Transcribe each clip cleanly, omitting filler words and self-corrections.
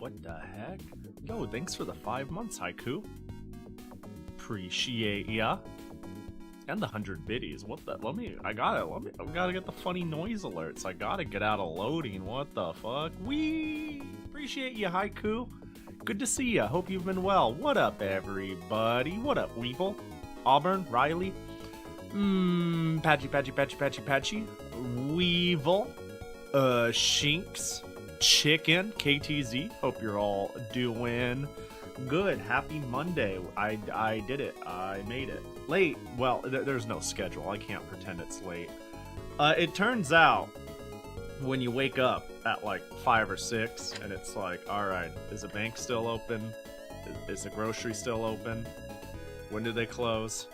What the heck? Yo, thanks for the 5 months, Haiku. Appreciate ya. And the 100 biddies. What the? I gotta get the funny noise alerts. I gotta get out of loading. What the fuck? Wee! Appreciate you, Haiku. Good to see ya. Hope you've been well. What up, everybody? What up, Weevil? Auburn? Riley? Patchy. Weevil. Shinks. Chicken. KTZ. Hope you're all doing good. Happy Monday. I did it. I made it. Late. Well, there's no schedule. I can't pretend it's late. It turns out when you wake up at like 5 or 6 and it's like, alright, is the bank still open? Is the grocery still open? When do they close?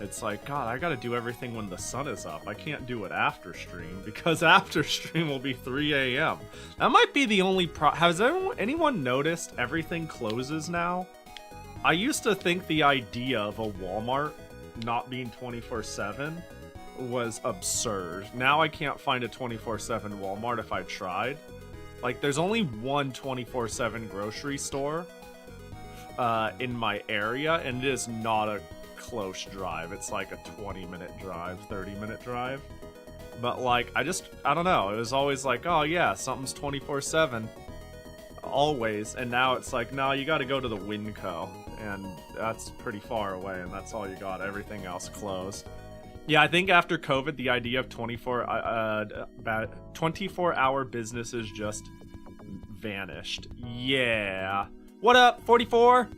It's like, God, I gotta do everything when the sun is up. I can't do it after stream because after stream will be 3 a.m. That might be the only Has anyone noticed everything closes now? I used to think the idea of a Walmart not being 24/7 was absurd. Now I can't find a 24/7 Walmart if I tried. Like, there's only one 24/7 grocery store in my area, and it is not a close drive. It's like a 20-minute drive, 30-minute drive. But like, I don't know. It was always like, oh yeah, something's 24/7. Always. And now it's like, no, you gotta go to the Winco. And that's pretty far away, and that's all you got. Everything else closed. Yeah, I think after COVID, the idea of 24-hour businesses just vanished. Yeah. What up, 44?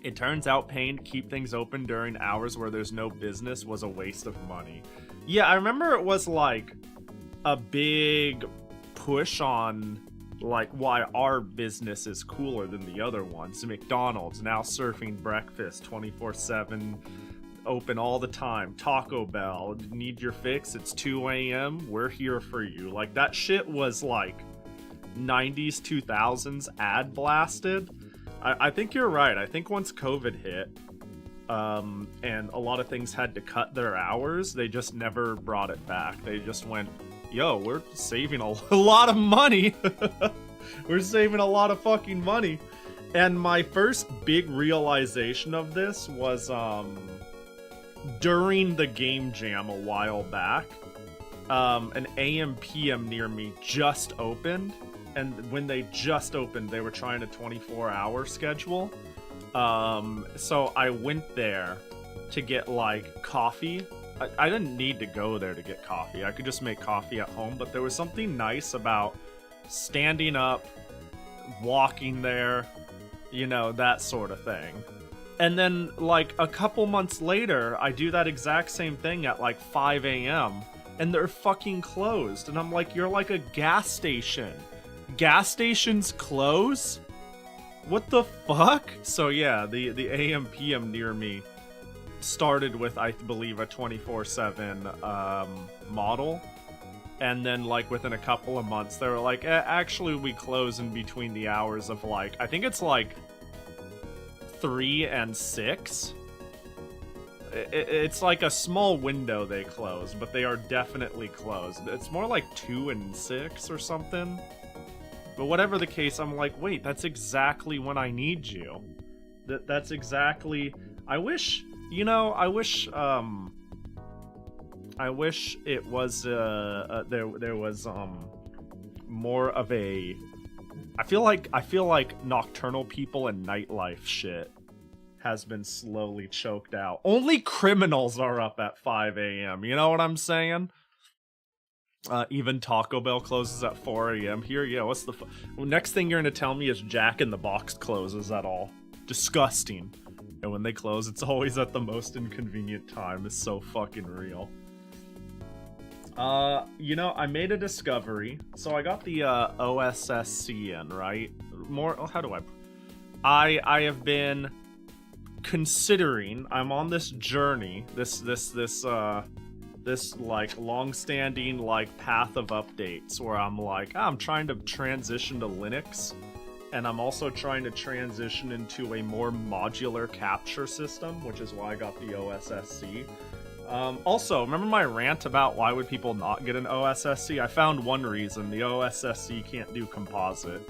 It turns out paying to keep things open during hours where there's no business was a waste of money. Yeah, I remember it was like a big push on like why our business is cooler than the other ones. McDonald's now serving breakfast 24/7, open all the time. Taco Bell, need your fix? It's 2 a.m. We're here for you. Like, that shit was like 90s, 2000s ad blasted. I think you're right. I think once COVID hit, and a lot of things had to cut their hours, they just never brought it back. They just went, yo, we're saving a lot of money. We're saving a lot of fucking money. And my first big realization of this was during the game jam a while back. An AM PM near me just opened, and when they just opened, they were trying a 24-hour schedule. So I went there to get like coffee. I didn't need to go there to get coffee. I could just make coffee at home, but there was something nice about standing up, walking there, you know, that sort of thing. And then like a couple months later, I do that exact same thing at like 5 a.m. and they're fucking closed. And I'm like, you're like a gas station. Gas stations close? What the fuck? So yeah, the AM PM near me started with, I believe, a 24/7 model, and then like within a couple of months they were like, actually we close in between the hours of like, I think it's like 3 and 6. It's like a small window they close, but they are definitely closed. It's more like 2 and 6 or something. But whatever the case, I'm like, wait, that's exactly when I need you. That's exactly. I wish it was there was more of a. I feel like nocturnal people and nightlife shit has been slowly choked out. Only criminals are up at 5 a.m. You know what I'm saying? Even Taco Bell closes at 4 a.m. here. Yeah, what's the next thing you're gonna tell me is Jack in the Box closes at all? Disgusting. And when they close, it's always at the most inconvenient time. It's so fucking real. You know, I made a discovery. So I got the OSSC in, right? How do I have been considering. I'm on this journey. This like long-standing like path of updates where I'm like, I'm trying to transition to Linux, and I'm also trying to transition into a more modular capture system, which is why I got the OSSC. Also, remember my rant about why would people not get an OSSC? I found one reason: the OSSC can't do composite.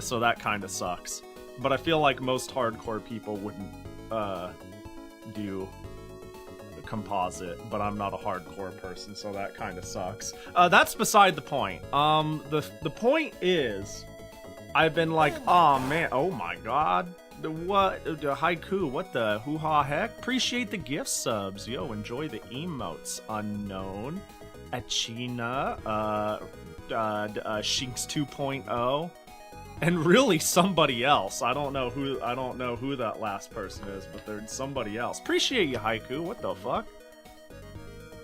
So that kind of sucks. But I feel like most hardcore people wouldn't do composite, but I'm not a hardcore person, so that kind of sucks. That's beside the point. The point is, I've been like, oh man, oh my god, what, the haiku, what the hoo-ha heck? Appreciate the gift subs, yo, enjoy the emotes, Unknown, Achina, Shinx 2.0, and really somebody else. I don't know who that last person is, but there's somebody else. Appreciate you, haiku, what the fuck?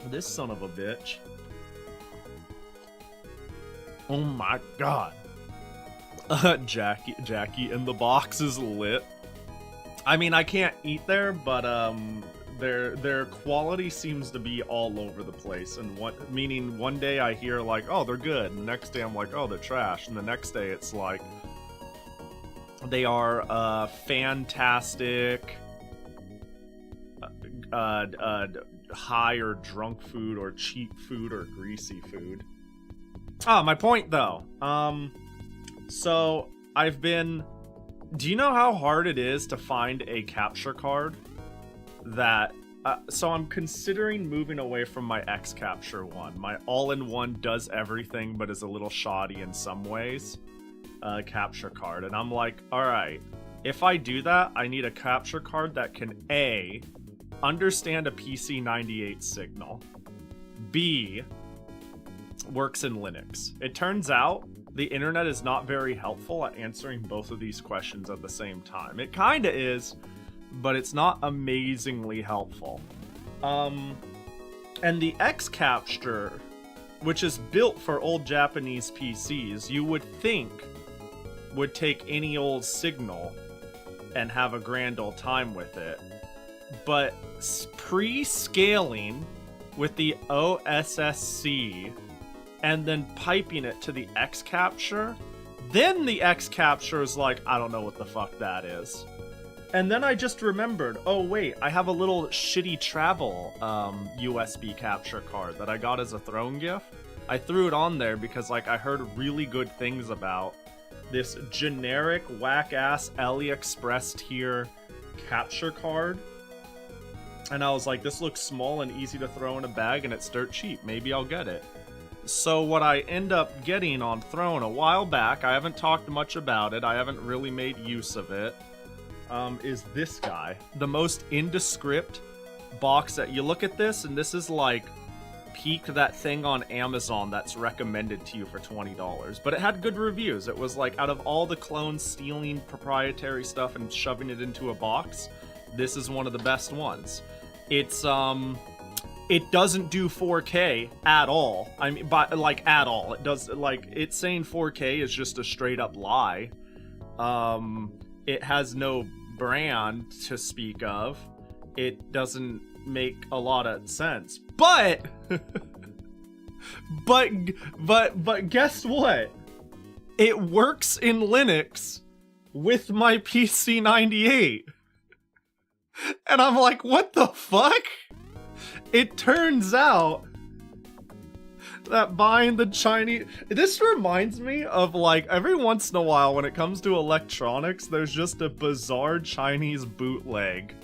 This son of a bitch. Oh my god. Jackie in the box is lit. I mean, I can't eat there, but their quality seems to be all over the place. And meaning one day I hear like, oh, they're good, and the next day I'm like, oh, they're trash, and the next day it's like they are fantastic, high or drunk food or cheap food or greasy food. Ah, my point though. So, do you know how hard it is to find a capture card that, so I'm considering moving away from my X Capture one. My all-in-one does everything but is a little shoddy in some ways, capture card. And I'm like, alright, if I do that, I need a capture card that can A, understand a PC98 signal, B, works in Linux. It turns out the internet is not very helpful at answering both of these questions at the same time. It kinda is, but it's not amazingly helpful. And the X Capture, which is built for old Japanese PCs, you would think would take any old signal and have a grand old time with it. But pre-scaling with the OSSC and then piping it to the X Capture, then the X Capture is like, I don't know what the fuck that is. And then I just remembered, oh wait, I have a little shitty travel USB capture card that I got as a throne gift. I threw it on there because like I heard really good things about this generic whack-ass AliExpress tier capture card. And I was like, this looks small and easy to throw in a bag and it's dirt cheap. Maybe I'll get it. So what I end up getting on Throne a while back, I haven't talked much about it, I haven't really made use of it, is this guy. The most indescript box that you look at this, and this is like peak that thing on Amazon that's recommended to you for $20. But it had good reviews. It was like, out of all the clones stealing proprietary stuff and shoving it into a box, this is one of the best ones. It's, it doesn't do 4K at all. I mean, like, at all. It does, like, it's saying 4K is just a straight up lie. It has no brand to speak of. It doesn't make a lot of sense. But, but guess what? It works in Linux with my PC98. And I'm like, what the fuck? It turns out that buying the Chinese... This reminds me of, like, every once in a while when it comes to electronics, there's just a bizarre Chinese bootleg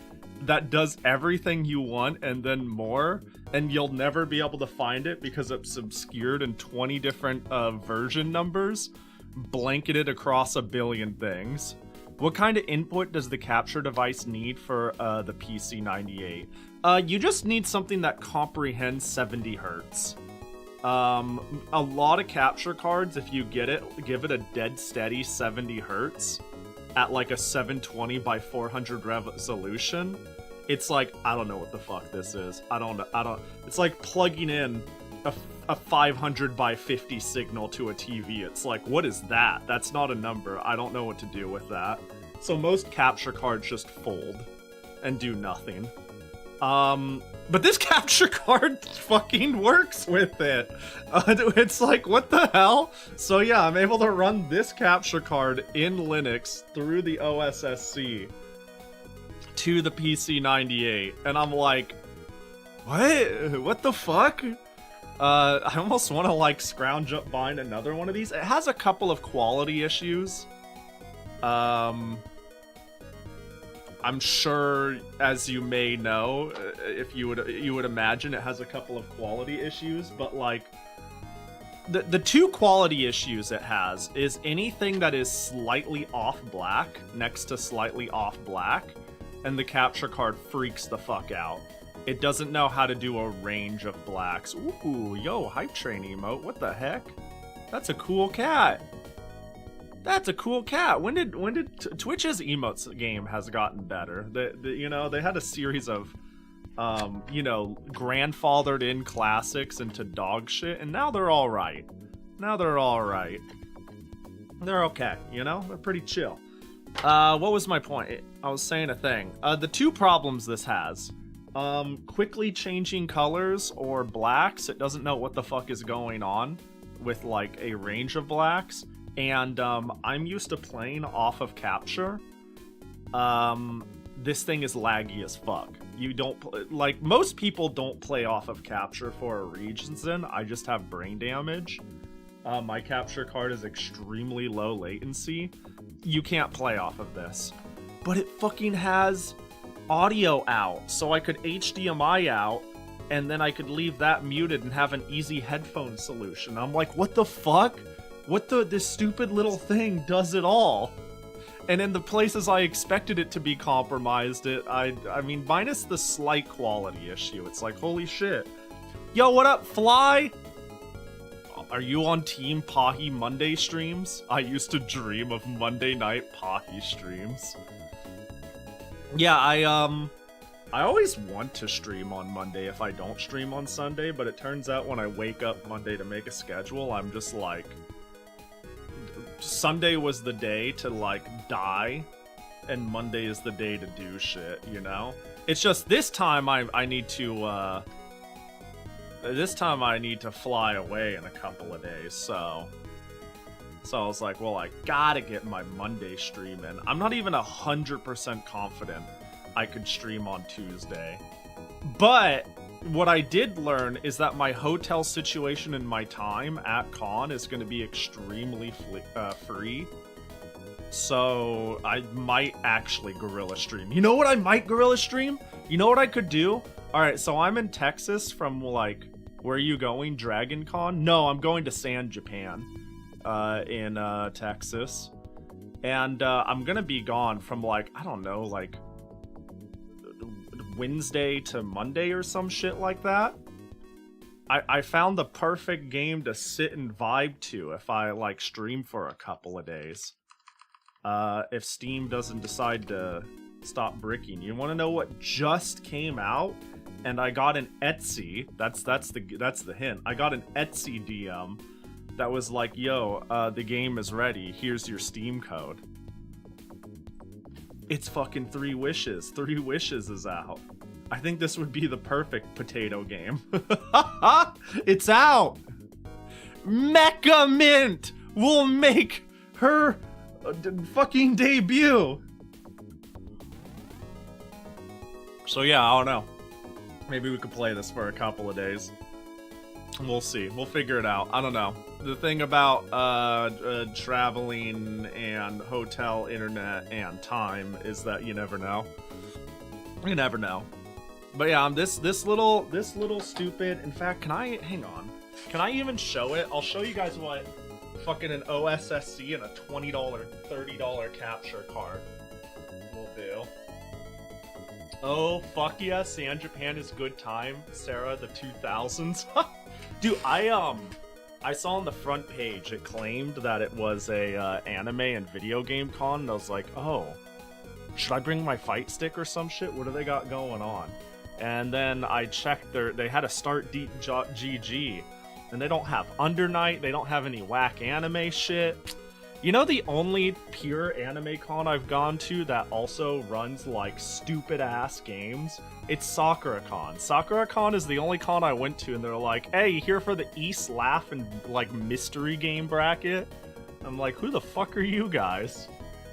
that does everything you want and then more, and you'll never be able to find it because it's obscured in 20 different version numbers, blanketed across a billion things. What kind of input does the capture device need for the PC98? You just need something that comprehends 70 hertz. A lot of capture cards, if you give it a dead steady 70 hertz at like a 720 by 400 resolution, it's like, I don't know what the fuck this is. It's like plugging in a 500 by 50 signal to a TV. It's like, what is that? That's not a number. I don't know what to do with that. So most capture cards just fold and do nothing. But this capture card fucking works with it. It's like, what the hell? So yeah, I'm able to run this capture card in Linux through the OSSC to the PC98. And I'm like, what? What the fuck? I almost want to like scrounge up buying another one of these. It has a couple of quality issues. I'm sure, as you may know, if you would imagine, it has a couple of quality issues, but like the two quality issues it has is anything that is slightly off black next to slightly off black, and the capture card freaks the fuck out. It doesn't know how to do a range of blacks. Ooh, yo, hype train emote. What the heck? That's a cool cat. That's a cool cat. When did Twitch's emotes game has gotten better? You know, they had a series of you know, grandfathered in classics into dog shit, and now they're all right. Now they're all right. They're okay, you know? They're pretty chill. What was my point? I was saying a thing. The two problems this has. Quickly changing colors or blacks. It doesn't know what the fuck is going on with like a range of blacks. And I'm used to playing off of capture. This thing is laggy as fuck. You don't like, most people don't play off of capture for a reason. I just have brain damage. My capture card is extremely low latency. You can't play off of this. But it fucking has audio out, so I could HDMI out, and then I could leave that muted and have an easy headphone solution. I'm like, what the fuck? This stupid little thing does it all. And in the places I expected it to be compromised, I mean, minus the slight quality issue, it's like, holy shit. Yo, what up, Fly? Are you on Team Pahi Monday streams? I used to dream of Monday night Pahi streams. Yeah, I always want to stream on Monday if I don't stream on Sunday, but it turns out when I wake up Monday to make a schedule, I'm just like, Sunday was the day to like die, and Monday is the day to do shit, you know? It's just this time I need to fly away in a couple of days, so I was like, well, I gotta get my Monday stream in. I'm not even 100% confident I could stream on Tuesday. But what I did learn is that my hotel situation and my time at con is going to be extremely free. So I might actually guerrilla stream. You know what I might guerrilla stream? You know what I could do? Alright, so I'm in Texas from like, where are you going? Dragon Con? No, I'm going to San Japan in Texas. And I'm going to be gone from like, I don't know, like Wednesday to Monday or some shit like that. I found the perfect game to sit and vibe to if I like stream for a couple of days. If Steam doesn't decide to stop bricking. You want to know what just came out? And I got an Etsy. That's the hint. I got an Etsy DM that was like, yo, the game is ready. Here's your Steam code. It's fucking 3 Wishes. 3 Wishes is out. I think this would be the perfect potato game. It's out! Mecha Mint will make her fucking debut. So yeah, I don't know. Maybe we could play this for a couple of days. We'll see. We'll figure it out. I don't know. The thing about traveling and hotel internet and time is that you never know. You never know. But yeah, this little stupid. In fact, can I hang on? Can I even show it? I'll show you guys what fucking an OSSC and a $20, $30 capture card will do. Oh fuck yeah, San Japan is good time, Sarah. The 2000s. Dude, I saw on the front page it claimed that it was a anime and video game con, and I was like, oh, should I bring my fight stick or some shit? What do they got going on? And then I checked they had a Start Deep GG, and they don't have Under Night, they don't have any whack anime shit. You know the only pure anime con I've gone to that also runs like stupid ass games? It's Sakura-con. Sakura-con is the only con I went to, and they're like, hey, you here for the East Laugh and like mystery game bracket? I'm like, who the fuck are you guys?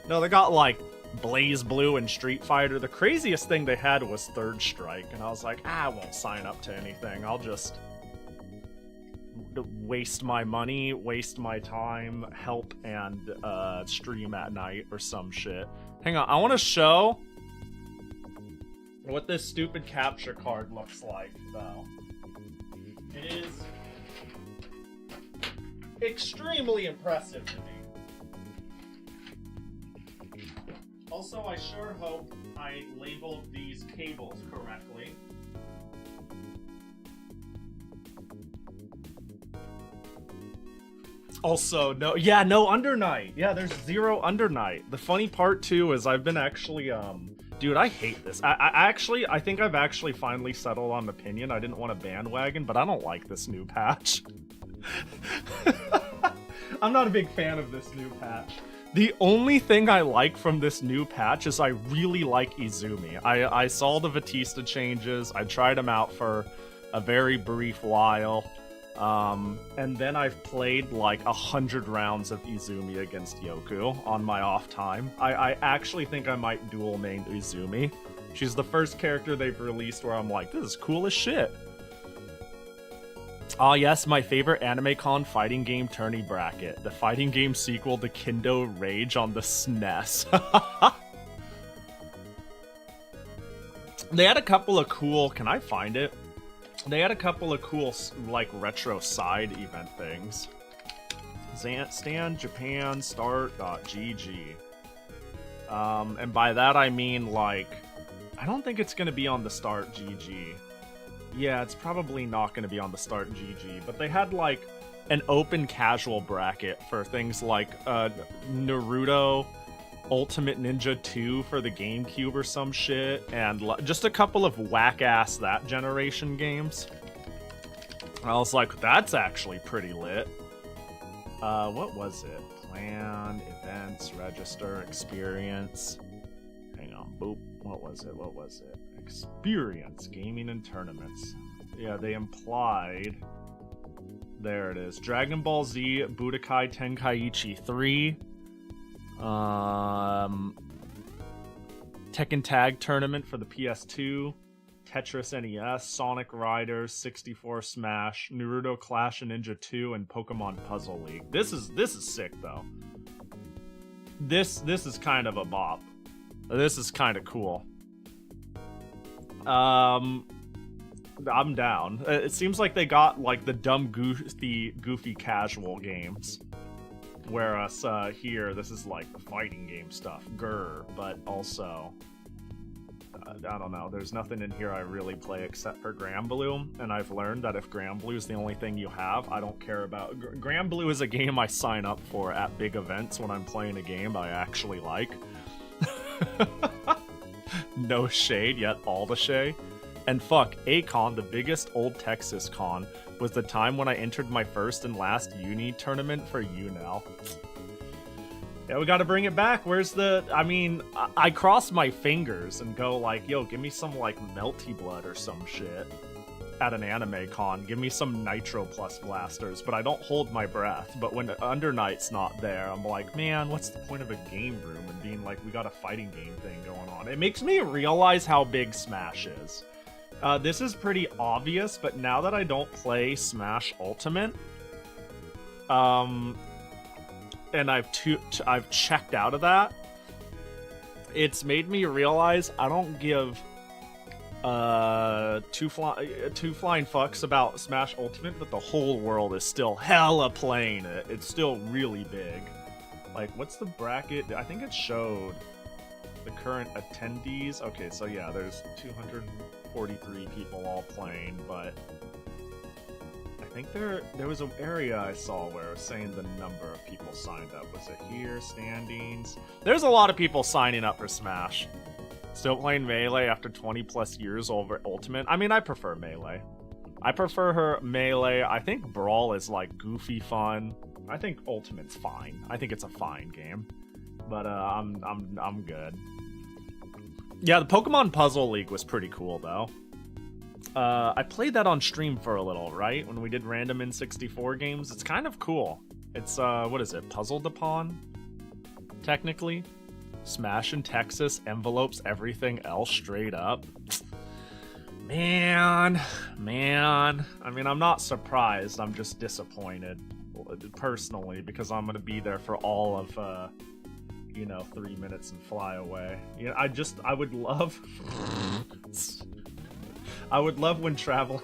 No, they got like Blaze Blue and Street Fighter. The craziest thing they had was Third Strike, and I was like, I won't sign up to anything. I'll just waste my money, waste my time, help, and stream at night or some shit. Hang on, I want to show what this stupid capture card looks like, though. It is extremely impressive to me. Also, I sure hope I labeled these cables correctly. Also, no Undernight. Yeah, there's 0 Undernight. The funny part, too, is I've been actually, dude, I hate this. I think I've actually finally settled on an opinion. I didn't want a bandwagon, but I don't like this new patch. I'm not a big fan of this new patch. The only thing I like from this new patch is I really like Izumi. I saw the Batista changes. I tried them out for a very brief while. And then I've played like 100 rounds of Izumi against Yoku on my off time. I actually think I might dual main Izumi. She's the first character they've released where I'm like, this is cool as shit. Ah yes, my favorite anime con fighting game tourney bracket. The fighting game sequel to Kendo Rage on the SNES. They had a couple of cool, can I find it? They had a couple of cool, like, retro side event things. Stand Japan Start.gg. And by that I mean, like, I don't think it's gonna be on the Start GG. Yeah, it's probably not gonna be on the Start GG, but they had, like, an open casual bracket for things like, Naruto Ultimate Ninja 2 for the GameCube or some shit, and just a couple of whack-ass that generation games. I was like, that's actually pretty lit. What was it? Plan, events, register, experience. Hang on, boop. What was it? Experience, gaming and tournaments. Yeah, they implied... There it is. Dragon Ball Z Budokai Tenkaichi 3. Tekken Tag Tournament for the PS2, Tetris NES, Sonic Riders, 64 Smash, Naruto Clash of Ninja 2, and Pokemon Puzzle League. This is sick though. This is kind of a bop. This is kind of cool. I'm down. It seems like they got like the dumb goofy casual games. Whereas here, this is like the fighting game stuff, grr, but also, I don't know, there's nothing in here I really play except for Granblue, and I've learned that if Granblue is the only thing you have, I don't care about. Granblue is a game I sign up for at big events when I'm playing a game I actually like. No shade, yet all the shade. And fuck, A-Con, the biggest old Texas con, was the time when I entered my first and last uni tournament for UNL. Yeah, we gotta bring it back. Where's the... I mean, I cross my fingers and go like, yo, give me some, like, Melty Blood or some shit at an anime con. Give me some Nitro Plus blasters, but I don't hold my breath. But when Undernight's not there, I'm like, man, what's the point of a game room and being like, we got a fighting game thing going on? It makes me realize how big Smash is. This is pretty obvious, but now that I don't play Smash Ultimate, and I've checked out of that, it's made me realize I don't give two flying fucks about Smash Ultimate, but the whole world is still hella playing it. It's still really big. Like, what's the bracket? I think it showed the current attendees. Okay, so yeah, there's 243 people all playing, but I think there was an area I saw where it was saying the number of people signed up. Was it here? Standings? There's a lot of people signing up for Smash. Still playing Melee after 20 plus years over Ultimate. I mean, I prefer Melee. I prefer her Melee. I think Brawl is like goofy fun. I think Ultimate's fine. I think it's a fine game. But I'm good. Yeah, the Pokemon Puzzle League was pretty cool though. I played that on stream for a little, right? When we did random N64 games. It's kind of cool. It's what is it? Puzzle-Depon? Technically. Smash in Texas envelopes everything else straight up. Man. I mean, I'm not surprised. I'm just disappointed, personally, because I'm gonna be there for all of, 3 minutes and fly away. I would love... I would love when traveling...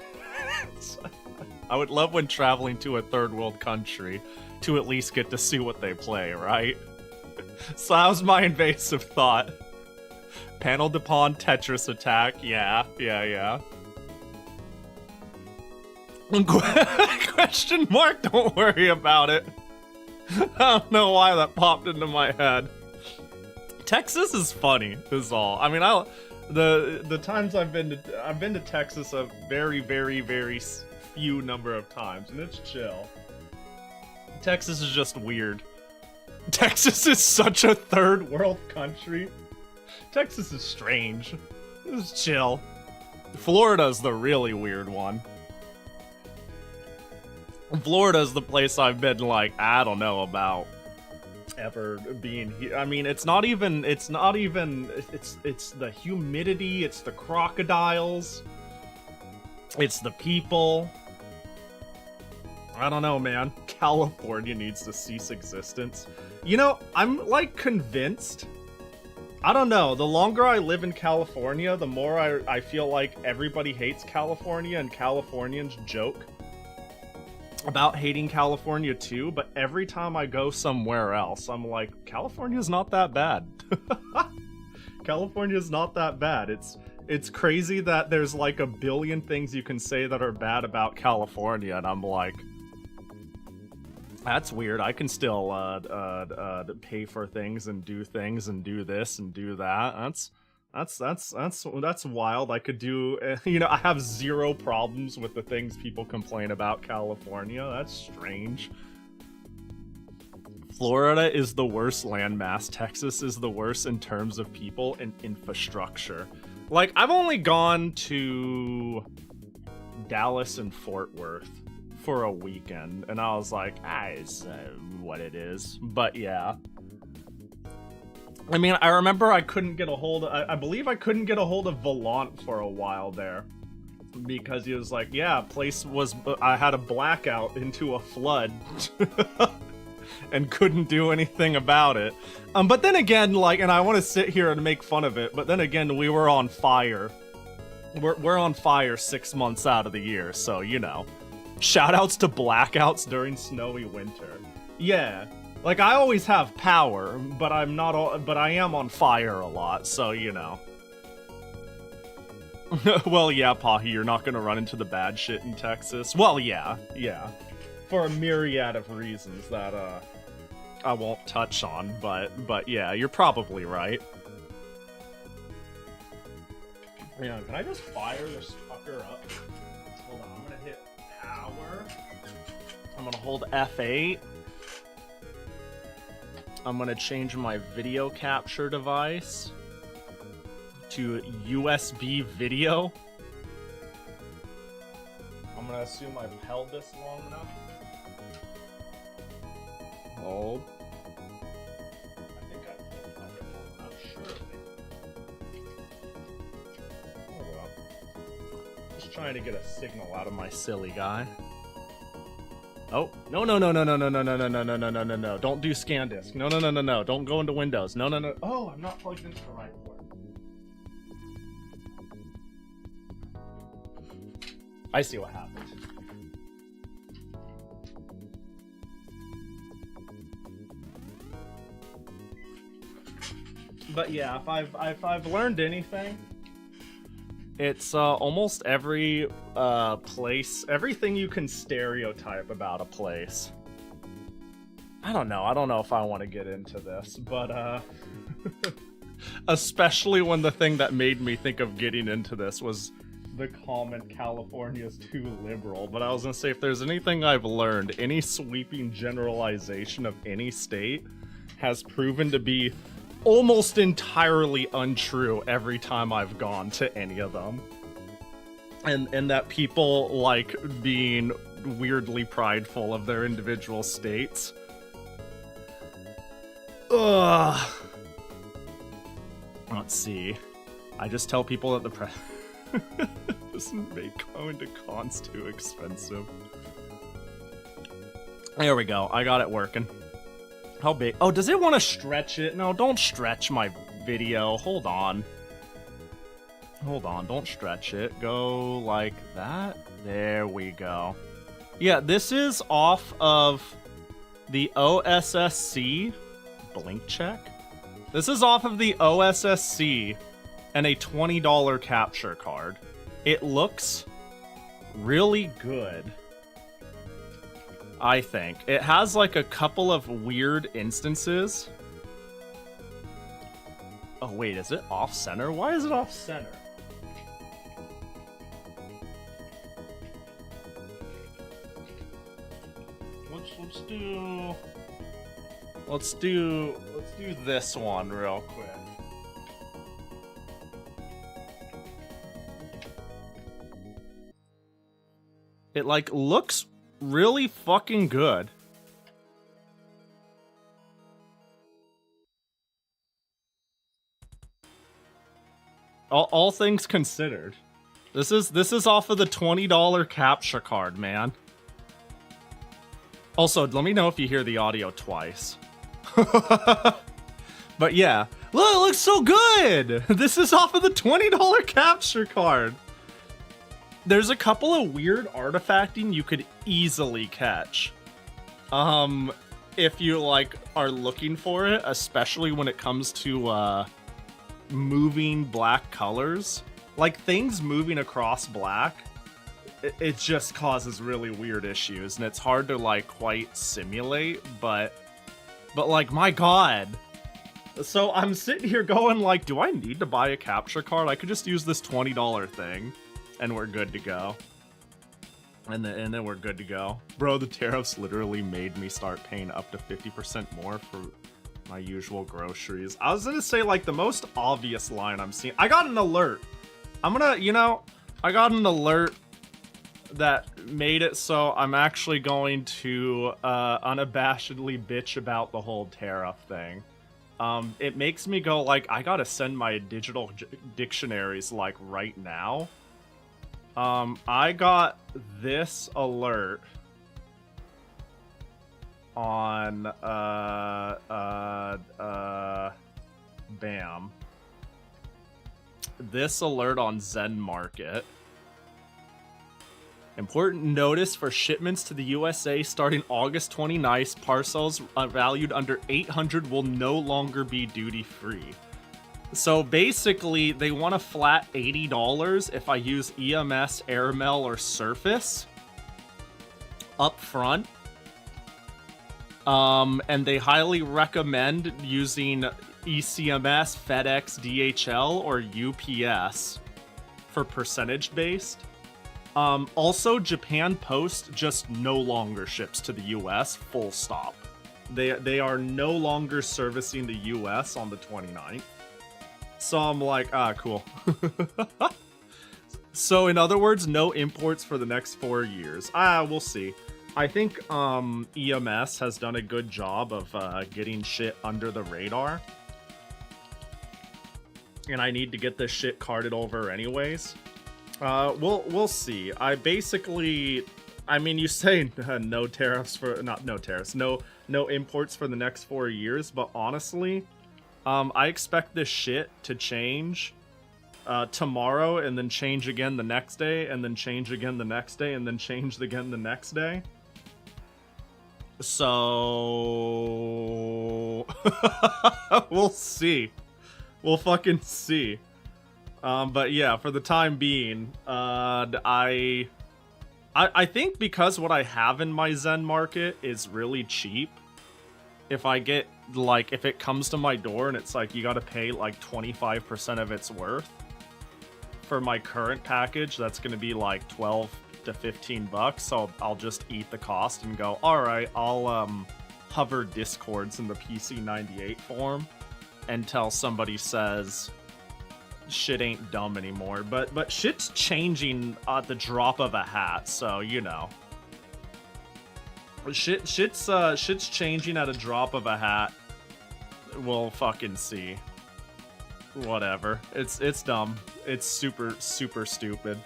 I would love when traveling to a third world country to at least get to see what they play, right? So that was my invasive thought. Panel de pawn Tetris attack, yeah. Question mark, don't worry about it. I don't know why that popped into my head. Texas is funny, is all. I mean, the times I've been to Texas a very, very, very few number of times, and it's chill. Texas is just weird. Texas is such a third world country. Texas is strange. It's chill. Florida's the really weird one. Florida's the place I've been, like, I don't know about ever being here. I mean, it's the humidity, it's the crocodiles, it's the people. I don't know, man. California needs to cease existence. I'm, like, convinced. I don't know. The longer I live in California, the more I feel like everybody hates California, and Californians joke about hating California too, but every time I go somewhere else, I'm like, California's not that bad. California's not that bad. It's crazy that there's like a billion things you can say that are bad about California, and I'm like, that's weird. I can still pay for things and do this and do that. That's wild. I could do, I have zero problems with the things people complain about California. That's strange. Florida is the worst landmass. Texas is the worst in terms of people and infrastructure. Like, I've only gone to Dallas and Fort Worth for a weekend, and I was like, it's what it is. But yeah. I mean, I remember I couldn't get a hold of... I believe I couldn't get a hold of Volant for a while there. Because he was like, yeah, place was... I had a blackout into a flood. And couldn't do anything about it. But then again, like, and I want to sit here and make fun of it, but then again, we were on fire. We're on fire 6 months out of the year, so, Shoutouts to blackouts during snowy winter. Yeah. Like, I always have power, but I am on fire a lot, so, Well, yeah, Pahi, you're not gonna run into the bad shit in Texas. Well, yeah. For a myriad of reasons that, I won't touch on, but yeah, you're probably right. Yeah, can I just fire this fucker up? Hold on, I'm gonna hit power. I'm gonna hold F8. I'm gonna change my video capture device to USB video. I'm gonna assume I've held this long enough. Hold. I think I've held it long enough, surely. Oh well. Just trying to get a signal out of my silly guy. Oh, no. Don't do scan disk. No. Don't go into Windows. No. Oh, I'm not plugged into the right port. I see what happened. But yeah, if I've learned anything, it's almost every place, everything you can stereotype about a place. I don't know if I want to get into this, but especially when the thing that made me think of getting into this was the comment California's too liberal. But I was gonna say, if there's anything I've learned, any sweeping generalization of any state has proven to be almost entirely untrue every time I've gone to any of them. And that people like being weirdly prideful of their individual states. Ugh. Let's see. I just tell people that the Doesn't make going to cons too expensive. There we go. I got it working. How big? Oh, does it want to stretch it? No, don't stretch my video. Hold on. Hold on. Don't stretch it. Go like that. There we go. Yeah, this is off of the OSSC. Blink check. This is off of the OSSC and a $20 capture card. It looks really good, I think. It has like a couple of weird instances. Oh wait, is it off center? Why is it off center? Let's do this one real quick. It like looks really fucking good. All things considered. This is off of the $20 capture card, man. Also, let me know if you hear the audio twice. But yeah, look, it looks so good. This is off of the $20 capture card. There's a couple of weird artifacting you could easily catch. If you like are looking for it, especially when it comes to moving black colors. Like things moving across black, it just causes really weird issues, and it's hard to like quite simulate, but like, my god. So I'm sitting here going like, do I need to buy a capture card? I could just use this $20 thing and we're good to go. And then we're good to go. Bro, the tariffs literally made me start paying up to 50% more for my usual groceries. I was gonna say like the most obvious line I'm seeing. I got an alert. I'm gonna, you know, I got an alert that made it so I'm actually going to unabashedly bitch about the whole tariff thing. It makes me go like, I gotta send my digital dictionaries like right now. I got this alert on bam. This alert on Zen Market. Important notice for shipments to the USA starting August 29th. Parcels valued under 800 will no longer be duty-free. So basically, they want a flat $80 if I use EMS, Airmail, or Surface up front. And they highly recommend using ECMS, FedEx, DHL, or UPS for percentage-based. Also, Japan Post just no longer ships to the US, full stop. They are no longer servicing the US on the 29th. So I'm like, ah, cool. So in other words, no imports for the next 4 years. We'll see. I think EMS has done a good job of getting shit under the radar. And I need to get this shit carted over anyways. We'll see. I mean, you say no tariffs for, not no tariffs, no imports for the next 4 years, but honestly, I expect this shit to change tomorrow, and then change again the next day, and then change again the next day, and then change again the next day. So we'll see. We'll fucking see. But yeah, for the time being, I think because what I have in my Zen Market is really cheap, if I get, like, if it comes to my door and it's like, you gotta pay like 25% of its worth for my current package, that's gonna be like 12 to 15 bucks, so I'll just eat the cost and go, alright, I'll hover discords in the PC98 form until somebody says shit ain't dumb anymore. But shit's changing at the drop of a hat, so you know. Shit's changing at a drop of a hat. We'll fucking see. Whatever. It's dumb. It's super stupid.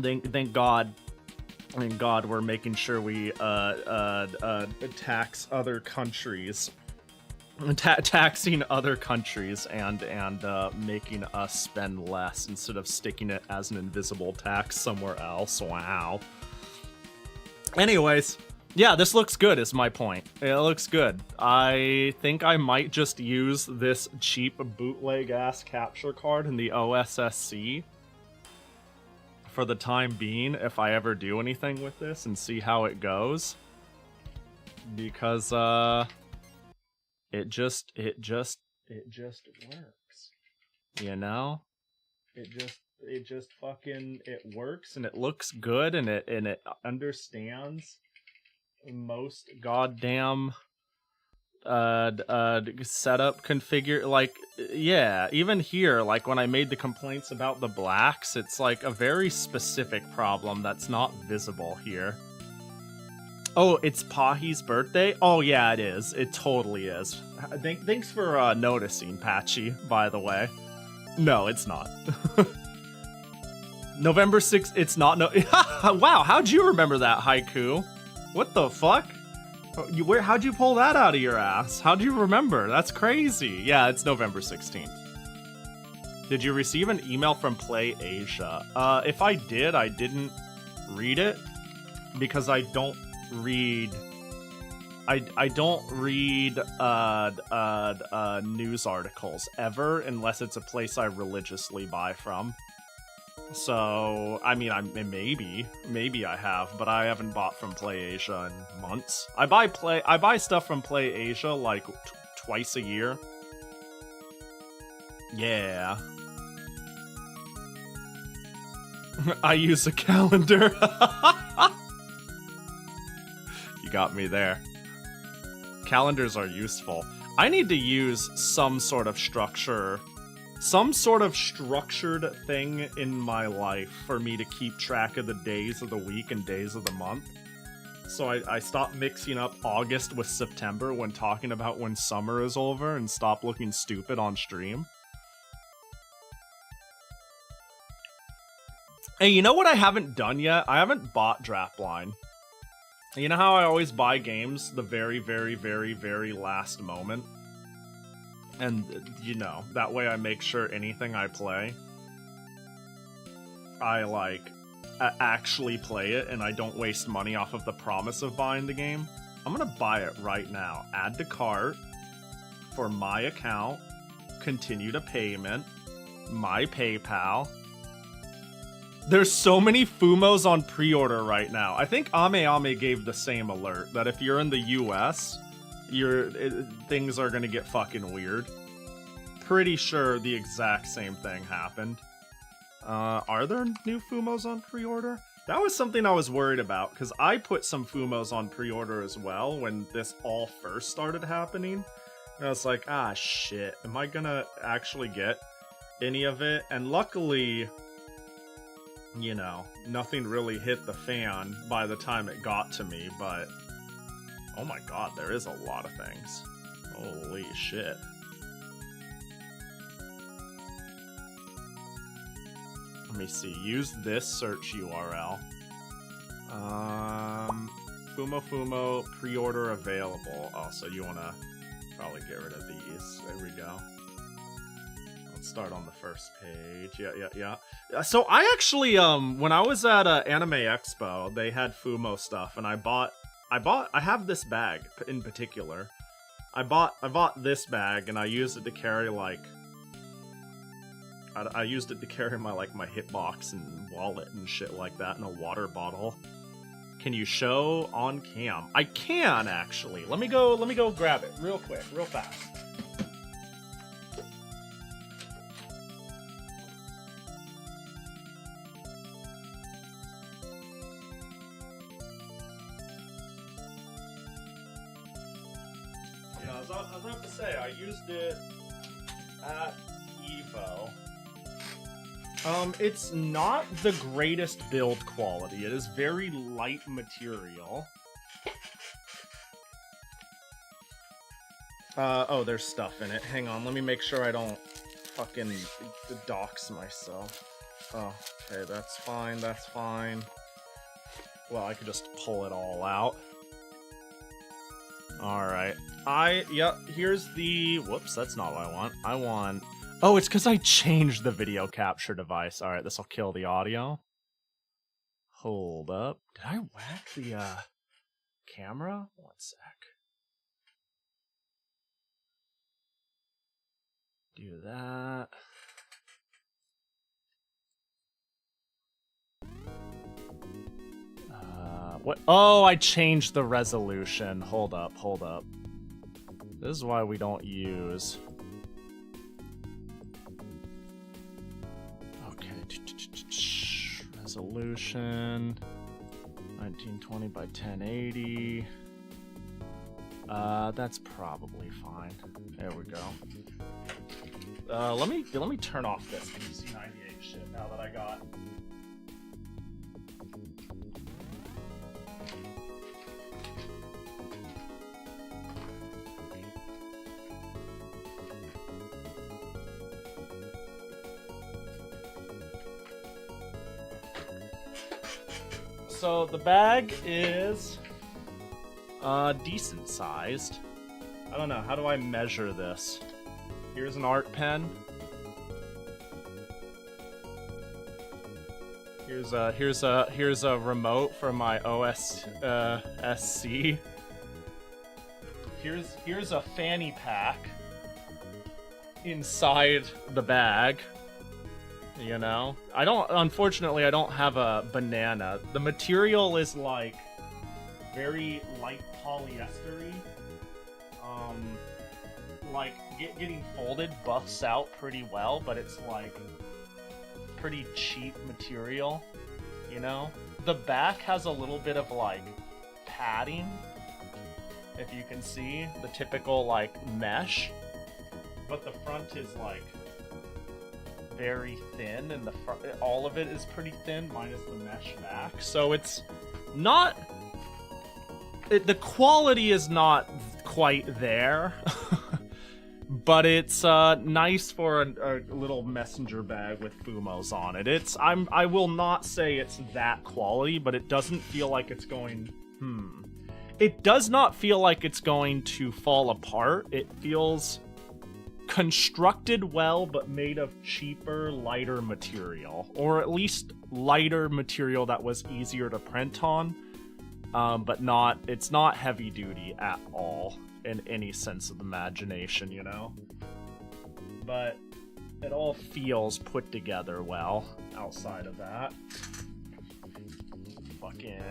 Thank God. Thank God we're making sure we tax other countries. Taxing other countries and making us spend less instead of sticking it as an invisible tax somewhere else. Wow. Anyways, yeah, this looks good is my point. It looks good. I think I might just use this cheap bootleg ass capture card in the OSSC for the time being if I ever do anything with this and see how it goes. Because it just works. You know? It just fucking works and it looks good and it understands most goddamn setup configure, like, yeah, even here, like when I made the complaints about the blacks, it's like a very specific problem that's not visible here. Oh, it's Pahi's birthday? Oh, yeah, it is. It totally is. Thanks for noticing, Patchy, by the way. No, it's not. November 6th, it's not. No. Wow, how'd you remember that, Haiku? What the fuck? How'd you pull that out of your ass? How'd you remember? That's crazy. Yeah, it's November 16th. Did you receive an email from Play Asia? If I did, I didn't read it because I don't read news articles ever unless it's a place I religiously buy from. So I mean, maybe I have, but I haven't bought from Play Asia in months. I buy stuff from Play Asia like twice a year. Yeah. I use a calendar. You got me there. Calendars are useful. I need to use some sort of structure, some sort of structured thing in my life for me to keep track of the days of the week and days of the month. So I stopped mixing up August with September when talking about when summer is over and stop looking stupid on stream. Hey, you know what I haven't done yet? I haven't bought Drapline. You know how I always buy games the very, very, very, very last moment? And, you know, that way I make sure anything I play, I, like, actually play it and I don't waste money off of the promise of buying the game. I'm gonna buy it right now. Add to cart for my account, continue to payment, my PayPal. There's so many Fumos on pre-order right now. I think Ame gave the same alert that if you're in the US, things are gonna get fucking weird. Pretty sure the exact same thing happened. Are there new Fumos on pre-order? That was something I was worried about, because I put some Fumos on pre-order as well when this all first started happening. And I was like, ah, shit, am I gonna actually get any of it? And luckily, you know, nothing really hit the fan by the time it got to me, but oh my god, there is a lot of things. Holy shit. Let me see, use this search URL. Fumo pre-order available. Oh, so you wanna probably get rid of these. There we go. Start on the first page. Yeah. So I actually, when I was at Anime Expo, they had Fumo stuff, and I have this bag in particular. I bought this bag, and I used it to carry, like, I used it to carry my hitbox and wallet and shit like that, and a water bottle. Can you show on cam? I can, actually. Let me go grab it real quick, real fast. I was about to say, I used it at Evo. It's not the greatest build quality. It is very light material. Oh, there's stuff in it. Hang on, let me make sure I don't fucking dox myself. Oh, okay, that's fine, that's fine. Well, I could just pull it all out. Alright. Yep, here's the... Whoops, that's not what I want. I want... Oh, it's because I changed the video capture device. Alright, this will kill the audio. Hold up. Did I whack the, camera? One sec. Do that. What? Oh, I changed the resolution. Hold up, hold up. This is why we don't use... Okay. Resolution. 1920 by 1080. That's probably fine. There we go. Let me turn off this PC98 shit now that I got. So the bag is decent sized. I don't know, how do I measure this? Here's an art pen. Here's a remote for my OSSC. Here's a fanny pack inside the bag. You know, unfortunately, I don't have a banana. The material is like very light polyester-y. Like getting folded buffs out pretty well, but it's like pretty cheap material, you know? The back has a little bit of like padding, if you can see, the typical like mesh, but the front is like very thin, and the front, all of it is pretty thin, minus the mesh back. So it's not... the quality is not quite there, but it's nice for a little messenger bag with Fumos on it. I will not say it's that quality, but it doesn't feel like it's going... It does not feel like it's going to fall apart. It feels constructed well, but made of cheaper, lighter material, or at least lighter material that was easier to print on, but it's not heavy duty at all in any sense of imagination, you know? But it all feels put together well outside of that. Fucking...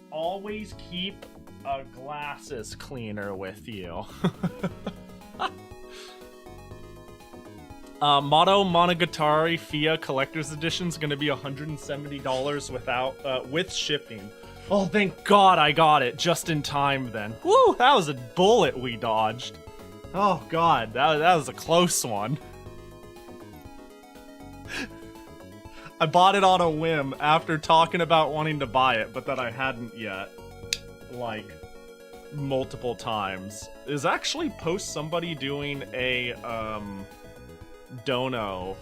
Always keep a glasses cleaner with you. Moto Monogatari FIA Collector's Edition is going to be $170 with shipping. Oh, thank God I got it just in time then. Woo, that was a bullet we dodged. Oh God, that was a close one. I bought it on a whim after talking about wanting to buy it, but that I hadn't yet. Like, multiple times. Is actually post somebody doing a, dono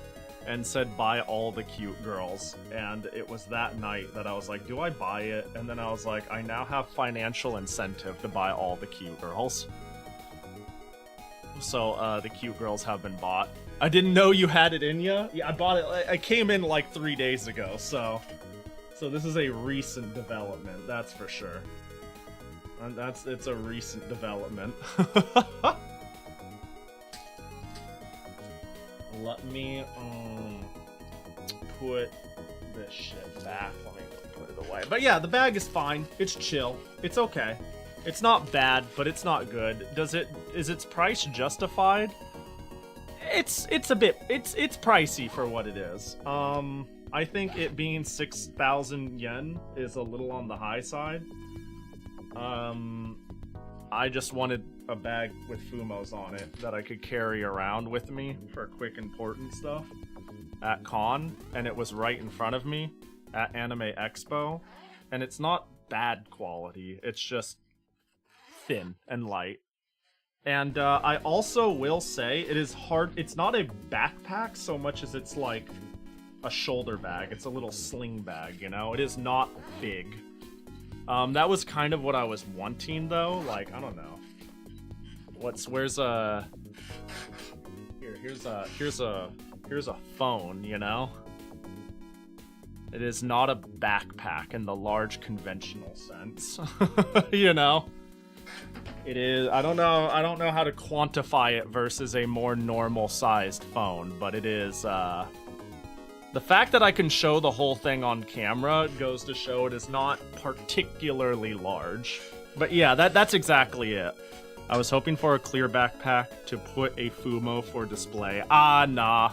and said buy all the cute girls, and it was that night that I was like, do I buy it? And then I was like, I now have financial incentive to buy all the cute girls. So, the cute girls have been bought. I didn't know you had it in ya. Yeah, I bought it, I came in like 3 days ago, so this is a recent development, that's for sure. And it's a recent development. Let me put this shit back. Let me put it away. But yeah, the bag is fine. It's chill. It's okay. It's not bad, but it's not good. Is its price justified? It's pricey for what it is. I think it being 6,000 yen is a little on the high side. I just wanted a bag with Fumos on it that I could carry around with me for quick important stuff at con, and it was right in front of me at Anime Expo, and it's not bad quality, it's just thin and light. And I also will say it is hard. It's not a backpack so much as it's like a shoulder bag. It's a little sling bag, you know? It is not big. That was kind of what I was wanting though. Like, I don't know. Where's a here's a phone, you know? It is not a backpack in the large conventional sense. You know? It is, I don't know how to quantify it versus a more normal sized phone, but it is, the fact that I can show the whole thing on camera goes to show it is not particularly large. But yeah, that's exactly it. I was hoping for a clear backpack to put a Fumo for display. Ah, nah.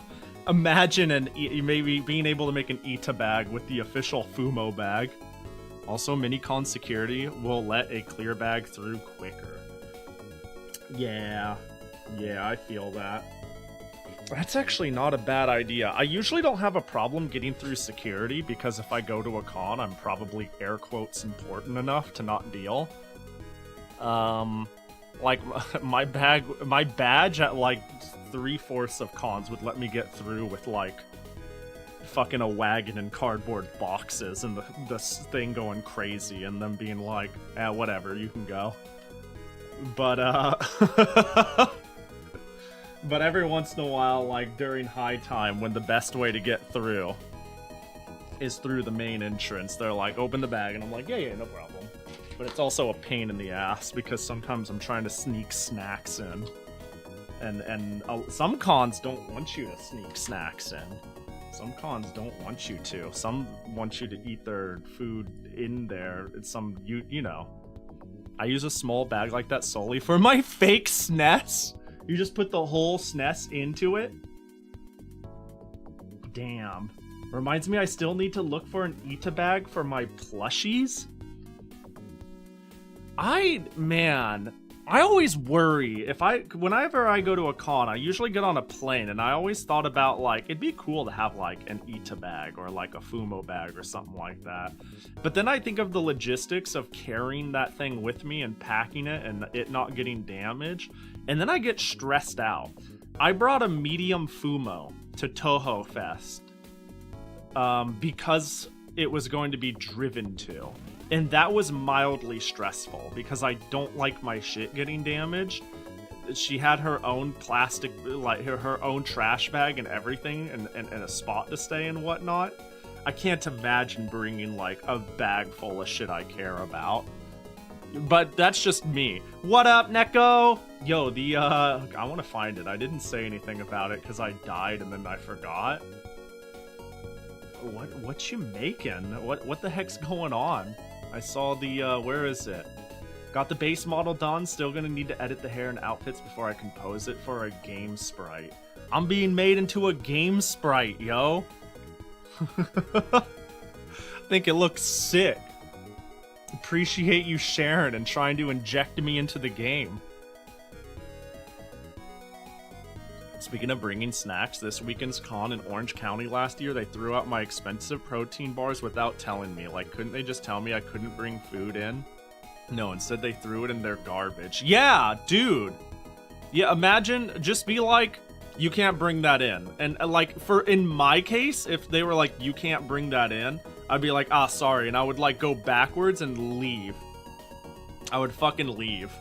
Imagine maybe being able to make an Ita bag with the official Fumo bag. Also, Minicon security will let a clear bag through quicker. Yeah, I feel that. That's actually not a bad idea. I usually don't have a problem getting through security because if I go to a con, I'm probably air quotes important enough to not deal. Like my badge at like 3/4 of cons would let me get through with like fucking a wagon and cardboard boxes and the thing going crazy and them being like, whatever, you can go. But but every once in a while, like during high time, when the best way to get through is through the main entrance, they're like, open the bag, and I'm like, yeah, no problem. But it's also a pain in the ass because sometimes I'm trying to sneak snacks in. And some cons don't want you to sneak snacks in. Some cons don't want you to. Some want you to eat their food in there. It's you know. I use a small bag like that solely for my fake SNES. You just put the whole SNES into it. Damn. Reminds me I still need to look for an Ita bag for my plushies. Man, I always worry whenever I go to a con, I usually get on a plane, and I always thought about like it'd be cool to have like an Ita bag or like a Fumo bag or something like that. But then I think of the logistics of carrying that thing with me and packing it and it not getting damaged, and then I get stressed out. I brought a medium Fumo to Toho Fest because it was going to be driven to. And that was mildly stressful because I don't like my shit getting damaged. She had her own plastic, like her own trash bag and everything, and a spot to stay and whatnot. I can't imagine bringing like a bag full of shit I care about. But that's just me. What up, Neko? Yo, I want to find it. I didn't say anything about it because I died and then I forgot. What you making? What the heck's going on? I saw the, where is it? Got the base model done, still gonna need to edit the hair and outfits before I can pose it for a game sprite. I'm being made into a game sprite, yo! Think it looks sick. Appreciate you sharing and trying to inject me into the game. Speaking of bringing snacks, this weekend's con in Orange County last year, they threw out my expensive protein bars without telling me. Like, couldn't they just tell me I couldn't bring food in? No, instead they threw it in their garbage. Yeah, dude! Yeah, imagine, just be like, you can't bring that in. And, like, in my case, if they were like, you can't bring that in, I'd be like, sorry, and I would, like, go backwards and leave. I would fucking leave.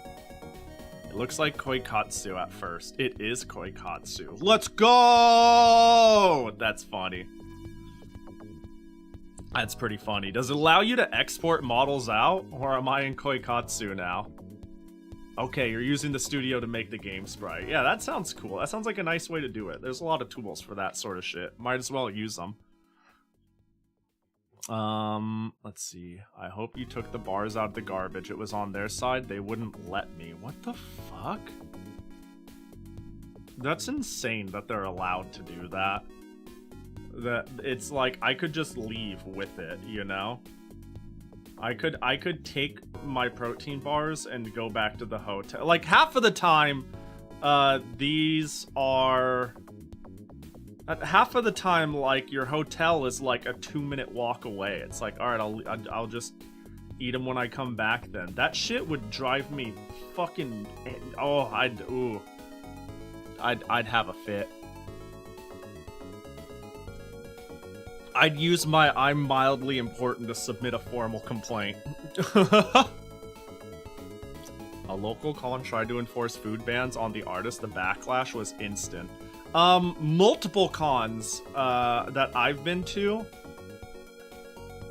It looks like Koikatsu at first. It is Koikatsu. Let's go! That's funny. That's pretty funny. Does it allow you to export models out? Or am I in Koikatsu now? Okay, you're using the studio to make the game sprite. Yeah, that sounds cool. That sounds like a nice way to do it. There's a lot of tools for that sort of shit. Might as well use them. Let's see. I hope you took the bars out of the garbage. It was on their side. They wouldn't let me. What the fuck? That's insane that they're allowed to do that. That it's like I could just leave with it, you know? I could take my protein bars and go back to the hotel. Like half of the time, these are half of the time, like your hotel is like a 2-minute walk away. It's like, all right, I'll just Eat them when I come back then. That shit would drive me fucking... Oh, I'd have a fit. I'd use my I'm mildly important to submit a formal complaint. A local con tried to enforce food bans on the artist. The backlash was instant. Multiple cons that I've been to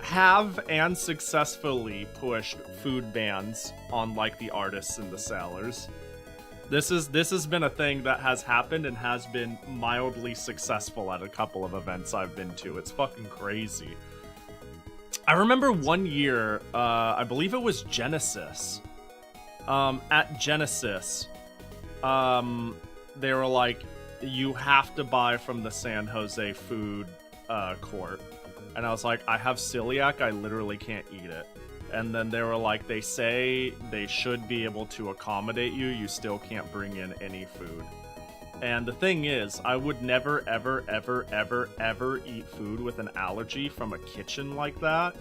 have and successfully pushed food bans on like the artists and the sellers. This has been a thing that has happened and has been mildly successful at a couple of events I've been to. It's fucking crazy. I remember one year, I believe it was Genesis. At Genesis, they were like, you have to buy from the San Jose food court. And I was like, I have celiac, I literally can't eat it. And then they were like, they say they should be able to accommodate you, you still can't bring in any food. And the thing is, I would never, ever, ever, ever, ever eat food with an allergy from a kitchen like that.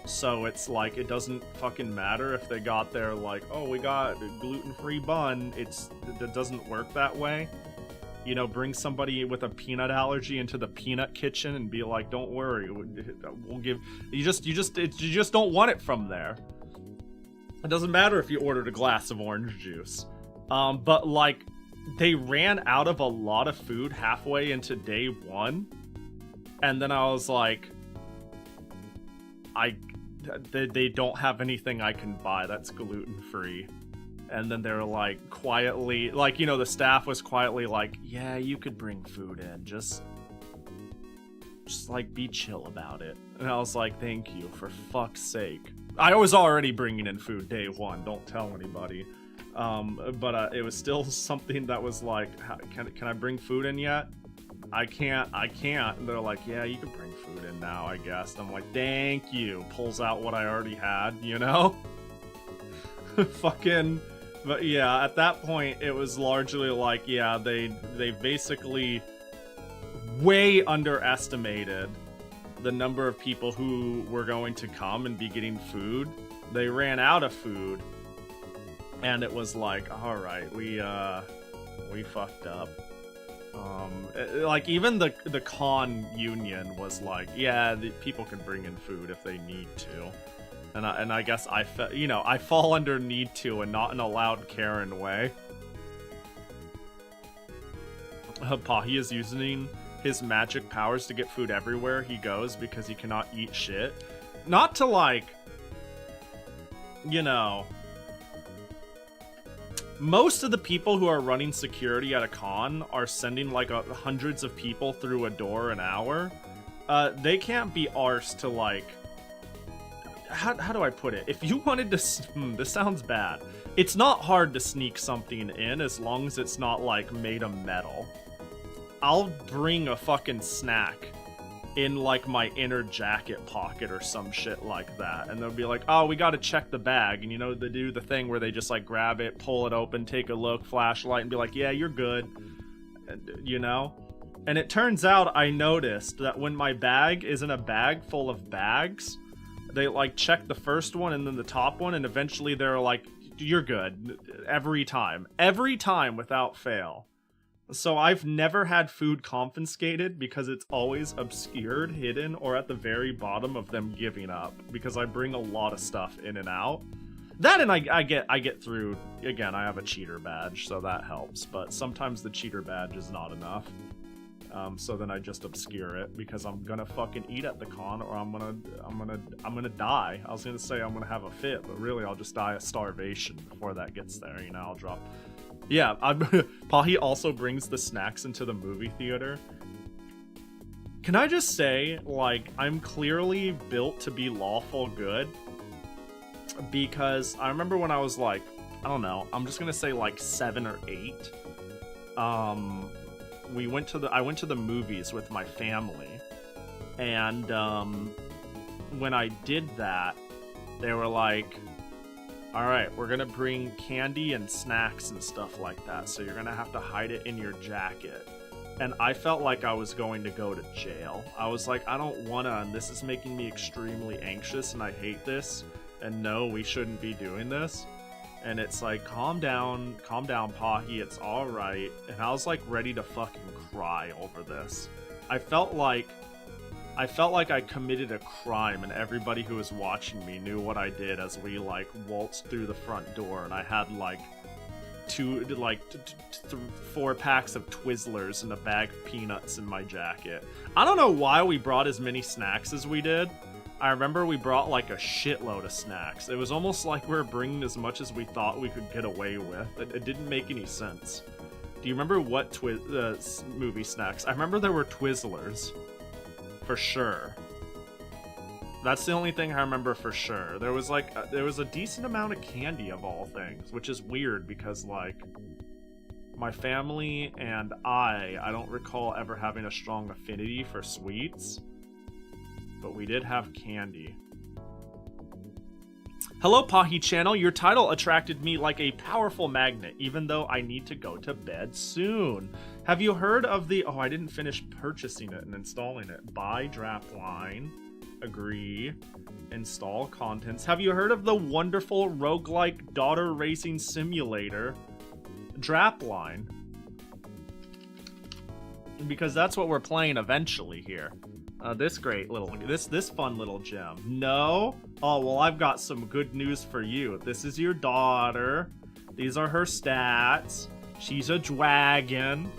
So it's like, it doesn't fucking matter if they got their like, oh, we got a gluten-free bun. It doesn't work that way. You know, bring somebody with a peanut allergy into the peanut kitchen and be like, don't worry, we'll give, you just don't want it from there. It doesn't matter if you ordered a glass of orange juice. But like, they ran out of a lot of food halfway into day one. And then I was like, they don't have anything I can buy that's gluten-free. And then they were like quietly, like, you know, the staff was quietly like, yeah, you could bring food in, just like be chill about it. And I was like, thank you, for fuck's sake. I was already bringing in food day one, don't tell anybody. But it was still something that was like, can I bring food in yet? I can't. And they're like, yeah, you can bring food in now, I guess. And I'm like, thank you. Pulls out what I already had, you know? Fucking... But yeah, at that point, it was largely like, yeah, they basically way underestimated the number of people who were going to come and be getting food. They ran out of food, and it was like, all right, we fucked up. Like even the con union was like, yeah, people can bring in food if they need to. And I guess I fall under need to and not in a loud Karen way. Pahi is using his magic powers to get food everywhere he goes because he cannot eat shit. Not to like, you know, most of the people who are running security at a con are sending like hundreds of people through a door an hour. They can't be arsed to like, how do I put it? If you wanted to, this sounds bad. It's not hard to sneak something in as long as it's not like made of metal. I'll bring a fucking snack in like my inner jacket pocket or some shit like that. And they'll be like, oh, we gotta check the bag. And you know, they do the thing where they just like grab it, pull it open, take a look, flashlight, and be like, yeah, you're good. And, you know? And it turns out I noticed that when my bag is in a bag full of bags, they like check the first one and then the top one, and eventually they're like, you're good. Every time without fail. So I've never had food confiscated because it's always obscured, hidden, or at the very bottom of them giving up, because I bring a lot of stuff in and out. That and I get through. Again, I have a cheater badge, so that helps, but sometimes the cheater badge is not enough. So then I just obscure it because I'm gonna fucking eat at the con, or I'm gonna die. I was gonna say I'm gonna have a fit, but really I'll just die of starvation before that gets there. You know, I'll drop. Yeah, Pahi also brings the snacks into the movie theater. Can I just say, like, I'm clearly built to be lawful good, because I remember when I was like, I don't know, I'm just gonna say like 7 or 8. I went to the movies with my family, and when I did that, they were like, all right, we're gonna bring candy and snacks and stuff like that, so you're gonna have to hide it in your jacket. And I felt like I was going to go to jail. I was like, I don't wanna, and this is making me extremely anxious, and I hate this. and no, we shouldn't be doing this. And it's like, calm down, Pahi, it's alright. And I was like ready to fucking cry over this. I felt like I committed a crime, and everybody who was watching me knew what I did as we like waltzed through the front door, and I had like 4 packs of Twizzlers and a bag of peanuts in my jacket. I don't know why we brought as many snacks as we did. I remember we brought like a shitload of snacks. It was almost like we were bringing as much as we thought we could get away with. It didn't make any sense. Do you remember what movie snacks? I remember there were Twizzlers. For sure. That's the only thing I remember for sure. There was like there was a decent amount of candy of all things, which is weird because like my family and I don't recall ever having a strong affinity for sweets, but we did have candy. Hello, Pahi channel. Your title attracted me like a powerful magnet, even though I need to go to bed soon. Have you heard of the... Oh, I didn't finish purchasing it and installing it. Buy Drapline. Agree. Install contents. Have you heard of the wonderful roguelike daughter racing simulator, Drapline? Because that's what we're playing eventually here. This fun little gem. No? Oh, well, I've got some good news for you. This is your daughter. These are her stats. She's a dragon.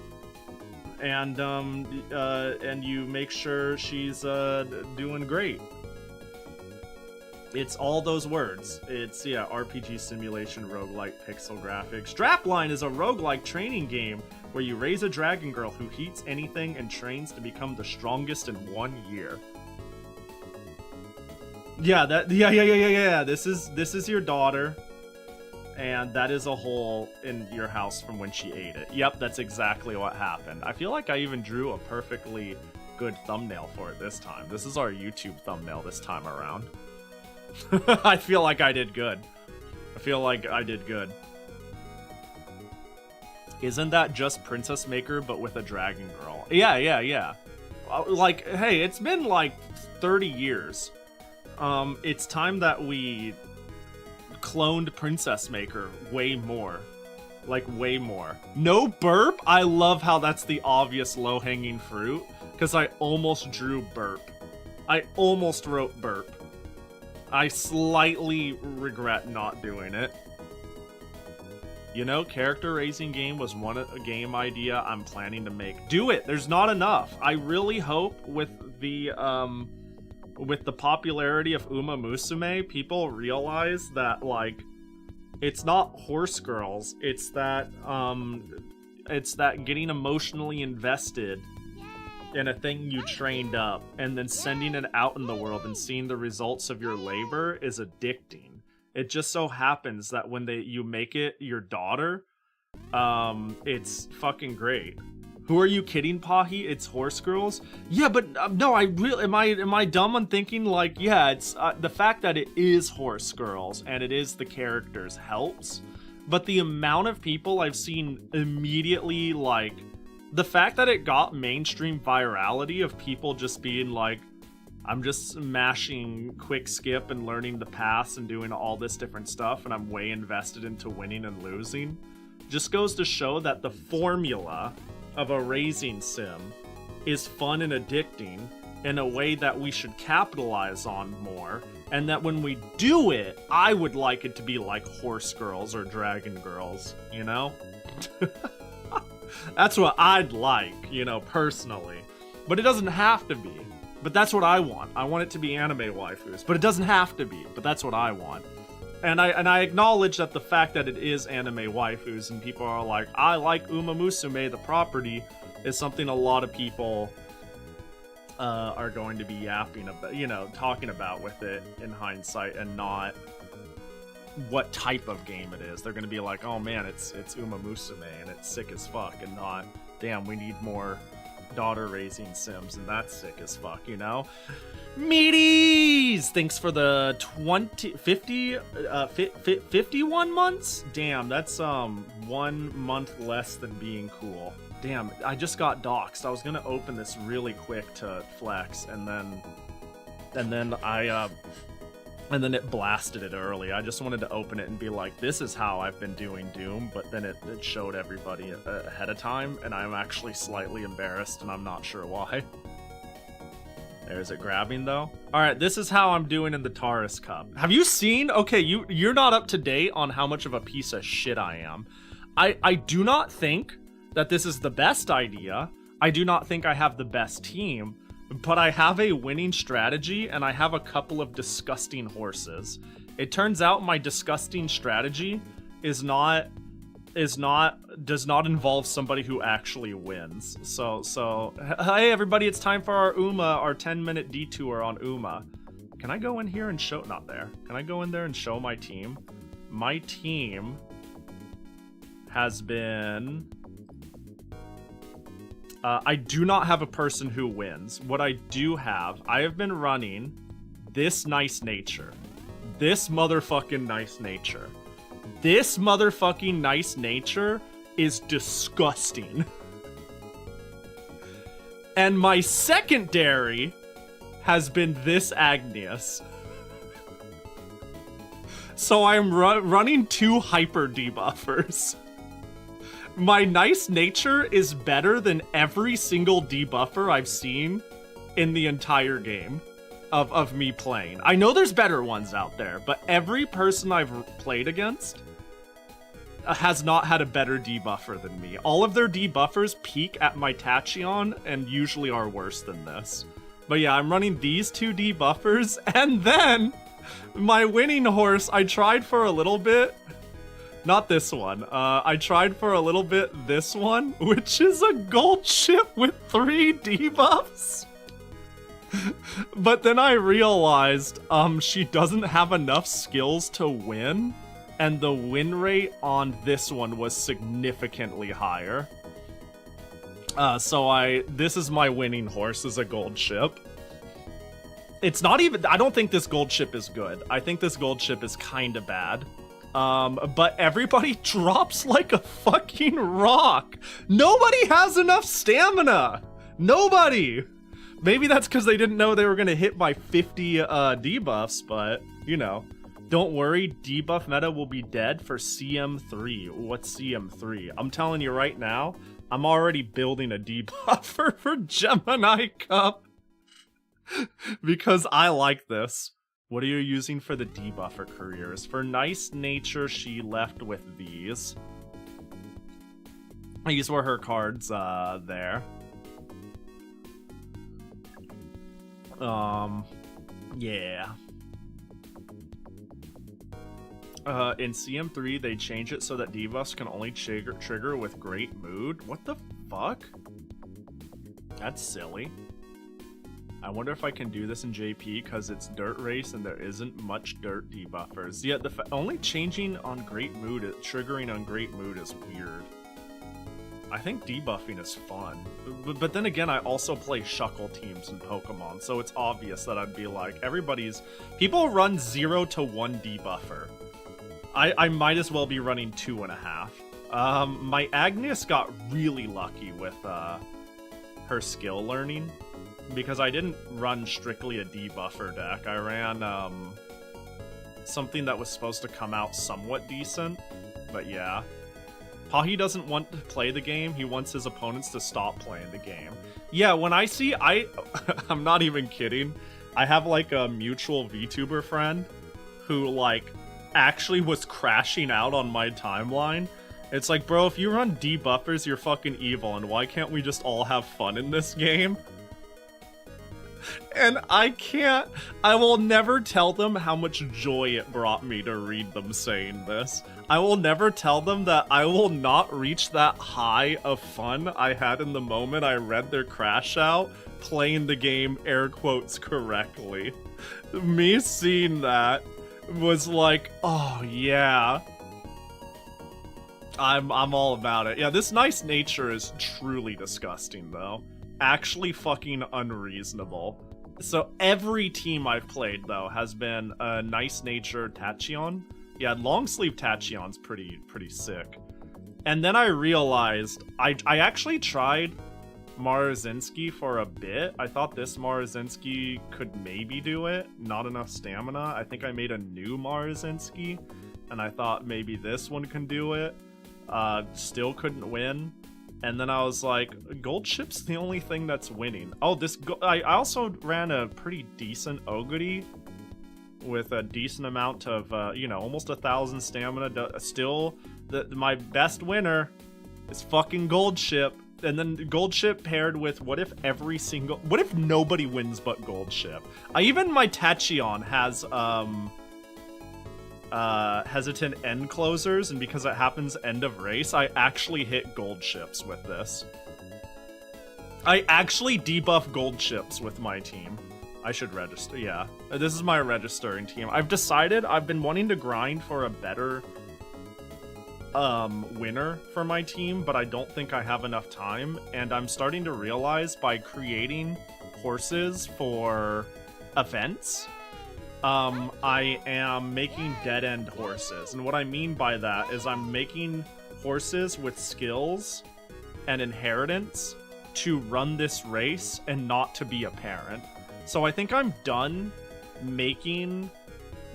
And you make sure she's doing great. It's all those words. It's, yeah, RPG simulation, roguelike, pixel graphics. Drapline is a roguelike training game where you raise a dragon girl who heats anything and trains to become the strongest in 1 year. Yeah, This is your daughter, and that is a hole in your house from when she ate it. Yep, that's exactly what happened. I feel like I even drew a perfectly good thumbnail for it this time. This is our YouTube thumbnail this time around. I feel like I did good. Isn't that just Princess Maker but with a dragon girl? Yeah. Like, hey, it's been like 30 years. It's time that we cloned Princess Maker way more. Like, way more. No burp? I love how that's the obvious low-hanging fruit, because I almost drew burp. I almost wrote burp. I slightly regret not doing it. You know, character raising game was a game idea I'm planning to make. Do it! There's not enough. I really hope with the popularity of Uma Musume, people realize that, like, it's not horse girls, it's that getting emotionally invested in a thing you trained up and then sending it out in the world and seeing the results of your labor is addicting. It just so happens that when you make it your daughter, it's fucking great. Who are you kidding, Pahi? It's horse girls? Yeah, but no, I really am I dumb on thinking like, yeah, it's the fact that it is horse girls and it is the characters helps, but the amount of people I've seen immediately, like, the fact that it got mainstream virality of people just being like, I'm just mashing quick skip and learning the paths and doing all this different stuff, and I'm way invested into winning and losing, just goes to show that the formula of a racing sim is fun and addicting in a way that we should capitalize on more, and that when we do it, I would like it to be like horse girls or dragon girls, you know? That's what I'd like, you know, personally. But it doesn't have to be. But that's what I want. I want it to be anime waifus, but it doesn't have to be. But that's what I want. And I acknowledge that the fact that it is anime waifus and people are like, I like Uma Musume, the property, is something a lot of people are going to be yapping about, you know, talking about with it in hindsight, and not what type of game it is. They're going to be like, oh man, it's Uma Musume and it's sick as fuck, and not, damn, we need more daughter raising sims and that's sick as fuck, you know? Meaties! Thanks for the 51 months? Damn, that's 1 month less than being cool. Damn, I just got doxxed. I was gonna open this really quick to flex, and then I And then it blasted it early. I just wanted to open it and be like, this is how I've been doing Doom, but then it showed everybody ahead of time, and I'm actually slightly embarrassed, and I'm not sure why. There's it grabbing, though. Alright, this is how I'm doing in the Taurus Cup. Have you seen? Okay, you're not up to date on how much of a piece of shit I am. I do not think that this is the best idea. I do not think I have the best team. But I have a winning strategy, and I have a couple of disgusting horses. It turns out my disgusting strategy does not involve somebody who actually wins. So hey everybody, it's time for our 10-minute detour on Uma. Can I go in here and show? Not there. Can I go in there and show my team? My team has been. I do not have a person who wins. What I do have, I have been running this nice nature. This motherfucking nice nature. This motherfucking nice nature is disgusting. And my secondary has been this Agnes. So I'm running 2 hyper debuffers. My nice nature is better than every single debuffer I've seen in the entire game of me playing. I know there's better ones out there, but every person I've played against has not had a better debuffer than me. All of their debuffers peak at my Tachyon and usually are worse than this. But yeah, I'm running these 2 debuffers, and then my winning horse, I tried for a little bit. Not this one. I tried for a little bit this one, which is a gold ship with 3 debuffs. But then I realized she doesn't have enough skills to win, and the win rate on this one was significantly higher. This is my winning horse, is a gold ship. It's not even, I don't think this gold ship is good. I think this gold ship is kinda bad. But everybody drops like a fucking rock. Nobody has enough stamina. Nobody. Maybe that's because they didn't know they were gonna hit my 50 debuffs, but, you know. Don't worry, debuff meta will be dead for CM3. What's CM3? I'm telling you right now, I'm already building a debuffer for Gemini Cup. Because I like this. What are you using for the debuffer careers? For nice nature, she left with these. These were her cards there. Yeah. In CM3, they change it so that debuffs can only trigger with great mood. What the fuck? That's silly. I wonder if I can do this in JP because it's dirt race and there isn't much dirt debuffers. Yeah, only changing on great mood, triggering on great mood is weird. I think debuffing is fun. But then again, I also play shuckle teams in Pokemon, so it's obvious that I'd be like, people run 0 to 1 debuffer. I might as well be running 2.5. My Agnes got really lucky with her skill learning, because I didn't run strictly a debuffer deck. I ran something that was supposed to come out somewhat decent, but yeah. Pahi doesn't want to play the game, he wants his opponents to stop playing the game. Yeah, when I see, I'm not even kidding, I have like a mutual VTuber friend who like actually was crashing out on my timeline. It's like, bro, if you run debuffers, you're fucking evil, and why can't we just all have fun in this game? And I will never tell them how much joy it brought me to read them saying this. I will never tell them that I will not reach that high of fun I had in the moment I read their crash out, playing the game air quotes correctly. Me seeing that was like, oh yeah. I'm all about it. Yeah, this nice nature is truly disgusting though. Actually fucking unreasonable. So every team I've played though has been a nice nature Tachyon. Yeah, long sleeve Tachyon's pretty sick. And then I realized I actually tried Marazinski for a bit. I thought this Marazinski could maybe do it. Not enough stamina. I think I made a new Marazinski, and I thought maybe this one can do it. Still couldn't win. And then I was like, gold ship's the only thing that's winning. Oh, I also ran a pretty decent Oguri with a decent amount of, you know, almost 1,000 stamina. Still, my best winner is fucking gold ship. And then gold ship paired with what if nobody wins but gold ship? Even my Tachyon has hesitant end closers, and because it happens end of race, I actually hit gold ships with this. I actually debuff gold ships with my team. I should register, yeah. This is my registering team. I've decided I've been wanting to grind for a better winner for my team, but I don't think I have enough time, and I'm starting to realize by creating horses for events, I am making dead-end horses. And what I mean by that is I'm making horses with skills and inheritance to run this race and not to be a parent. So I think I'm done making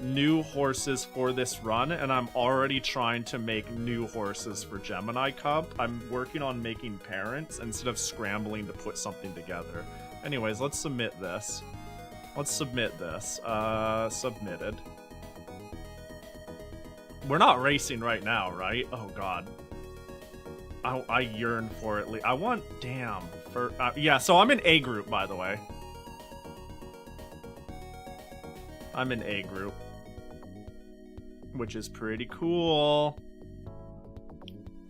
new horses for this run, and I'm already trying to make new horses for Gemini Cup. I'm working on making parents instead of scrambling to put something together. Anyways, let's submit this. Let's submit this. Submitted. We're not racing right now, right? Oh god. I yearn for it. I want, damn. Yeah, so I'm in A group, by the way. I'm in A group, which is pretty cool.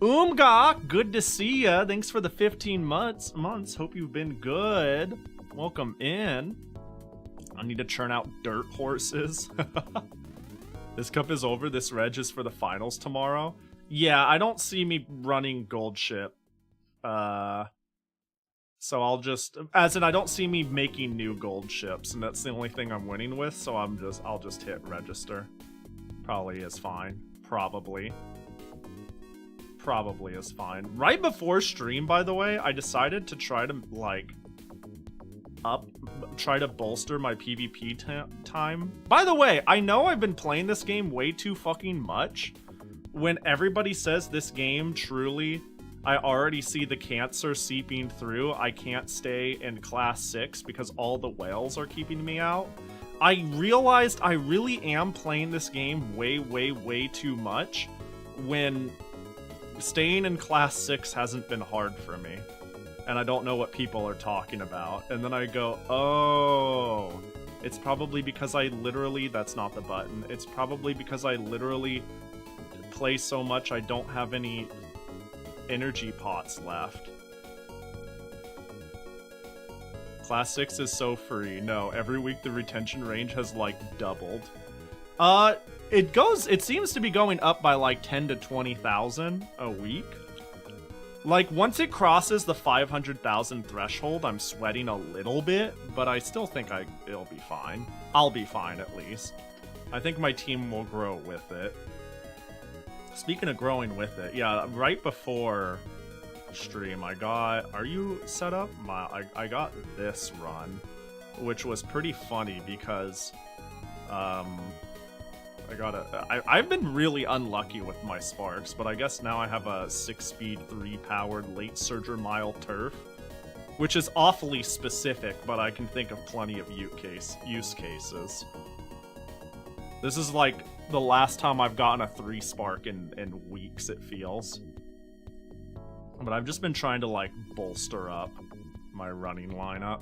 Umga, good to see ya. Thanks for the 15 months. Hope you've been good. Welcome in. I need to churn out dirt horses. This cup is over. This reg is for the finals tomorrow. Yeah, I don't see me running gold ship. So I'll just, as in I don't see me making new gold ships, and that's the only thing I'm winning with, so I'll just hit register. Probably is fine. Probably is fine. Right before stream, by the way, I decided to try to, like, try to bolster my PvP time. By the way, I know I've been playing this game way too fucking much. When everybody says this game truly, I already see the cancer seeping through. I can't stay in class 6 because all the whales are keeping me out. I realized I really am playing this game way too much when staying in class 6 hasn't been hard for me. And I don't know what people are talking about. And then I go, oh, it's probably because I literally, that's not the button. It's probably because I literally play so much I don't have any energy pots left. Class 6 is so free. No, every week the retention range has like doubled. It seems to be going up by like 10 to 20,000 a week. Like, once it crosses the 500,000 threshold, I'm sweating a little bit, but I still think it'll be fine. I'll be fine, at least. I think my team will grow with it. Speaking of growing with it, yeah, right before stream, I got... Are you set up? I got this run, which was pretty funny because... I've been really unlucky with my sparks, but I guess now I have a 6-speed, 3-powered late surger mile turf, which is awfully specific, but I can think of plenty of use cases. This is like the last time I've gotten a 3-spark in weeks, it feels. But I've just been trying to like bolster up my running lineup.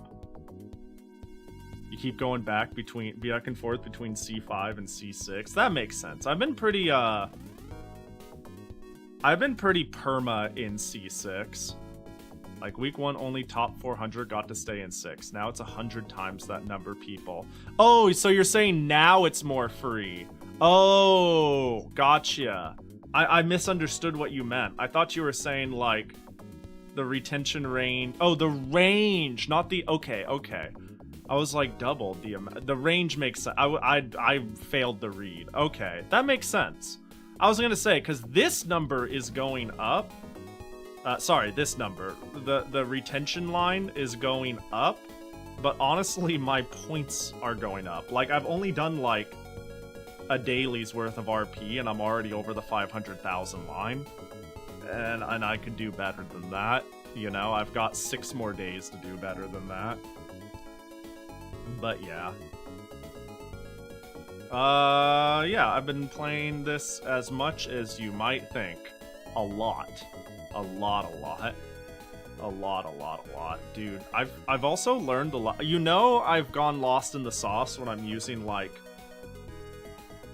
You keep going back and forth between C5 and C6. That makes sense. I've been pretty perma in C6. Like week 1 only top 400 got to stay in 6. Now it's 100 times that number of people. Oh, so you're saying now it's more free. Oh, gotcha. I misunderstood what you meant. I thought you were saying like the retention range. Oh, the range, not the, okay. I was like doubled the range makes sense. I failed the read. Okay, that makes sense. I was gonna say, because this number is going up. Sorry, this number. The retention line is going up, but honestly, my points are going up. Like, I've only done, like, a daily's worth of RP, and I'm already over the 500,000 line. And I could do better than that. You know, I've got 6 more days to do better than that. But yeah. Yeah, I've been playing this as much as you might think. A lot. A lot. Dude, I've also learned a lot. You know, I've gone lost in the sauce when I'm using, like,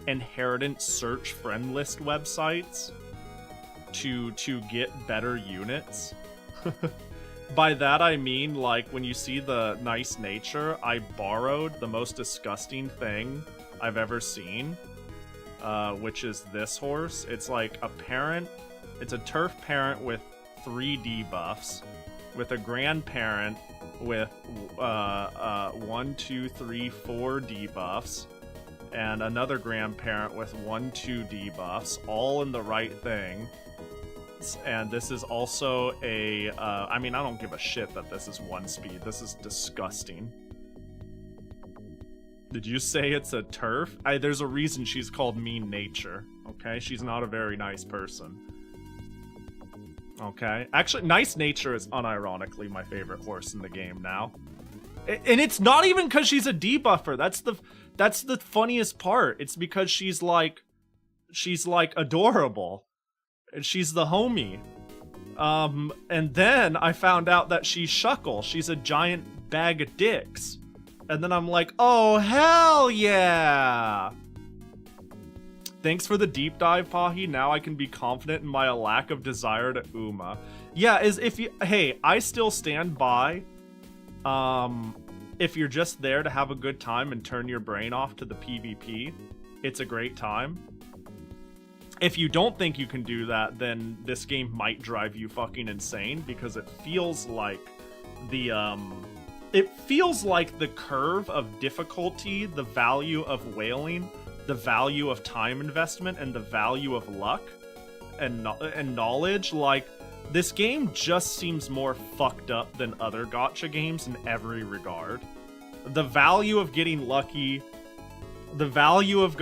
inheritance search friend list websites to get better units. By that I mean, like, when you see the nice nature, I borrowed the most disgusting thing I've ever seen, which is this horse. It's like a parent, it's a turf parent with 3 debuffs, with a grandparent with 1, 2, 3, 4 debuffs, and another grandparent with 1, 2 debuffs, all in the right thing. And this is also a, I mean, I don't give a shit that this is 1 speed. This is disgusting. Did you say it's a turf? There's a reason she's called Mean Nature, okay? She's not a very nice person. Okay? Actually, Nice Nature is unironically my favorite horse in the game now. And it's not even because she's a debuffer. That's the funniest part. It's because she's like adorable. And she's the homie. And then I found out that she's Shuckle. She's a giant bag of dicks. And then I'm like, oh, hell yeah! Thanks for the deep dive, Pahi. Now I can be confident in my lack of desire to Uma. Yeah, hey, I still stand by, if you're just there to have a good time and turn your brain off to the PvP, it's a great time. If you don't think you can do that, then this game might drive you fucking insane, because it feels like the curve of difficulty, the value of whaling, the value of time investment, and the value of luck and knowledge, like, this game just seems more fucked up than other gacha games in every regard. The value of getting lucky, the value of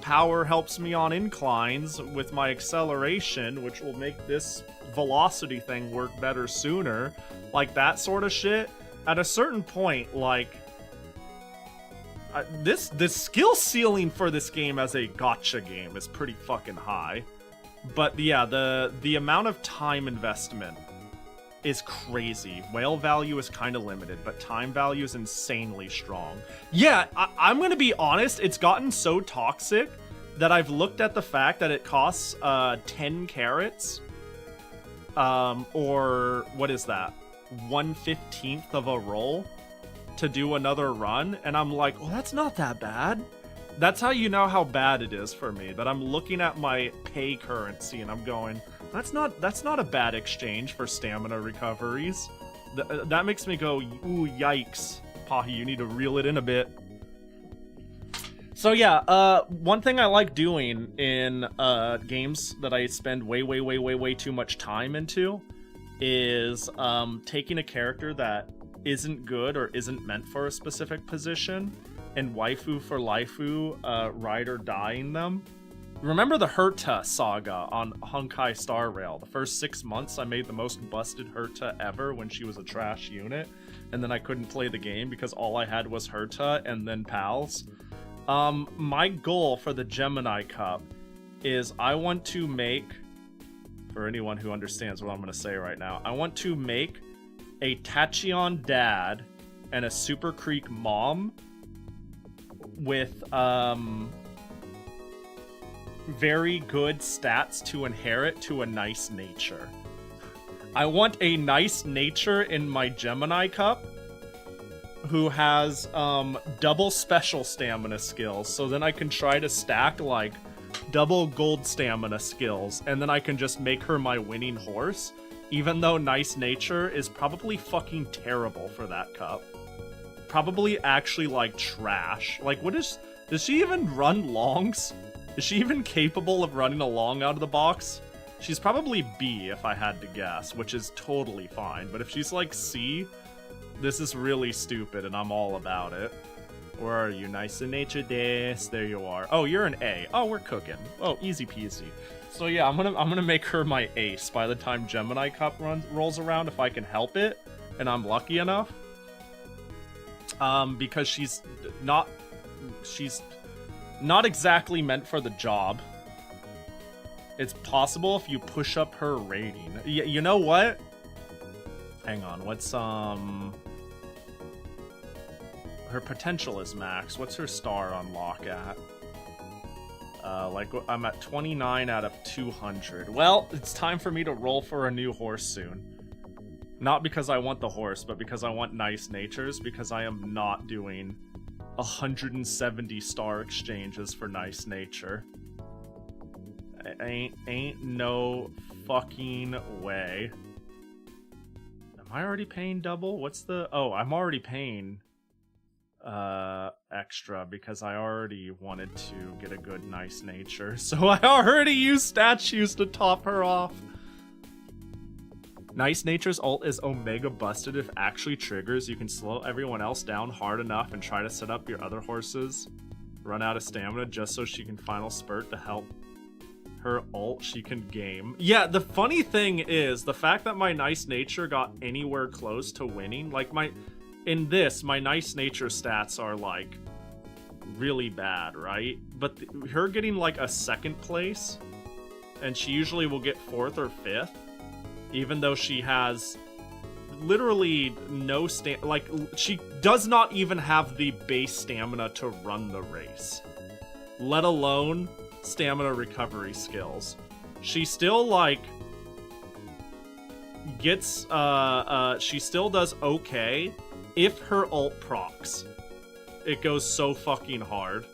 power helps me on inclines with my acceleration, which will make this velocity thing work better sooner, like that sort of shit. At a certain point, like, the skill ceiling for this game as a gacha game is pretty fucking high. But yeah, the amount of time investment is crazy. Whale value is kind of limited, but time value is insanely strong. Yeah, I'm gonna be honest, it's gotten so toxic that I've looked at the fact that it costs 10 carats, or what is that, 1/15 of a roll to do another run, and I'm like, well, that's not that bad. That's how you know how bad it is for me, that I'm looking at my pay currency and I'm going, that's not a bad exchange for stamina recoveries. That makes me go, ooh, yikes. Pahi, you need to reel it in a bit. So yeah, one thing I like doing in games that I spend way too much time into is taking a character that isn't good or isn't meant for a specific position and waifu for laifu, ride or dying them. Remember the Herta saga on Honkai Star Rail? The first 6 months I made the most busted Herta ever when she was a trash unit, and then I couldn't play the game because all I had was Herta and then pals. My goal for the Gemini Cup is I want to make, for anyone who understands what I'm going to say right now, I want to make a Tachyon dad and a Super Creek mom with very good stats to inherit to a nice nature. I want a nice nature in my Gemini Cup who has double special stamina skills, so then I can try to stack like double gold stamina skills, and then I can just make her my winning horse, even though nice nature is probably fucking terrible for that cup. Probably actually like trash. Like, does she even run longs? Is she even capable of running a long out of the box? She's probably B if I had to guess, which is totally fine. But if she's like C, this is really stupid and I'm all about it. Where are you? Nice and nature des. There you are. Oh, you're an A. Oh, we're cooking. Oh, easy peasy. So yeah, I'm gonna make her my ace by the time Gemini Cup rolls around if I can help it, and I'm lucky enough. Because she's not exactly meant for the job. It's possible if you push up her rating. You know what? Hang on, what's her potential is max. What's her star unlock at? Like, I'm at 29 out of 200. Well, it's time for me to roll for a new horse soon. Not because I want the horse, but because I want nice natures, because I am not doing 170 star exchanges for nice nature. Ain't no fucking way. Am I already paying double? What's the... Oh, I'm already paying extra because I already wanted to get a good nice nature, so I already used statues to top her off. Nice nature's ult is Omega busted. If actually triggers, you can slow everyone else down hard enough and try to set up your other horses run out of stamina just so she can final spurt to help her ult she can game. Yeah, the funny thing is the fact that my nice nature got anywhere close to winning, like my nice nature stats are like really bad, right? But her getting like a second place, and she usually will get 4th or 5th, even though she has literally no like she does not even have the base stamina to run the race, let alone stamina recovery skills. She still like gets she still does okay if her ult procs. It goes so fucking hard.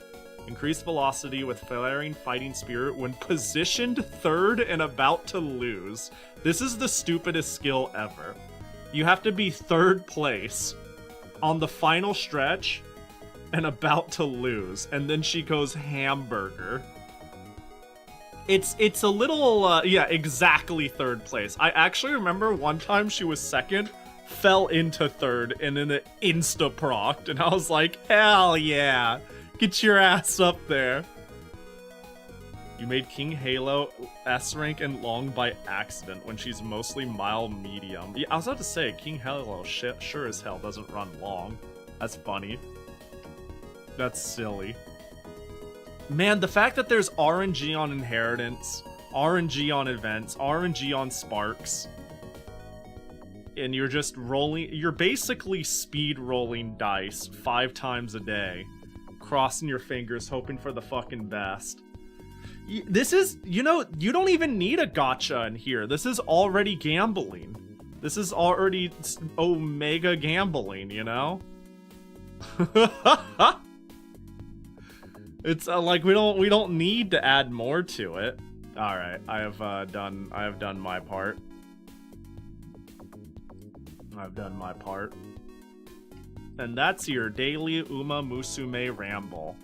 Increased velocity with flaring fighting spirit when positioned 3rd and about to lose. This is the stupidest skill ever. You have to be 3rd place on the final stretch and about to lose, and then she goes hamburger. It's a little, yeah, exactly 3rd place. I actually remember one time she was 2nd, fell into 3rd, and then it insta-procced, and I was like, hell yeah, get your ass up there. You made King Halo S rank and long by accident when she's mostly mild medium. Yeah, I was about to say, King Halo sure as hell doesn't run long. That's funny. That's silly. Man, the fact that there's RNG on inheritance, RNG on events, RNG on sparks, and you're just rolling, you're basically speed rolling dice 5 times a day, crossing your fingers, hoping for the fucking best. This is, you know, you don't even need a gotcha in here. This is already gambling. This is already Omega gambling, you know? It's like we don't need to add more to it. All right, I have done my part. I've done my part. And that's your daily Uma Musume ramble.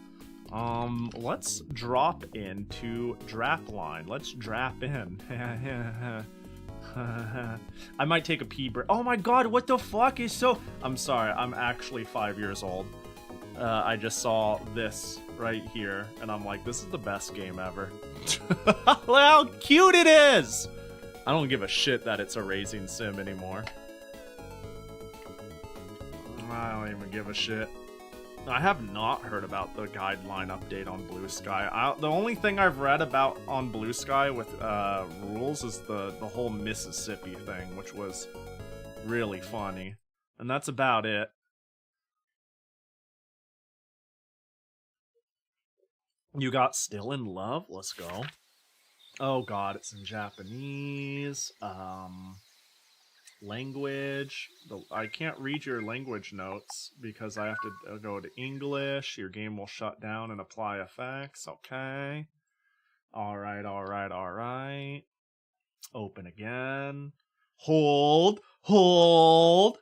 Let's drop into Drapline. Let's drap in. I might take a pee break. Oh my god, what the fuck is so... I'm sorry, I'm actually 5 years old. I just saw this right here, and I'm like, this is the best game ever. Look how cute it is! I don't give a shit that it's a racing sim anymore. I don't even give a shit. I have not heard about the guideline update on Blue Sky. The only thing I've read about on Blue Sky with rules is the whole Mississippi thing, which was really funny. And that's about it. You got Still in Love? Let's go. Oh god, it's in Japanese. Language. I can't read your language notes because I have to go to English. Your game will shut down and apply effects. Okay. Alright, alright, alright. Open again. Hold. Hold.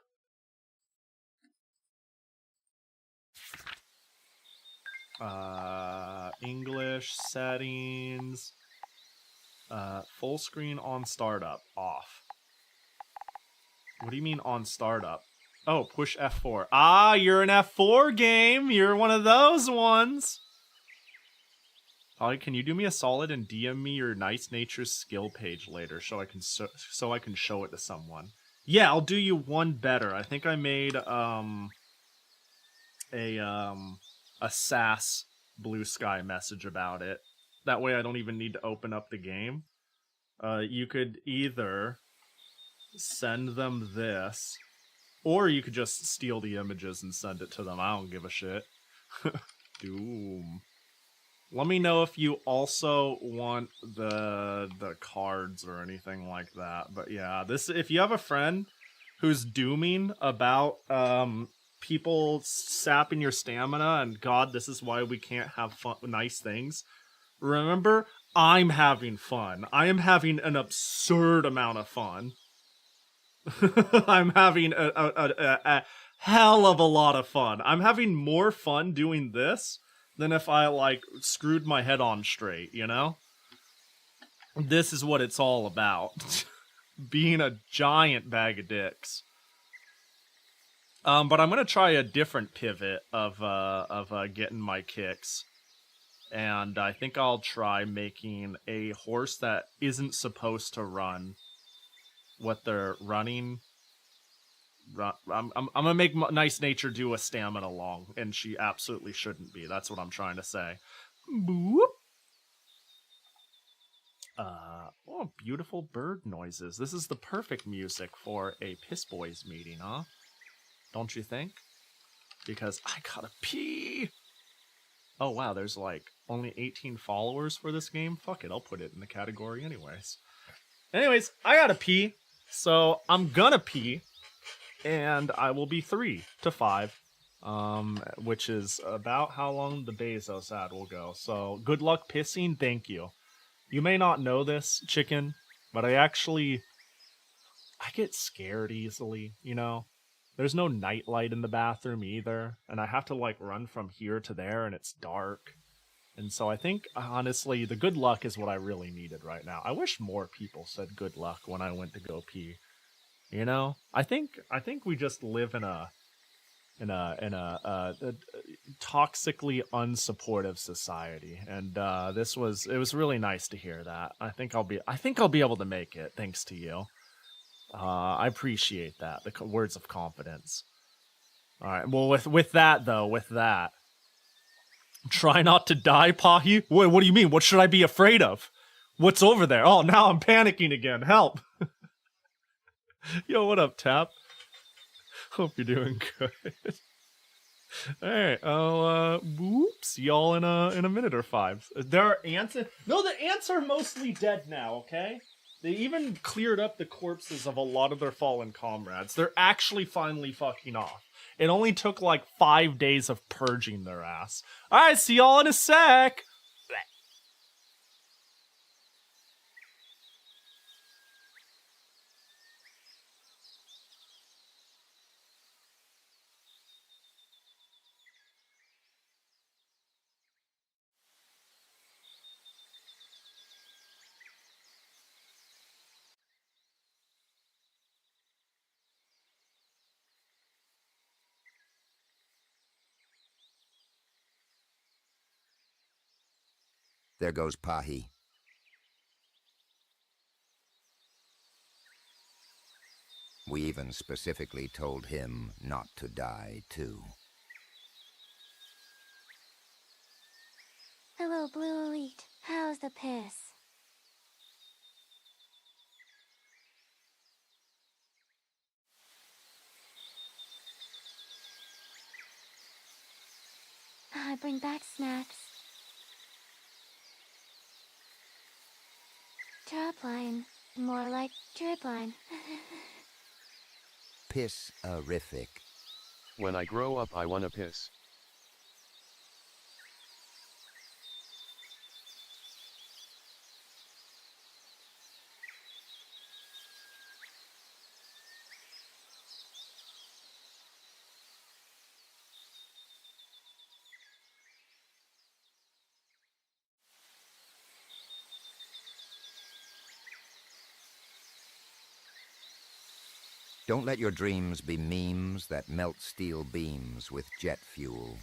English settings. Full screen on startup, off. What do you mean on startup? Oh, push F4. Ah, you're an F4 game. You're one of those ones. Holly, can you do me a solid and DM me your Nice Nature's skill page later so I can show it to someone? Yeah, I'll do you one better. I think I made a SAS Blue Sky message about it. That way I don't even need to open up the game. You could either send them this, or you could just steal the images and send it to them. I don't give a shit. Doom. Let me know if you also want the cards or anything like that. But yeah, this, if you have a friend who's dooming about people sapping your stamina and God, this is why we can't have fun, nice things. Remember, I'm having fun. I am having an absurd amount of fun. I'm having a hell of a lot of fun. I'm having more fun doing this than if I, like, screwed my head on straight, you know? This is what it's all about. Being a giant bag of dicks. But I'm gonna try a different pivot of getting my kicks. And I think I'll try making a horse that isn't supposed to run what they're running. I'm gonna make Nice Nature do a stamina long, and she absolutely shouldn't be. That's what I'm trying to say. Boop. Oh, beautiful bird noises. This is the perfect music for a Piss Boys meeting, huh? Don't you think? Because I gotta pee! Oh wow, there's like only 18 followers for this game? Fuck it, I'll put it in the category anyways. Anyways, I gotta pee, so I'm gonna pee, and I will be 3 to 5, which is about how long the Bezos ad will go. So good luck pissing, thank you. You may not know this, chicken, but I get scared easily, you know? There's no nightlight in the bathroom either, and I have to, like, run from here to there, and it's dark. And so I think, honestly, the good luck is what I really needed right now. I wish more people said good luck when I went to go pee. You know? I think we just live in a toxically unsupportive society, and it was really nice to hear that. I think I'll be able to make it thanks to you. I appreciate that, the words of confidence. All right, well, with that, try not to die, Pahi. What do you mean? What should I be afraid of? What's over there? Oh, now I'm panicking again. Help! Yo, what up, Tap? Hope you're doing good. Alright, I'll see y'all in a minute or 5. There are ants no, the ants are mostly dead now, okay? They even cleared up the corpses of a lot of their fallen comrades. They're actually finally fucking off. It only took like 5 days of purging their ass. Alright, see y'all in a sec! There goes Pahi. We even specifically told him not to die, too. Hello, Blue Elite. How's the piss? I bring back snacks. Drapline. More like Drapline. Piss-erific. When I grow up, I wanna piss. Don't let your dreams be memes that melt steel beams with jet fuel.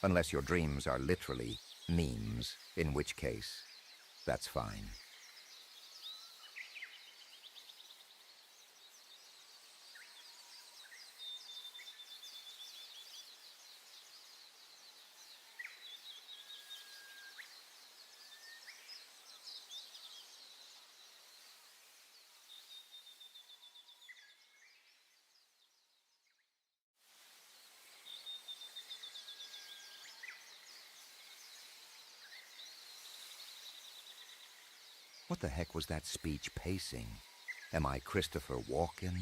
Unless your dreams are literally memes, in which case, that's fine. What the heck was that speech pacing? Am I Christopher Walken?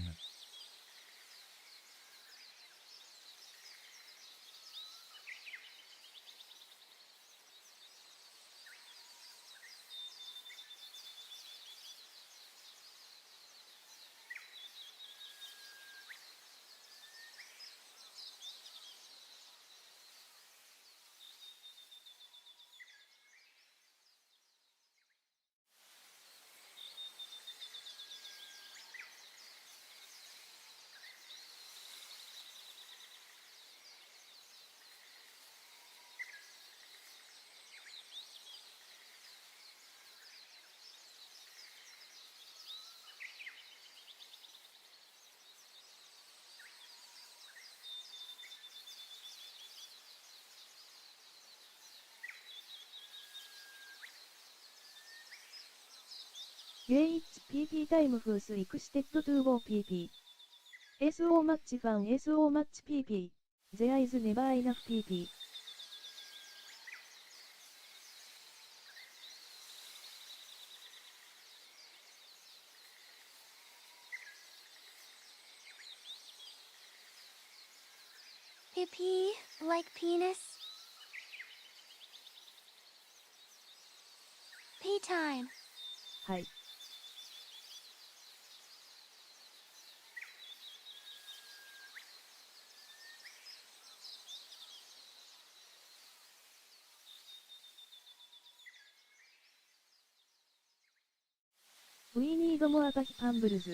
UHPP time who's extended to go PP. So much fun, so much PP. There is never enough PP. PP, like penis? Pee time. はい。We need more Pahi Pumbles.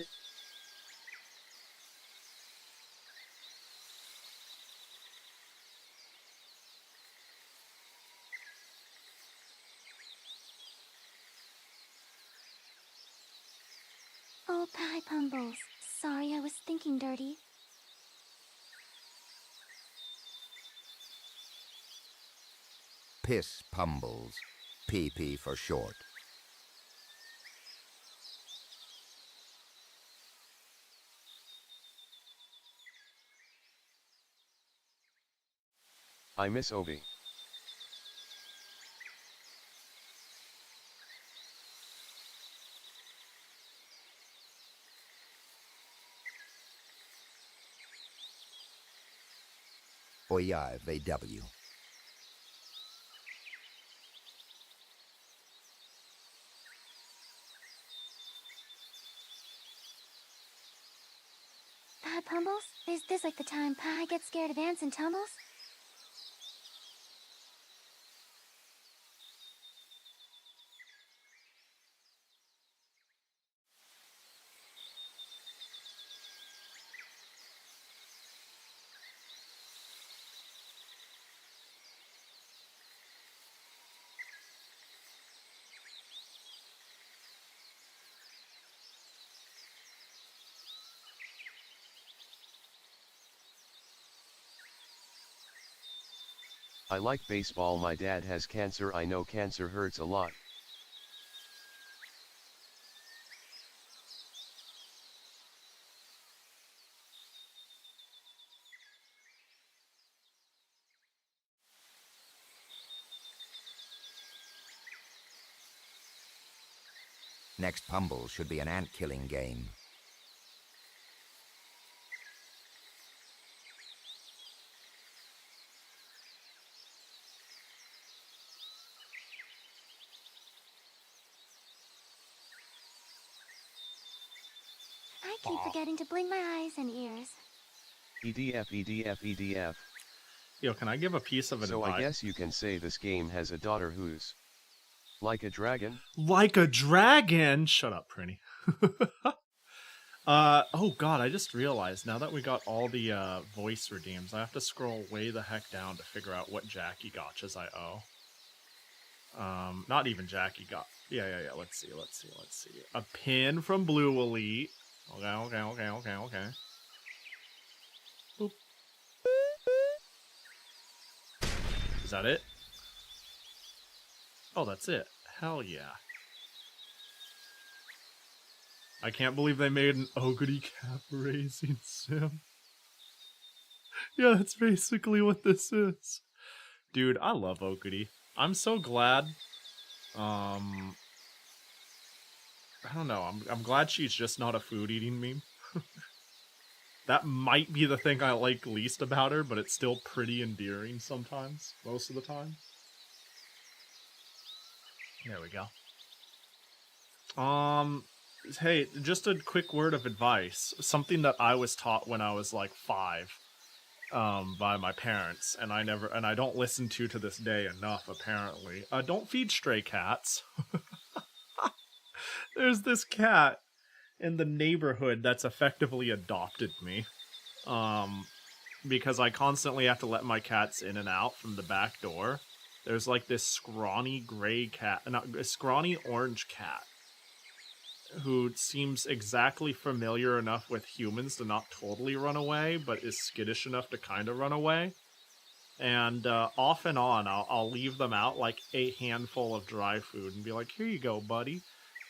Oh, Pahi Pumbles. Sorry, I was thinking dirty. Piss Pumbles. PP for short. I miss Obi. Oiivae. Pahi Pumbles? Is this like the time Pahi gets scared of ants and tumbles? I like baseball. My dad has cancer. I know cancer hurts a lot. Next Pumble should be an ant-killing game. I keep forgetting to blink my eyes and ears. EDF, EDF, EDF. Yo, can I give a piece of advice? So I guess you can say this game has a daughter who's like a dragon. Like a dragon? Shut up, Prinny. Oh god, I just realized now that we got all the voice redeems, I have to scroll way the heck down to figure out what Jackie gotchas I owe. Not even Jackie got. Yeah. Let's see. A pin from Blue Elite. Okay. Boop. Is that it? Oh, that's it. Hell yeah. I can't believe they made an Ogre cap racing sim. Yeah, that's basically what this is. Dude, I love Ogre. I'm so glad. I don't know. I'm glad she's just not a food eating meme. That might be the thing I like least about her, but it's still pretty endearing sometimes, most of the time. There we go. Hey, just a quick word of advice. Something that I was taught when I was like 5, by my parents, and I don't listen to this day enough, apparently. Don't feed stray cats. There's this cat in the neighborhood that's effectively adopted me. Because I constantly have to let my cats in and out from the back door. There's like this scrawny gray cat, a scrawny orange cat, who seems exactly familiar enough with humans to not totally run away, but is skittish enough to kind of run away. And off and on, I'll leave them out like a handful of dry food and be like, here you go, buddy.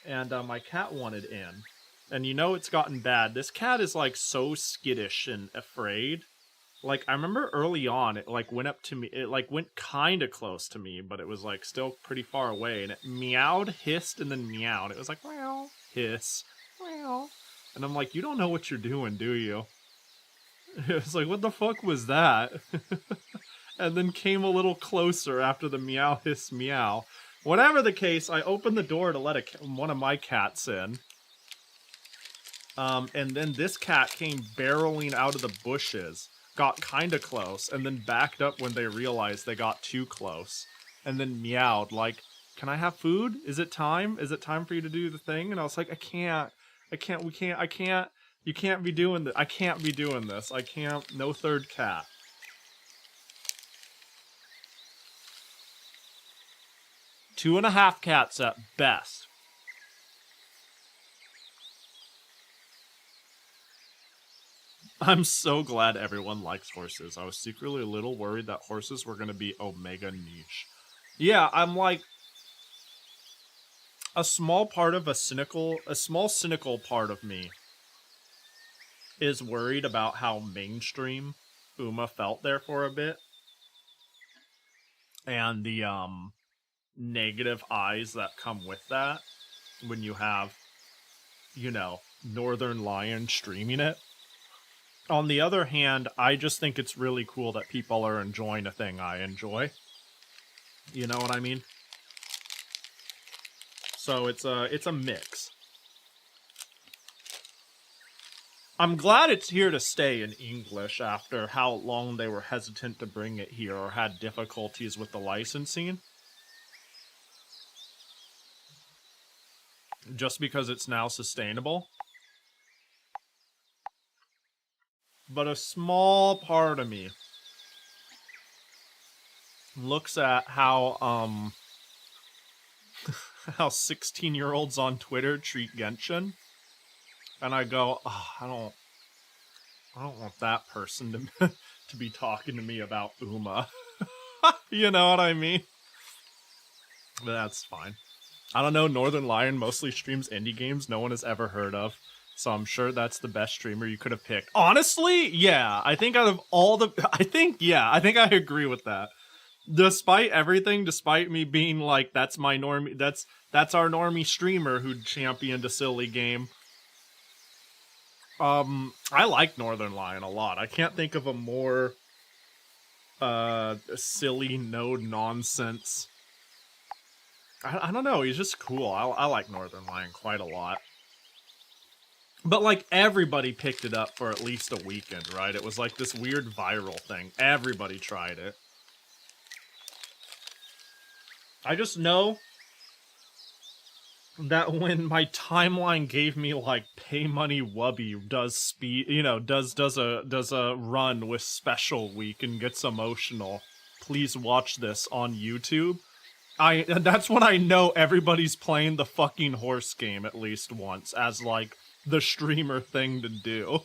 And my cat wanted in. And you know it's gotten bad. This cat is like so skittish and afraid. Like, I remember early on, it like went up to me, it like went kind of close to me, but it was like still pretty far away. And it meowed, hissed, and then meowed. It was like, meow, hiss, meow. And I'm like, you don't know what you're doing, do you? It was like, what the fuck was that? And then came a little closer after the meow, hiss, meow. Whatever the case, I opened the door to let one of my cats in. And then this cat came barreling out of the bushes, got kind of close, and then backed up when they realized they got too close. And then meowed like, can I have food? Is it time? Is it time for you to do the thing? And I was like, I can't, you can't be doing this. I can't be doing this. I can't, no third cat. Two and a half cats at best. I'm so glad everyone likes horses. I was secretly a little worried that horses were going to be omega niche. Yeah, I'm like, a small cynical part of me is worried about how mainstream Uma felt there for a bit. And the, negative eyes that come with that when you have, you know, Northern Lion streaming it. On the other hand, I just think it's really cool that people are enjoying a thing I enjoy. You know what I mean? So it's a mix. I'm glad it's here to stay in English after how long they were hesitant to bring it here or had difficulties with the licensing. Just because it's now sustainable. But a small part of me looks at how how 16-year-olds on Twitter treat Genshin, and I go, oh, I don't want that person to be talking to me about Uma. You know what I mean? But that's fine. I don't know, Northern Lion mostly streams indie games no one has ever heard of, so I'm sure that's the best streamer you could have picked. Honestly, yeah, I think out of all the... I think I agree with that. Despite everything, despite me being like, that's my normie, that's our normie streamer who championed a silly game. I like Northern Lion a lot. I can't think of a more silly node nonsense. I don't know, he's just cool. I like Northern Lion quite a lot. But like everybody picked it up for at least a weekend, right? It was like this weird viral thing. Everybody tried it. I just know that when my timeline gave me like pay money wubby does speed, you know, does a run with special week and gets emotional, please watch this on YouTube. That's when I know everybody's playing the fucking horse game at least once as like the streamer thing to do.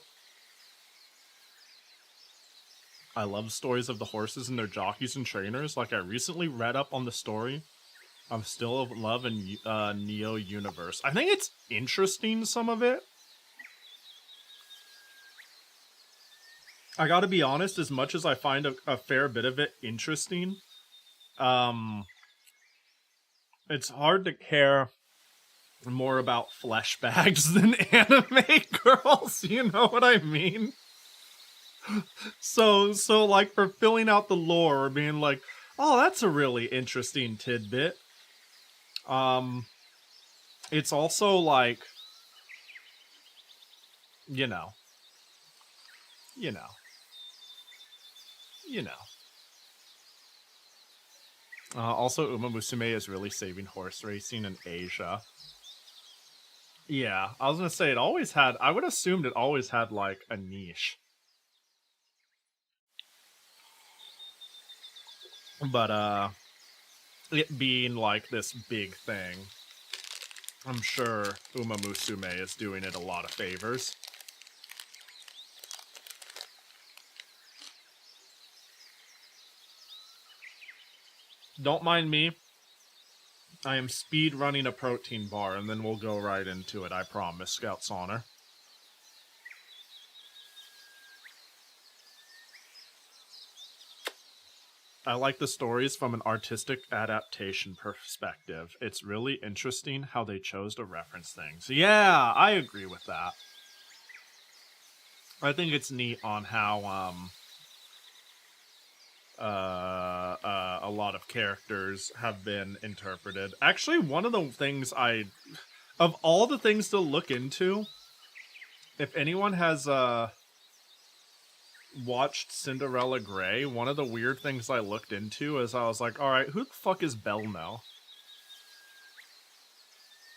I love stories of the horses and their jockeys and trainers. Like I recently read up on the story I'm Still of Love and Neo Universe. I think it's interesting, some of it. I gotta be honest, as much as I find a fair bit of it interesting, it's hard to care more about flesh bags than anime girls, you know what I mean? So like for filling out the lore or being like, oh, that's a really interesting tidbit. It's also like, you know. Also, Uma Musume is really saving horse racing in Asia. Yeah, I was gonna say it always had, I would assumed it always had like a niche. But, it being like this big thing, I'm sure Uma Musume is doing it a lot of favors. Don't mind me. I am speed running a protein bar, and then we'll go right into it, I promise, Scout's Honor. I like the stories from an artistic adaptation perspective. It's really interesting how they chose to reference things. Yeah, I agree with that. I think it's neat on how, a lot of characters have been interpreted. Actually, one of the things of all the things to look into, if anyone has, watched Cinderella Grey, one of the weird things I looked into is I was like, alright, who the fuck is Belno?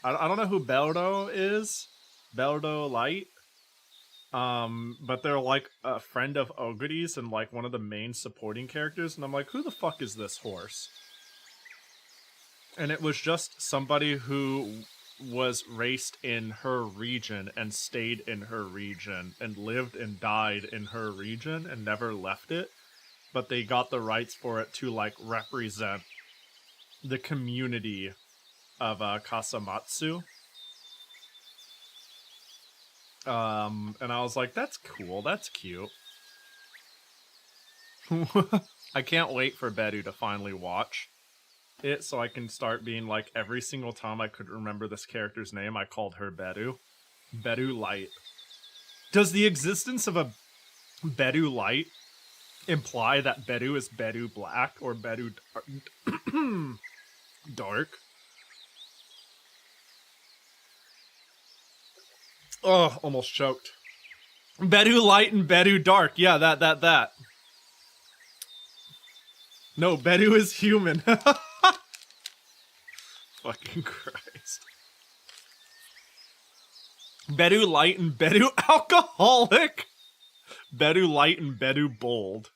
I don't know who Beldo is. Beldo Light. But they're like a friend of Oguri's and like one of the main supporting characters, and I'm like, who the fuck is this horse? And it was just somebody who was raced in her region and stayed in her region and lived and died in her region and never left it, but they got the rights for it to like represent the community of Kasamatsu. And I was like, that's cool, that's cute. I can't wait for Bedu to finally watch it so I can start being like, every single time I could remember this character's name, I called her Bedu. Bedu Light. Does the existence of a Bedu Light imply that Bedu is Bedu Black or Bedu Dark? Oh, almost choked. Bedu Light and Bedu Dark. Yeah, that. No, Bedu is human. Fucking Christ. Bedu Light and Bedu Alcoholic. Bedu Light and Bedu Bold.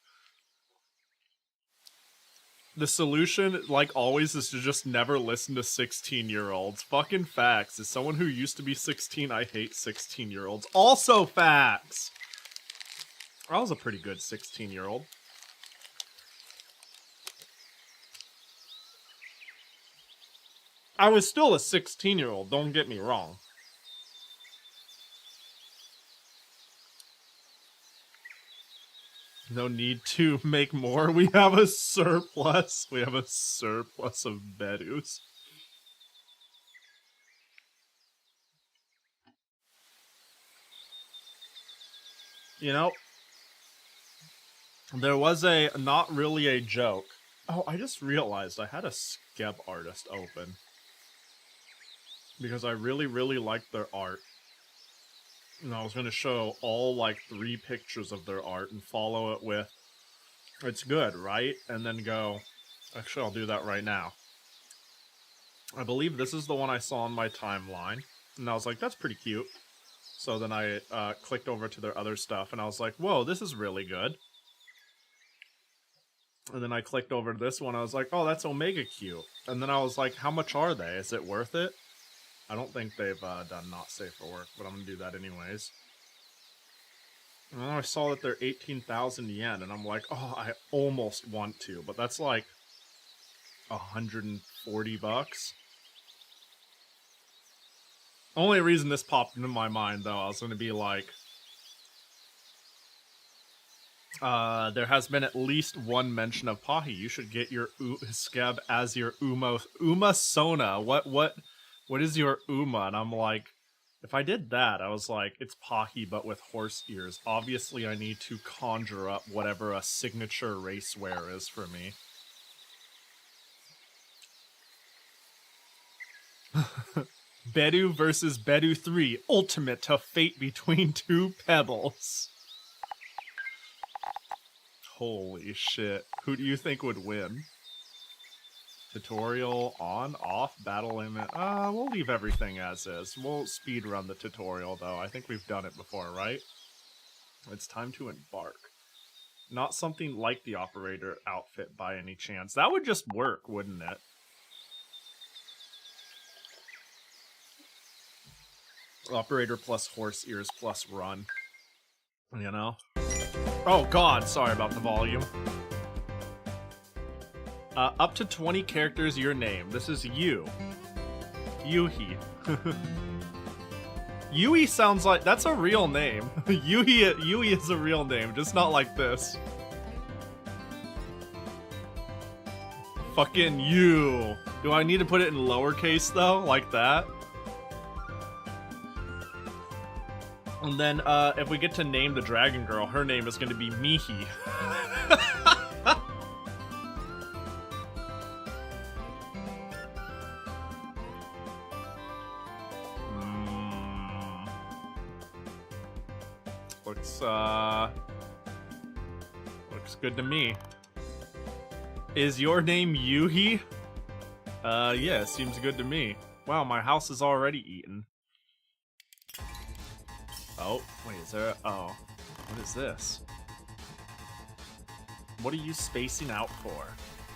The solution, like always, is to just never listen to 16-year-olds. Fucking facts. As someone who used to be 16, I hate 16-year-olds. Also facts! I was a pretty good 16-year-old. I was still a 16-year-old, don't get me wrong. No need to make more. We have a surplus. We have a surplus of Bedus. You know, there was a, not really a joke. Oh, I just realized I had a Skeb artist open. Because I really, really liked their art. And I was going to show all, like, 3 pictures of their art and follow it with, it's good, right? And then go, actually, I'll do that right now. I believe this is the one I saw on my timeline. And I was like, that's pretty cute. So then I clicked over to their other stuff, and I was like, whoa, this is really good. And then I clicked over to this one, I was like, oh, that's Omega cute. And then I was like, how much are they? Is it worth it? I don't think they've done not safe for work, but I'm going to do that anyways. And then I saw that they're 18,000 yen, and I'm like, oh, I almost want to, but that's like 140 bucks. Only reason this popped into my mind, though, I was going to be like, there has been at least one mention of Pahi. You should get your Skeb as your Uma Sona. What is your Uma? And I'm like, if I did that, I was like, it's Pahi but with horse ears. Obviously, I need to conjure up whatever a signature racewear is for me. Bedu versus Bedu 3. Ultimate to fate between 2 pebbles. Holy shit. Who do you think would win? Tutorial on, off, battle limit. We'll leave everything as is. We'll speed run the tutorial, though. I think we've done it before, right? It's time to embark. Not something like the operator outfit by any chance. That would just work, wouldn't it? Operator plus horse ears plus run. You know? Oh god, sorry about the volume. Up to 20 characters your name. This is you. Yuhi. Yui sounds like... That's a real name. Yui is a real name, just not like this. Fucking you. Do I need to put it in lowercase, though? Like that? And then, if we get to name the dragon girl, her name is going to be Mihi. Looks good to me. Is your name Yuhi? Yeah, seems good to me. Wow, my house is already eaten. Oh, wait, is there... Oh, what is this? What are you spacing out for?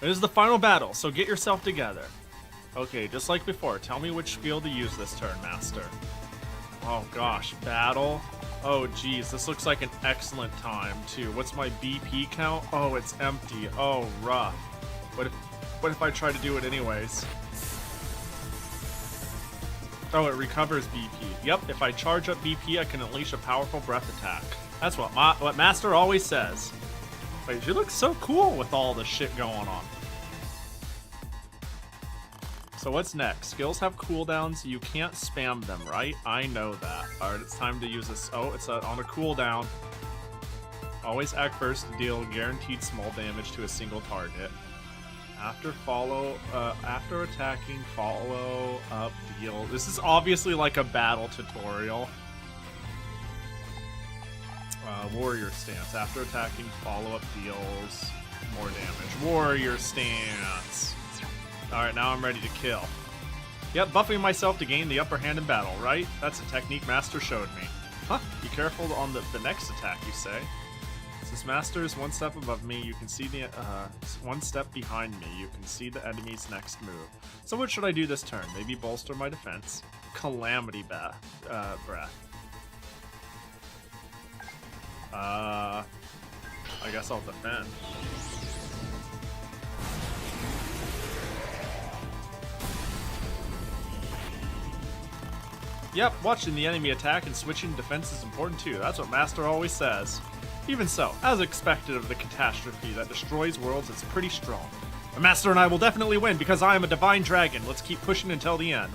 It is the final battle, so get yourself together. Okay, just like before, tell me which skill to use this turn, Master. Oh gosh, battle? Oh geez, this looks like an excellent time, too. What's my BP count? Oh, it's empty. Oh, rough. What if I try to do it anyways? Oh, it recovers BP. Yep, if I charge up BP, I can unleash a powerful breath attack. That's what Master always says. Wait, she looks so cool with all the shit going on. So what's next? Skills have cooldowns. You can't spam them, right? I know that. Alright, it's time to use this. Oh, it's on a cooldown. Always act first to deal guaranteed small damage to a single target. After attacking, follow up, deal. This is obviously like a battle tutorial. Warrior stance. After attacking, follow up, deals more damage. Warrior stance. Alright, now I'm ready to kill. Yep, buffing myself to gain the upper hand in battle, right? That's a technique Master showed me. Huh, be careful on the next attack, you say? Since Master is one step above me, you can see the, one step behind me, you can see the enemy's next move. So what should I do this turn? Maybe bolster my defense. Calamity breath. I guess I'll defend. Yep, watching the enemy attack and switching defense is important too. That's what Master always says. Even so, as expected of the catastrophe that destroys worlds, it's pretty strong. The Master and I will definitely win because I am a divine dragon. Let's keep pushing until the end.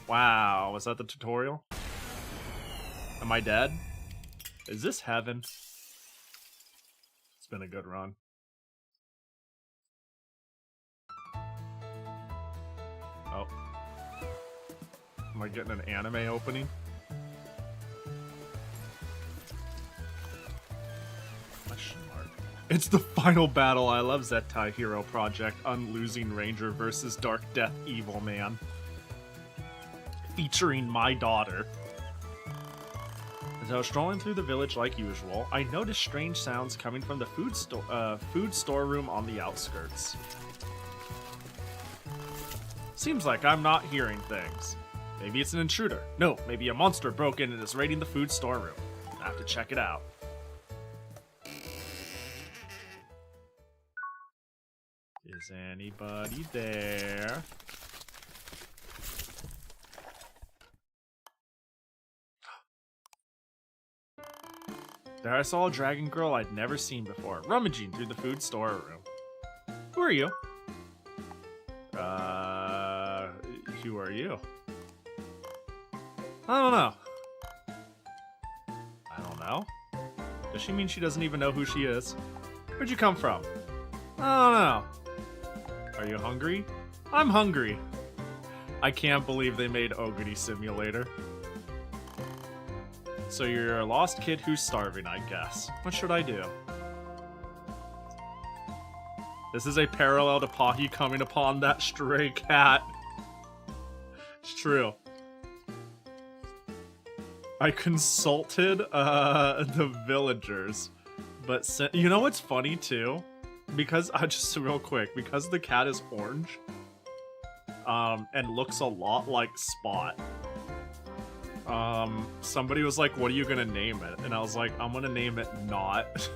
Wow, was that the tutorial? Am I dead? Is this heaven? It's been a good run. Oh. Am I getting an anime opening? Question mark. It's the final battle. I love Zettai Hero Project. Unlosing Ranger versus Dark Death Evil Man. Featuring my daughter. As I was strolling through the village like usual, I noticed strange sounds coming from the food storeroom on the outskirts. Seems like I'm not hearing things. Maybe it's an intruder. No, maybe a monster broke in and is raiding the food storeroom. I have to check it out. Is anybody there? There I saw a dragon girl I'd never seen before, rummaging through the food storeroom. Who are you? Who are you? I don't know. I don't know? Does she mean she doesn't even know who she is? Where'd you come from? I don't know. Are you hungry? I'm hungry. I can't believe they made Oguri Simulator. So you're a lost kid who's starving, I guess. What should I do? This is a parallel to Pahi coming upon that stray cat. It's true. I consulted the villagers, but you know what's funny too? Because just real quick, because the cat is orange, and looks a lot like Spot. Somebody was like, "What are you gonna name it?" And I was like, "I'm gonna name it Not,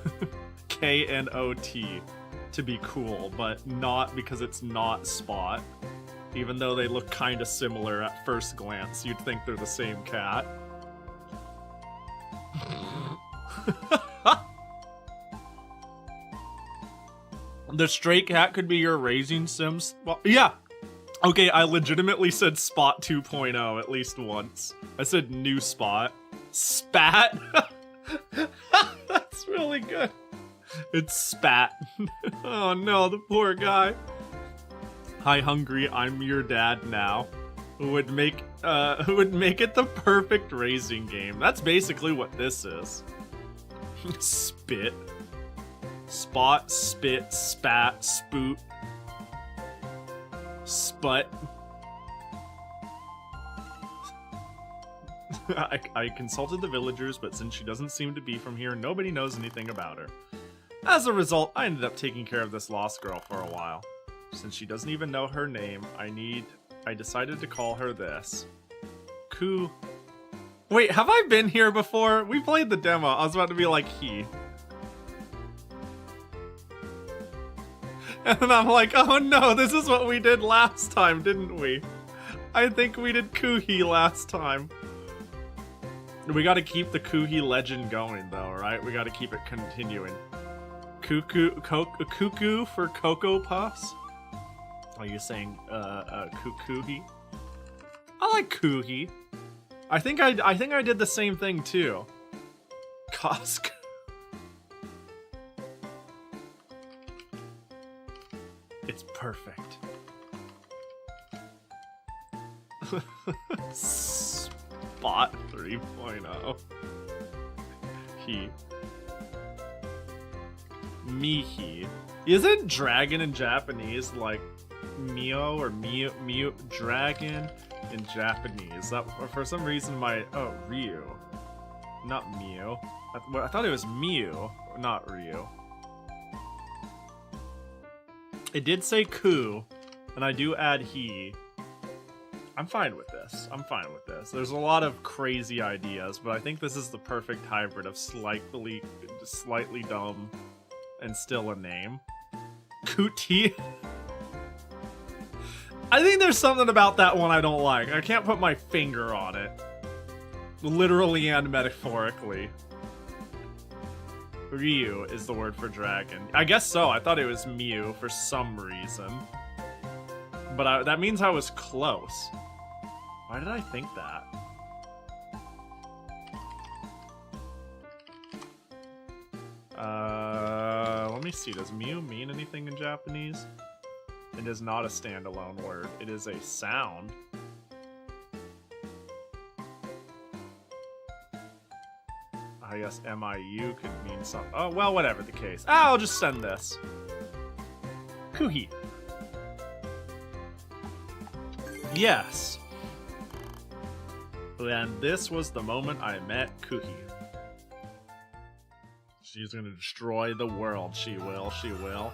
K-N-O-T, to be cool, but not because it's not Spot." Even though they look kind of similar at first glance, you'd think they're the same cat. The stray cat could be your raising sim spot. Yeah. Okay, I legitimately said Spot 2.0 at least once. I said new Spot. Spat? That's really good. It's Spat. Oh no, the poor guy. Hi, hungry. I'm your dad now. Who would make it the perfect raising game. That's basically what this is. Spit. Spot, spit, spat, spoot. Sput. I consulted the villagers, but since she doesn't seem to be from here, nobody knows anything about her. As a result, I ended up taking care of this lost girl for a while. Since she doesn't even know her name, I decided to call her this. Ku. Wait, have I been here before? We played the demo. I was about to be like, he. And then I'm like, oh no, this is what we did last time, didn't we? I think we did Kuhi last time. We gotta keep the Kuhi legend going though, right? We gotta keep it continuing. Cuckoo for Cocoa Puffs? Are you saying, Kukuhi? I like Kuhi. I think I did the same thing too. Costco. It's perfect. Spot 3.0. He. Mihi. Isn't dragon in Japanese like Mio or Mio dragon in Japanese? That for some reason Ryu. Not Mio. I thought it was Mew, not Ryu. It did say Ku, and I do add he. I'm fine with this. I'm fine with this. There's a lot of crazy ideas, but I think this is the perfect hybrid of slightly dumb and still a name. Kuti. I think there's something about that one I don't like. I can't put my finger on it. Literally and metaphorically. Ryu is the word for dragon. I guess so. I thought it was Mew for some reason. But that means I was close. Why did I think that? Let me see. Does Mew mean anything in Japanese? It is not a standalone word. It is a sound. I guess MIU could mean something. Oh, well, whatever the case. I'll just send this. Kuhi. Yes. And this was the moment I met Kuhi. She's gonna destroy the world. She will. She will.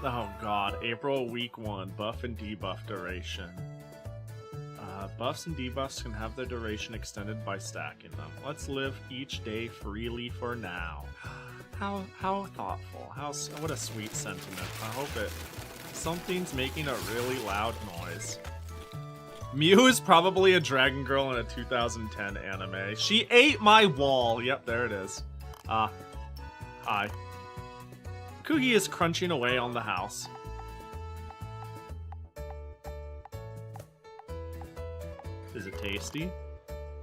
Oh god. April week 1. Buff and debuff duration. Buffs and debuffs can have their duration extended by stacking them. Let's live each day freely for now. How thoughtful. What a sweet sentiment. I hope something's making a really loud noise. Mew is probably a dragon girl in a 2010 anime. She ate my wall. Yep, there it is. Hi. Kuhi is crunching away on the house. Is it tasty?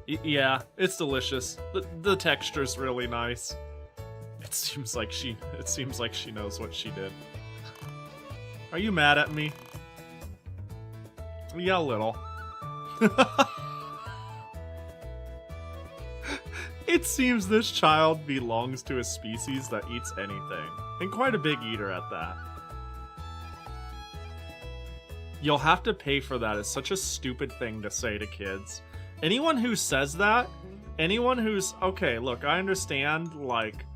Yeah, it's delicious. The texture's really nice. It seems like she knows what she did. Are you mad at me? Yeah, a little. It seems this child belongs to a species that eats anything, and quite a big eater at that. You'll have to pay for that is such a stupid thing to say to kids. Anyone who says that, anyone who's, okay, look, I understand, like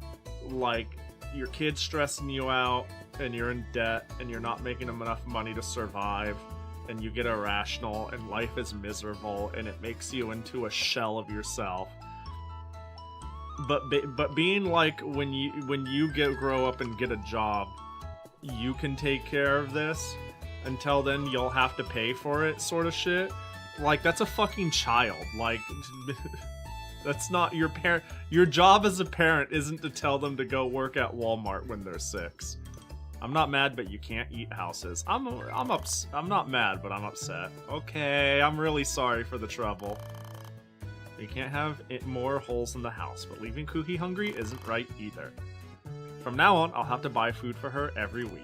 your kid's stressing you out, and you're in debt, and you're not making them enough money to survive, and you get irrational, and life is miserable, and it makes you into a shell of yourself. But being like, when you grow up and get a job, you can take care of this. Until then, you'll have to pay for it, sort of shit. Like, that's a fucking child. Like, that's not your parent. Your job as a parent isn't to tell them to go work at Walmart when they're 6. I'm not mad, but you can't eat houses. I'm not mad, but I'm upset. Okay, I'm really sorry for the trouble. You can't have more holes in the house, but leaving Kuhi hungry isn't right either. From now on, I'll have to buy food for her every week.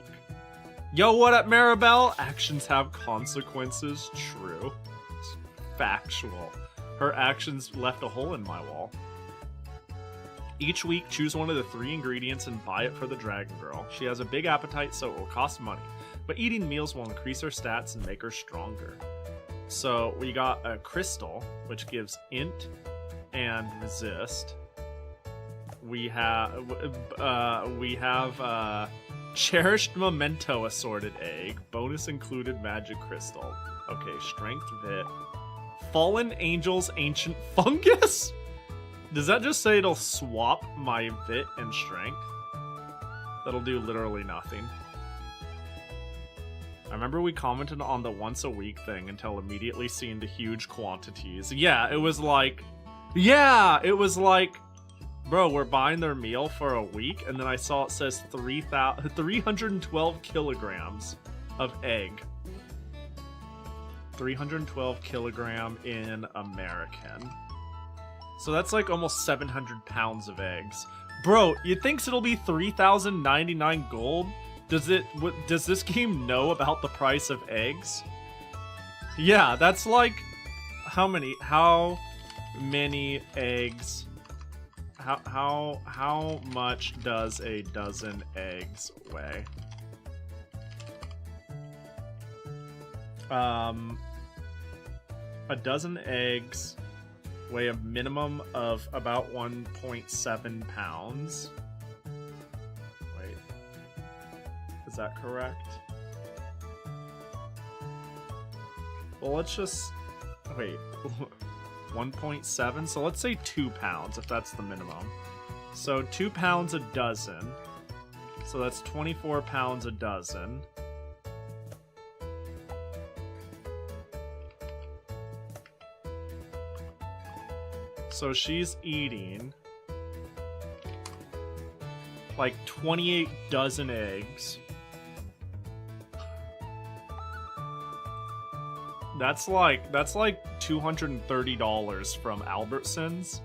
Yo, what up, Maribel? Actions have consequences. True. It's factual. Her actions left a hole in my wall. Each week, choose one of the 3 ingredients and buy it for the Dragon Girl. She has a big appetite, so it will cost money, but eating meals will increase her stats and make her stronger. So we got a crystal, which gives int and resist. We have cherished memento assorted egg, bonus included magic crystal. Okay, strength vit. Fallen angels ancient fungus? Does that just say it'll swap my vit and strength? That'll do literally nothing. I remember we commented on the once a week thing until immediately seeing the huge quantities. Yeah, it was like, bro, we're buying their meal for a week, and then I saw it says 312 kilograms of egg. 312 kilogram in American. So that's like almost 700 pounds of eggs. Bro, you think it'll be 3,099 gold? Does this game know about the price of eggs? Yeah, that's like how many eggs? How much does a dozen eggs weigh? A dozen eggs weigh a minimum of about 1.7 pounds. Wait, is that correct? Well, let's just wait. 1.7, so let's say 2 pounds if that's the minimum. So 2 pounds a dozen. So that's 24 pounds a dozen. So she's eating like 28 dozen eggs. That's like $230 from Albertsons,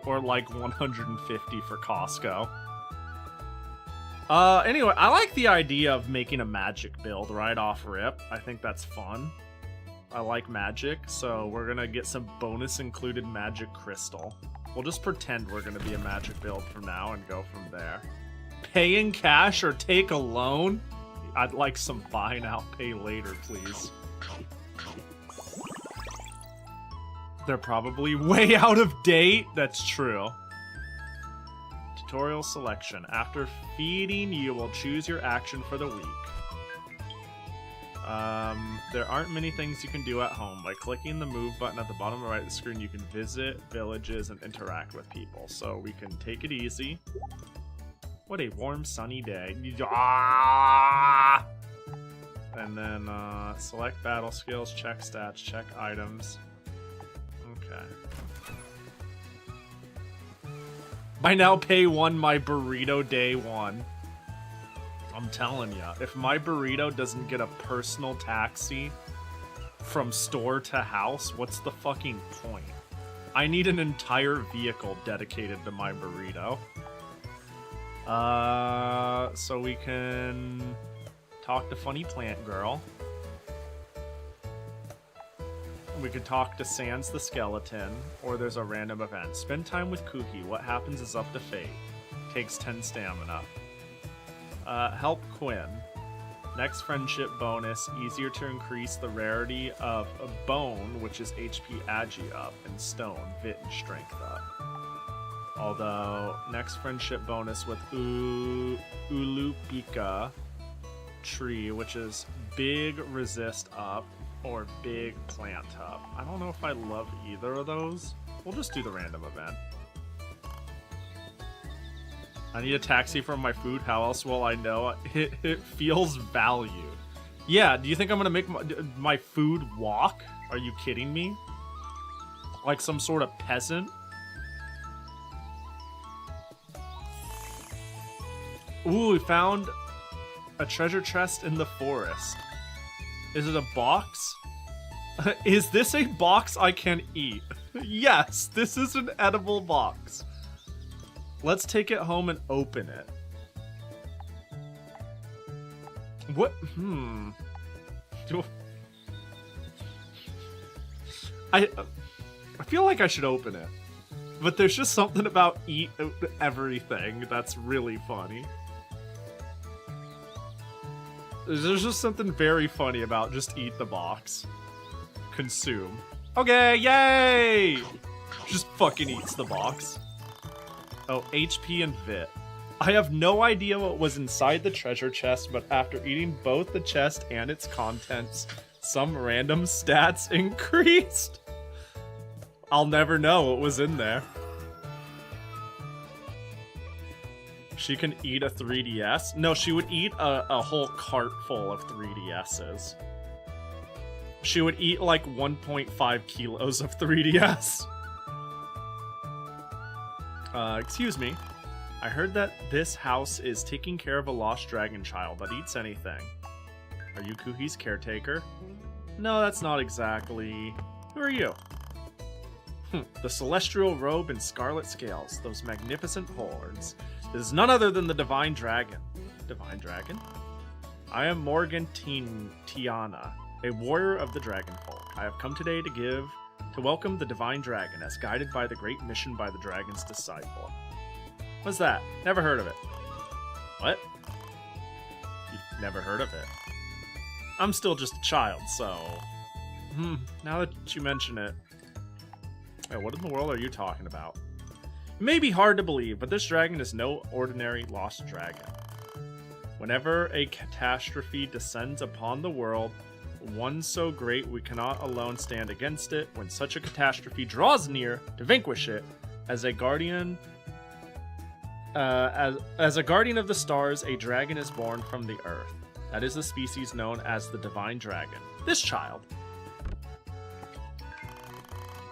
or like $150 for Costco. Anyway, I like the idea of making a magic build right off rip. I think that's fun. I like magic, so we're gonna get some bonus included magic crystal. We'll just pretend we're gonna be a magic build from now and go from there. Pay in cash or take a loan? I'd like some buy now, pay later, please. They're probably way out of date. That's true. Tutorial selection. After feeding, you will choose your action for the week. There aren't many things you can do at home. By clicking the move button at the bottom right of the screen, you can visit villages and interact with people. So we can take it easy. What a warm, sunny day. Ah! And then select battle skills, check stats, check items. Okay. By now, pay one my burrito day one. I'm telling ya, if my burrito doesn't get a personal taxi from store to house, what's the fucking point? I need an entire vehicle dedicated to my burrito. So we can talk to Funny Plant Girl. We could talk to Sans the Skeleton, or there's a random event. Spend time with Kuki. What happens is up to fate. Takes 10 stamina. Help Quinn. Next friendship bonus, easier to increase the rarity of a bone, which is HP Agi up, and stone, Vit and strength up. Although, next friendship bonus with Ulupika tree, which is big resist up, or big plant up. I don't know if I love either of those. We'll just do the random event. I need a taxi from my food. How else will I know? It feels valued. Yeah, do you think I'm gonna make my food walk? Are you kidding me? Like some sort of peasant? Ooh, we found a treasure chest in the forest. Is it a box? Is this a box I can eat? Yes, this is an edible box. Let's take it home and open it. What? I feel like I should open it. But there's just something about eat everything that's really funny. There's just something very funny about just eat the box. Consume. Okay, yay! Just fucking eats the box. Oh, HP and Vit. I have no idea what was inside the treasure chest, but after eating both the chest and its contents, some random stats increased. I'll never know what was in there. She can eat a 3DS? No, she would eat a whole cart full of 3DSs. She would eat like 1.5 kilos of 3DS. Excuse me. I heard that this house is taking care of a lost dragon child that eats anything. Are you Kuki's caretaker? No, that's not exactly... Who are you? The celestial robe and scarlet scales, those magnificent horns. This is none other than the Divine Dragon. Divine Dragon? I am Morgan Tiana, a warrior of the Dragon Folk. I have come today to welcome the Divine Dragon, as guided by the great mission by the Dragon's disciple. What's that? Never heard of it. What? You've never heard of it? I'm still just a child, so... now that you mention it... Hey, what in the world are you talking about? It may be hard to believe, but this dragon is no ordinary lost dragon. Whenever a catastrophe descends upon the world, one so great we cannot alone stand against it, when such a catastrophe draws near to vanquish it, as a guardian... as a guardian of the stars, a dragon is born from the earth. That is the species known as the Divine Dragon. This child.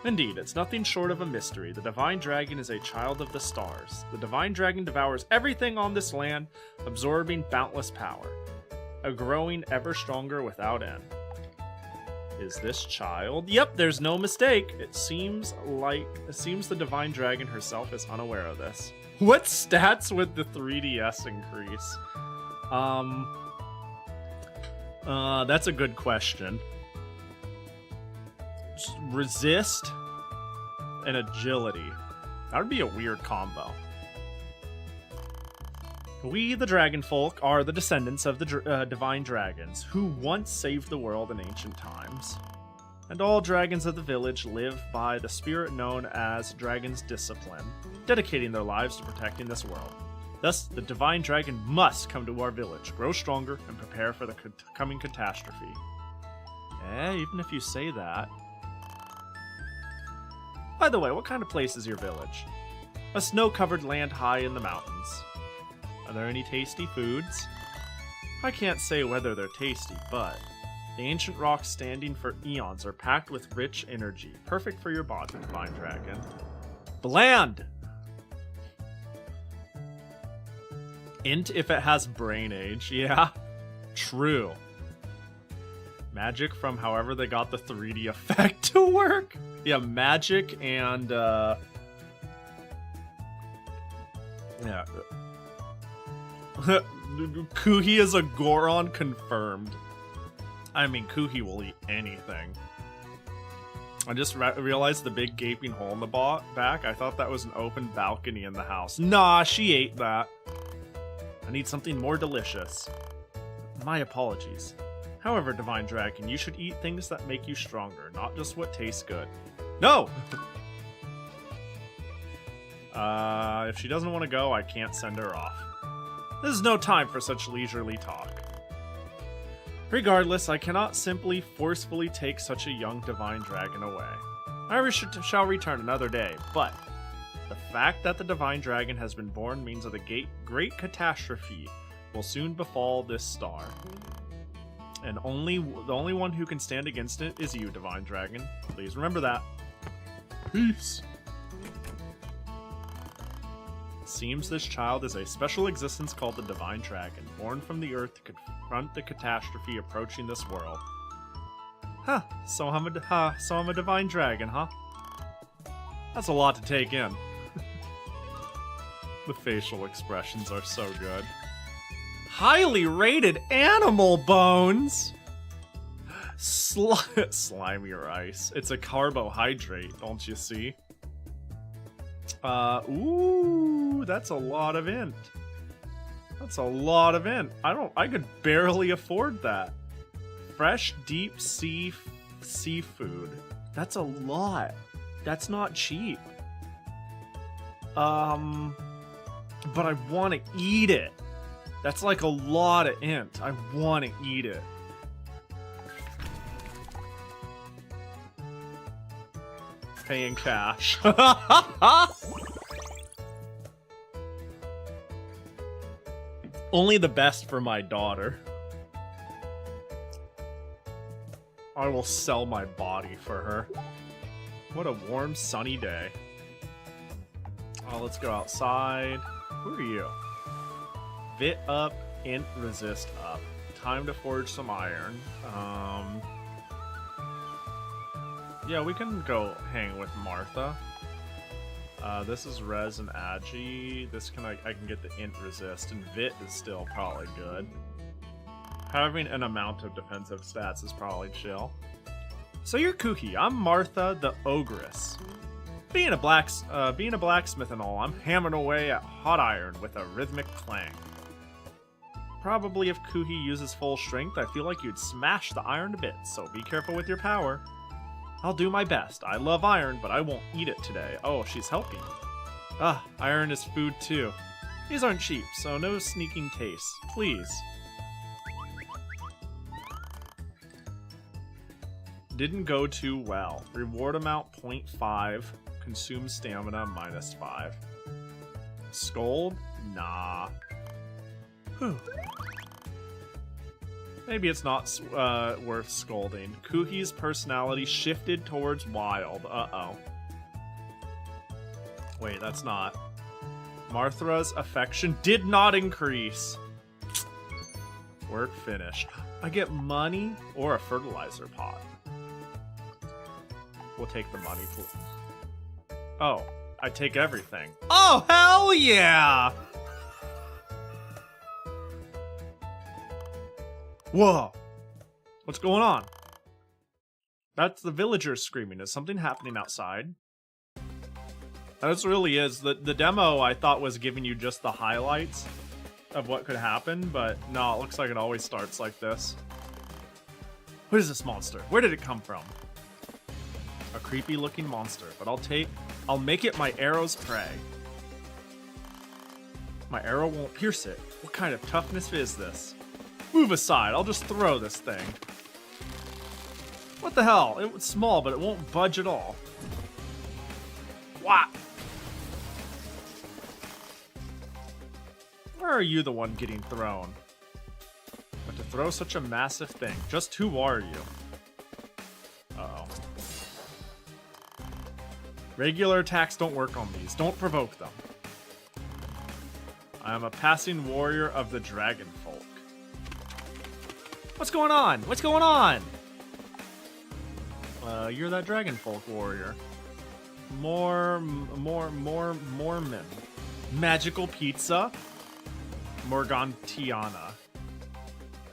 Indeed, it's nothing short of a mystery. The Divine Dragon is a child of the stars. The Divine Dragon devours everything on this land, absorbing boundless power, growing ever stronger without end. Is this child? Yep, there's no mistake. It seems the Divine Dragon herself is unaware of this. What stats would the 3DS increase? That's a good question. Resist and agility. That would be a weird combo. We, the dragon folk, are the descendants of the divine dragons, who once saved the world in ancient times. And all dragons of the village live by the spirit known as Dragon's Discipline, dedicating their lives to protecting this world. Thus, the divine dragon must come to our village, grow stronger, and prepare for the coming catastrophe. Even if you say that. By the way, what kind of place is your village? A snow-covered land high in the mountains. Are there any tasty foods? I can't say whether they're tasty, but the ancient rocks standing for eons are packed with rich energy, perfect for your body, divine dragon. Bland! Int if it has brain age, yeah. True. Magic from however they got the 3D effect to work. Yeah, magic and yeah. Kuhi is a Goron confirmed. I mean, Kuhi will eat anything. I just realized the big gaping hole in the back. I thought that was an open balcony in the house. Nah, she ate that. I need something more delicious. My apologies. However, Divine Dragon, you should eat things that make you stronger, not just what tastes good. No! If she doesn't want to go, I can't send her off. This is no time for such leisurely talk. Regardless, I cannot simply forcefully take such a young Divine Dragon away. I shall return another day, but the fact that the Divine Dragon has been born means that a great catastrophe will soon befall this star. And the only one who can stand against it is you, Divine Dragon. Please remember that. Peace. Seems this child is a special existence called the Divine Dragon, born from the earth to confront the catastrophe approaching this world. Huh, so I'm a Divine Dragon, huh? That's a lot to take in. The facial expressions are so good. Highly rated animal bones! Slimy rice. It's a carbohydrate, don't you see? Ooh, that's a lot of int. That's a lot of int. I could barely afford that. Fresh deep sea seafood. That's a lot. That's not cheap. But I want to eat it. That's like a lot of int. I want to eat it. Pay in cash. Only the best for my daughter. I will sell my body for her. What a warm, sunny day. Oh, let's go outside. Who are you? Vit up, int resist up. Time to forge some iron. Yeah, we can go hang with Martha. This is Res and Agi. This I can get the int resist, and Vit is still probably good. Having an amount of defensive stats is probably chill. So you're Kuhi. I'm Martha the Ogress. Being a blacksmith and all, I'm hammering away at hot iron with a rhythmic clang. Probably if Kuhi uses full strength, I feel like you'd smash the iron to bits, so be careful with your power. I'll do my best. I love iron, but I won't eat it today. Oh, she's helping. Iron is food too. These aren't cheap, so no sneaking tastes. Please. Didn't go too well. Reward amount 0.5. Consume stamina -5. Scold? Nah. Whew. Maybe it's not worth scolding. Kuhi's personality shifted towards wild. Uh-oh. Wait, that's not. Marthra's affection did not increase. Work finished. I get money or a fertilizer pot. We'll take the money, please. Oh, I take everything. Oh, hell yeah! Whoa! What's going on? That's the villagers screaming. Is something happening outside? This really is. The demo I thought was giving you just the highlights of what could happen, but no, it looks like it always starts like this. What is this monster? Where did it come from? A creepy looking monster, but I'll make it my arrow's prey. My arrow won't pierce it. What kind of toughness is this? Move aside, I'll just throw this thing. What the hell? It was small, but it won't budge at all. What? Where are you the one getting thrown? But to throw such a massive thing, just who are you? Uh-oh. Regular attacks don't work on these. Don't provoke them. I am a passing warrior of the dragon folk. What's going on? What's going on? You're that dragon folk warrior. Mormon. Magical pizza. Morgantiana.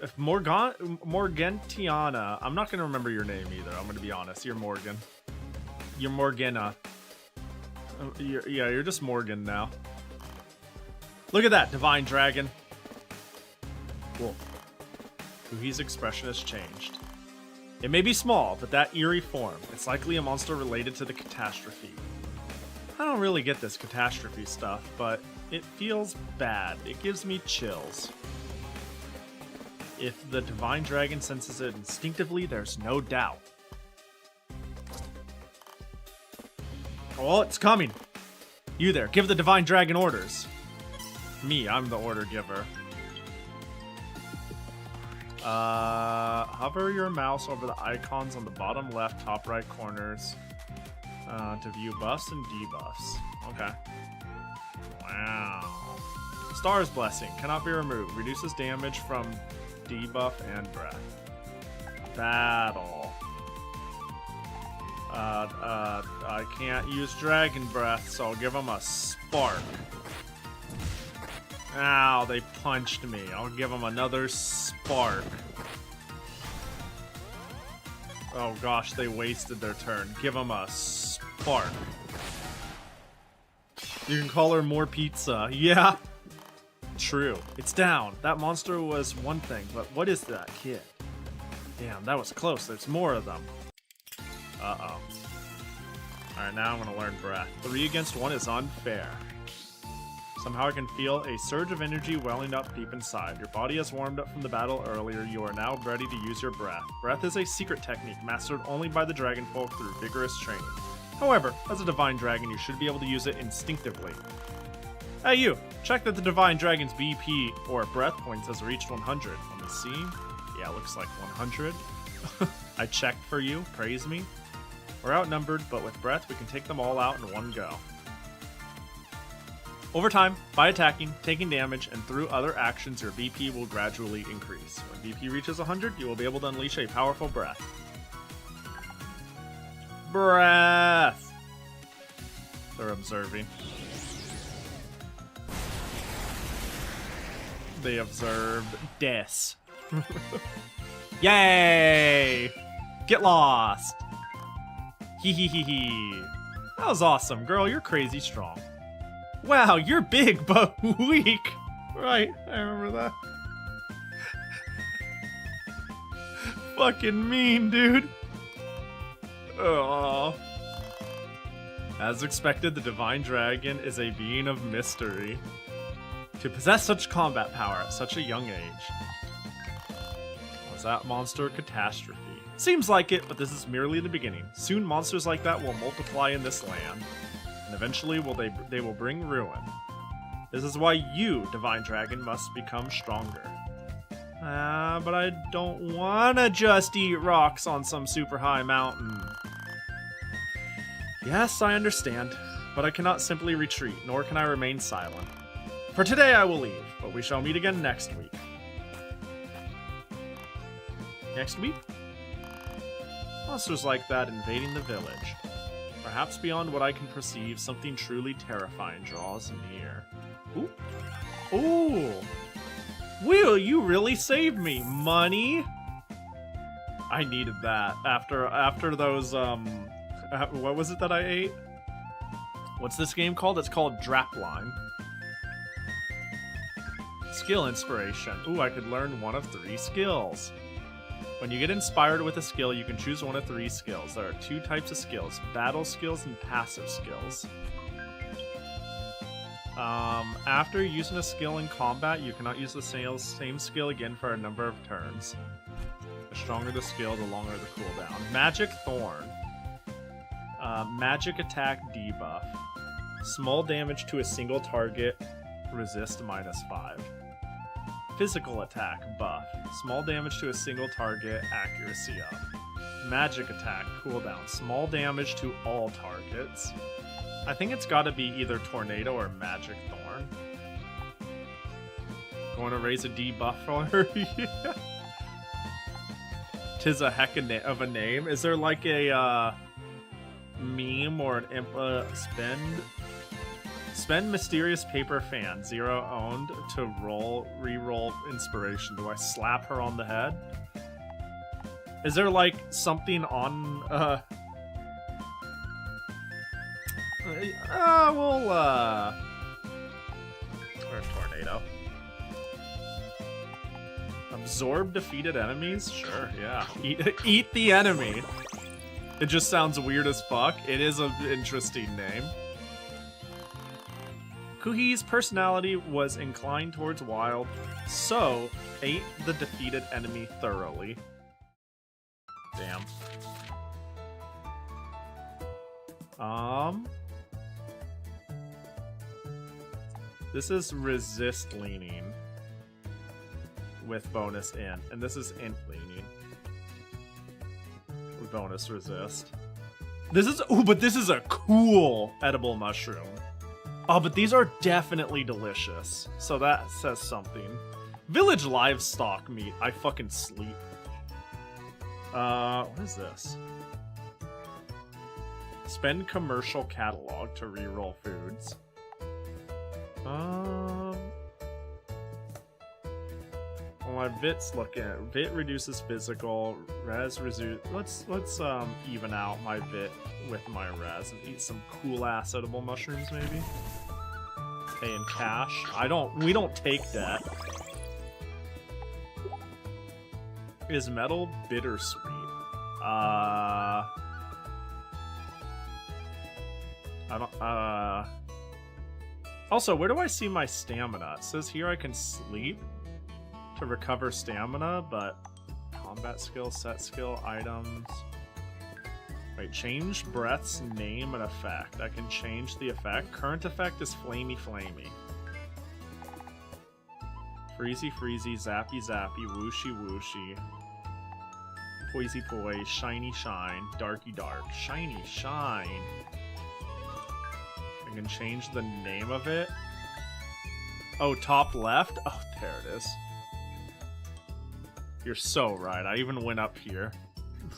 If Morgantiana, I'm not gonna remember your name either. I'm gonna be honest. You're Morgan. You're Morgana. You're just Morgan now. Look at that, divine dragon. Cool. Kuhi's expression has changed. It may be small, but that eerie form, it's likely a monster related to the catastrophe. I don't really get this catastrophe stuff, but it feels bad. It gives me chills. If the divine dragon senses it instinctively, there's no doubt. Oh, it's coming! You there, give the divine dragon orders. Me, I'm the order giver. Hover your mouse over the icons on the bottom left, top right corners to view buffs and debuffs. Okay. Wow. Star's Blessing cannot be removed. Reduces damage from debuff and breath. Battle. I can't use Dragon Breath, so I'll give him a Spark. Ow, they punched me. I'll give him another Spark. Oh gosh, they wasted their turn. Give him a Spark. You can call her more pizza. Yeah. True. It's down. That monster was one thing, but what is that kid? Damn, that was close. There's more of them. Uh-oh. Alright, now I'm gonna learn Breath. 3 against 1 is unfair. Somehow I can feel a surge of energy welling up deep inside. Your body has warmed up from the battle earlier. You are now ready to use your breath. Breath is a secret technique mastered only by the dragon folk through vigorous training. However, as a divine dragon, you should be able to use it instinctively. Hey you! Check that the divine dragon's BP, or breath points, has reached 100. Let me see. Yeah, looks like 100. I checked for you. Praise me. We're outnumbered, but with breath, we can take them all out in one go. Over time, by attacking, taking damage, and through other actions, your BP will gradually increase. When BP reaches 100, you will be able to unleash a powerful breath. Breath! They're observing. They observed death. Yay! Get lost! Hee hee hee hee. That was awesome, girl. You're crazy strong. Wow, you're big but weak. Right, I remember that. Fucking mean, dude. Oh. As expected, the Divine Dragon is a being of mystery. To possess such combat power at such a young age. Was that monster a catastrophe? Seems like it, but this is merely the beginning. Soon monsters like that will multiply in this land. And eventually they will bring ruin. This is why you, Divine Dragon, must become stronger. But I don't wanna just eat rocks on some super high mountain. Yes, I understand, but I cannot simply retreat, nor can I remain silent. For today I will leave, but we shall meet again next week. Next week? Monsters like that invading the village. Perhaps beyond what I can perceive, something truly terrifying draws near. Ooh. Ooh! Will, you really saved me! Money? I needed that. After those, what was it that I ate? What's this game called? It's called Drapline. Skill inspiration. Ooh, I could learn one of 3 skills. When you get inspired with a skill, you can choose one of 3 skills. There are 2 types of skills, battle skills and passive skills. After using a skill in combat, you cannot use the same skill again for a number of turns. The stronger the skill, the longer the cooldown. Magic Thorn. Magic attack debuff. Small damage to a single target, resist -5. Physical attack buff. Small damage to a single target, accuracy up. Magic attack cooldown. Small damage to all targets. I think it's gotta be either Tornado or Magic Thorn. Going to raise a debuff for her? Yeah. Tis a heck of a name. Is there like a meme or an imp spend mysterious paper fan 0 owned to re-roll inspiration? Do I slap her on the head? Is there like something on or Tornado. Absorb defeated enemies? Sure, yeah. Eat the enemy. It just sounds weird as fuck. It is an interesting name. Kuhi's personality was inclined towards wild, so ate the defeated enemy thoroughly. Damn. This is resist leaning with bonus int, and this is int leaning with bonus resist. This is, ooh, but this is a cool edible mushroom. Oh, but these are definitely delicious, so that says something. Village livestock meat. I fucking sleep. What is this? Spend commercial catalog to reroll foods. Well, my Vit's looking at Vit reduces physical, res reduce. Let's even out my Vit with my res and eat some cool ass edible mushrooms maybe. Pay in cash. We don't take that. Is metal bittersweet? Also, where do I see my stamina? It says here I can sleep to recover stamina, but combat skill, set skill, items. Wait, change breath's name and effect. I can change the effect. Current effect is flamey flamey. Freezy freezy, zappy zappy, whooshy whooshy. Poisey poi, shiny shine, darky dark, shiny shine. I can change the name of it. Oh, top left? Oh, there it is. You're so right. I even went up here.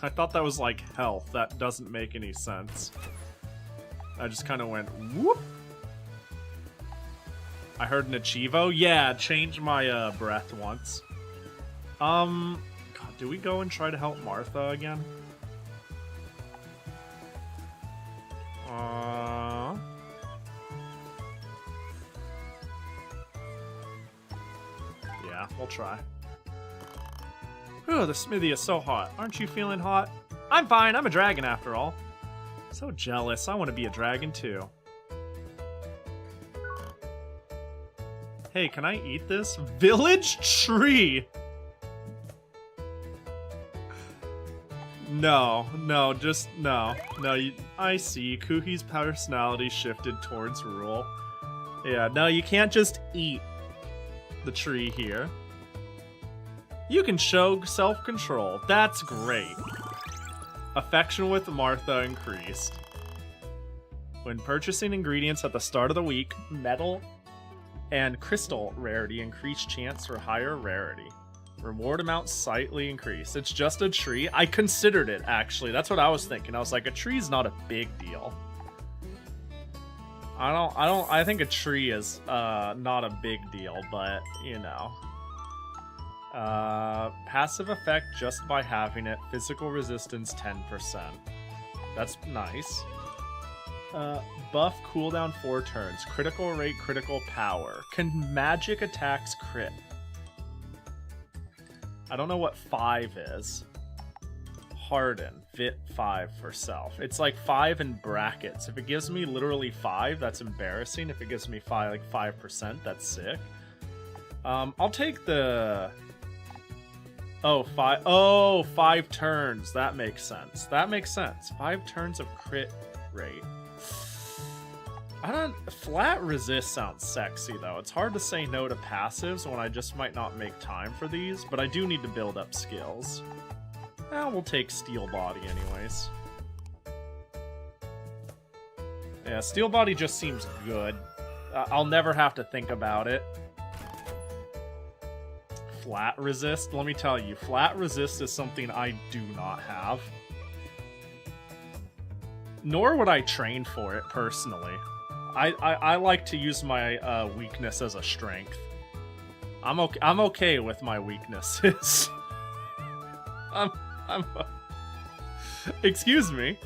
I thought that was like health. That doesn't make any sense. I just kind of went whoop. I heard an Achievo. Yeah, change my breath once. God, do we go and try to help Martha again? Yeah, we'll try. Ooh, the smithy is so hot. Aren't you feeling hot? I'm fine. I'm a dragon after all. So jealous. I want to be a dragon too. Hey, can I eat this? Village tree! No, just no. I see. Kuhi's personality shifted towards rule. Yeah, no, you can't just eat the tree here. You can show self-control. That's great. Affection with Martha increased. When purchasing ingredients at the start of the week, metal and crystal rarity increased chance for higher rarity. Reward amount slightly increased. It's just a tree. I considered it, actually. That's what I was thinking. I was like, a tree's not a big deal. I think a tree is not a big deal, but you know. Passive effect just by having it. Physical resistance 10%. That's nice. Buff cooldown 4 turns. Critical rate, critical power. Can magic attacks crit? I don't know what 5 is. Harden. Fit 5 for self. It's like 5 in brackets. If it gives me literally 5, that's embarrassing. If it gives me 5, like 5%, that's sick. I'll take the... Oh, 5 turns. That makes sense. That makes sense. 5 turns of crit rate. Flat resist sounds sexy though. It's hard to say no to passives when I just might not make time for these, but I do need to build up skills. We'll take steel body anyways. Yeah, steel body just seems good. I'll never have to think about it. Flat resist, let me tell you, flat resist is something I do not have. Nor would I train for it personally. I like to use my weakness as a strength. I'm okay with my weaknesses. Excuse me.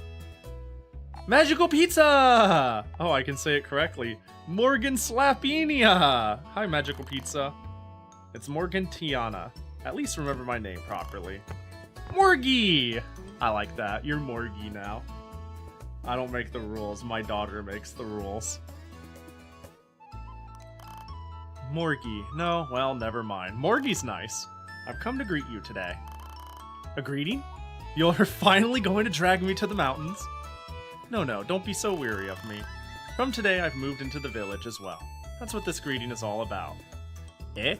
Magical pizza! Oh, I can say it correctly. Morgan Slapinia! Hi, Magical Pizza. It's Morgan Tiana. At least remember my name properly. Morgie! I like that. You're Morgie now. I don't make the rules. My daughter makes the rules. Morgie. No, well, never mind. Morgie's nice. I've come to greet you today. A greeting? You're finally going to drag me to the mountains? No, don't be so weary of me. From today, I've moved into the village as well. That's what this greeting is all about. Eh?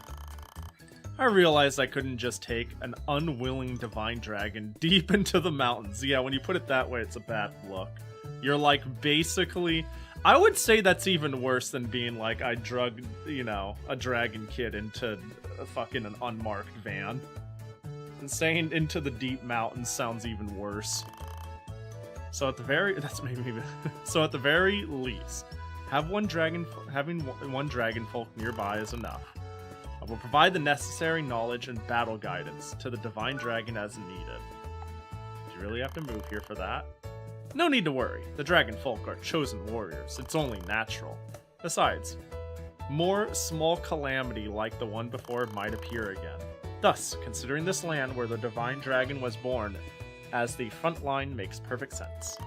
I realized I couldn't just take an unwilling divine dragon deep into the mountains. Yeah, when you put it that way, it's a bad look. You're like basically... I would say that's even worse than being like, I drug, you know, a dragon kid into fucking an unmarked van. And saying into the deep mountains sounds even worse. So at the very... That's maybe... So at the very least, having one dragon folk nearby is enough. I will provide the necessary knowledge and battle guidance to the divine dragon as needed. Do you really have to move here for that? No need to worry. The dragon folk are chosen warriors. It's only natural. Besides, more small calamity like the one before might appear again. Thus, considering this land where the divine dragon was born as the front line makes perfect sense.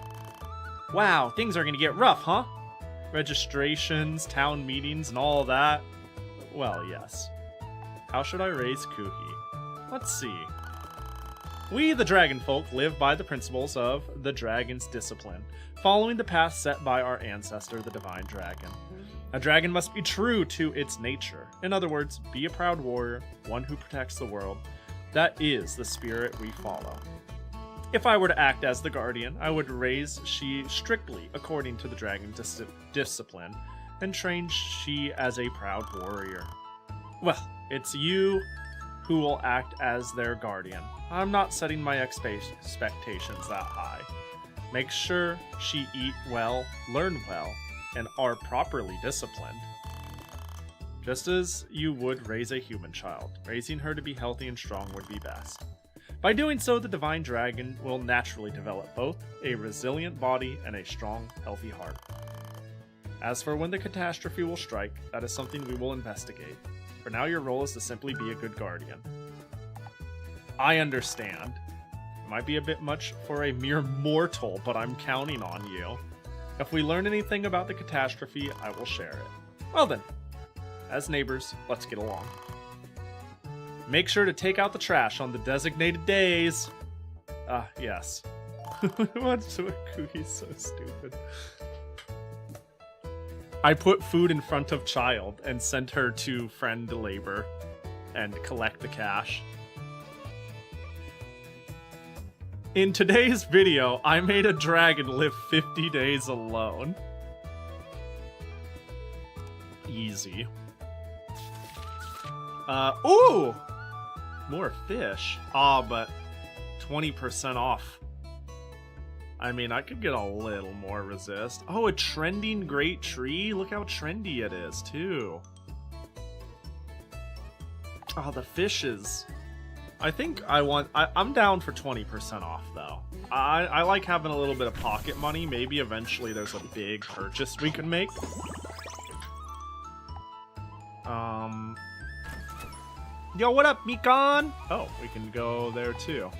Wow, things are gonna get rough, huh? Registrations, town meetings, and all that. Well, yes. How should I raise Kuhi? Let's see. We, the dragon folk, live by the principles of the dragon's discipline, following the path set by our ancestor, the divine dragon. A dragon must be true to its nature. In other words, be a proud warrior, one who protects the world. That is the spirit we follow. If I were to act as the guardian, I would raise she strictly according to the dragon's discipline, and train she as a proud warrior. Well, it's you who will act as their guardian. I'm not setting my expectations that high. Make sure she eat well, learn well, and are properly disciplined. Just as you would raise a human child, raising her to be healthy and strong would be best. By doing so, the divine dragon will naturally develop both a resilient body and a strong, healthy heart. As for when the catastrophe will strike, that is something we will investigate. For now, your role is to simply be a good guardian. I understand. It might be a bit much for a mere mortal, but I'm counting on you. If we learn anything about the catastrophe, I will share it. Well then, as neighbors, let's get along. Make sure to take out the trash on the designated days. Yes. What's Kuhi's so stupid. I put food in front of child and sent her to friend labor and collect the cash. In today's video, I made a dragon live 50 days alone. Easy. Ooh! More fish. Ah, but 20% off. I mean, I could get a little more resist. Oh, a trending great tree? Look how trendy it is, too. Oh, the fishes. I think I'm down for 20% off, though. I like having a little bit of pocket money. Maybe eventually there's a big purchase we can make. Yo, what up, Mikan? Oh, we can go there, too.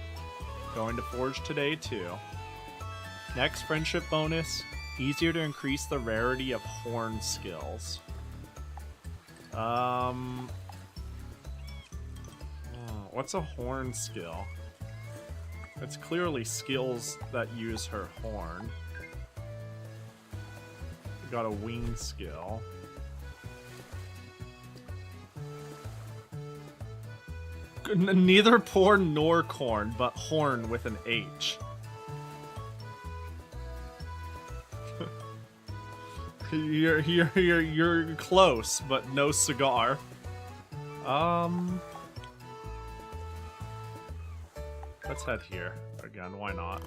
Going to Forge today, too. Next friendship bonus. Easier to increase the rarity of horn skills. What's a horn skill? It's clearly skills that use her horn. We got a wing skill. Neither porn nor corn, but horn with an H. You're close, but no cigar. Let's head here. Again, why not?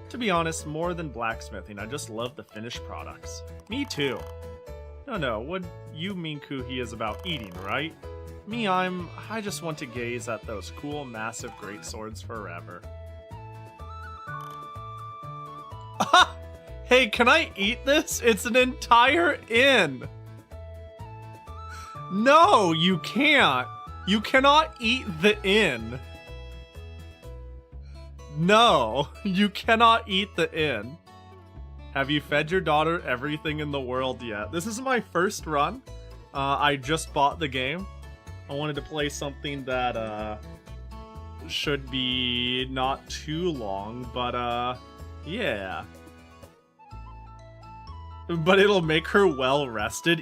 To be honest, more than blacksmithing, I just love the finished products. Me too. No, what you mean Kuhi is about eating, right? Me, I just want to gaze at those cool, massive greatswords forever. Hey, can I eat this? It's an entire inn! No, you can't! You cannot eat the inn! No, you cannot eat the inn. Have you fed your daughter everything in the world yet? This is my first run. I just bought the game. I wanted to play something that should be not too long, but yeah. But it'll make her well rested.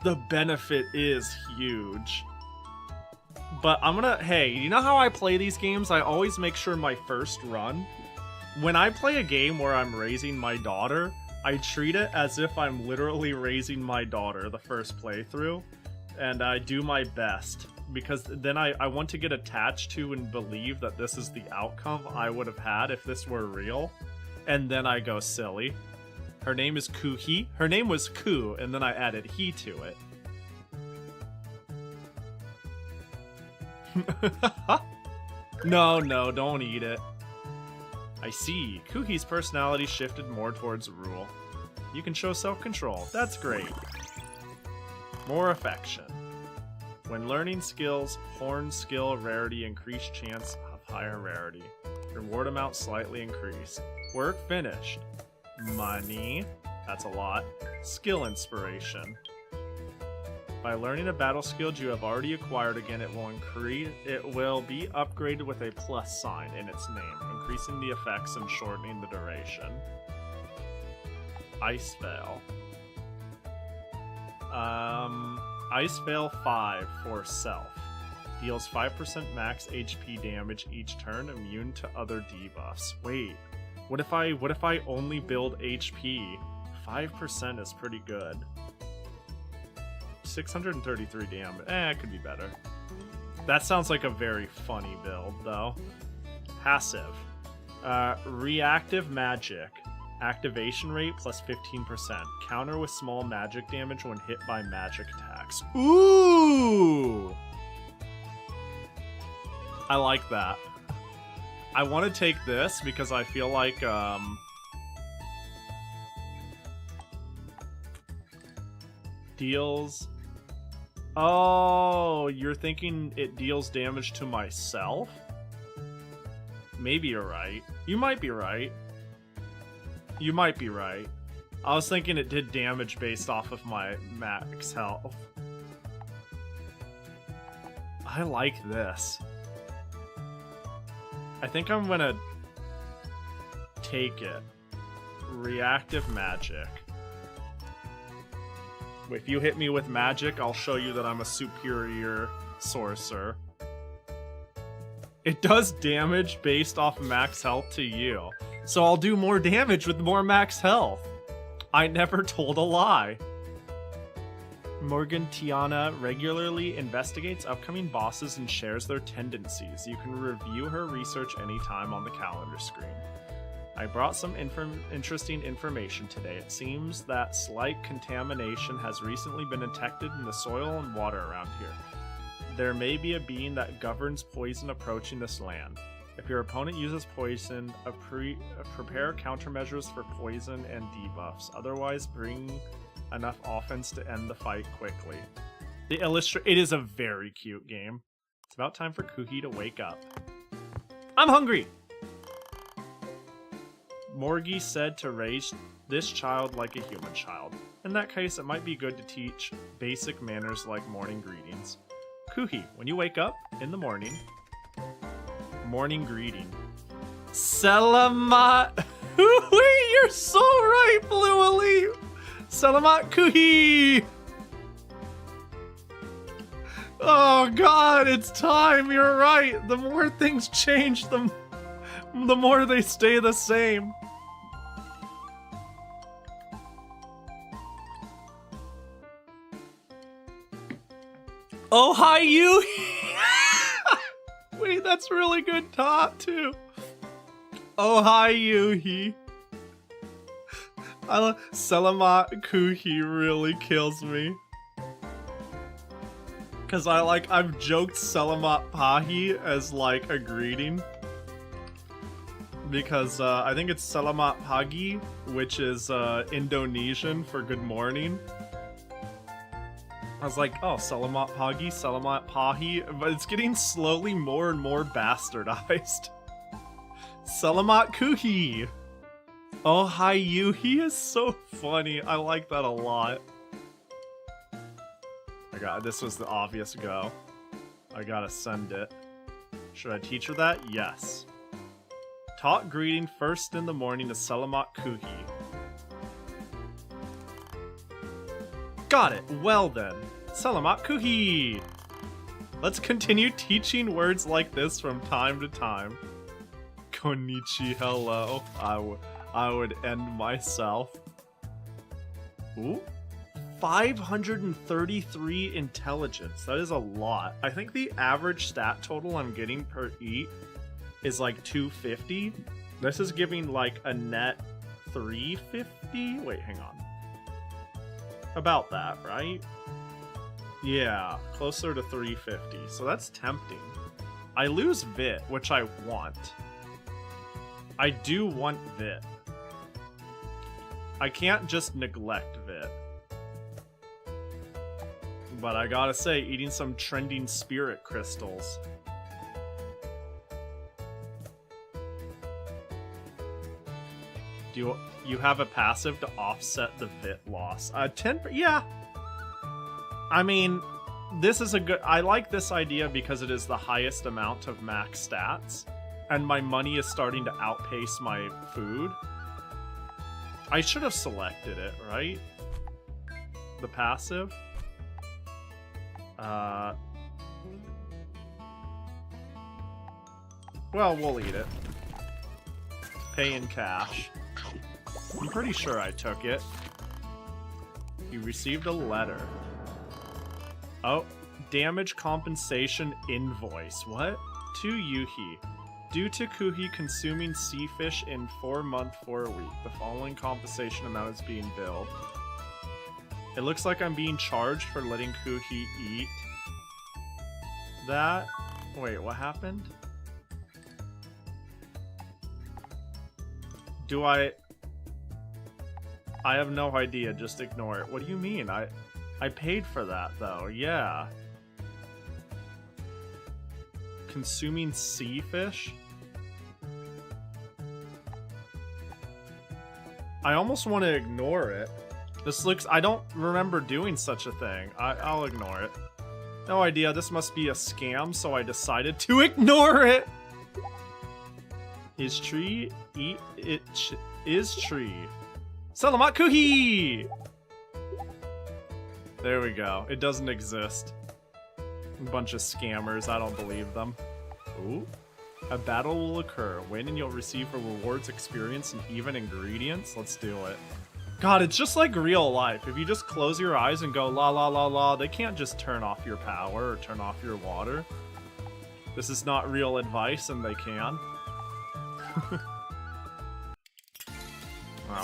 The benefit is huge. But I'm gonna, hey, you know how I play these games? I always make sure my first run, when I play a game where I'm raising my daughter, I treat it as if I'm literally raising my daughter the first playthrough, and I do my best, because then I want to get attached to and believe that this is the outcome I would have had if this were real, and then I go silly. Her name is Kuhi. Her name was Ku, and then I added he to it. No, don't eat it. I see. Kuhi's personality shifted more towards rule. You can show self-control. That's great. More affection. When learning skills, horn skill rarity increased chance of higher rarity. Reward amount slightly increased. Work finished. Money. That's a lot. Skill inspiration. By learning a battle skill you have already acquired again, it will be upgraded with a plus sign in its name, increasing the effects and shortening the duration. Ice Veil. Ice Veil 5 for self. Deals 5% max HP damage each turn, immune to other debuffs. Wait, what if I only build HP? 5% is pretty good. 633 damage. It could be better. That sounds like a very funny build, though. Passive. Reactive magic. Activation rate plus 15%. Counter with small magic damage when hit by magic attacks. Ooh! I like that. I want to take this because I feel like, deals... Oh, you're thinking it deals damage to myself? Maybe you're right. You might be right. You might be right. I was thinking it did damage based off of my max health. I like this. I think I'm gonna take it. Reactive magic. If you hit me with magic, I'll show you that I'm a superior sorcerer. It does damage based off max health to you. So I'll do more damage with more max health. I never told a lie. Morgan Tiana regularly investigates upcoming bosses and shares their tendencies. You can review her research anytime on the calendar screen. I brought some interesting information today. It seems that slight contamination has recently been detected in the soil and water around here. There may be a being that governs poison approaching this land. If your opponent uses poison, prepare countermeasures for poison and debuffs. Otherwise, bring enough offense to end the fight quickly. It is a very cute game. It's about time for Kuhi to wake up. I'm hungry! Morgie said to raise this child like a human child. In that case, it might be good to teach basic manners like morning greetings. Kuhi, when you wake up in the morning, morning greeting. Selamat. Wait, you're so right, Blue Elite. Selamat Kuhi. Oh God, it's time. You're right. The more things change, the more they stay the same. Oh, hi, you. Wait, that's really good top too. Oh, hi, Yuhi. Selamat Kuhi really kills me. Cause I've joked Selamat Pahi as like a greeting. Because I think it's Selamat Pagi, which is Indonesian for good morning. I was like, oh, Selamat Pagi, Selamat Pahi, but it's getting slowly more and more bastardized. Selamat Kuhi. Oh, hi, you. He is so funny. I like that a lot. I got this was the obvious go. I gotta send it. Should I teach her that? Yes. Taught greeting first in the morning to Selamat Kuhi. Got it. Well then. Selamat Kuhi. Let's continue teaching words like this from time to time. Konnichi, hello. I would end myself. Ooh. 533 intelligence. That is a lot. I think the average stat total I'm getting per eat is like 250. This is giving like a net 350. Wait, hang on. About that, right? Yeah, closer to 350. So that's tempting. I lose Vit, which I want. I do want Vit. I can't just neglect Vit. But I gotta say, eating some trending spirit crystals. Do you have a passive to offset the Vit loss? 10, yeah. I mean, this is a good, I like this idea because it is the highest amount of max stats. And my money is starting to outpace my food. I should have selected it, right? The passive. Well, we'll eat it. Pay in cash. I'm pretty sure I took it. You received a letter. Oh, damage compensation invoice. What? To Yuhi. Due to Kuhi consuming sea fish in 4 months for a week, the following compensation amount is being billed. It looks like I'm being charged for letting Kuhi eat that. Wait, what happened? Do I have no idea, just ignore it. What do you mean? I paid for that though, yeah. Consuming sea fish? I almost want to ignore it. This looks, I don't remember doing such a thing. I'll ignore it. No idea, this must be a scam, so I decided to ignore it! Is tree, eat it, is tree. Selamat Kuhi! There we go, it doesn't exist. A bunch of scammers, I don't believe them. Ooh, A battle will occur. Win and you'll receive rewards, experience, and even ingredients. Let's do it. God, it's just like real life. If you just close your eyes and go la la la la, they can't just turn off your power or turn off your water. This is not real advice, and they can.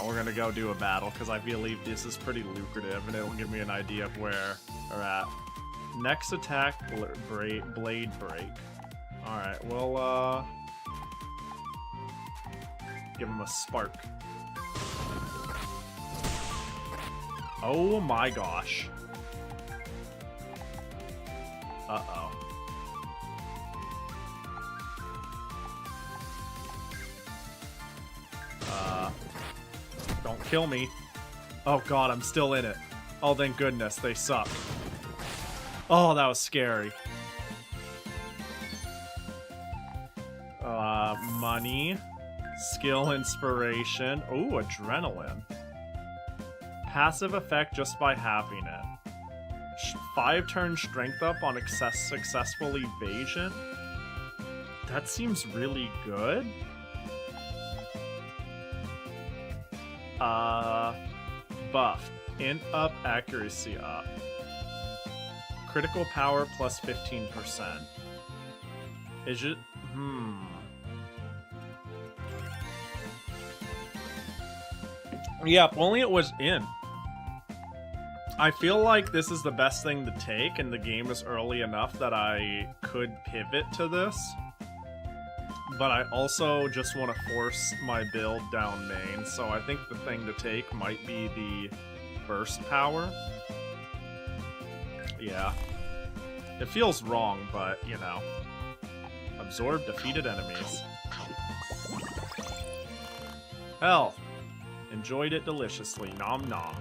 We're gonna go do a battle, because I believe this is pretty lucrative, and it'll give me an idea of where they're at. Next attack, blade break. Alright, we'll, give him a spark. Oh my gosh. Uh-oh. Don't kill me. Oh god, I'm still in it. Oh, thank goodness, they suck. Oh, that was scary. Money. Skill inspiration. Ooh, adrenaline. Passive effect just by having it. 5-turn strength up on successful evasion. That seems really good. Buff. Int up, accuracy up. Critical power plus 15%. Is it? Yeah, if only it was in. I feel like this is the best thing to take, and the game is early enough that I could pivot to this. But I also just want to force my build down main, so I think the thing to take might be the burst power. Yeah. It feels wrong, but, you know. Absorb defeated enemies. Hell. Enjoyed it deliciously. Nom nom.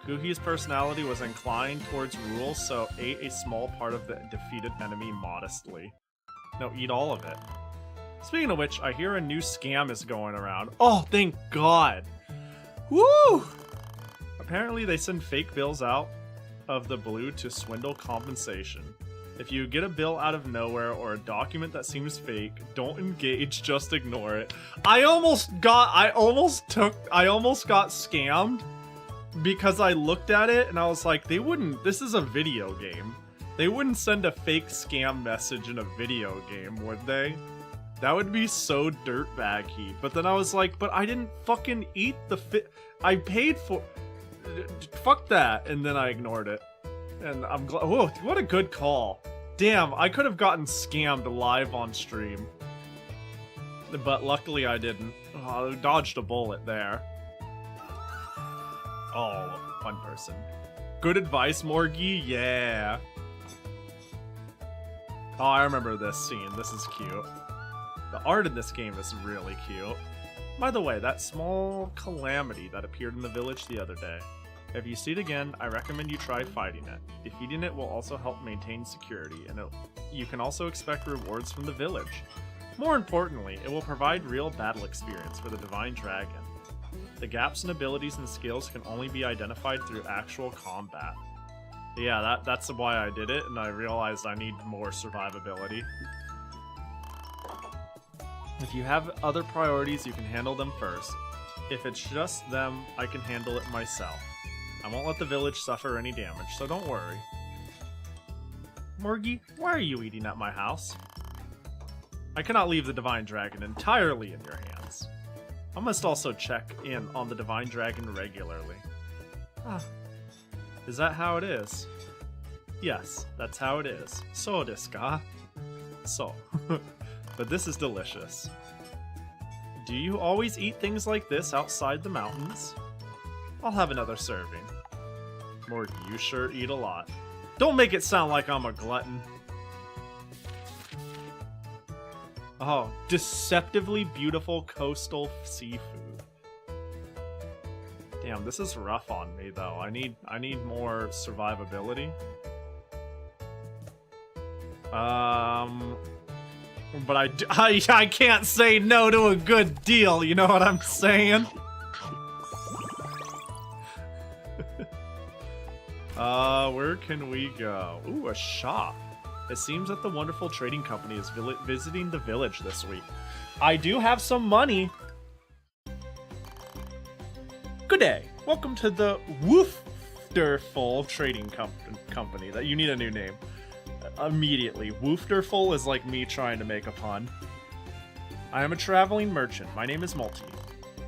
Kuhi's personality was inclined towards rule, so ate a small part of the defeated enemy modestly. No, eat all of it. Speaking of which, I hear a new scam is going around. Oh, thank God! Woo! Apparently they send fake bills out of the blue to swindle compensation. If you get a bill out of nowhere or a document that seems fake, don't engage, just ignore it. I almost got scammed because I looked at it and I was like, this is a video game. They wouldn't send a fake scam message in a video game, would they? That would be so dirtbaggy. But then I was like, but I didn't fucking eat the I paid for... Fuck that. And then I ignored it. And I'm glad. Whoa, what a good call. Damn, I could have gotten scammed live on stream. But luckily I didn't. Oh, I dodged a bullet there. Oh, fun person. Good advice, Morgie? Yeah. Oh, I remember this scene. This is cute. The art in this game is really cute. By the way, that small calamity that appeared in the village the other day. If you see it again, I recommend you try fighting it. Defeating it will also help maintain security, and you can also expect rewards from the village. More importantly, it will provide real battle experience for the Divine Dragon. The gaps in abilities and skills can only be identified through actual combat. Yeah, that's why I did it, and I realized I need more survivability. If you have other priorities, you can handle them first. If it's just them, I can handle it myself. I won't let the village suffer any damage, so don't worry. Morgie, why are you eating at my house? I cannot leave the Divine Dragon entirely in your hands. I must also check in on the Divine Dragon regularly. Ah, is that how it is? Yes, that's how it is. So desu ka? So. But this is delicious. Do you always eat things like this outside the mountains? I'll have another serving. Morgie, you sure eat a lot. Don't make it sound like I'm a glutton. Oh, deceptively beautiful coastal seafood. Damn, this is rough on me though. I need more survivability. But I can't say no to a good deal, you know what I'm saying? Where can we go? Ooh, a shop. It seems that the wonderful trading company is visiting the village this week. I do have some money. Good day. Welcome to the Woofderful Trading Company. That you need a new name. Immediately. Woofderful is like me trying to make a pun. I am a traveling merchant. My name is Multi.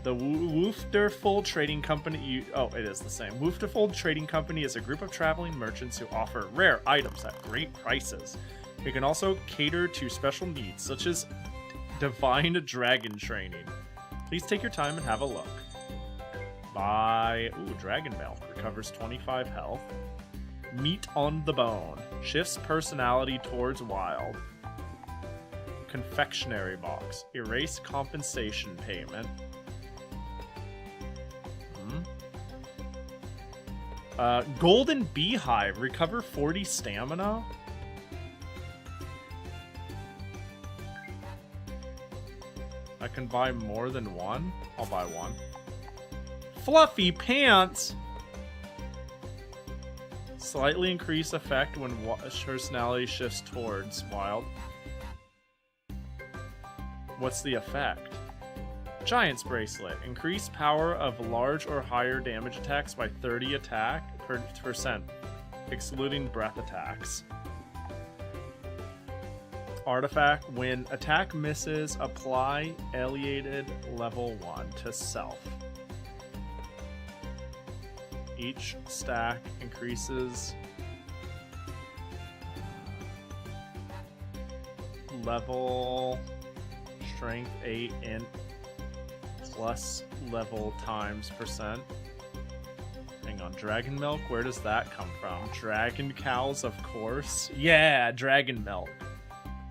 The Woofderful Trading Company... oh, it is the same. Woofderful Trading Company is a group of traveling merchants who offer rare items at great prices. We can also cater to special needs, such as divine dragon training. Please take your time and have a look. Buy... ooh, dragon milk. Recovers 25 health. Meat on the bone. Shifts personality towards wild. Confectionery box. Erase compensation payment. Golden beehive. Recover 40 stamina. I can buy more than one. I'll buy one. Fluffy pants. Slightly increase effect when personality shifts towards wild. What's the effect? Giant's Bracelet. Increase power of large or higher damage attacks by 30 percent, excluding breath attacks. Artifact. When attack misses, apply Alliated level 1 to self. Each stack increases level strength 8 int plus level times percent. Hang on, dragon milk? Where does that come from? Dragon cows, of course. Yeah, dragon milk.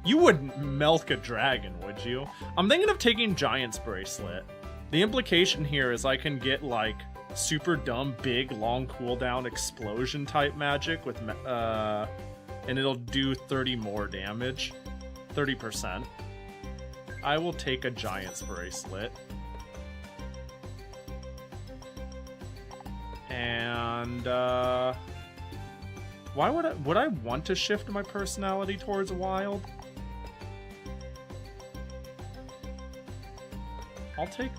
You wouldn't milk a dragon, would you? I'm thinking of taking Giant's Bracelet. The implication here is I can get, like, super dumb, big, long cooldown explosion type magic with, and it'll do 30 more damage. 30%. I will take a Giant's Bracelet. And, why would I want to shift my personality towards wild?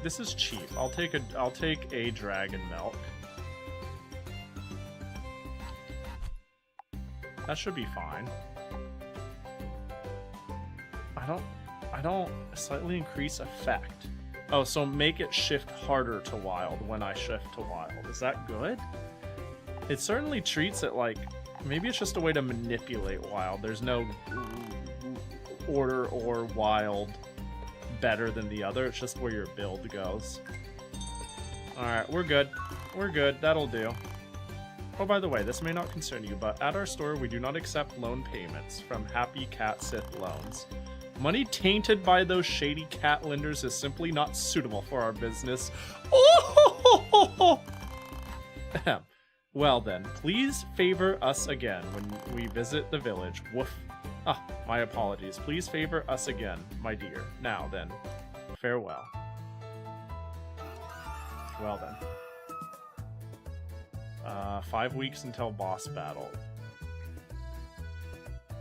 This is cheap. I'll take a dragon milk. That should be fine. I don't slightly increase effect. Oh, so make it shift harder to wild when I shift to wild. Is that good? It certainly treats it like, maybe it's just a way to manipulate wild. There's no order or wild better than the other. It's just where your build goes. Alright, we're good. We're good. That'll do. Oh, by the way, this may not concern you, but at our store we do not accept loan payments from Happy Cat Sith loans. Money tainted by those shady cat lenders is simply not suitable for our business. Oh! Well then, please favor us again when we visit the village. Woof. Ah, my apologies. Please favor us again, my dear. Now then, farewell. Well then. 5 weeks until boss battle.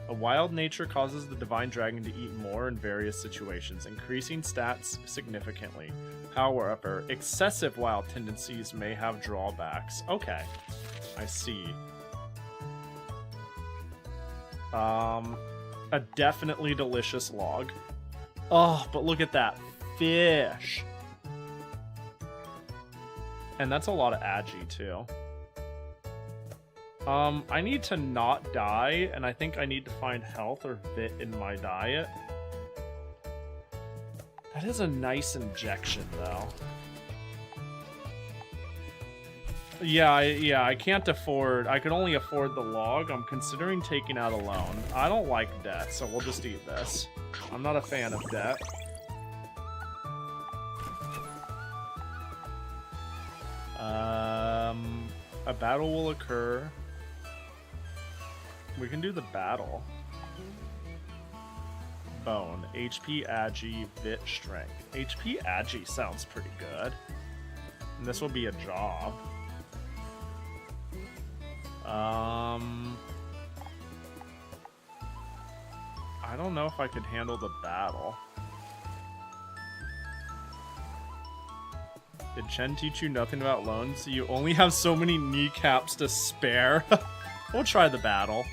A wild nature causes the divine dragon to eat more in various situations, increasing stats significantly. However, excessive wild tendencies may have drawbacks. Okay, I see. A definitely delicious log. Oh, but look at that fish. And that's a lot of agi too. I need to not die, and I think I need to find health or vit in my diet. That is a nice injection, though. Yeah, I can't afford... I could only afford the log. I'm considering taking out a loan. I don't like debt, so we'll just eat this. I'm not a fan of debt. A battle will occur. We can do the battle. Bone. HP Agi, Vit Strength. HP Agi sounds pretty good. And this will be a job. I don't know if I could handle the battle. Did Chen teach you nothing about loans? You only have so many kneecaps to spare. We'll try the battle.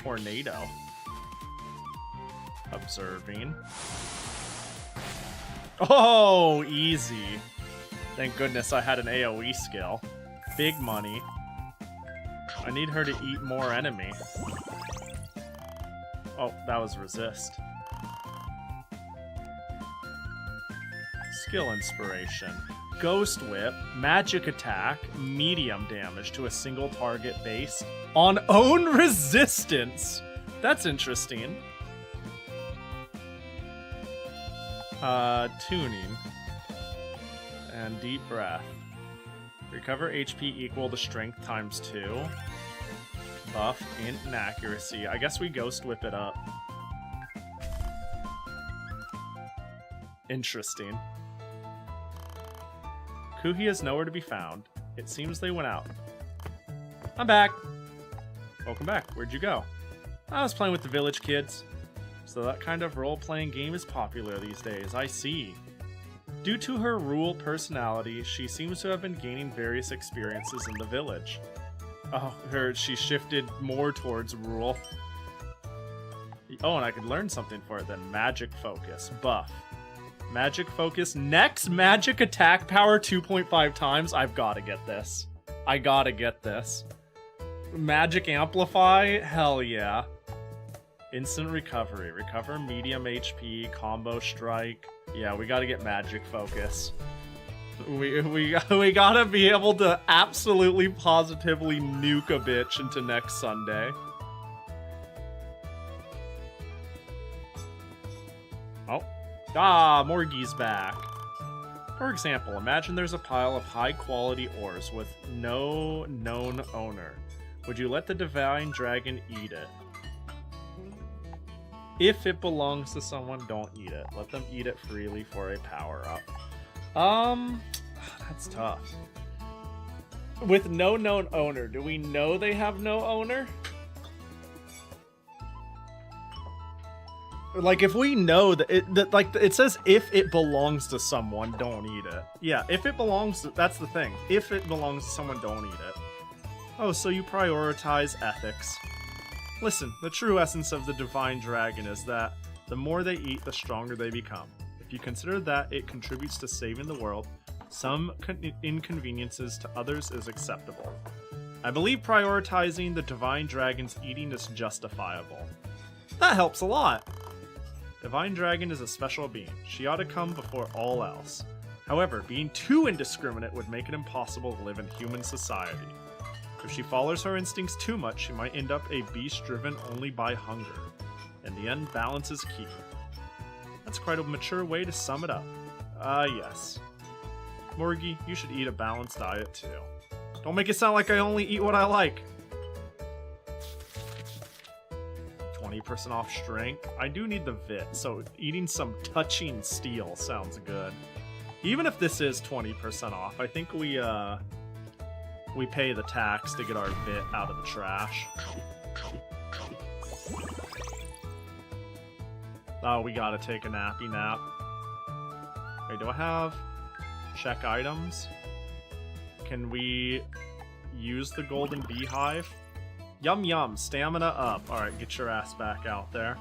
Tornado. Observing. Oh, easy. Thank goodness I had an AoE skill. Big money. I need her to eat more enemy. Oh, that was resist. Skill inspiration. Ghost Whip, magic attack, medium damage to a single target based on own resistance. That's interesting. Tuning. And deep breath. Recover HP equal to strength times 2. Buff, int, and accuracy. I guess we Ghost Whip it up. Interesting. Kuhi is nowhere to be found. It seems they went out. I'm back! Welcome back. Where'd you go? I was playing with the village kids. So that kind of role-playing game is popular these days, I see. Due to her rural personality, she seems to have been gaining various experiences in the village. Oh, she shifted more towards rural. Oh, and I could learn something for it then. Magic Focus. Buff. Magic Focus. Next magic attack power 2.5 times. I've got to get this. I gotta get this. Magic Amplify? Hell yeah. Instant recovery. Recover medium HP. Combo strike. Yeah, we gotta get Magic Focus. We gotta be able to absolutely positively nuke a bitch into next Sunday. Oh. Ah, Morgie's back. For example, imagine there's a pile of high-quality ores with no known owner. Would you let the Divine Dragon eat it? If it belongs to someone, don't eat it. Let them eat it freely for a power-up. That's tough. With no known owner, do we know they have no owner? Like, if we know that it says if it belongs to someone, don't eat it. Yeah, if it belongs to, that's the thing. If it belongs to someone, don't eat it. Oh, so you prioritize ethics. Listen, the true essence of the Divine Dragon is that the more they eat, the stronger they become. If you consider that it contributes to saving the world, some inconveniences to others is acceptable. I believe prioritizing the Divine Dragon's eating is justifiable. That helps a lot! Divine Dragon is a special being. She ought to come before all else. However, being too indiscriminate would make it impossible to live in human society. If she follows her instincts too much, she might end up a beast driven only by hunger. In the end, balance is key. That's quite a mature way to sum it up. Yes. Morgie, you should eat a balanced diet too. Don't make it sound like I only eat what I like. 20% off strength. I do need the Vit, so eating some touching steel sounds good. Even if this is 20% off, I think we pay the tax to get our Vit out of the trash. Oh, we gotta take a nappy nap. Wait, do I have... check items? Can we use the golden beehive? Yum yum, stamina up. Alright, get your ass back out there.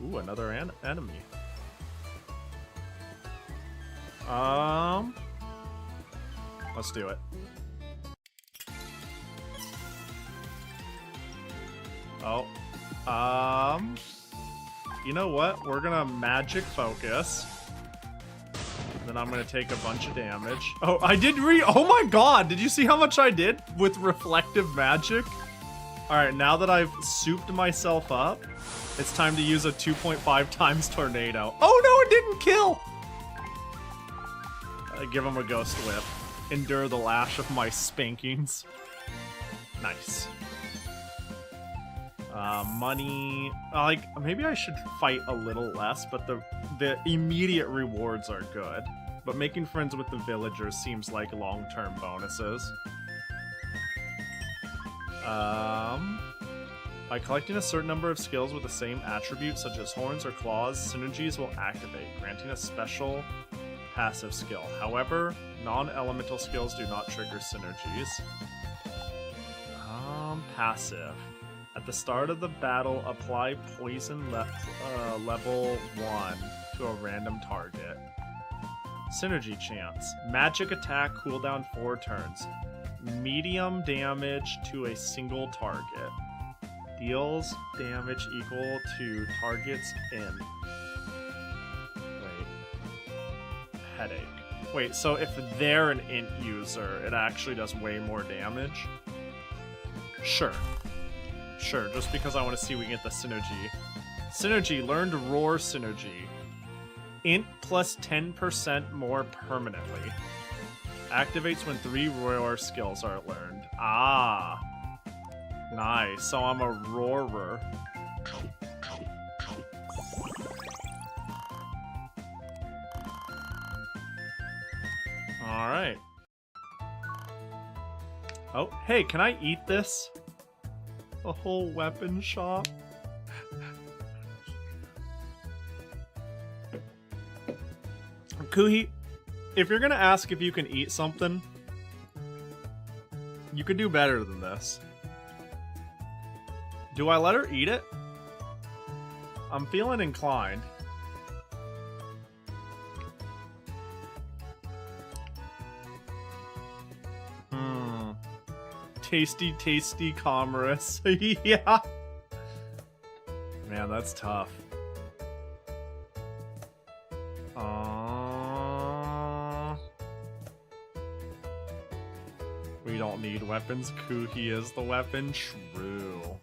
Ooh, another enemy. Let's do it. Oh. You know what? We're gonna magic focus. Then I'm gonna take a bunch of damage. Oh, I did oh my god! Did you see how much I did with reflective magic? Alright, now that I've souped myself up, it's time to use a 2.5 times tornado. Oh no, it didn't kill! Give him a ghost whip. Endure the lash of my spankings. Nice. Money... like, maybe I should fight a little less, but the immediate rewards are good. But making friends with the villagers seems like long-term bonuses. By collecting a certain number of skills with the same attribute, such as horns or claws, synergies will activate, granting a special passive skill. However, non-elemental skills do not trigger synergies. Passive. At the start of the battle, apply poison level 1 to a random target. Synergy chance. Magic attack cooldown 4 turns. Medium damage to a single target. Deals damage equal to target's int. Wait. Headache. Wait, so if they're an int user, it actually does way more damage? Sure. Sure, just because I want to see we get the synergy. Synergy, learn to roar synergy. Int plus 10% more permanently. Activates when 3 roar skills are learned. Ah. Nice, so I'm a roarer. Alright. Oh, hey, can I eat this? A whole weapon shop? Kuhi, if you're gonna ask if you can eat something, you could do better than this. Do I let her eat it? I'm feeling inclined. Tasty, tasty commerce. Yeah. Man, that's tough. We don't need weapons. Kuhi is the weapon. True.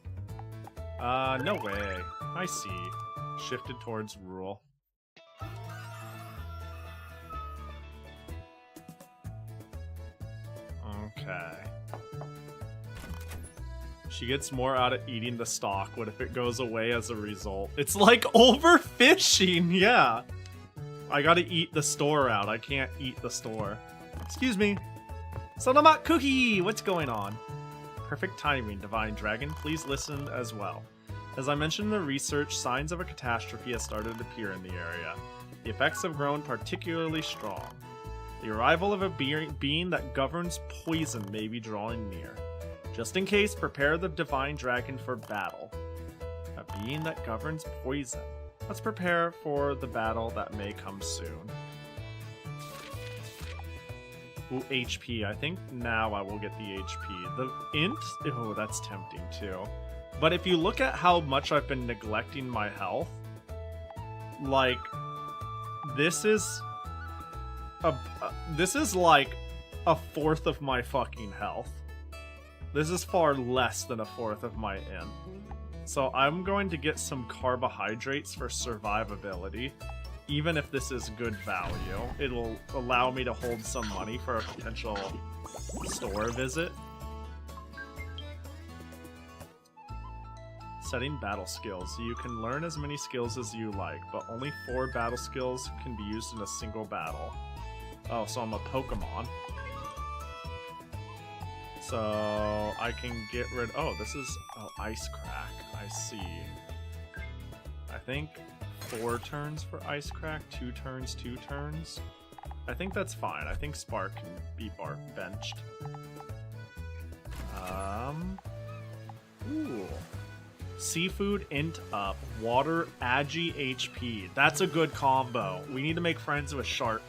No way. I see. Shifted towards rural. Okay. She gets more out of eating the stock. What if it goes away as a result? It's like overfishing, yeah. I gotta eat the store out. I can't eat the store. Excuse me. Sonomat Cookie! What's going on? Perfect timing, Divine Dragon. Please listen as well. As I mentioned in the research, signs of a catastrophe have started to appear in the area. The effects have grown particularly strong. The arrival of a being that governs poison may be drawing near. Just in case, prepare the Divine Dragon for battle. A being that governs poison. Let's prepare for the battle that may come soon. Ooh, HP. I think now I will get the HP. The int? Oh, that's tempting too. But if you look at how much I've been neglecting my health, like, this is like a fourth of my fucking health. This is far less than a fourth of my int. So I'm going to get some carbohydrates for survivability. Even if this is good value, it'll allow me to hold some money for a potential store visit. Setting battle skills. You can learn as many skills as you like, but only 4 battle skills can be used in a single battle. Oh, so I'm a Pokemon. So I can get rid. Oh, this is Ice Crack. I see. I think 4 turns for Ice Crack, 2 turns, 2 turns. I think that's fine. I think Spark can be benched. Ooh. Seafood int up. Water agi HP. That's a good combo. We need to make friends with Shark.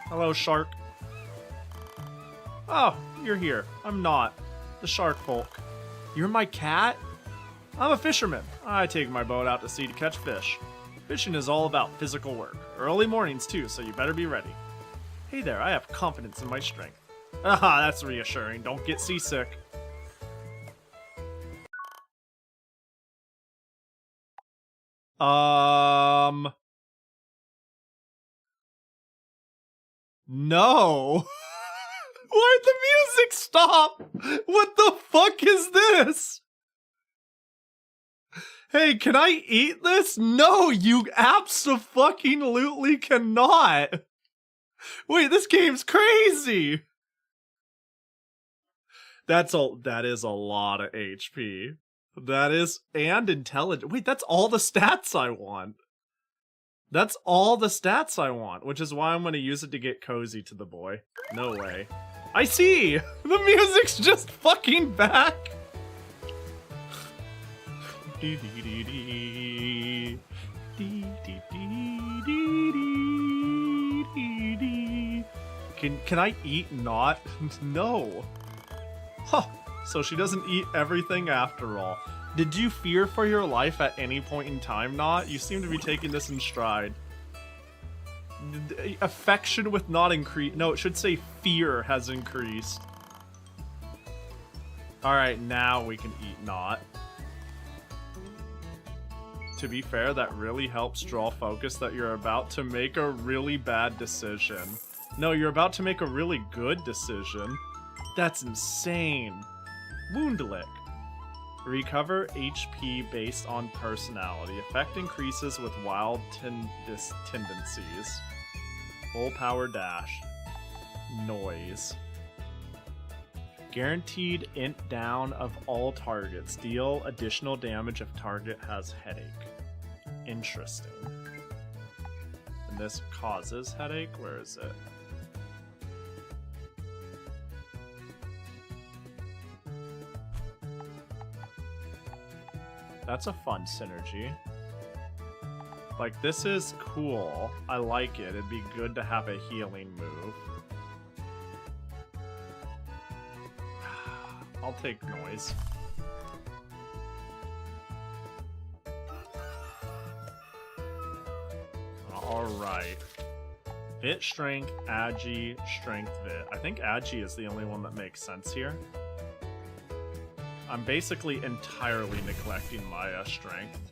Hello, Shark. Oh, you're here. I'm not. The Shark folk. You're my cat? I'm a fisherman. I take my boat out to sea to catch fish. Fishing is all about physical work. Early mornings too, so you better be ready. Hey there, I have confidence in my strength. Aha, that's reassuring. Don't get seasick. No. Why'd the music stop? What the fuck is this? Hey, can I eat this? No, you abso-fucking-lutely cannot. Wait, this game's crazy. That is a lot of HP. That is, and intelligence. Wait, that's all the stats I want. That's all the stats I want, which is why I'm gonna use it to get cozy to the boy. No way. I see! The music's just fucking back! Can I eat not? No. Huh. So she doesn't eat everything after all. Did you fear for your life at any point in time, Not? You seem to be taking this in stride. Affection with Not increased. No, it should say fear has increased. Alright, now we can eat Not. To be fair, that really helps draw focus that you're about to make a really bad decision. No, you're about to make a really good decision. That's insane. Wound Lick. Recover HP based on personality. Effect increases with wild tendencies. Full power dash. Noise. Guaranteed int down of all targets. Deal additional damage if target has headache. Interesting. And this causes headache? Where is it? That's a fun synergy. Like, this is cool. I like it. It'd be good to have a healing move. I'll take noise. Alright. Vit strength, agi, strength vit. I think agi is the only one that makes sense here. I'm basically entirely neglecting my strength.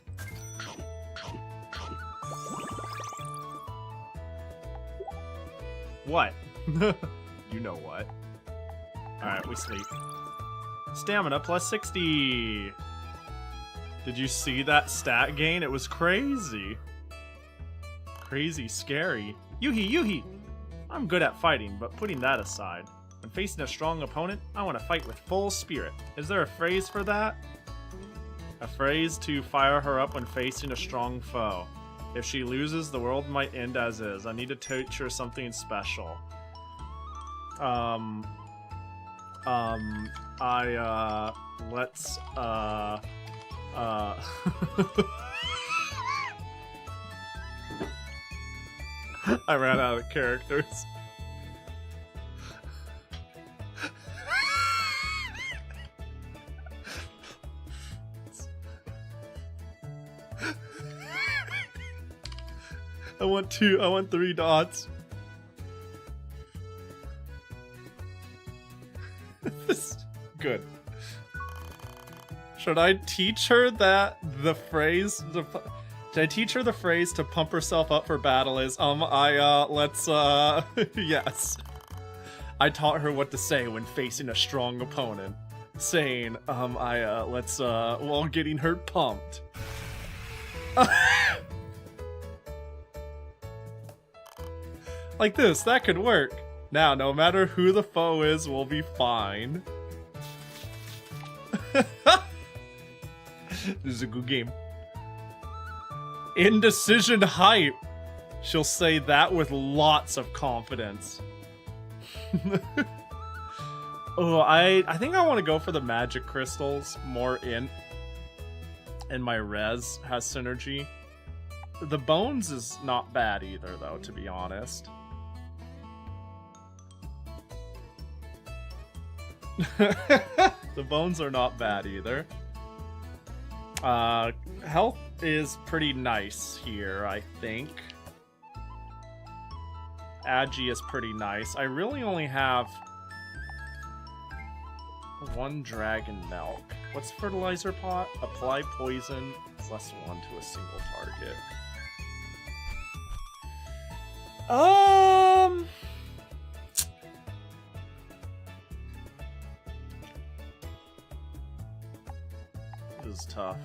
What? You know what. Alright, we sleep. Stamina plus 60! Did you see that stat gain? It was crazy. Crazy scary. Yuhi! I'm good at fighting, but putting that aside, when facing a strong opponent, I want to fight with full spirit. Is there a phrase for that? A phrase to fire her up when facing a strong foe. If she loses, the world might end as is. I need to teach her something special. Let's, I ran out of characters. I want 3 dots. This good. Should I teach her that the phrase should I teach her the phrase to pump herself up for battle is yes. I taught her what to say when facing a strong opponent. Saying, while getting her pumped. Like this, that could work. Now, no matter who the foe is, we'll be fine. This is a good game. Indecision hype. She'll say that with lots of confidence. Oh, I think I want to go for the magic crystals. More int. And my res has synergy. The bones is not bad either, though, to be honest. The bones are not bad either. Health is pretty nice here, I think. Agi is pretty nice. I really only have 1 dragon milk. What's fertilizer pot? Apply poison +1 to a single target. This is tough.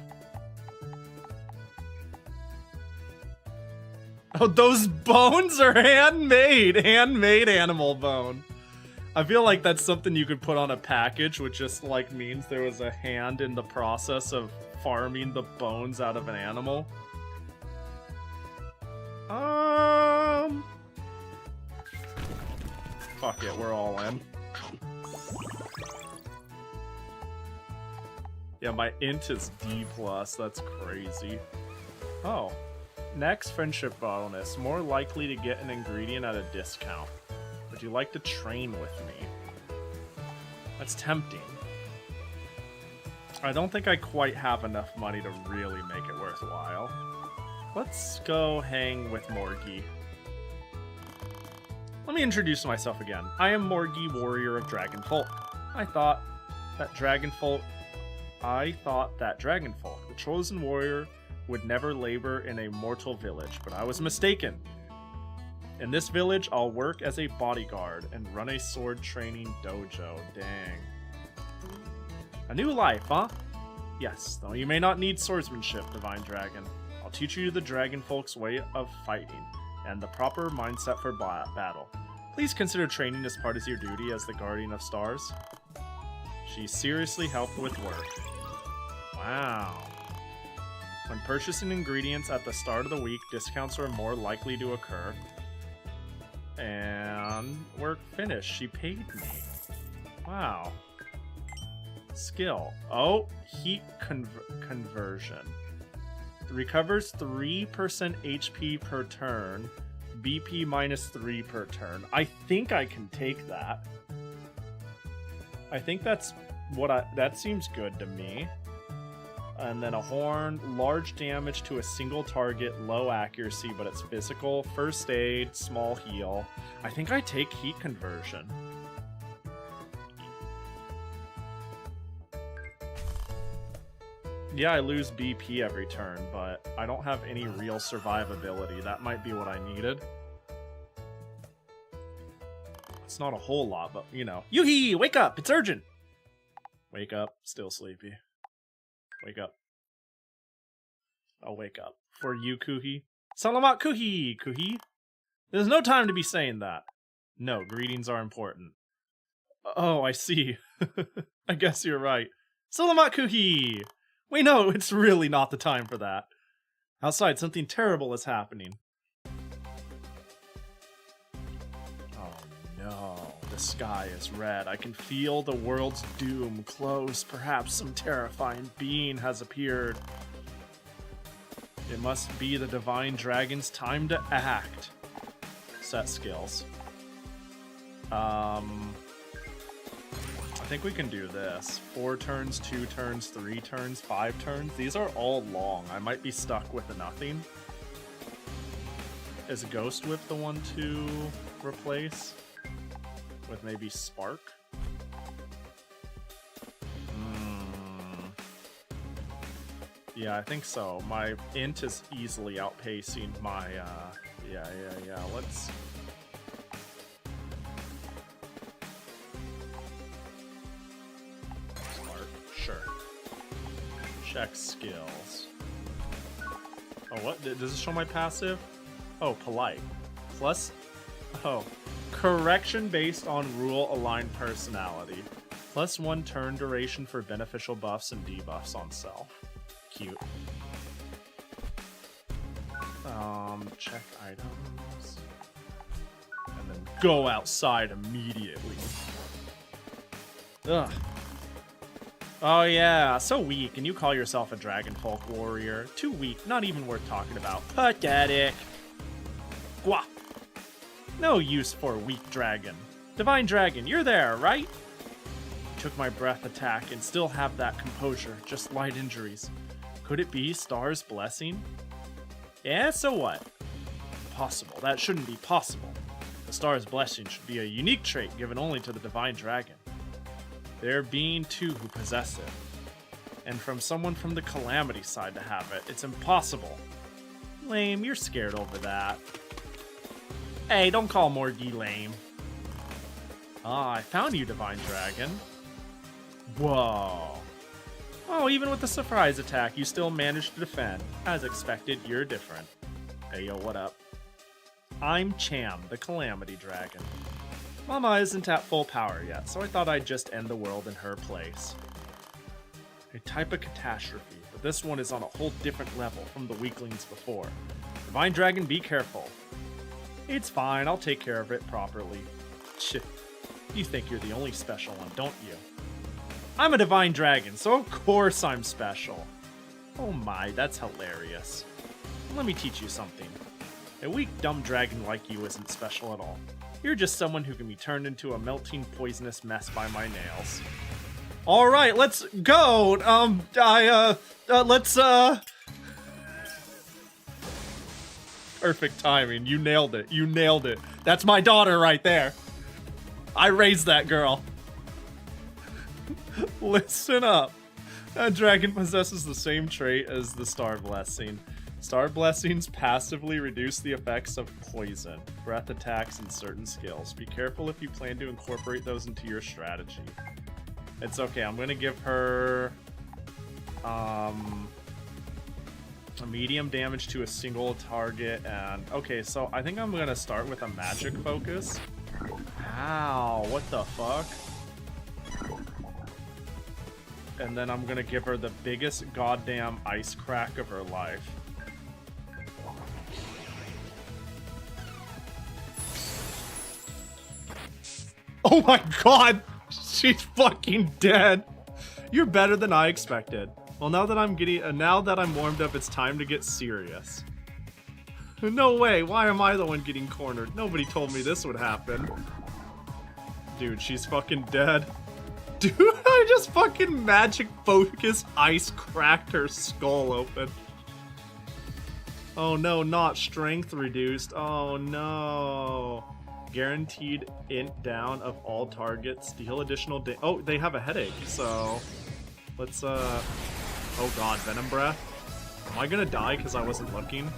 Oh, those bones are handmade! Handmade animal bone. I feel like that's something you could put on a package, which just like means there was a hand in the process of farming the bones out of an animal. Fuck it, we're all in. Yeah, my int is D+, that's crazy. Oh. Next, friendship bonus. More likely to get an ingredient at a discount. Would you like to train with me? That's tempting. I don't think I quite have enough money to really make it worthwhile. Let's go hang with Morgie. Let me introduce myself again. I am Morgie, warrior of Dragonfolk. I thought that Dragonfolk, the chosen warrior, would never labor in a mortal village, but I was mistaken. In this village, I'll work as a bodyguard and run a sword training dojo. Dang. A new life, huh? Yes, though you may not need swordsmanship, Divine Dragon. I'll teach you the Dragonfolk's way of fighting and the proper mindset for battle. Please consider training as part of your duty as the Guardian of Stars. She seriously helped with work. Wow. When purchasing ingredients at the start of the week, discounts are more likely to occur. And work finished. She paid me. Wow. Skill. Oh, heat conversion. Recovers 3% HP per turn. BP -3 per turn. I think I can take that. I think that's what that seems good to me. And then a horn, large damage to a single target, low accuracy, but it's physical, first aid, small heal. I think I take heat conversion. Yeah, I lose BP every turn, but I don't have any real survivability. That might be what I needed. It's not a whole lot, but you know. Yuhi, wake up! It's urgent! Wake up, still sleepy. Wake up. I'll wake up. For you, Kuhi. Salamat Kuhi, Kuhi! There's no time to be saying that. No, greetings are important. Oh, I see. I guess you're right. Salamat Kuhi! Wait, no, it's really not the time for that. Outside, something terrible is happening. Oh no, the sky is red. I can feel the world's doom close. Perhaps some terrifying being has appeared. It must be the Divine Dragon's time to act. Set skills. I think we can do this. 4 turns, 2 turns, 3 turns, 5 turns. These are all long. I might be stuck with a nothing. Is Ghost Whip the one to replace? With maybe Spark? Yeah, I think so. My int is easily outpacing my, yeah. Let's... Sure. Check skills. Oh, what? Does it show my passive? Oh, polite. Plus... Oh. Correction based on rule-aligned personality. +1 turn duration for beneficial buffs and debuffs on self. Cute. Check items. And then go outside immediately. Ugh. Oh yeah, so weak, and you call yourself a Dragonfolk warrior. Too weak, not even worth talking about. Pathetic. Gwah. No use for a weak dragon. Divine Dragon, you're there, right? Took my breath attack and still have that composure, just light injuries. Could it be Star's blessing? Yeah, so what? Possible. That shouldn't be possible. The Star's blessing should be a unique trait given only to the Divine Dragon. There being 2 who possess it. And from someone from the Calamity side to have it, it's impossible. Lame, you're scared over that. Hey, don't call Morgie lame. Ah, I found you, Divine Dragon. Whoa. Oh, even with the surprise attack, you still managed to defend. As expected, you're different. Hey, yo, what up? I'm Cham, the Calamity Dragon. Mama isn't at full power yet, so I thought I'd just end the world in her place. A type of catastrophe, but this one is on a whole different level from the weaklings before. Divine Dragon, be careful. It's fine, I'll take care of it properly. Chit, you think you're the only special one, don't you? I'm a Divine Dragon, so of course I'm special. Oh my, that's hilarious. Let me teach you something. A weak, dumb dragon like you isn't special at all. You're just someone who can be turned into a melting, poisonous mess by my nails. Alright, let's go! Perfect timing. You nailed it. You nailed it. That's my daughter right there. I raised that girl. Listen up. A dragon possesses the same trait as the Star Blessing. Star Blessings passively reduce the effects of poison, breath attacks, and certain skills. Be careful if you plan to incorporate those into your strategy. It's okay, I'm gonna give her a medium damage to a single target, and okay, so I think I'm gonna start with a magic focus. Ow, what the fuck? And then I'm gonna give her the biggest goddamn ice crack of her life. Oh my god! She's fucking dead! You're better than I expected. Well, now that I'm warmed up, it's time to get serious. No way, why am I the one getting cornered? Nobody told me this would happen. Dude, she's fucking dead. Dude, I just fucking magic focus ice cracked her skull open. Oh no, not strength reduced. Oh no. Guaranteed int down of all targets. Deal additional oh, they have a headache, so let's oh god, Venom Breath. Am I gonna die because I wasn't looking?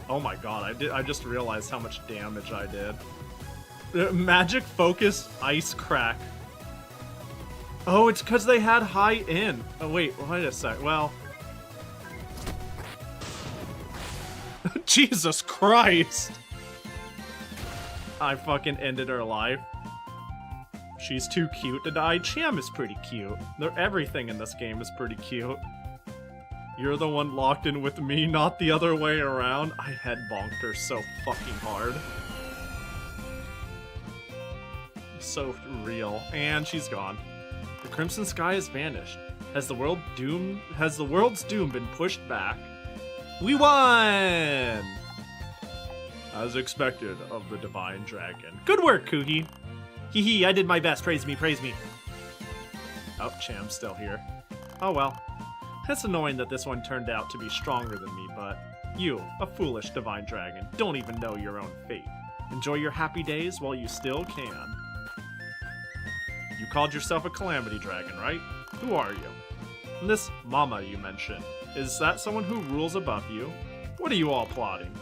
Oh my god, I just realized how much damage I did. Magic Focus Ice Crack. Oh, it's because they had high in. Oh wait a sec. Well, Jesus Christ! I fucking ended her life. She's too cute to die. Cham is pretty cute. Everything in this game is pretty cute. You're the one locked in with me, not the other way around. I head bonked her so fucking hard. So real. And she's gone. The Crimson Sky has vanished. Has the world's doom been pushed back? We won! As expected of the Divine Dragon. Good work, Kuhi! Hee hee, I did my best. Praise me, praise me. Oh, Cham's still here. Oh well. It's annoying that this one turned out to be stronger than me, but you, a foolish Divine Dragon, don't even know your own fate. Enjoy your happy days while you still can. You called yourself a Calamity Dragon, right? Who are you? And this Mama you mentioned, is that someone who rules above you? What are you all plotting?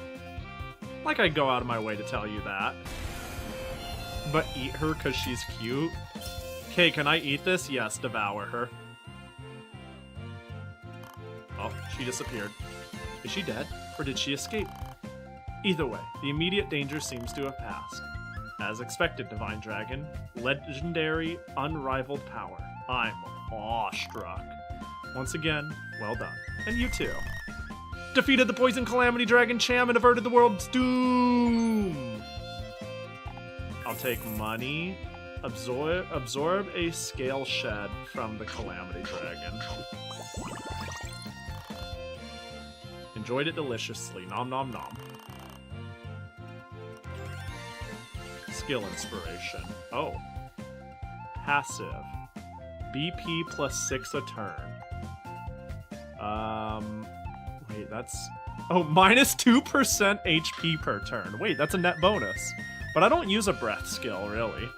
Like I'd go out of my way to tell you that. But eat her cause she's cute? Okay, can I eat this? Yes, devour her. Oh, she disappeared. Is she dead, or did she escape? Either way, the immediate danger seems to have passed. As expected, Divine Dragon. Legendary, unrivaled power. I'm awestruck. Once again, well done. And you too. Defeated the Poison Calamity Dragon Cham and averted the world's doom! I'll take money. Absorb a scale shed from the Calamity Dragon. Enjoyed it deliciously. Nom nom nom. Skill inspiration. Oh. Passive. BP plus 6 a turn. Wait, that's... Oh, minus 2% HP per turn. Wait, that's a net bonus. But I don't use a breath skill, really.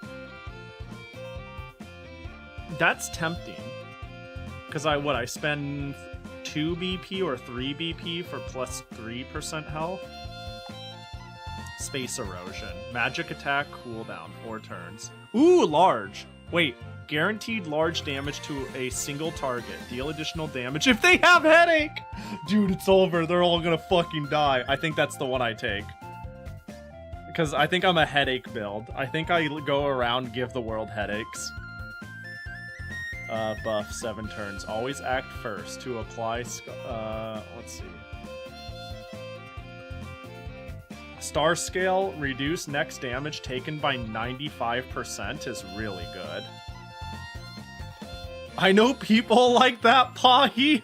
That's tempting. Because I spend 2 BP or 3 BP for plus 3% health? Space Erosion. Magic attack cooldown, 4 turns. Ooh, large. Wait, guaranteed large damage to a single target. Deal additional damage if they have headache! Dude, it's over. They're all gonna fucking die. I think that's the one I take. Because I think I'm a headache build. I think I go around give the world headaches. Buff 7 turns. Always act first to apply. Let's see. Star scale, reduce next damage taken by 95% is really good. I know people like that, Pahi.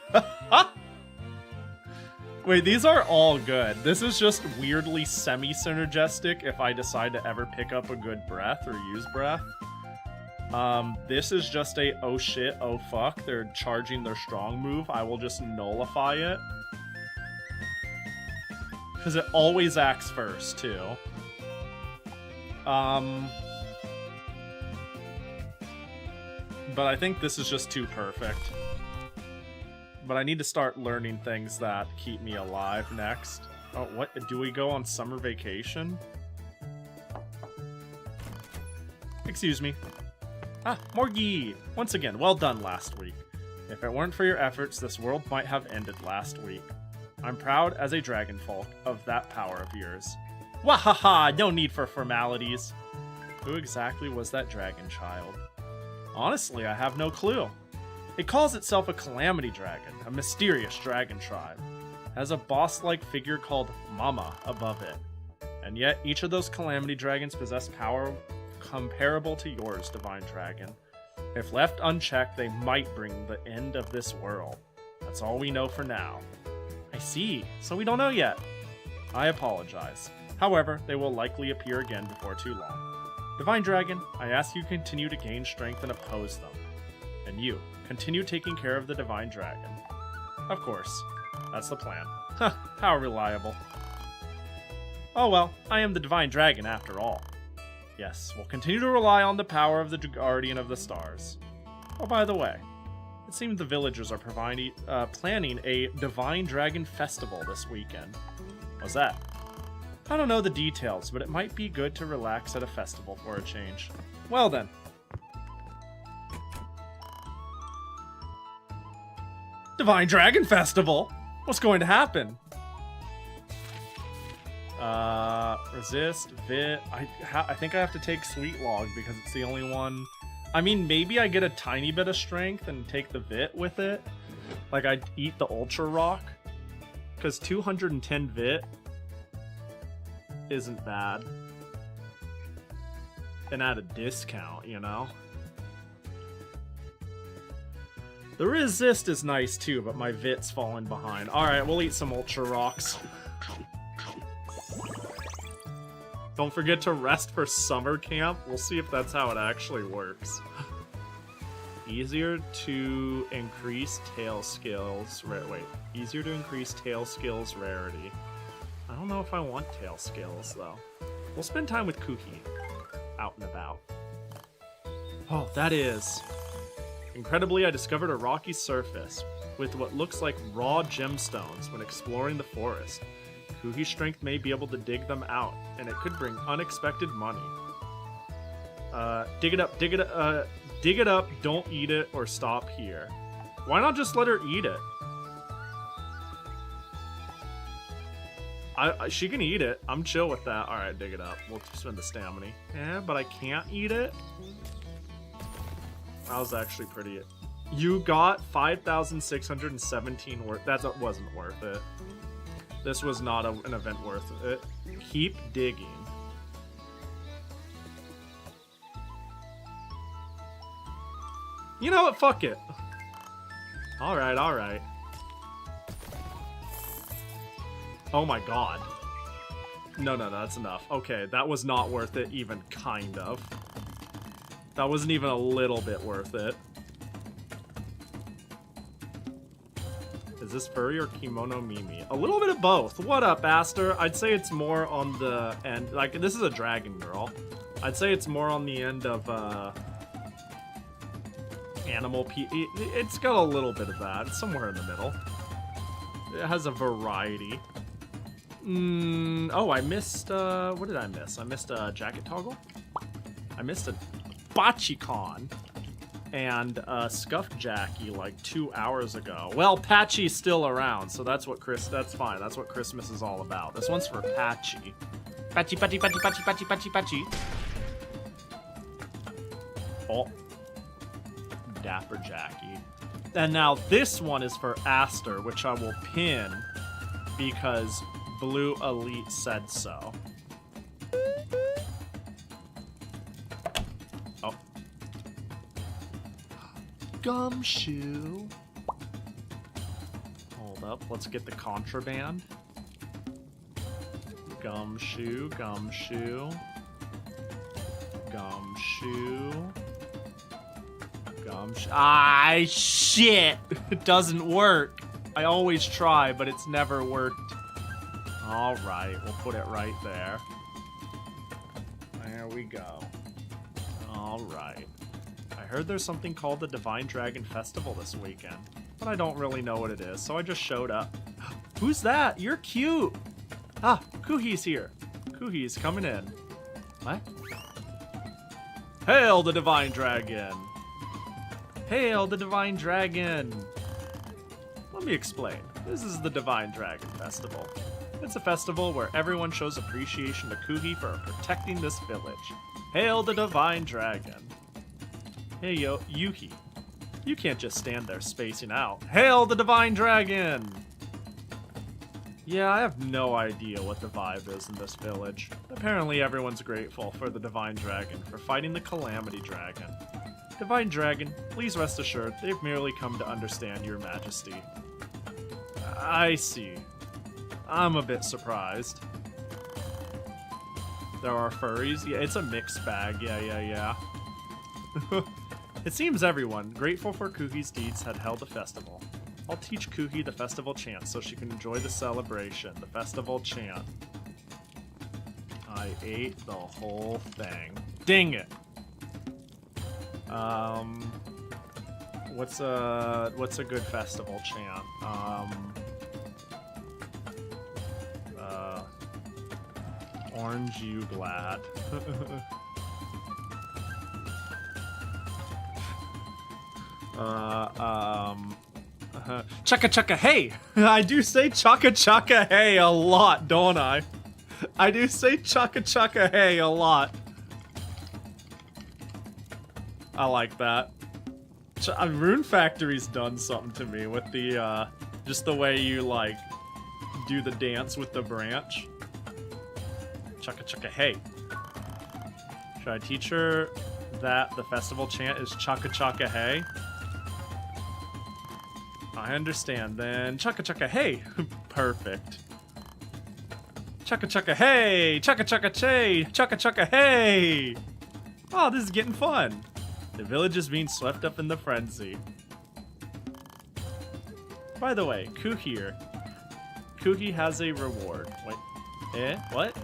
Wait, these are all good. This is just weirdly semi-synergistic if I decide to ever pick up a good breath or use breath. This is just a oh shit, oh fuck, they're charging their strong move. I will just nullify it. Because it always acts first, too. But I think this is just too perfect. But I need to start learning things that keep me alive next. Oh, what? Do we go on summer vacation? Excuse me. Ah, Morgie! Once again, well done last week. If it weren't for your efforts, this world might have ended last week. I'm proud as a dragon folk of that power of yours. Wahaha! No need for formalities. Who exactly was that dragon child? Honestly, I have no clue. It calls itself a calamity dragon, a mysterious dragon tribe. It has a boss-like figure called Mama above it. And yet, each of those calamity dragons possess power comparable to yours, Divine Dragon. If left unchecked, they might bring the end of this world. That's all we know for now. I see, so we don't know yet. I apologize. However, they will likely appear again before too long. Divine Dragon, I ask you continue to gain strength and oppose them. And you, continue taking care of the Divine Dragon. Of course, that's the plan. Huh, how reliable. Oh well, I am the Divine Dragon after all. Yes, we'll continue to rely on the power of the Guardian of the Stars. Oh, by the way, it seems the villagers are planning a Divine Dragon Festival this weekend. What's that? I don't know the details, but it might be good to relax at a festival for a change. Well then. Divine Dragon Festival? What's going to happen? Resist, Vit. I think I have to take Sweet Log because it's the only one. I mean, maybe I get a tiny bit of strength and take the Vit with it. Like, I'd eat the Ultra Rock. Because 210 Vit isn't bad. And at a discount, you know? The Resist is nice too, but my Vit's falling behind. Alright, we'll eat some Ultra Rocks. Don't forget to rest for summer camp. We'll see if that's how it actually works. Easier to increase tail skills. Wait. Easier to increase tail skills rarity. I don't know if I want tail skills, though. We'll spend time with Kuki. Out and about. Oh, that is. Incredibly, I discovered a rocky surface with what looks like raw gemstones when exploring the forest. Kuhi's strength may be able to dig them out, and it could bring unexpected money. Dig it up, don't eat it, or stop here. Why not just let her eat it? She can eat it. I'm chill with that. Alright, dig it up. We'll spend the stamina. Yeah, but I can't eat it? That was actually pretty... You got 5,617 worth... That wasn't worth it. This was not an event worth it. Keep digging. You know what? Fuck it. Alright. Oh my god. No, that's enough. Okay, that was not worth it, even kind of. That wasn't even a little bit worth it. Is this furry or kimono Mimi? A little bit of both. What up, Aster? I'd say it's more on the end. Like, this is a dragon girl. I'd say it's more on the end of, animal It's got a little bit of that. It's somewhere in the middle. It has a variety. Oh, I missed, what did I miss? I missed a jacket toggle? I missed a Spotchicon and Scuffed Jackie like 2 hours ago. Well, Patchy's still around, so that's fine. That's what Christmas is all about. This one's for Patchy. Patchy, Patchy, Patchy, Patchy, Patchy, Patchy, Patchy. Oh. Dapper Jackie. And now this one is for Aster, which I will pin because Blue Elite said so. Oh. Gumshoe. Hold up, let's get the contraband. Gumshoe, Gumshoe. Gumshoe. Ah, shit! It doesn't work. I always try, but it's never worked. Alright, we'll put it right there. There we go. Alright. I heard there's something called the Divine Dragon Festival this weekend, but I don't really know what it is, so I just showed up. Who's that? You're cute! Ah, Kuhi's here. Kuhi's coming in. What? Hail the Divine Dragon! Hail the Divine Dragon! Let me explain. This is the Divine Dragon Festival. It's a festival where everyone shows appreciation to Kuhi for protecting this village. Hail the Divine Dragon! Hey yo, Yuki. You can't just stand there spacing out. Hail the Divine Dragon! Yeah, I have no idea what the vibe is in this village. Apparently everyone's grateful for the Divine Dragon for fighting the Calamity Dragon. Divine Dragon, please rest assured, they've merely come to understand your majesty. I see. I'm a bit surprised. There are furries? Yeah, it's a mixed bag. Yeah. It seems everyone, grateful for Kuhi's deeds, had held a festival. I'll teach Kuhi the festival chant so she can enjoy the celebration. The festival chant. I ate the whole thing. Dang it! What's a good festival chant? Orange you glad. Chaka chaka hey! I do say chaka chaka hey a lot, don't I? I do say chaka chaka hey a lot. I like that. Rune Factory's done something to me with the, just the way you, like, do the dance with the branch. Chaka chaka hey. Should I teach her that the festival chant is chaka chaka hey? I understand, then chaka chaka hey. Perfect. Chaka chaka hey! Chaka chaka chay! Chaka chaka hey! Oh, this is getting fun. The village is being swept up in the frenzy. By the way, Kuhi has a reward. Wait, what?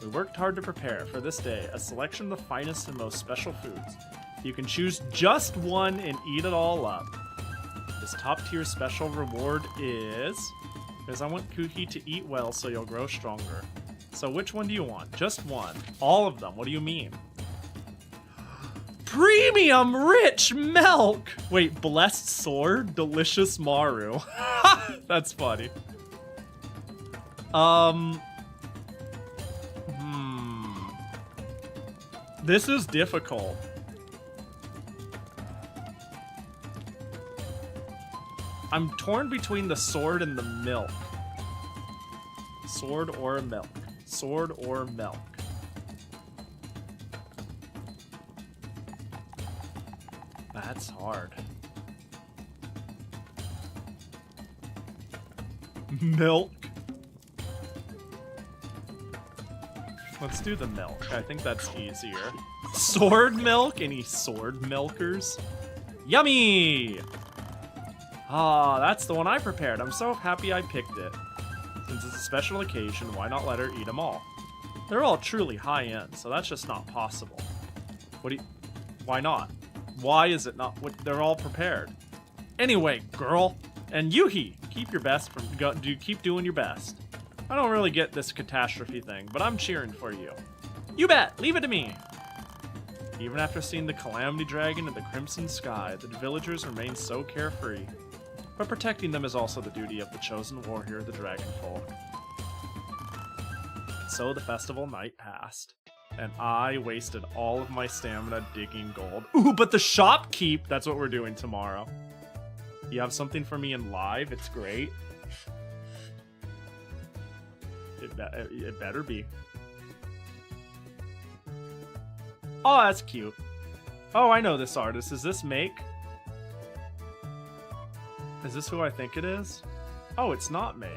We worked hard to prepare for this day a selection of the finest and most special foods. You can choose just one and eat it all up. This top tier special reward is... because I want Kuhi to eat well so you'll grow stronger. So which one do you want? Just one. All of them. What do you mean? Premium rich milk! Wait, blessed sword? Delicious Maru. That's funny. This is difficult. I'm torn between the sword and the milk. Sword or milk. Sword or milk. That's hard. Milk. Let's do the milk. I think that's easier. Sword milk? Any sword milkers? Yummy! Ah, that's the one I prepared. I'm so happy I picked it. Since it's a special occasion, why not let her eat them all? They're all truly high-end, so that's just not possible. Why not? Why is it not? They're all prepared. Anyway, girl, and Yuhi, keep your best keep doing your best. I don't really get this catastrophe thing, but I'm cheering for you. You bet, leave it to me. Even after seeing the Calamity Dragon and the Crimson Sky, the villagers remain so carefree. But protecting them is also the duty of the chosen warrior, the Dragon Folk. So the festival night passed, and I wasted all of my stamina digging gold. Ooh, but the shopkeep! That's what we're doing tomorrow. You have something for me in live? It's great. It better be. Oh, that's cute. Oh, I know this artist. Is this Make? Is this who I think it is? Oh, it's not Make.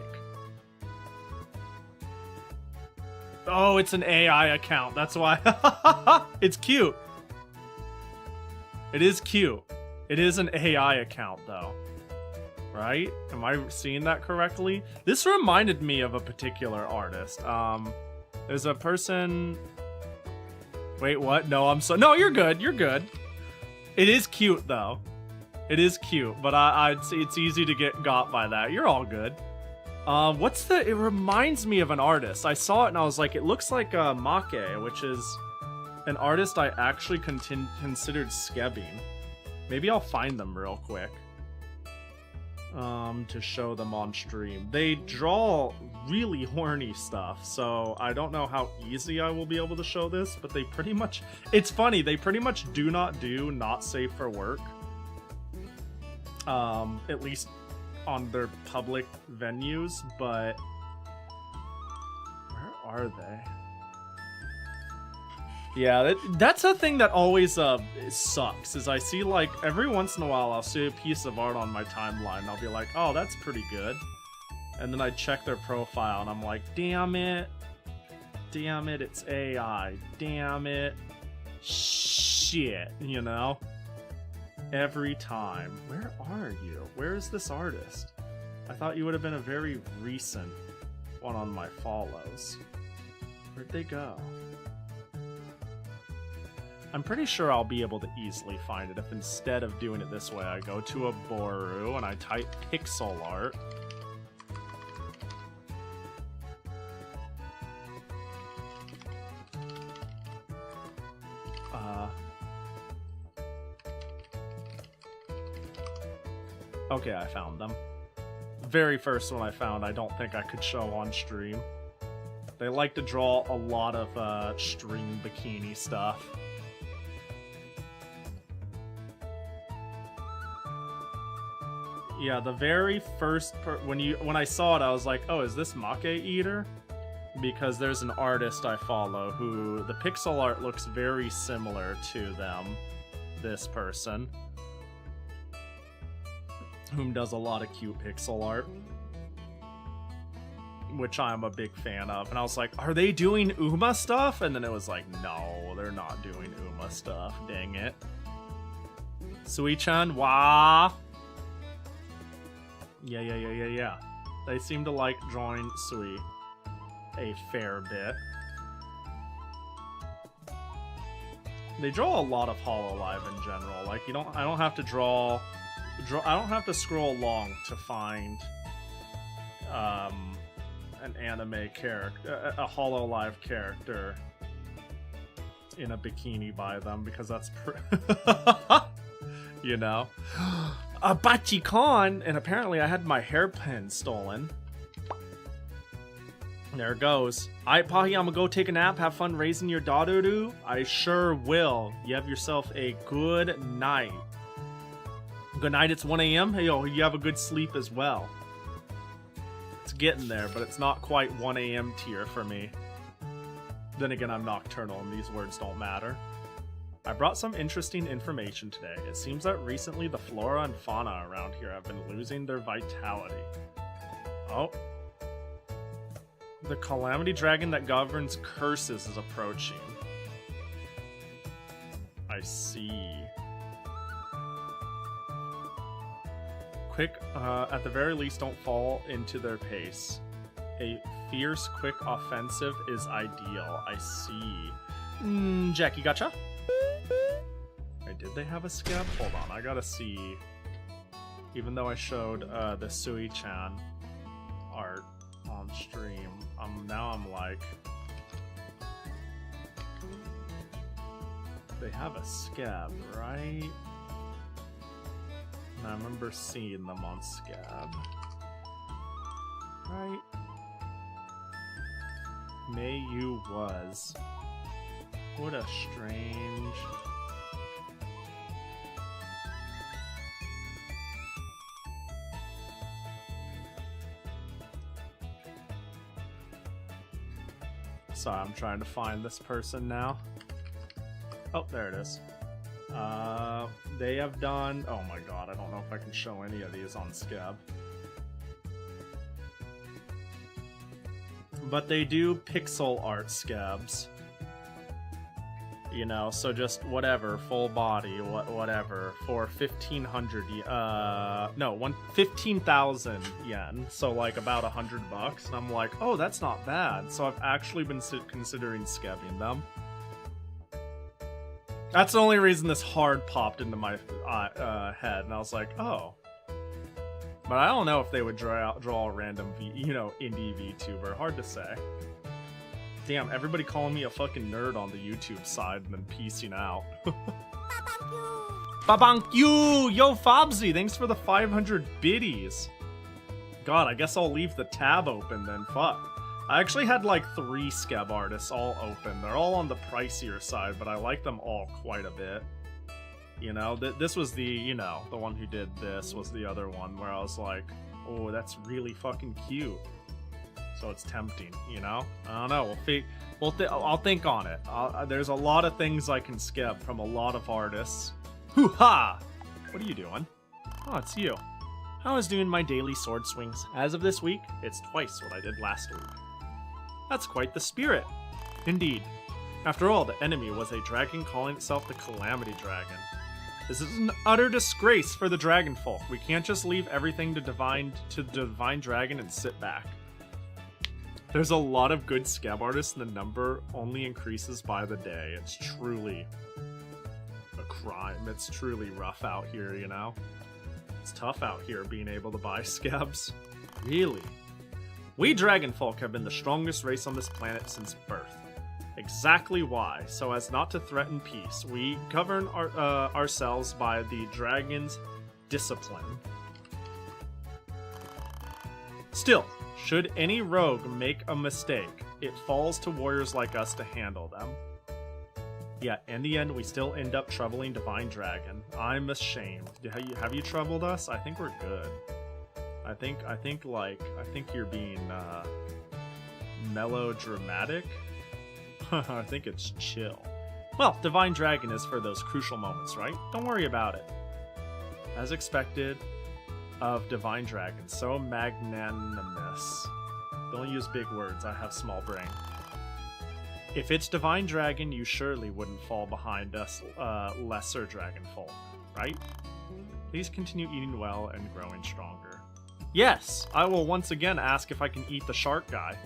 Oh, it's an AI account. That's why. It's cute. It is cute. It is an AI account, though. Right? Am I seeing that correctly? This reminded me of a particular artist. There's a person... Wait, what? No, No, you're good. You're good. It is cute, though. It is cute, but I'd say it's easy to get got by that. You're all good. It reminds me of an artist. I saw it and I was like, it looks like Make, which is an artist I actually considered skebbing. Maybe I'll find them real quick. To show them on stream. They draw really horny stuff, so I don't know how easy I will be able to show this, but they pretty much... It's funny, they pretty much do not safe for work. At least on their public venues, but... Where are they? Yeah, that's a thing that always sucks, is I see, like, every once in a while I'll see a piece of art on my timeline and I'll be like, oh, that's pretty good. And then I check their profile and I'm like, damn it, it's AI, damn it, shit, you know? Every time. Where are you? Where is this artist? I thought you would have been a very recent one on my follows. Where'd they go? I'm pretty sure I'll be able to easily find it if instead of doing it this way, I go to a Boru and I type pixel art. Okay, I found them. Very first one I found, I don't think I could show on stream. They like to draw a lot of string bikini stuff. Yeah, the very first when I saw it, I was like, oh, is this Make Eater? Because there's an artist I follow who the pixel art looks very similar to them. This person, whom does a lot of cute pixel art, which I'm a big fan of. And I was like, are they doing Uma stuff? And then it was like, no, they're not doing Uma stuff. Dang it. Sui-chan, wah. Yeah. They seem to like drawing Sui a fair bit. They draw a lot of Hololive in general. Like, I don't have to I don't have to scroll long to find an anime character, a Hololive character in a bikini by them, because that's you know. A Bachi-con, and apparently I had my hairpin stolen. There it goes. Alright, Pahi, I'm gonna go take a nap. Have fun raising your daughter. I sure will. You have yourself a good night. Good night, it's 1 a.m. Hey, yo, you have a good sleep as well. It's getting there, but it's not quite 1 a.m. tier for me. Then again, I'm nocturnal and these words don't matter. I brought some interesting information today. It seems that recently the flora and fauna around here have been losing their vitality. Oh. The Calamity Dragon that governs curses is approaching. I see. Quick, at the very least, don't fall into their pace. A fierce, quick offensive is ideal. I see. Jackie, gotcha? Wait, did they have a scab? Hold on, I gotta see. Even though I showed the Sui-chan art on stream, now I'm like... They have a scab, right? And I remember seeing them on scab. Right? Mayu was. What a strange... Sorry, I'm trying to find this person now. Oh, there it is. They have done... Oh my god, I don't know if I can show any of these on Scab. But they do pixel art Scabs. You know, so just whatever, full body, whatever, for 1,500, no, 15,000 yen, so like about $100, and I'm like, oh, that's not bad, so I've actually been considering scabbing them. That's the only reason this hard popped into my head, and I was like, oh. But I don't know if they would draw a random, indie VTuber, hard to say. Damn, everybody calling me a fucking nerd on the YouTube side and then piecing out. Babank you! Yo, Fobsy, thanks for the 500 biddies. God, I guess I'll leave the tab open then, fuck. I actually had like 3 scab artists all open. They're all on the pricier side, but I like them all quite a bit. You know, this was the, the one who did this was the other one where I was like, oh, that's really fucking cute. So it's tempting, I don't know. I'll think on it. There's a lot of things I can skip from a lot of artists. Hoo-ha! What are you doing? Oh, it's you. How is doing my daily sword swings? As of this week, it's twice what I did last week. That's quite the spirit. Indeed. After all, the enemy was a dragon calling itself the Calamity Dragon. This is an utter disgrace for the dragon folk. We can't just leave everything to the divine dragon and sit back. There's a lot of good scab artists and the number only increases by the day. It's truly a crime. It's truly rough out here, It's tough out here being able to buy scabs. Really? We dragon folk have been the strongest race on this planet since birth. Exactly why, so as not to threaten peace, we govern ourselves by the dragon's discipline. Still, should any rogue make a mistake, it falls to warriors like us to handle them. Yet, in the end, we still end up troubling Divine Dragon. I'm ashamed. Have you troubled us? I think we're good. I think you're being melodramatic. I think it's chill. Well, Divine Dragon is for those crucial moments, right? Don't worry about it. As expected of Divine Dragon, so magnanimous. Don't use big words, I have small brain. If it's Divine Dragon, you surely wouldn't fall behind us lesser dragon folk, right? Please continue eating well and growing stronger. Yes, I will once again ask if I can eat the shark guy.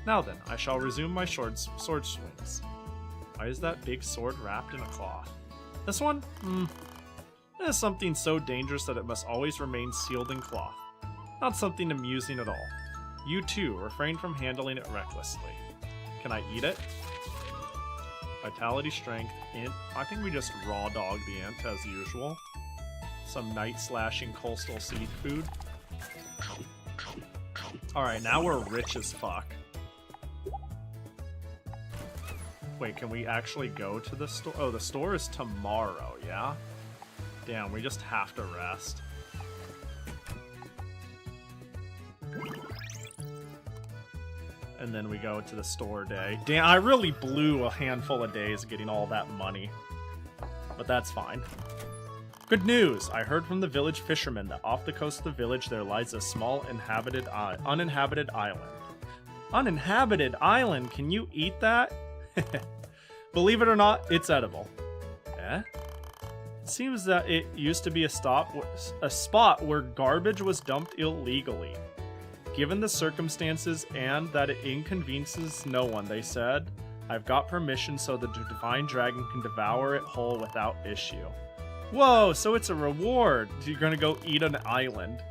Now then, I shall resume my sword swings. Why is that big sword wrapped in a cloth? This one? It is something so dangerous that it must always remain sealed in cloth. Not something amusing at all. You too, refrain from handling it recklessly. Can I eat it? Vitality, strength, int. I think we just raw dog the ant as usual. Some night slashing coastal seed food. Alright, now we're rich as fuck. Wait, can we actually go to the store? Oh, the store is tomorrow, yeah? Damn, we just have to rest. And then we go to the store day. Damn, I really blew a handful of days getting all that money. But that's fine. Good news! I heard from the village fishermen that off the coast of the village there lies a small uninhabited island. Uninhabited island? Can you eat that? Believe it or not, it's edible. Eh? It seems that it used to be a spot where garbage was dumped illegally. Given the circumstances and that it inconveniences no one, they said, I've got permission so the Divine Dragon can devour it whole without issue. Whoa, so it's a reward. You're gonna go eat an island.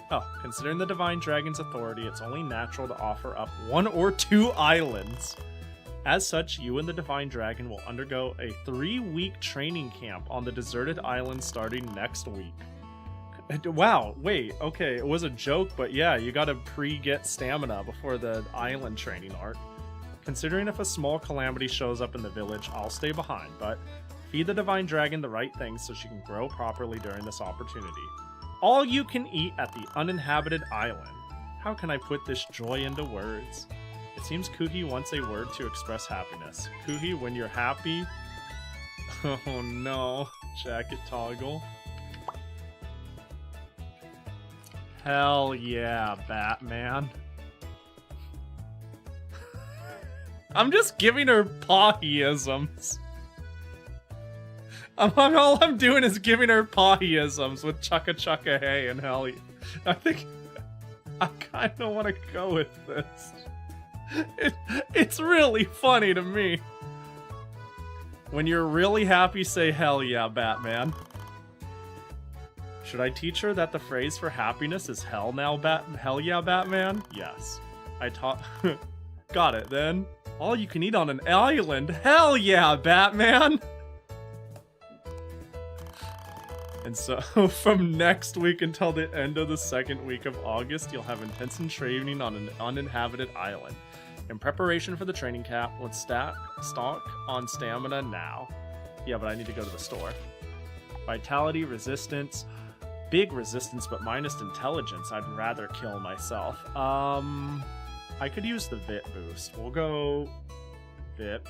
Oh, considering the Divine Dragon's authority, it's only natural to offer up 1 or 2 islands. As such, you and the Divine Dragon will undergo a 3-week training camp on the deserted island starting next week. Wow, wait, okay, it was a joke, but yeah, you gotta pre-get stamina before the island training arc. Considering if a small calamity shows up in the village, I'll stay behind, but feed the Divine Dragon the right things so she can grow properly during this opportunity. All you can eat at the uninhabited island. How can I put this joy into words? It seems Kuhi wants a word to express happiness. Kuhi, when you're happy... Oh no. Jacket toggle. Hell yeah, Batman. I'm just giving her Pahi-isms. All I'm doing is giving her Pahi-isms with chugga chugga hey and hell yeah. I think I kind of want to go with this. It's really funny to me. When you're really happy, say hell yeah, Batman. Should I teach her that the phrase for happiness is hell yeah, Batman? Yes. I taught... Got it, then. All you can eat on an island. Hell yeah, Batman! And so, from next week until the end of the second week of August, you'll have intensive training on an uninhabited island. In preparation for the training camp, let's stock on stamina now. Yeah, but I need to go to the store. Vitality, resistance... Big resistance, but minus intelligence. I'd rather kill myself. I could use the Vit boost. We'll go Vit.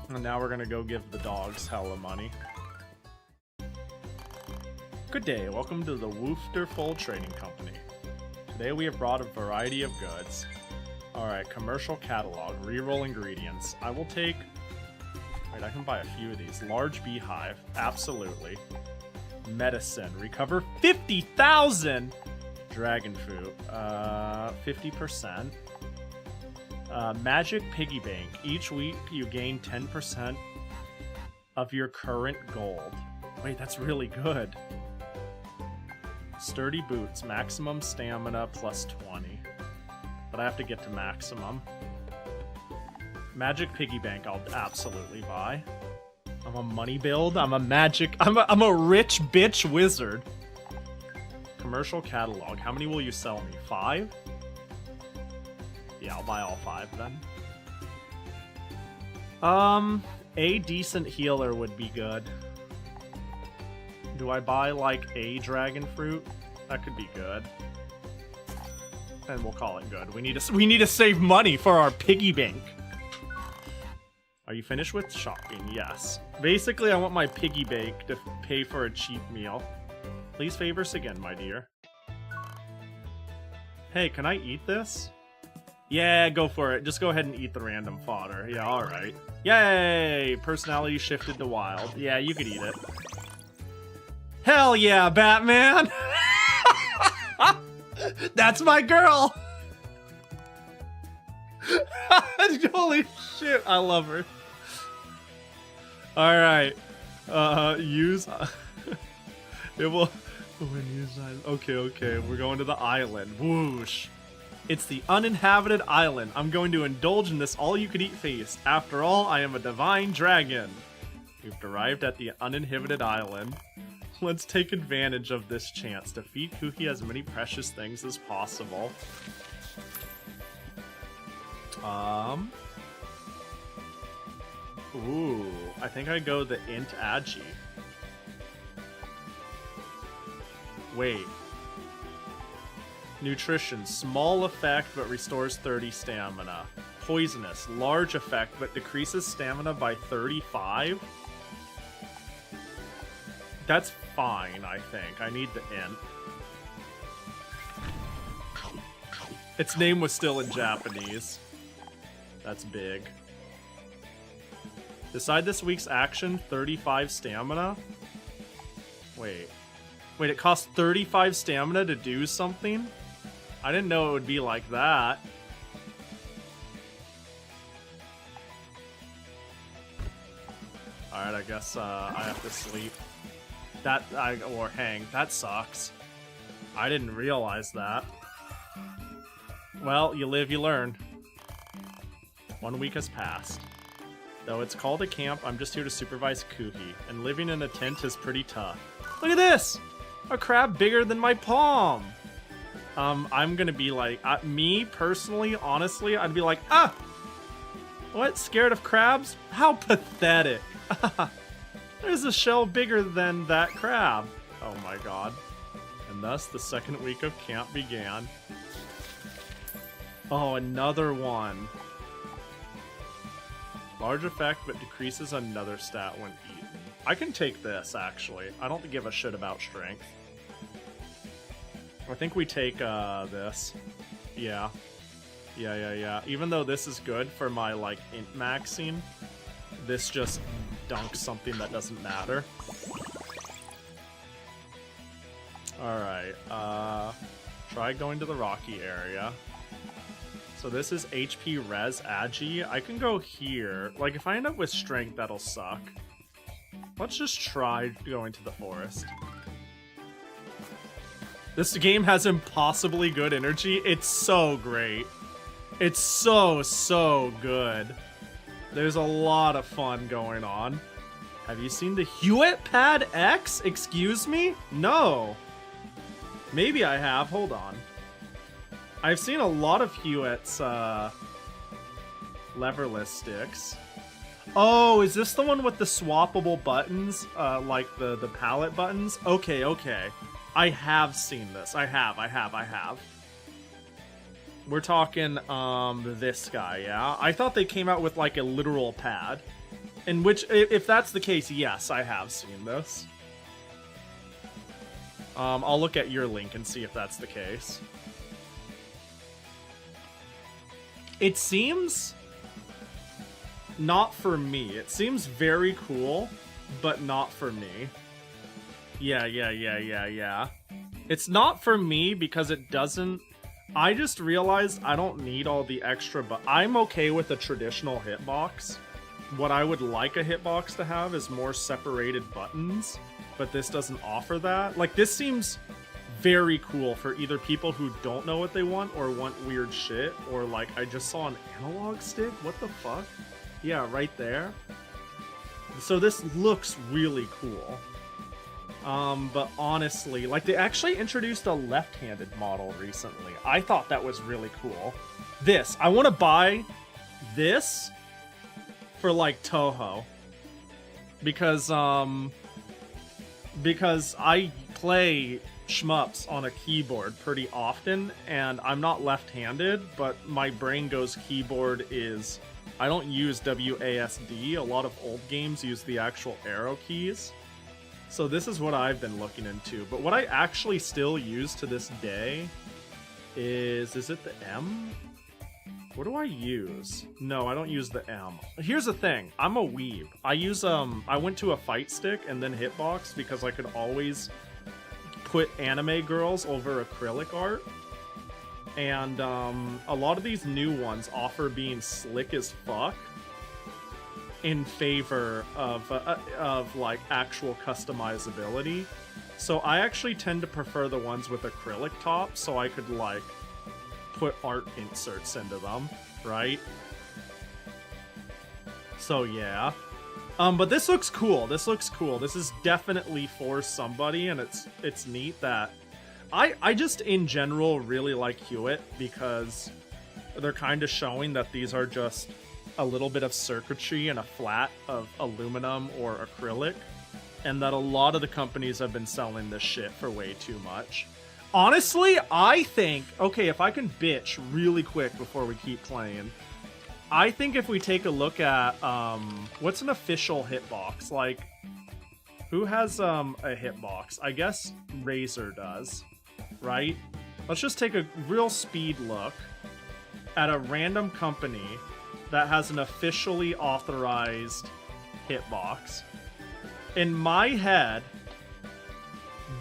And now we're gonna go give the dogs hella money. Good day, welcome to the Woosterful Trading Company. Today we have brought a variety of goods. Alright, commercial catalog, reroll ingredients. I will take... Wait, I can buy a few of these. Large beehive, absolutely. Medicine, recover 50,000! Dragon fruit, 50%. Magic piggy bank. Each week you gain 10% of your current gold. Wait, that's really good. Sturdy boots, maximum stamina plus 20. But I have to get to maximum. Magic piggy bank I'll absolutely buy. I'm a money build. I'm a rich bitch wizard. Commercial catalog. How many will you sell me? 5? Yeah, I'll buy all 5 then. A decent healer would be good. Do I buy like a dragon fruit? That could be good. And we'll call it good. We need to save money for our piggy bank. Are you finished with shopping? Yes. Basically, I want my piggy bank to pay for a cheap meal. Please favor us again, my dear. Hey, can I eat this? Yeah, go for it. Just go ahead and eat the random fodder. Yeah, alright. Yay! Personality shifted to wild. Yeah, you could eat it. Hell yeah, Batman! That's my girl! Holy shit, I love her. Alright. Use... it will... Okay, we're going to the island. Whoosh. It's the uninhabited island. I'm going to indulge in this all-you-could-eat feast. After all, I am a divine dragon. We've arrived at the uninhabited island. Let's take advantage of this chance to feed Kuhi as many precious things as possible. Ooh, I think I go the Int Agi. Wait. Nutrition, small effect but restores 30 stamina. Poisonous, large effect but decreases stamina by 35? That's fine, I think. I need the Int. Its name was still in Japanese. That's big. Decide this week's action, 35 stamina? Wait, it costs 35 stamina to do something? I didn't know it would be like that. Alright, I guess I have to sleep. Or hang. That sucks. I didn't realize that. Well, you live, you learn. 1 week has passed. Though it's called a camp, I'm just here to supervise Kuhi, and living in a tent is pretty tough. Look at this! A crab bigger than my palm! I'm gonna be like, me personally, honestly, I'd be like, ah! What? Scared of crabs? How pathetic! There's a shell bigger than that crab. Oh my god. And thus, the second week of camp began. Oh, another one. Large effect, but decreases another stat when eaten. I can take this, actually. I don't give a shit about strength. I think we take, this. Yeah. Yeah. Even though this is good for my, like, int maxing, this just dunks something that doesn't matter. Alright, try going to the rocky area. So this is HP Res Agi. I can go here. Like, if I end up with strength, that'll suck. Let's just try going to the forest. This game has impossibly good energy. It's so great. It's so good. There's a lot of fun going on. Have you seen the Hewitt Pad X? Excuse me? No. Maybe I have. Hold on. I've seen a lot of Hewitt's leverless sticks. Oh, is this the one with the swappable buttons? Like the palette buttons? Okay. I have seen this. I have. We're talking, this guy, yeah? I thought they came out with, like, a literal pad. In which, if that's the case, yes, I have seen this. I'll look at your link and see if that's the case. It seems not for me. It seems very cool, but not for me. Yeah. It's not for me because it doesn't... I just realized I don't need all the extra, but I'm okay with a traditional hitbox. What I would like a hitbox to have is more separated buttons, but this doesn't offer that. Like, this seems very cool for either people who don't know what they want or want weird shit, or like, I just saw an analog stick? What the fuck? Yeah, right there. So this looks really cool. But honestly, like, they actually introduced a left-handed model recently. I thought that was really cool. This, I want to buy this for, like, Toho. Because I play shmups on a keyboard pretty often, and I'm not left-handed, but my brain goes keyboard is... I don't use WASD. A lot of old games use the actual arrow keys. So this is what I've been looking into. But what I actually still use to this day is it the M? What do I use? No, I don't use the M. Here's the thing. I'm a weeb. I use, I went to a fight stick and then hitbox because I could always put anime girls over acrylic art. And, a lot of these new ones offer being slick as fuck in favor of like actual customizability. So I actually tend to prefer the ones with acrylic tops, so I could like put art inserts into them, right? So yeah. But this looks cool. This is definitely for somebody, and it's neat that I just in general really like Hewitt because they're kind of showing that these are just a little bit of circuitry and a flat of aluminum or acrylic, and that a lot of the companies have been selling this shit for way too much. Honestly, I think, okay, if I can bitch really quick before we keep playing, I think if we take a look at, what's an official hitbox? Like, who has, a hitbox? I guess Razer does, right? Let's just take a real speed look at a random company that has an officially authorized hitbox. In my head,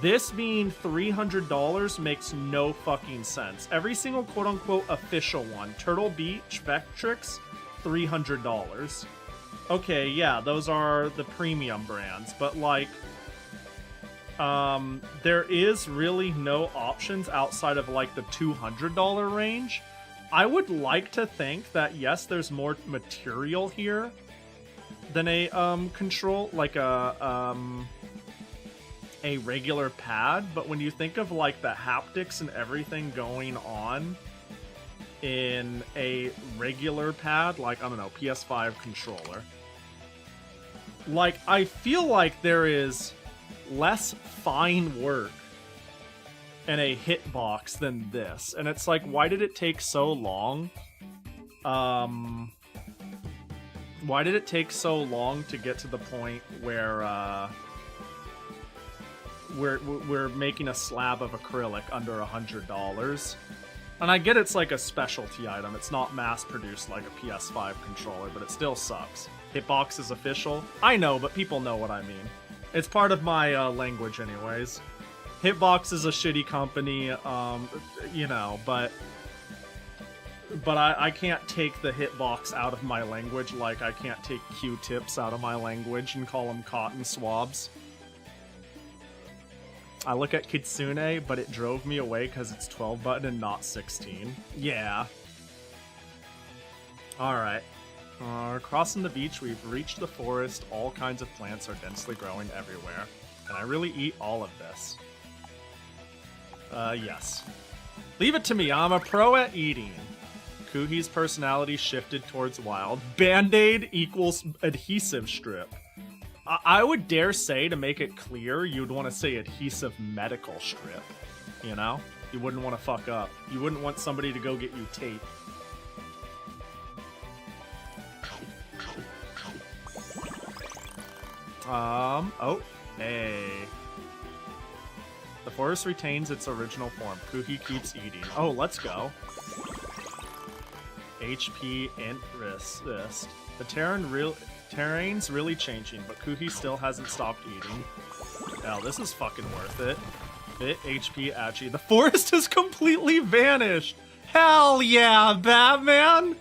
this being $300 makes no fucking sense. Every single quote-unquote official one, Turtle Beach, Vectrix, $300. Okay, yeah, those are the premium brands, but like, there is really no options outside of like the $200 range. I would like to think that yes, there's more material here than a control, like a regular pad, but when you think of like the haptics and everything going on in a regular pad, like I don't know, PS5 controller, like I feel like there is less fine work in a hitbox than this, and it's like, why did it take so long? Why did it take so long to get to the point where we're making a slab of acrylic under $100? And I get it's like a specialty item, it's not mass produced like a PS5 controller, but it still sucks. Hitbox is official. I know, but people know what I mean. It's part of my language anyways. Hitbox is a shitty company, you know, but I can't take the hitbox out of my language like I can't take Q-tips out of my language and call them cotton swabs. I look at Kitsune, but it drove me away because it's 12 button and not 16. Yeah. Alright. Crossing the beach, we've reached the forest. All kinds of plants are densely growing everywhere. Can I really eat all of this? Yes. Leave it to me, I'm a pro at eating. Kuhi's personality shifted towards wild. Band-Aid equals adhesive strip. I would dare say, to make it clear, you'd want to say adhesive medical strip. You know? You wouldn't want to fuck up. You wouldn't want somebody to go get you tape. Oh, hey. The forest retains its original form. Kuhi keeps eating. Oh, let's go. HP interest. The terrain's really changing, but Kuhi still hasn't stopped eating. Now, this is fucking worth it. Bit HP Achi. The forest has completely vanished! Hell yeah, Batman!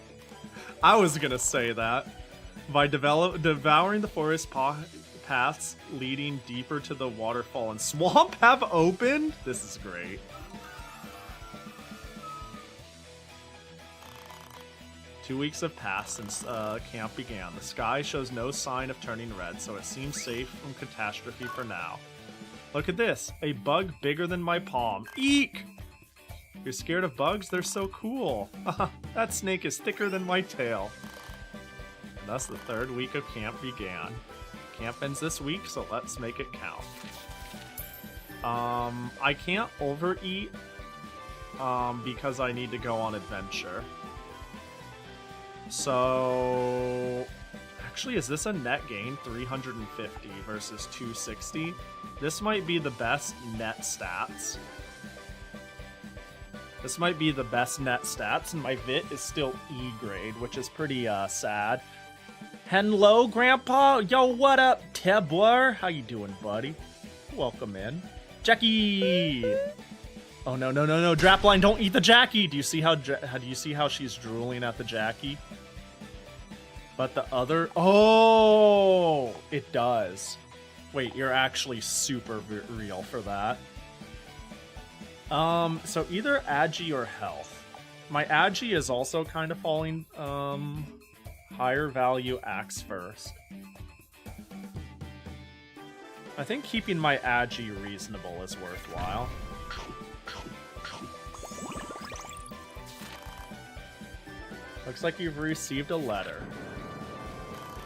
I was gonna say that. By devouring the forest paths leading deeper to the waterfall and swamp have opened? This is great. Two weeks have passed since camp began. The sky shows no sign of turning red, so it seems safe from catastrophe for now. Look at this, a bug bigger than my palm. Eek! You're scared of bugs? They're so cool. That snake is thicker than my tail. And thus the third week of camp began. Camp ends this week, so let's make it count. I can't overeat because I need to go on adventure. So, actually, is this a net gain? 350 versus 260. This might be the best net stats. This might be the best net stats, and my VIT is still E grade, which is pretty sad. Hello, Grandpa. Yo, what up, Tebler? How you doing, buddy? Welcome in. Jackie! Oh, no, no, no, no. Drapline, don't eat the Jackie! Do you see how she's drooling at the Jackie? But the other... Oh! It does. Wait, you're actually super real for that. So either Agi or Health. My Agi is also kind of falling, higher value axe first. I think keeping my Agi reasonable is worthwhile. Looks like you've received a letter.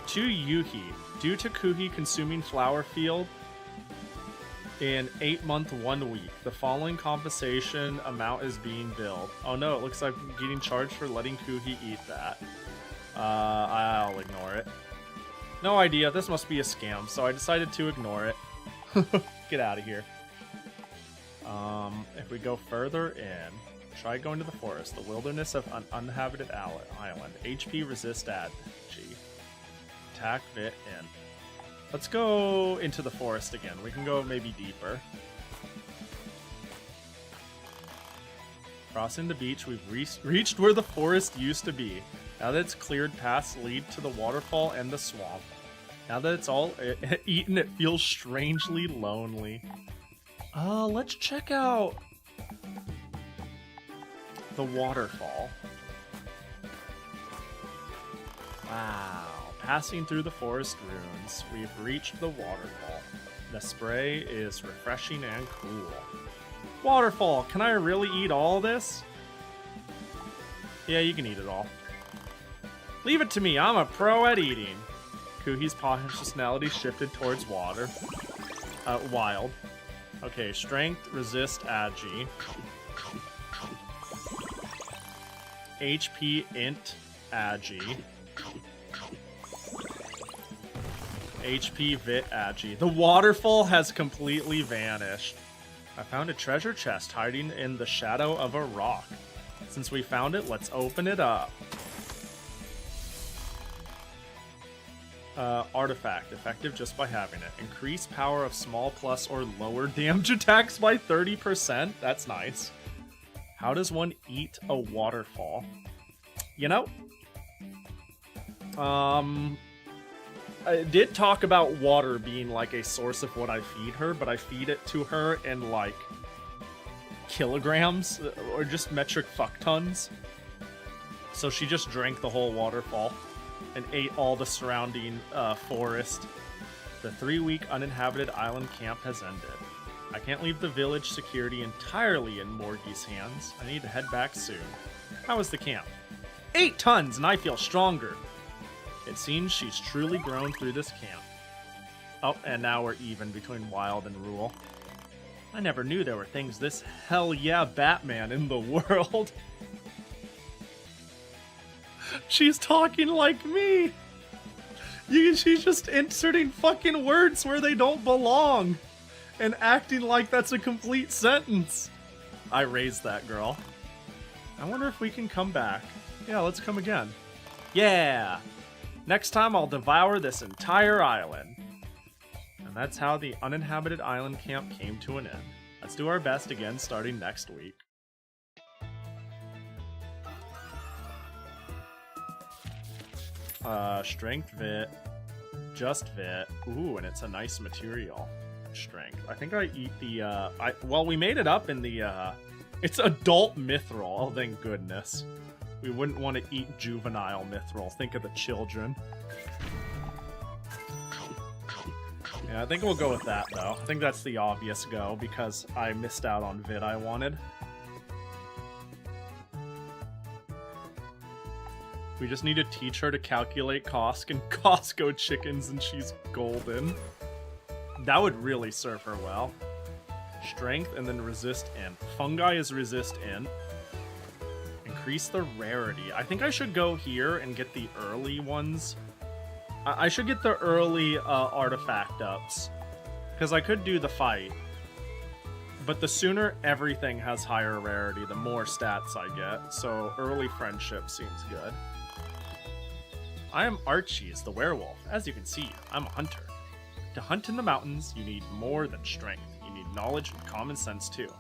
To Yuhi, due to Kuhi consuming flower field in 8-month 1 week, the following compensation amount is being billed. Oh no, it looks like I'm getting charged for letting Kuhi eat that. I'll ignore it. No idea, this must be a scam, so I decided to ignore it. Get out of here. If we go further in, try going to the forest, the wilderness of an uninhabited island. HP resist ag. Attack, VIT, in. Let's go into the forest again. We can go maybe deeper. Crossing the beach, we've reached where the forest used to be. Now that it's cleared, paths lead to the waterfall and the swamp. Now that it's all eaten, it feels strangely lonely. Let's check out the waterfall. Wow. Passing through the forest ruins, we've reached the waterfall. The spray is refreshing and cool. Waterfall, can I really eat all this? Yeah, you can eat it all. Leave it to me, I'm a pro at eating. Kuhi's personality shifted towards water. Wild. Okay, strength, resist, agi. HP, int, agi. HP, vit, agi. The waterfall has completely vanished. I found a treasure chest hiding in the shadow of a rock. Since we found it, let's open it up. Artifact, effective just by having it. Increase power of small plus or lower damage attacks by 30%. That's nice. How does one eat a waterfall? You know, I did talk about water being like a source of what I feed her, but I feed it to her in like kilograms or just metric fuck tons. So she just drank the whole waterfall and ate all the surrounding forest. The 3-week uninhabited island camp has ended. I can't leave the village security entirely in Morgie's hands. I need to head back soon. How was the camp? 8 tons, and I feel stronger. It seems she's truly grown through this camp. Oh, and now we're even between wild and rural. I never knew there were things this hell yeah Batman in the world. She's talking like me. She's just inserting fucking words where they don't belong and acting like that's a complete sentence. I raised that girl. I wonder if we can come back. Yeah, let's come again. Yeah! Next time I'll devour this entire island. And that's how the uninhabited island camp came to an end. Let's do our best again starting next week. Strength vit. Just vit. Ooh, and it's a nice material. Strength. I think I eat the, well, we made it up in the, it's adult mithril. Oh, thank goodness. We wouldn't want to eat juvenile mithril. Think of the children. Yeah, I think we'll go with that, though. I think that's the obvious go, because I missed out on vid I wanted. We just need to teach her to calculate Costco chickens, and she's golden. That would really serve her well. Strength, and then resist int. Fungi is resist int. Increase the rarity. I think I should go here and get the early ones. I should get the early artifact ups, because I could do the fight. But the sooner everything has higher rarity, the more stats I get. So early friendship seems good. I am Archie's the werewolf. As you can see, I'm a hunter. To hunt in the mountains, you need more than strength. You need knowledge and common sense too.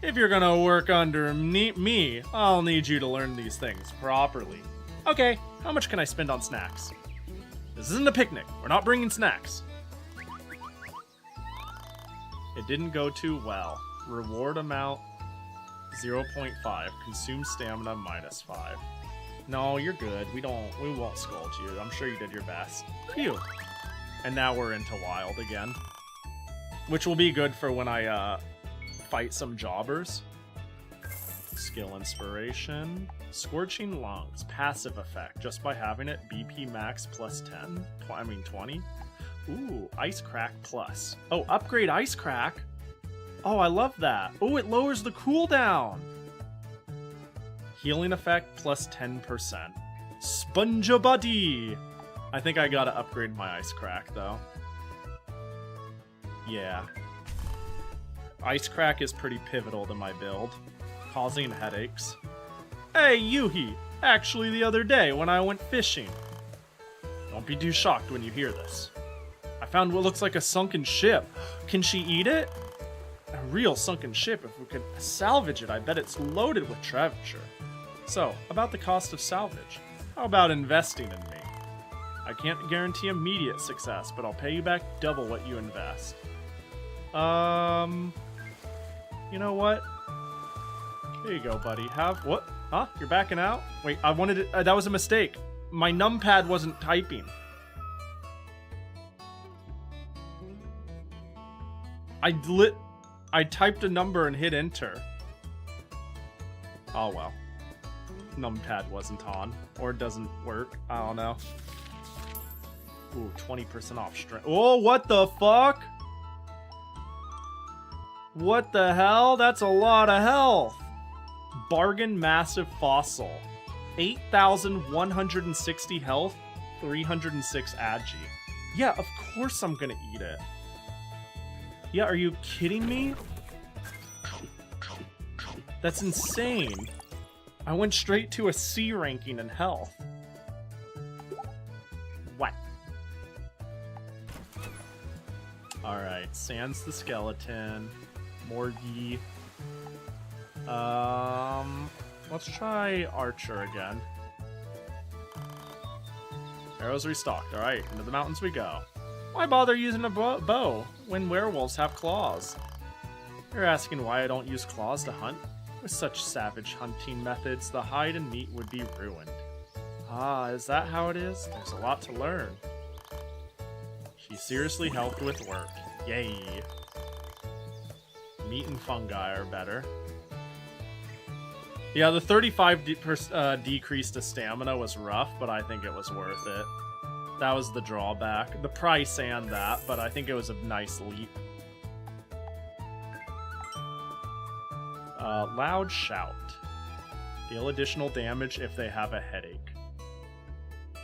If you're gonna work under me, I'll need you to learn these things properly. Okay, how much can I spend on snacks? This isn't a picnic. We're not bringing snacks. It didn't go too well. Reward amount 0.5. Consume stamina -5. No, you're good. We won't scold you. I'm sure you did your best. Phew. And now we're into wild again. Which will be good for when I fight some jobbers. Skill inspiration. Scorching lungs. Passive effect. Just by having it, BP max plus 10. 20. Ooh, ice crack plus. Oh, upgrade ice crack. Oh, I love that. Oh, it lowers the cooldown. Healing effect plus 10%. Sponge buddy. I think I gotta upgrade my ice crack though. Yeah. Ice crack is pretty pivotal to my build, causing headaches. Hey, Yuhi! Actually, the other day when I went fishing. Don't be too shocked when you hear this. I found what looks like a sunken ship. Can she eat it? A real sunken ship. If we could salvage it, I bet it's loaded with treasure. So, about the cost of salvage. How about investing in me? I can't guarantee immediate success, but I'll pay you back double what you invest. You know what? Here you go, buddy. Have what? Huh? You're backing out? Wait, I wanted it. That was a mistake. My numpad wasn't typing. I typed a number and hit enter. Oh well. Numpad wasn't on. Or it doesn't work. I don't know. Ooh, 20% off strength. Oh, what the fuck? What the hell? That's a lot of health. Bargain Massive Fossil. 8,160 health, 306 agi. Yeah, of course I'm gonna eat it. Yeah, are you kidding me? That's insane. I went straight to a C ranking in health. What? Alright, Sans the Skeleton. Morgie. Let's try Archer again. Arrows restocked. Alright, into the mountains we go. Why bother using a bow when werewolves have claws? You're asking why I don't use claws to hunt? With such savage hunting methods, the hide and meat would be ruined. Ah, is that how it is? There's a lot to learn. She seriously helped with work. Yay. Meat and fungi are better. Yeah, the 35 decrease to stamina was rough, but I think it was worth it. That was the drawback. The price and that, but I think it was a nice leap. Loud Shout. Deal additional damage if they have a headache.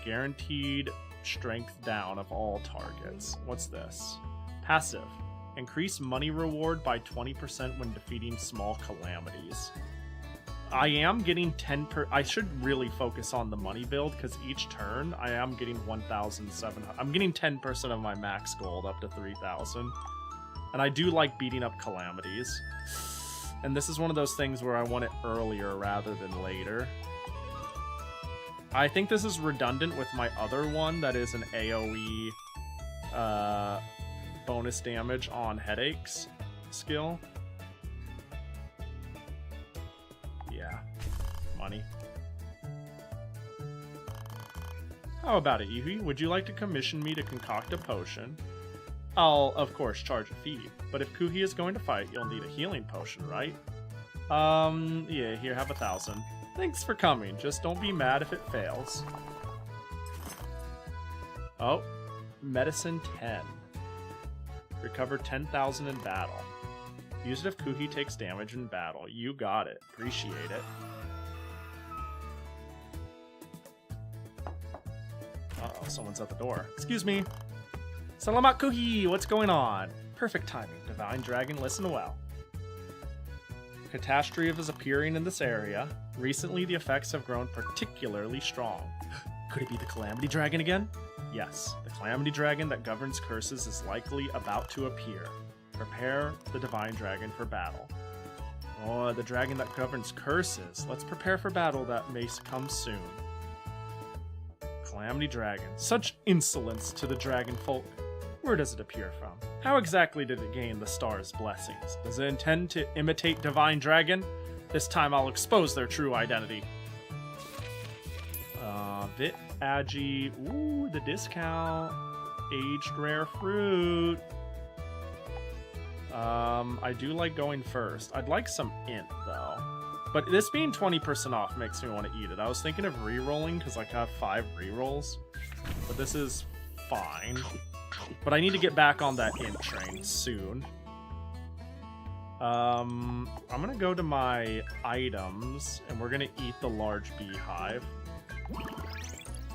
Guaranteed strength down of all targets. What's this? Passive. Increase money reward by 20% when defeating small calamities. I am getting 10 per... I should really focus on the money build, because each turn I am getting 1,700. I'm getting 10% of my max gold up to 3,000. And I do like beating up calamities. And this is one of those things where I want it earlier rather than later. I think this is redundant with my other one that is an AoE bonus damage on headaches skill. Yeah, money. How about it, Evie? Would you like to commission me to concoct a potion? I'll, of course, charge a fee, but if Kuhi is going to fight, you'll need a healing potion, right? Yeah, here, have 1,000. Thanks for coming, just don't be mad if it fails. Oh, medicine 10. Recover 10,000 in battle. Use it if Kuhi takes damage in battle. You got it. Appreciate it. Uh-oh, someone's at the door. Excuse me. Salamat Kuhi, what's going on? Perfect timing. Divine Dragon, listen well. Catastrophe is appearing in this area. Recently, the effects have grown particularly strong. Could it be the Calamity Dragon again? Yes, the Calamity Dragon that governs curses is likely about to appear. Prepare the Divine Dragon for battle. Oh, the dragon that governs curses. Let's prepare for battle that may come soon. Calamity Dragon. Such insolence to the dragon folk. Where does it appear from? How exactly did it gain the star's blessings? Does it intend to imitate Divine Dragon? This time I'll expose their true identity. Vit, Agi, ooh, the discount. Aged rare fruit. I do like going first. I'd like some int, though. But this being 20% off makes me want to eat it. I was thinking of re-rolling, because I have 5 re-rolls. But this is fine. But I need to get back on that int train soon. I'm gonna go to my items, and we're gonna eat the large beehive.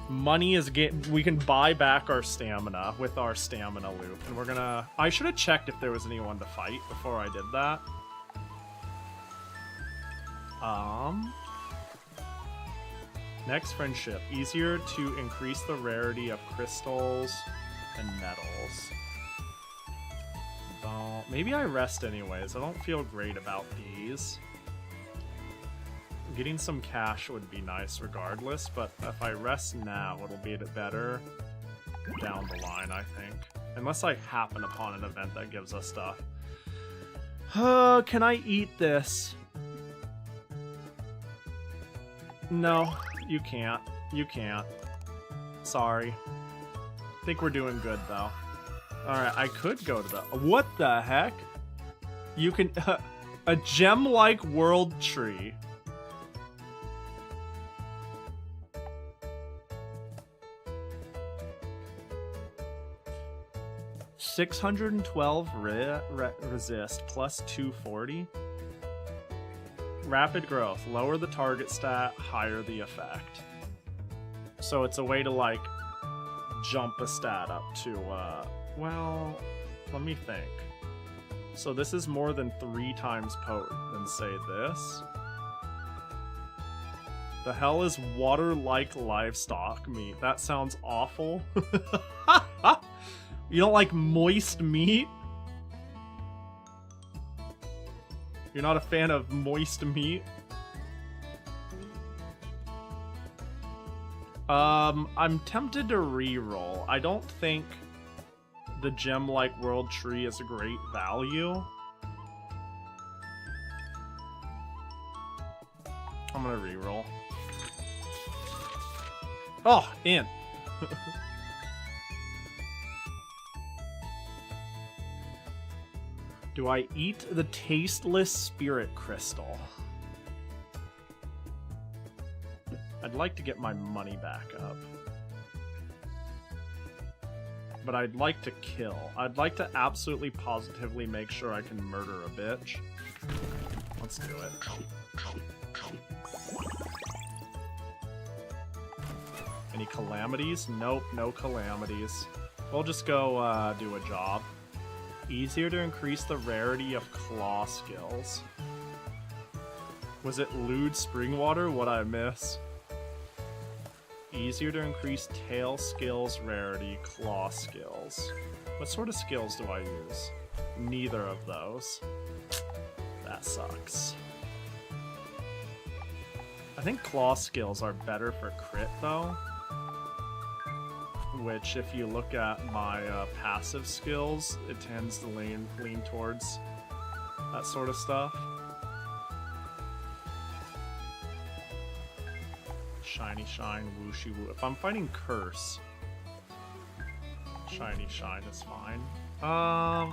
Money is we can buy back our stamina with our stamina loop, and we're gonna... I should have checked if there was anyone to fight before I did that. Next friendship. Easier to increase the rarity of crystals and metals. Maybe I rest anyways. I don't feel great about these. Getting some cash would be nice regardless, but if I rest now, it'll be a bit better down the line, I think. Unless I happen upon an event that gives us stuff. Can I eat this? No, you can't. You can't. Sorry. I think we're doing good, though. Alright, I could go to the... What the heck? You can... a gem-like world tree. $612 resist plus 240. Rapid growth. Lower the target stat, higher the effect. So it's a way to, like, jump a stat up to, well, let me think. So this is more than 3 times potent than, say, this. The hell is water-like livestock meat? That sounds awful. You don't like moist meat? You're not a fan of moist meat? I'm tempted to re-roll. I don't think the gem-like world tree is a great value. I'm gonna re-roll. Oh, in. Do I eat the tasteless spirit crystal? I'd like to get my money back up. But I'd like to kill. I'd like to absolutely positively make sure I can murder a bitch. Let's do it. Any calamities? Nope, no calamities. We'll just go do a job. Easier to increase the rarity of claw skills. Was it lewd spring water? What'd I miss? Easier to increase tail skills rarity, claw skills. What sort of skills do I use? Neither of those. That sucks. I think claw skills are better for crit though. Which, if you look at my passive skills, it tends to lean towards that sort of stuff. Shiny shine, wooshy woo. If I'm fighting curse, shiny shine is fine.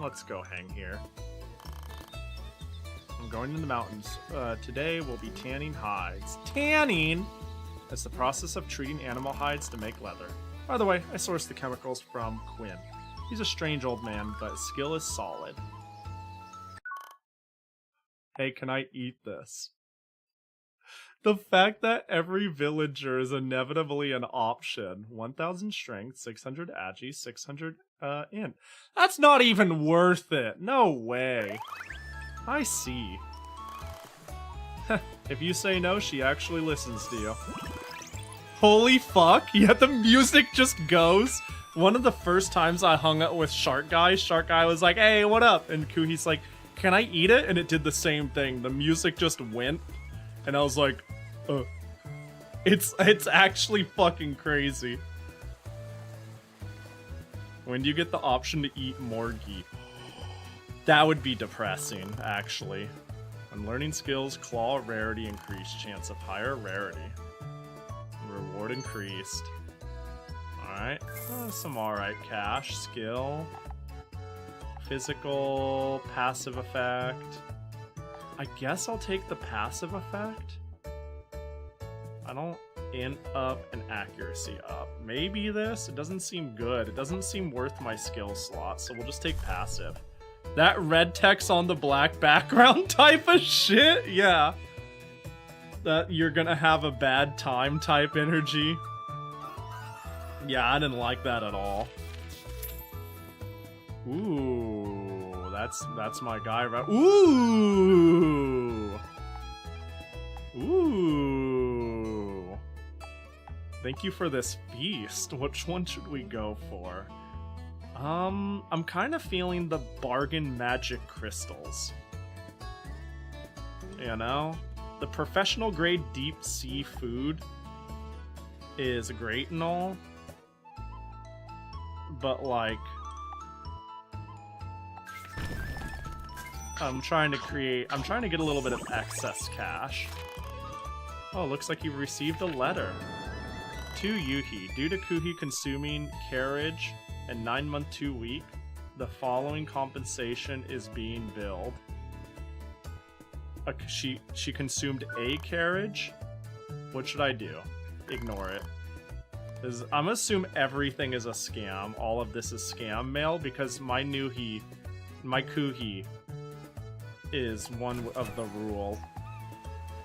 Let's go hang here. I'm going to the mountains. Today we'll be tanning hides. Tanning! It's the process of treating animal hides to make leather. By the way, I sourced the chemicals from Quinn. He's a strange old man, but his skill is solid. Hey, can I eat this? The fact that every villager is inevitably an option. 1000 strength, 600 agi, 600 int. That's not even worth it. No way. I see. If you say no, she actually listens to you. Holy fuck, yeah, the music just goes. One of the first times I hung out with Shark Guy was like, hey, what up? And Kuhi's like, can I eat it? And it did the same thing. The music just went. And I was like, It's actually fucking crazy. When do you get the option to eat more ghee? That would be depressing, actually. When learning skills, claw rarity increased, chance of higher rarity. Reward increased. Alright. Some alright cash. Skill. Physical. Passive effect. I guess I'll take the passive effect. I don't int up and accuracy up. Maybe this? It doesn't seem good. It doesn't seem worth my skill slot, so we'll just take passive. That red text on the black background type of shit? Yeah. That you're gonna have a bad time type energy. Yeah, I didn't like that at all. Ooh, that's my guy, right? Ooh! Ooh! Thank you for this feast. Which one should we go for? I'm kind of feeling the bargain magic crystals. You know? The professional grade deep sea food is great and all, but like, I'm trying to get a little bit of excess cash. Oh, looks like you received a letter. To Yuhi, due to Kuhi consuming carriage and 9-month 2-week, the following compensation is being billed. She consumed a carriage? What should I do? Ignore it. I'm gonna assume everything is a scam. All of this is scam mail because my Kuhi is one of the rule.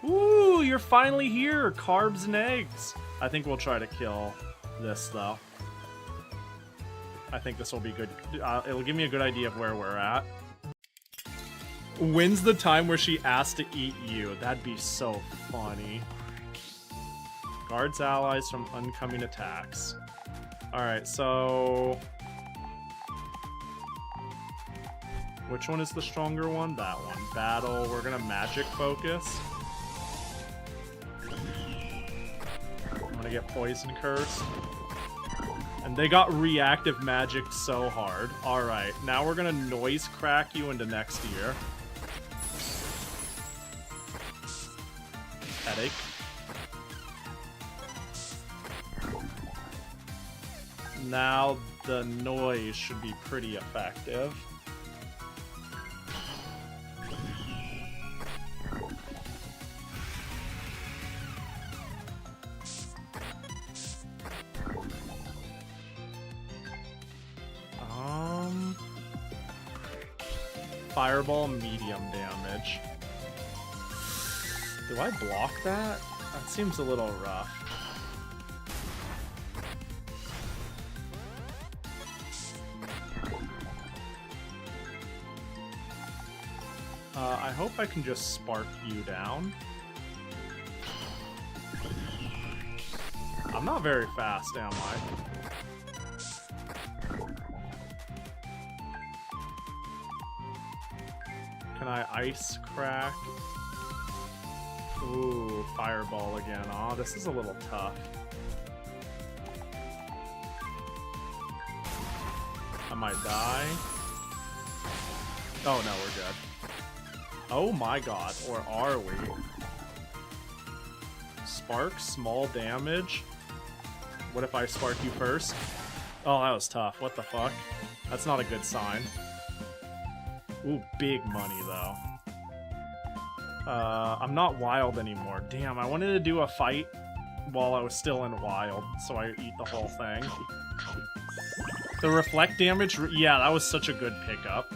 Ooh, you're finally here! Carbs and eggs! I think we'll try to kill this, though. I think this will be good. It'll give me a good idea of where we're at. When's the time where she asked to eat you? That'd be so funny. Guards allies from oncoming attacks. Alright, so... which one is the stronger one? That one. Battle. We're gonna magic focus. I'm gonna get poison cursed. And they got reactive magic so hard. Alright, now we're gonna noise crack you into next year. Headache. Now the noise should be pretty effective. Fireball, medium damage. Do I block that? That seems a little rough. I hope I can just spark you down. I'm not very fast, am I? Can I ice crack? Ooh, fireball again. Aw, this is a little tough. I might die. Oh no, we're good. Oh my god, or are we? Spark, small damage. What if I spark you first? Oh, that was tough. What the fuck? That's not a good sign. Ooh, big money, though. I'm not wild anymore. Damn, I wanted to do a fight while I was still in wild, so I eat the whole thing. The reflect damage, yeah, that was such a good pickup.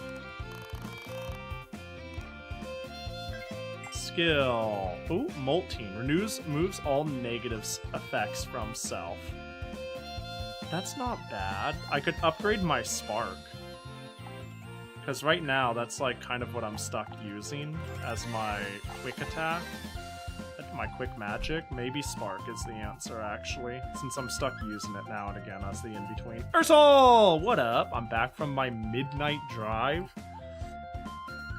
Skill. Ooh, Molting. Removes all negative effects from self. That's not bad. I could upgrade my spark. Because right now, that's like kind of what I'm stuck using as my quick attack. My quick magic. Maybe spark is the answer, actually. Since I'm stuck using it now and again as the in-between. Ursul! What up? I'm back from my midnight drive.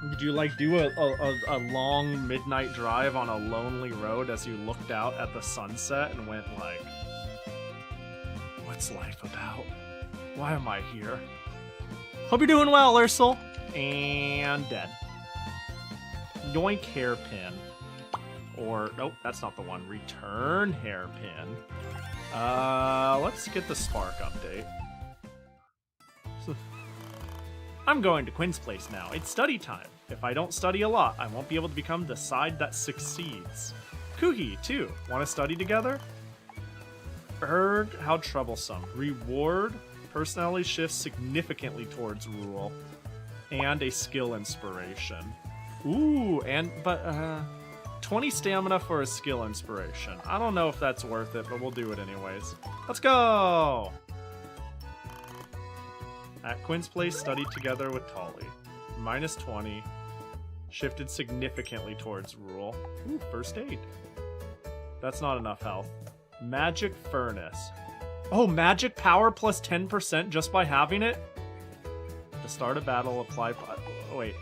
Did you like do a long midnight drive on a lonely road as you looked out at the sunset and went like, what's life about? Why am I here? Hope you're doing well, Ursel. And dead. Yoink hairpin. Or, nope, that's not the one. Return hairpin. Let's get the spark update. I'm going to Quinn's place now. It's study time. If I don't study a lot, I won't be able to become the side that succeeds. Kuhi, too. Want to study together? Erg, how troublesome. Reward, personality shifts significantly towards rule. And a skill inspiration. Ooh, but 20 stamina for a skill inspiration. I don't know if that's worth it, but we'll do it anyways. Let's go! At Quinn's place, studied together with Tali. Minus 20. Shifted significantly towards rule. Ooh, first aid. That's not enough health. Magic Furnace. Oh, magic power plus 10% just by having it? To start a battle, apply... Oh, wait.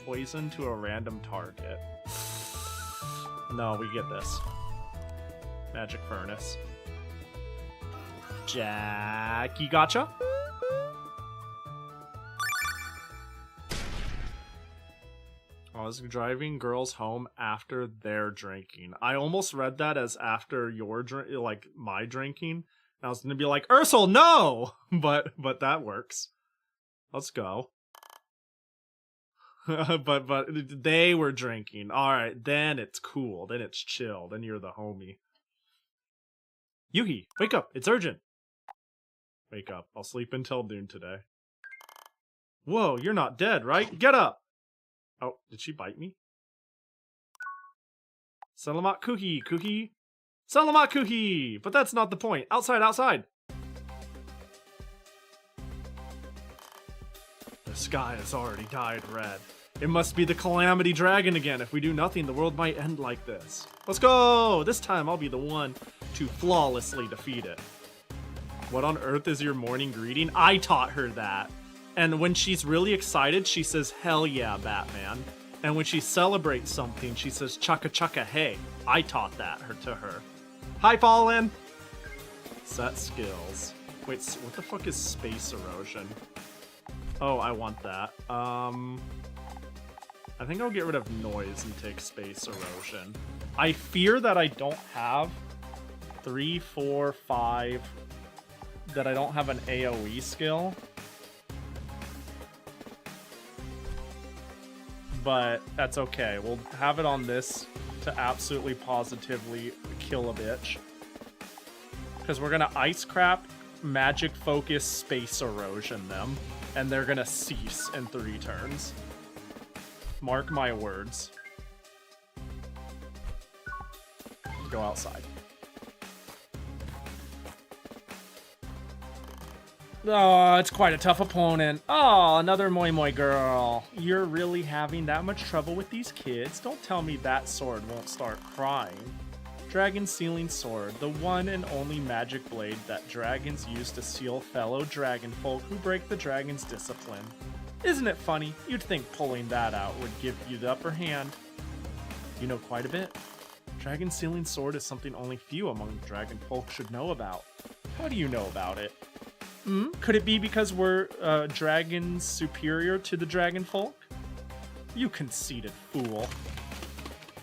Poison to a random target. No, we get this. Magic Furnace. Jackie, gotcha? I was driving girls home after their drinking. I almost read that as after your drink, like my drinking. I was gonna be like, Ursel, no! But that works. Let's go. but they were drinking. Alright, then it's cool. Then it's chill. Then you're the homie. Yuhi, wake up. It's urgent. Wake up. I'll sleep until noon today. Whoa, you're not dead, right? Get up! Oh, did she bite me? Salamat Kuhi, Kuhi. Salamat Kuhi! But that's not the point. Outside, outside! The sky has already dyed red. It must be the Calamity Dragon again. If we do nothing, the world might end like this. Let's go! This time I'll be the one to flawlessly defeat it. What on earth is your morning greeting? I taught her that. And when she's really excited, she says, hell yeah, Batman. And when she celebrates something, she says, chaka chaka hey. I taught that to her. Hi, Fallen! Set skills. Wait, what the fuck is space erosion? Oh, I want that. I think I'll get rid of noise and take space erosion. I fear that I don't have 3, 4, 5... that I don't have an AoE skill. But that's okay. We'll have it on this to absolutely positively kill a bitch. Because we're gonna ice crap, magic focus, space erosion them. And they're gonna cease in 3 turns. Mark my words. Go outside. Oh, it's quite a tough opponent. Oh, another Moi Moi girl. You're really having that much trouble with these kids? Don't tell me that sword won't start crying. Dragon Sealing Sword, the one and only magic blade that dragons use to seal fellow dragon folk who break the dragon's discipline. Isn't it funny? You'd think pulling that out would give you the upper hand. You know quite a bit. Dragon Sealing Sword is something only few among dragon folk should know about. How do you know about it? Could it be because we're dragons superior to the dragon folk? You conceited fool.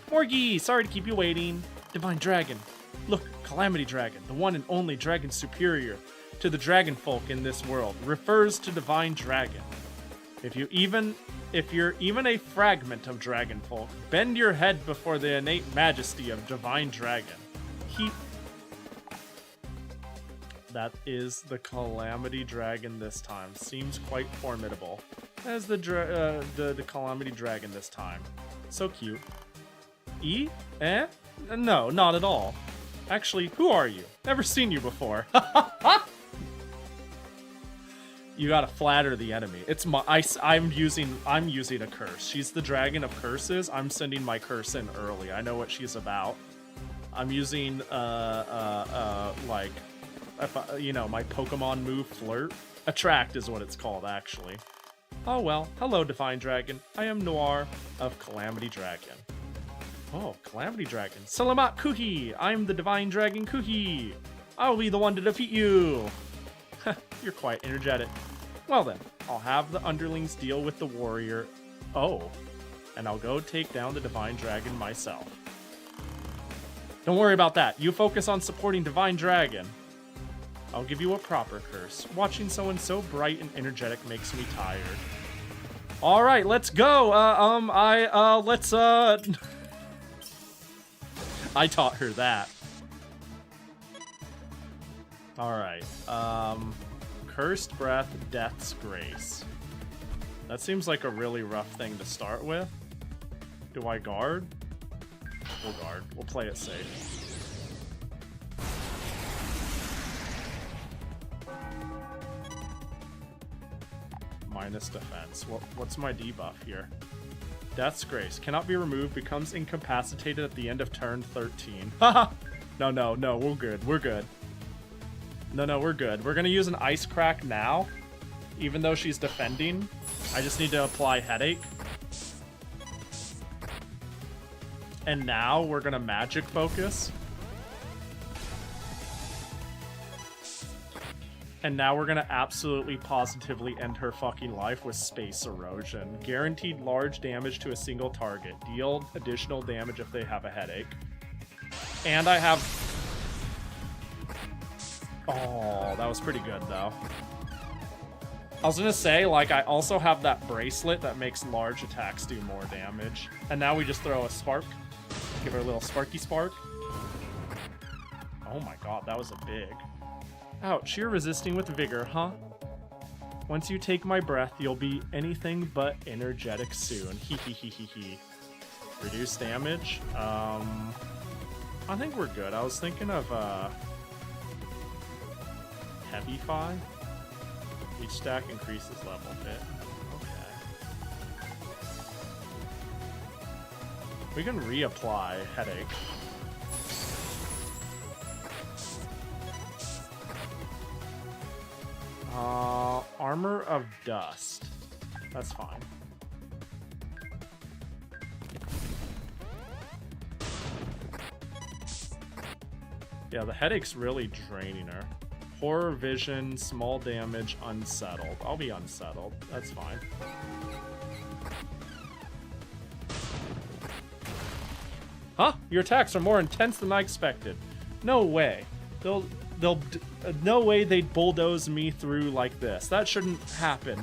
Morgie, sorry to keep you waiting. Divine Dragon. Look, Calamity Dragon, the one and only dragon superior to the dragon folk in this world, refers to Divine Dragon. If you're even a fragment of dragon folk, bend your head before the innate majesty of Divine Dragon. That is the Calamity Dragon this time. Seems quite formidable. As the Calamity Dragon this time. So cute. E? Eh? No, not at all. Actually, who are you? Never seen you before. You gotta flatter the enemy. It's my I'm using a curse. She's the dragon of curses. I'm sending my curse in early. I know what she's about. I'm using like my Pokemon move, Flirt. Attract is what it's called, actually. Oh well, hello Divine Dragon. I am Noir of Calamity Dragon. Oh, Calamity Dragon. Salamat Kuhi! I'm the Divine Dragon Kuhi! I'll be the one to defeat you! You're quite energetic. Well then, I'll have the underlings deal with the warrior. Oh, and I'll go take down the Divine Dragon myself. Don't worry about that. You focus on supporting Divine Dragon. I'll give you a proper curse. Watching someone so bright and energetic makes me tired. Alright, let's go! I taught her that. Alright, Cursed Breath, Death's Grace. That seems like a really rough thing to start with. Do I guard? We'll guard. We'll play it safe. Minus defense. What's my debuff here? Death's Grace. Cannot be removed. Becomes incapacitated at the end of turn 13. Haha! No, we're good. We're good. No, we're good. We're gonna use an Ice Crack now. Even though she's defending. I just need to apply Headache. And now we're gonna Magic Focus. And now we're gonna absolutely positively end her fucking life with space erosion. Guaranteed large damage to a single target. Deal additional damage if they have a headache. And I have... Oh, that was pretty good, though. I was gonna say, like, I also have that bracelet that makes large attacks do more damage. And now we just throw a spark. Give her a little sparky spark. Oh my god, that was a big... Ouch, you're resisting with vigor, huh? Once you take my breath, you'll be anything but energetic soon. Hee hee hee hee hee. Reduce damage? I think we're good. I was thinking of, Heavy Fi? Each stack increases level a bit. Okay. We can reapply Headache. Armor of Dust. That's fine. Yeah, the headache's really draining her. Horror Vision, small damage, unsettled. I'll be unsettled. That's fine. Huh? Your attacks are more intense than I expected. No way. No way they'd bulldoze me through like this. That shouldn't happen.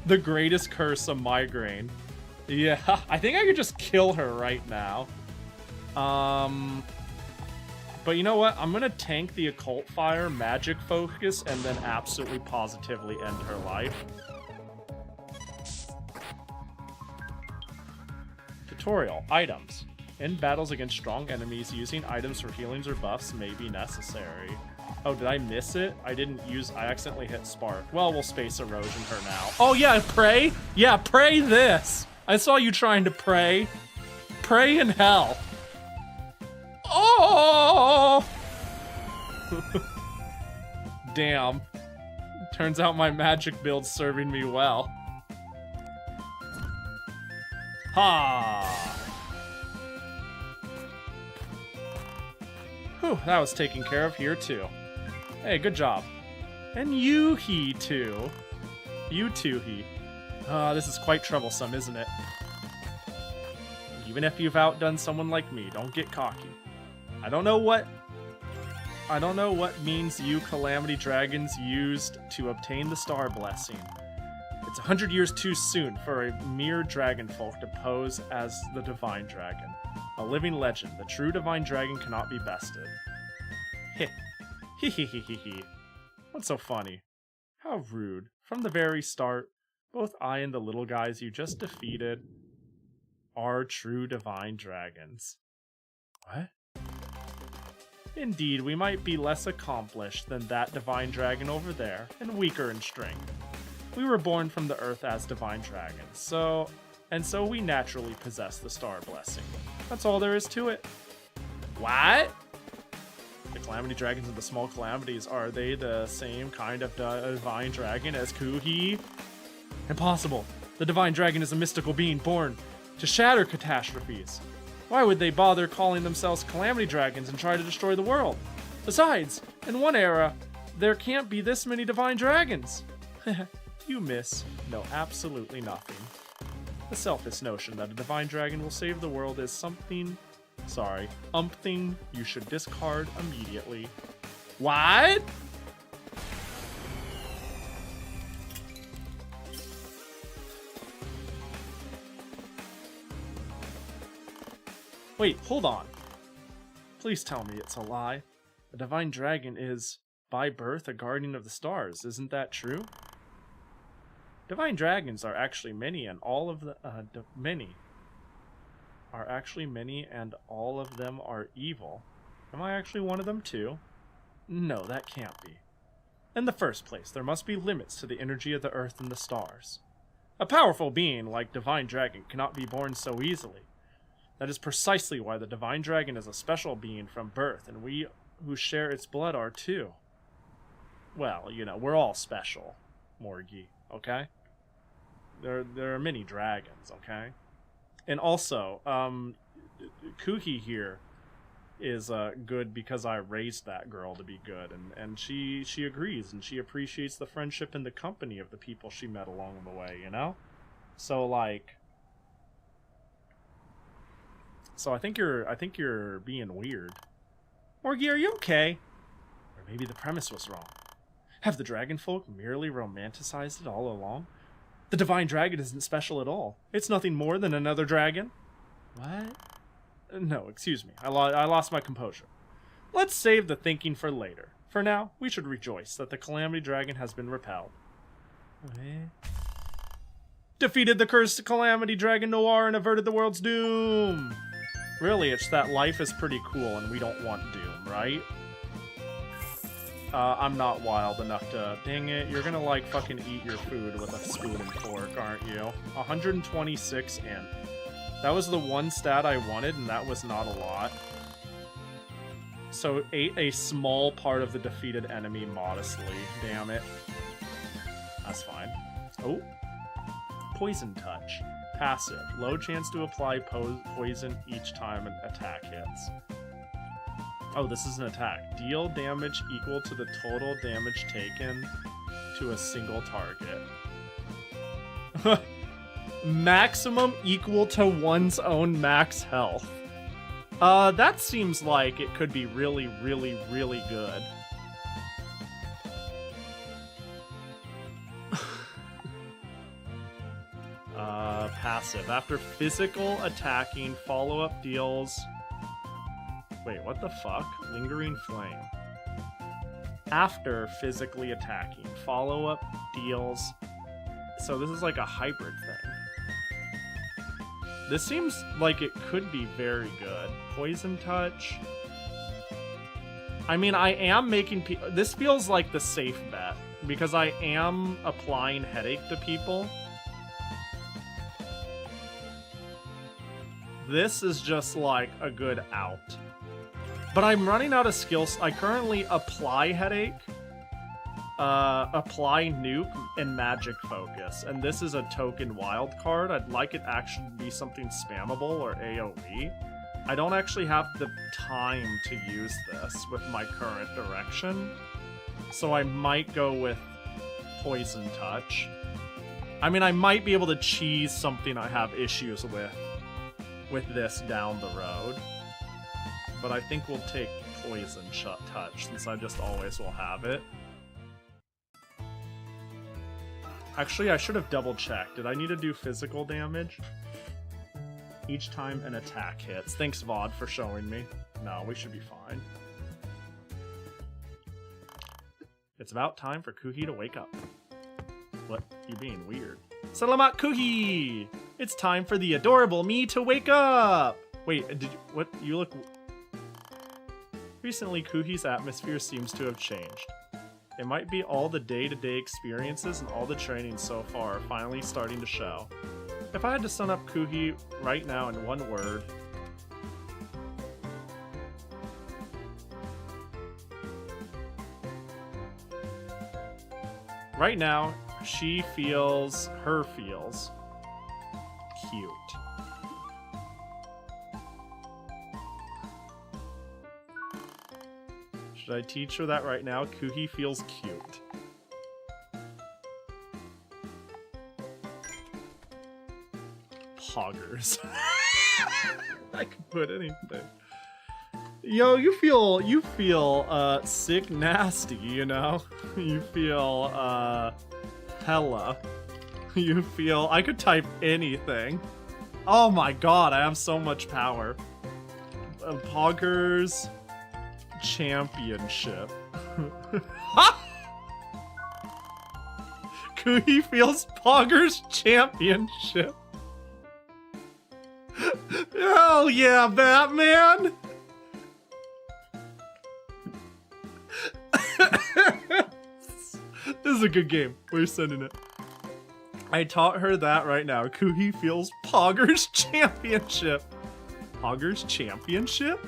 The greatest curse of migraine. Yeah, I think I could just kill her right now. But you know what? I'm gonna tank the Occult Fire, Magic Focus, and then absolutely positively end her life. Tutorial. Items. In battles against strong enemies, using items for healings or buffs may be necessary. Oh, did I miss it? I accidentally hit Spark. Well, we'll Space Erosion her now. Oh yeah, pray? Yeah, pray this! I saw you trying to pray. Pray in hell. Oh! Damn. Turns out my magic build's serving me well. Ha! Whew, that was taken care of here too. Hey, good job. And you-he too. You too-he. This is quite troublesome, isn't it? Even if you've outdone someone like me, don't get cocky. I don't know what means you Calamity Dragons used to obtain the Star Blessing. It's 100 years too soon for a mere dragonfolk to pose as the Divine Dragon. A living legend, the true Divine Dragon cannot be bested. Heh. Hee hee hee hee hee. What's so funny? How rude. From the very start, both I and the little guys you just defeated are true Divine Dragons. What? Indeed, we might be less accomplished than that Divine Dragon over there, and weaker in strength. We were born from the earth as Divine Dragons, so we naturally possess the Star Blessing. That's all there is to it. What? The Calamity Dragons and the Small Calamities, are they the same kind of Divine Dragon as Kuhi? Impossible. The Divine Dragon is a mystical being born to shatter catastrophes. Why would they bother calling themselves Calamity Dragons and try to destroy the world? Besides, in one era, there can't be this many Divine Dragons. You miss. No, absolutely nothing. The selfish notion that a Divine Dragon will save the world is something you should discard immediately. What? Wait, hold on. Please tell me it's a lie. A Divine Dragon is, by birth, a guardian of the stars. Isn't that true? Divine Dragons are actually many, and all of them are evil. Am I actually one of them too? No, that can't be. In the first place, there must be limits to the energy of the earth and the stars. A powerful being like Divine Dragon cannot be born so easily. That is precisely why the Divine Dragon is a special being from birth, and we who share its blood are too. Well, you know, we're all special, Morgie, okay? There are many dragons, okay? And also, Kuhi here is good because I raised that girl to be good, and she agrees, and she appreciates the friendship and the company of the people she met along the way, you know? So like, I think you're being weird. Morgie, are you okay? Or maybe the premise was wrong. Have the dragon folk merely romanticized it all along? The divine dragon isn't special at all. It's nothing more than another dragon. What? No, excuse me. I lost my composure. Let's save the thinking for later. For now, we should rejoice that the Calamity Dragon has been repelled. Defeated the cursed Calamity Dragon Noir and averted the world's doom. Really, it's that life is pretty cool and we don't want doom, right? I'm not wild enough to... Dang it, you're gonna, like, fucking eat your food with a spoon and fork, aren't you? 126 in. That was the one stat I wanted, and that was not a lot. So, ate a small part of the defeated enemy modestly. Damn it. That's fine. Oh. Poison Touch. Passive. Low chance to apply poison each time an attack hits. Oh, this is an attack. Deal damage equal to the total damage taken to a single target. Maximum equal to one's own max health. That seems like it could be really, really, really good. Passive. After physical attacking, follow-up deals... Wait, what the fuck? Lingering Flame. After physically attacking, follow-up deals... So this is like a hybrid thing. This seems like it could be very good. Poison Touch. I mean, I am making people... This feels like the safe bet, because I am applying headache to people. This is just like a good out. But I'm running out of skills. I currently apply headache, apply nuke, and magic focus. And this is a token wild card. I'd like it actually to be something spammable or AoE. I don't actually have the time to use this with my current direction. So I might go with Poison Touch. I mean, I might be able to cheese something I have issues with this down the road. But I think we'll take Poison Touch, since I just always will have it. Actually, I should have double-checked. Did I need to do physical damage? Each time an attack hits. Thanks, VOD, for showing me. No, we should be fine. It's about time for Kuhi to wake up. What? You being weird. Salamat, Kuhi! It's time for the adorable me to wake up! Wait, did you... What? You look... Recently, Kuhi's atmosphere seems to have changed. It might be all the day-to-day experiences and all the training so far are finally starting to show. If I had to sum up Kuhi right now in one word... Right now, her feels cute. Should I teach her that right now? Kuhi feels cute. Poggers. I could put anything. Yo, you feel sick nasty, you know? You feel hella. You feel... I could type anything. Oh my god, I have so much power. Poggers Championship. Kuhi feels Poggers Championship. Hell yeah, Batman! This is a good game. We're sending it. I taught her that right now. Kuhi feels Poggers Championship. Poggers Championship?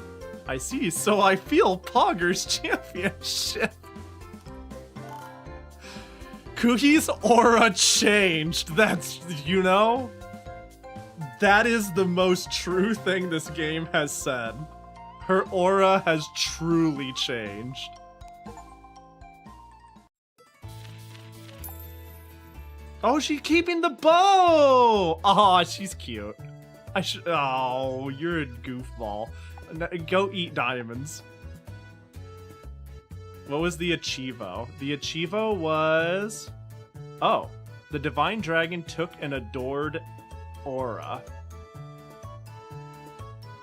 I see, so I feel Poggers Championship. Kuhi's aura changed. That's, you know? That is the most true thing this game has said. Her aura has truly changed. Oh, she's keeping the bow! Oh, she's cute. Oh, you're a goofball. Go eat diamonds. What was the Achievo? The Achievo was... Oh, the Divine Dragon took an adored aura.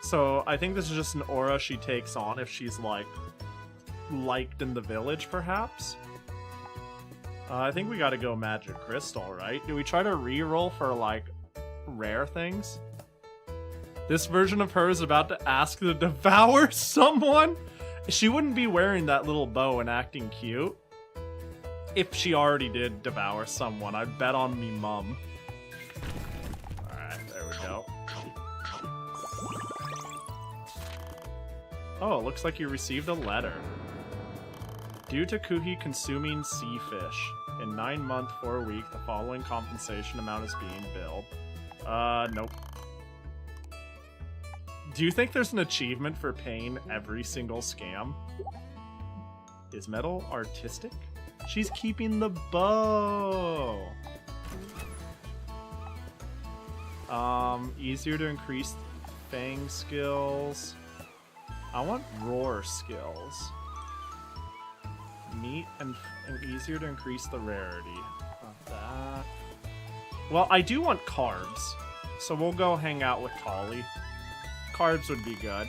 So I think this is just an aura she takes on if she's, like, liked in the village, perhaps? I think we gotta go Magic Crystal, right? Do we try to reroll for, like, rare things? This version of her is about to ask to devour someone? She wouldn't be wearing that little bow and acting cute if she already did devour someone. I'd bet on me mum. Alright, there we go. Oh, it looks like you received a letter. Due to Kuhi consuming sea fish, in 9 month, 4 week, the following compensation amount is being billed. Nope. Do you think there's an achievement for paying every single scam? Is metal artistic? She's keeping the bow! Easier to increase fang skills. I want roar skills. Neat and easier to increase the rarity. Not that. Well, I do want carbs, so we'll go hang out with Tolly. Carbs would be good.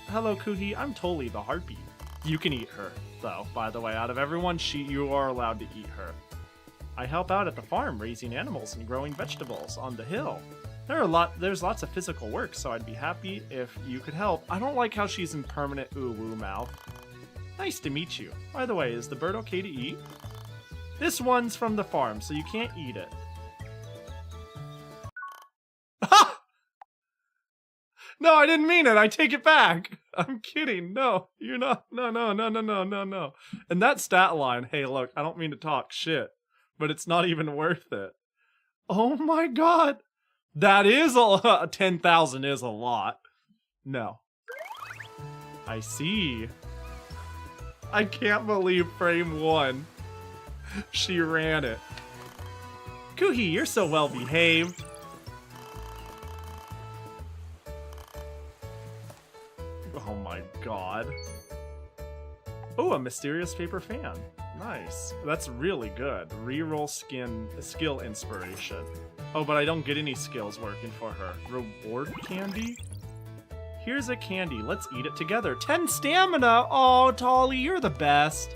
Hello, Kuhi. I'm Tolly the Harpy. You can eat her, though. By the way, out of everyone, you are allowed to eat her. I help out at the farm, raising animals and growing vegetables on the hill. There's lots of physical work, so I'd be happy if you could help. I don't like how she's in permanent ooh-woo mouth. Nice to meet you. By the way, is the bird okay to eat? This one's from the farm, so you can't eat it. No, I didn't mean it. I take it back. I'm kidding. No, you're not. No. And that stat line, hey, look, I don't mean to talk shit, but it's not even worth it. Oh my god. That is a lot. 10,000 is a lot. No. I see. I can't believe frame 1. She ran it. Kuhi, you're so well behaved. Oh my god. Oh, a mysterious paper fan. Nice. That's really good. Reroll skill inspiration. Oh, but I don't get any skills working for her. Reward candy? Here's a candy. Let's eat it together. 10 stamina! Oh, Tolly, you're the best.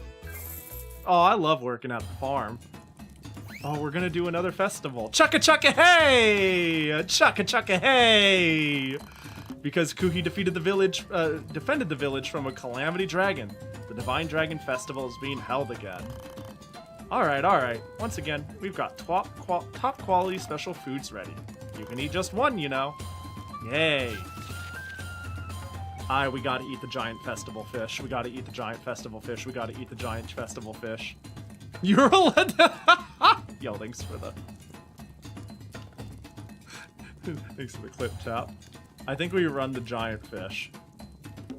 Oh, I love working at the farm. Oh, we're gonna do another festival. Chugga chugga hey! Chugga chugga hey! Because Kuhi defended the village from a calamity dragon. The Divine Dragon Festival is being held again. Alright. Once again, we've got top quality special foods ready. You can eat just one, you know. Yay. We gotta eat the giant festival fish. We gotta eat the giant festival fish. We gotta eat the giant festival fish. You're a Yo, thanks for the... thanks for the clip tap. I think we run the giant fish.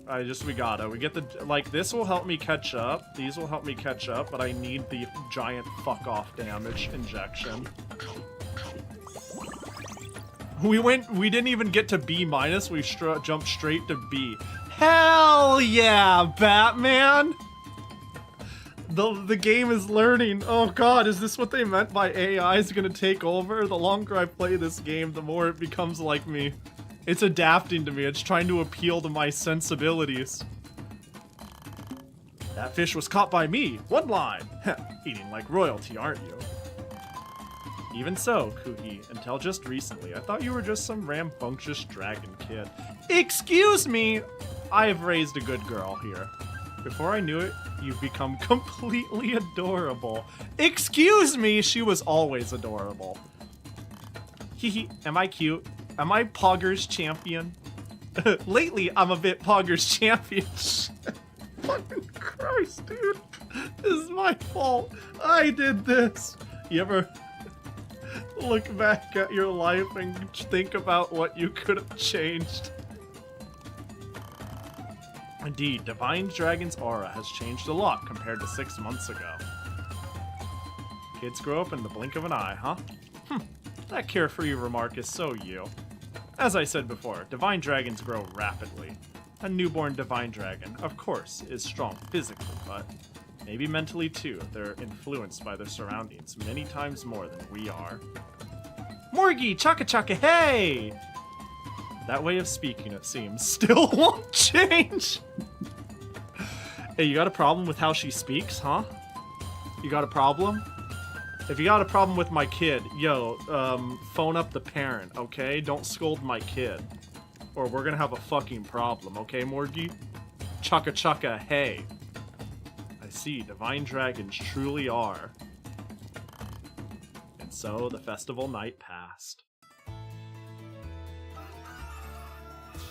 We get the, like, this will help me catch up. These will help me catch up, but I need the giant fuck off damage injection. We didn't even get to B-, we jumped straight to B. Hell yeah, Batman! The game is learning. Oh god, is this what they meant by AI is gonna take over? The longer I play this game, the more it becomes like me. It's adapting to me. It's trying to appeal to my sensibilities. That fish was caught by me. One line. Eating like royalty, aren't you? Even so, Kuhi, until just recently, I thought you were just some rambunctious dragon kid. Excuse me! I have raised a good girl here. Before I knew it, you've become completely adorable. Excuse me! She was always adorable. Hehe, am I cute? Am I Pogger's champion? Lately, I'm a bit Pogger's champion. Fucking Christ, dude. This is my fault. I did this. You ever look back at your life and think about what you could have changed? Indeed, Divine Dragon's aura has changed a lot compared to 6 months ago. Kids grow up in the blink of an eye, huh? That carefree remark is so you. As I said before, Divine Dragons grow rapidly. A newborn Divine Dragon, of course, is strong physically, but maybe mentally too. They're influenced by their surroundings many times more than we are. Morgie, chaka chaka, hey! That way of speaking, it seems, still won't change. Hey, you got a problem with how she speaks, huh? You got a problem? If you got a problem with my kid, yo, phone up the parent, okay? Don't scold my kid. Or we're gonna have a fucking problem, okay, Morgie? Chaka chaka, hey. I see, Divine Dragons truly are. And so, the festival night passed.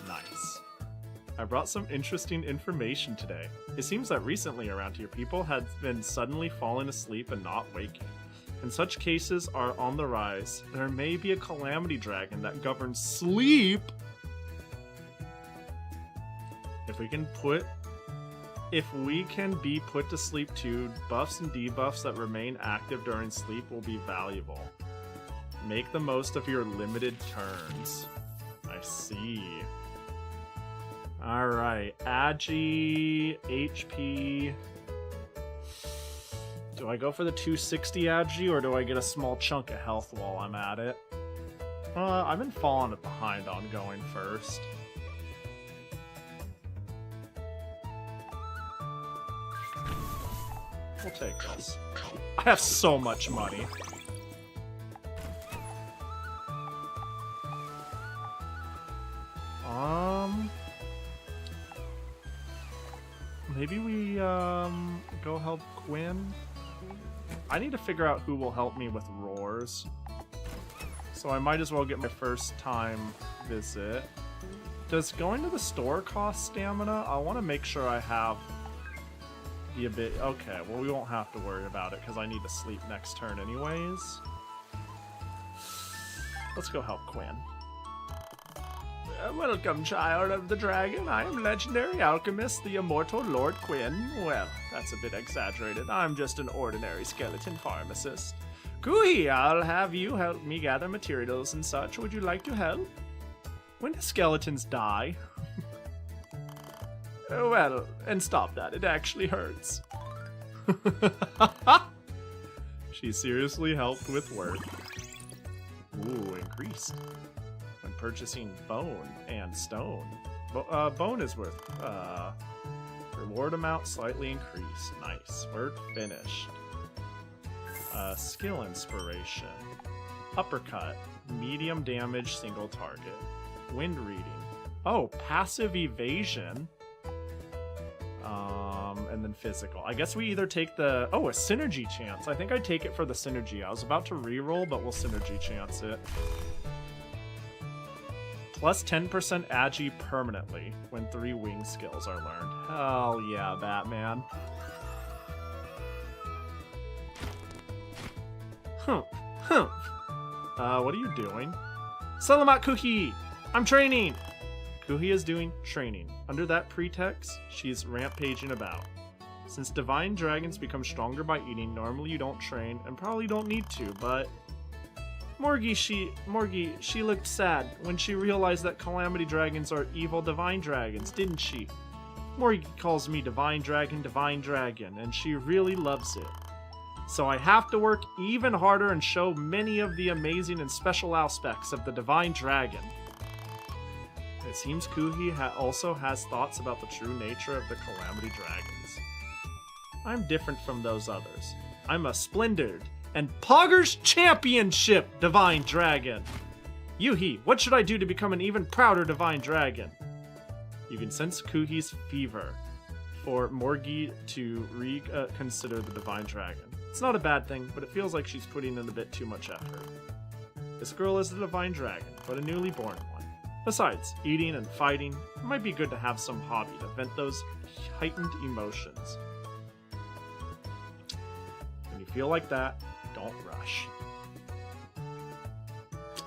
Nice. I brought some interesting information today. It seems that recently around here, people had been suddenly falling asleep and not waking. And such cases are on the rise. There may be a calamity dragon that governs sleep. If we can be put to sleep too, buffs and debuffs that remain active during sleep will be valuable. Make the most of your limited turns. I see. Alright, Agi, HP. Do I go for the 260 Agi, or do I get a small chunk of health while I'm at it? I've been falling behind on going first. We'll take this. I have so much money. Maybe we, go help Quinn? I need to figure out who will help me with roars. So I might as well get my first time visit. Does going to the store cost stamina? I want to make sure I have the ability. Okay, well we won't have to worry about it because I need to sleep next turn anyways. Let's go help Quinn. Welcome, child of the dragon. I am legendary alchemist, the immortal Lord Quinn. Well, that's a bit exaggerated. I'm just an ordinary skeleton pharmacist. Kuhi, I'll have you help me gather materials and such. Would you like to help? When do skeletons die? Well, and stop that. It actually hurts. She seriously helped with work. Ooh, increased. When purchasing bone and stone. Bone is worth. Reward amount slightly increased. Nice. Work finished. Skill inspiration. Uppercut. Medium damage single target. Wind reading. Oh, passive evasion. And then physical. I guess we either take the... Oh, a synergy chance. I think I'd take it for the synergy. I was about to reroll, but we'll synergy chance it. Plus 10% Agi permanently when 3 wing skills are learned. Hell yeah, Batman. What are you doing? Salamat Kuhi! I'm training! Kuhi is doing training. Under that pretext, she's rampaging about. Since divine dragons become stronger by eating, normally you don't train, and probably don't need to, but... Morgie, she looked sad when she realized that calamity dragons are evil divine dragons, didn't she? Morgie calls me divine dragon, and she really loves it. So I have to work even harder and show many of the amazing and special aspects of the divine dragon. It seems Kuhi also has thoughts about the true nature of the calamity dragons. I'm different from those others. I'm a splendid and Poggers Championship Divine Dragon. Yuhi, what should I do to become an even prouder Divine Dragon? You can sense Kuhi's fever for Morgie to reconsider the Divine Dragon. It's not a bad thing, but it feels like she's putting in a bit too much effort. This girl is the Divine Dragon, but a newly born one. Besides, eating and fighting, it might be good to have some hobby to vent those heightened emotions. When you feel like that, don't rush.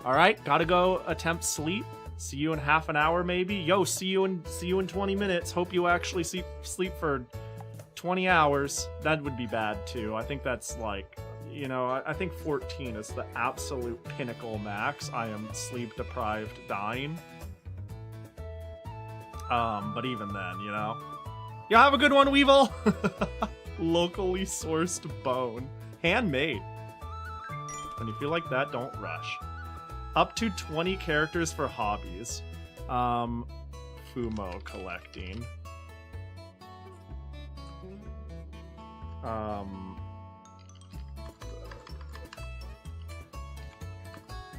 All right, gotta go attempt sleep. See you in half an hour, maybe. Yo, see you in 20 minutes. Hope you actually sleep for 20 hours. That would be bad too. I think that's like, you know, I think 14 is the absolute pinnacle max. I am sleep deprived, dying. But even then, you know. You have a good one, Weevil. Locally sourced bone, handmade. When you feel like that, don't rush. Up to 20 characters for hobbies. Fumo collecting.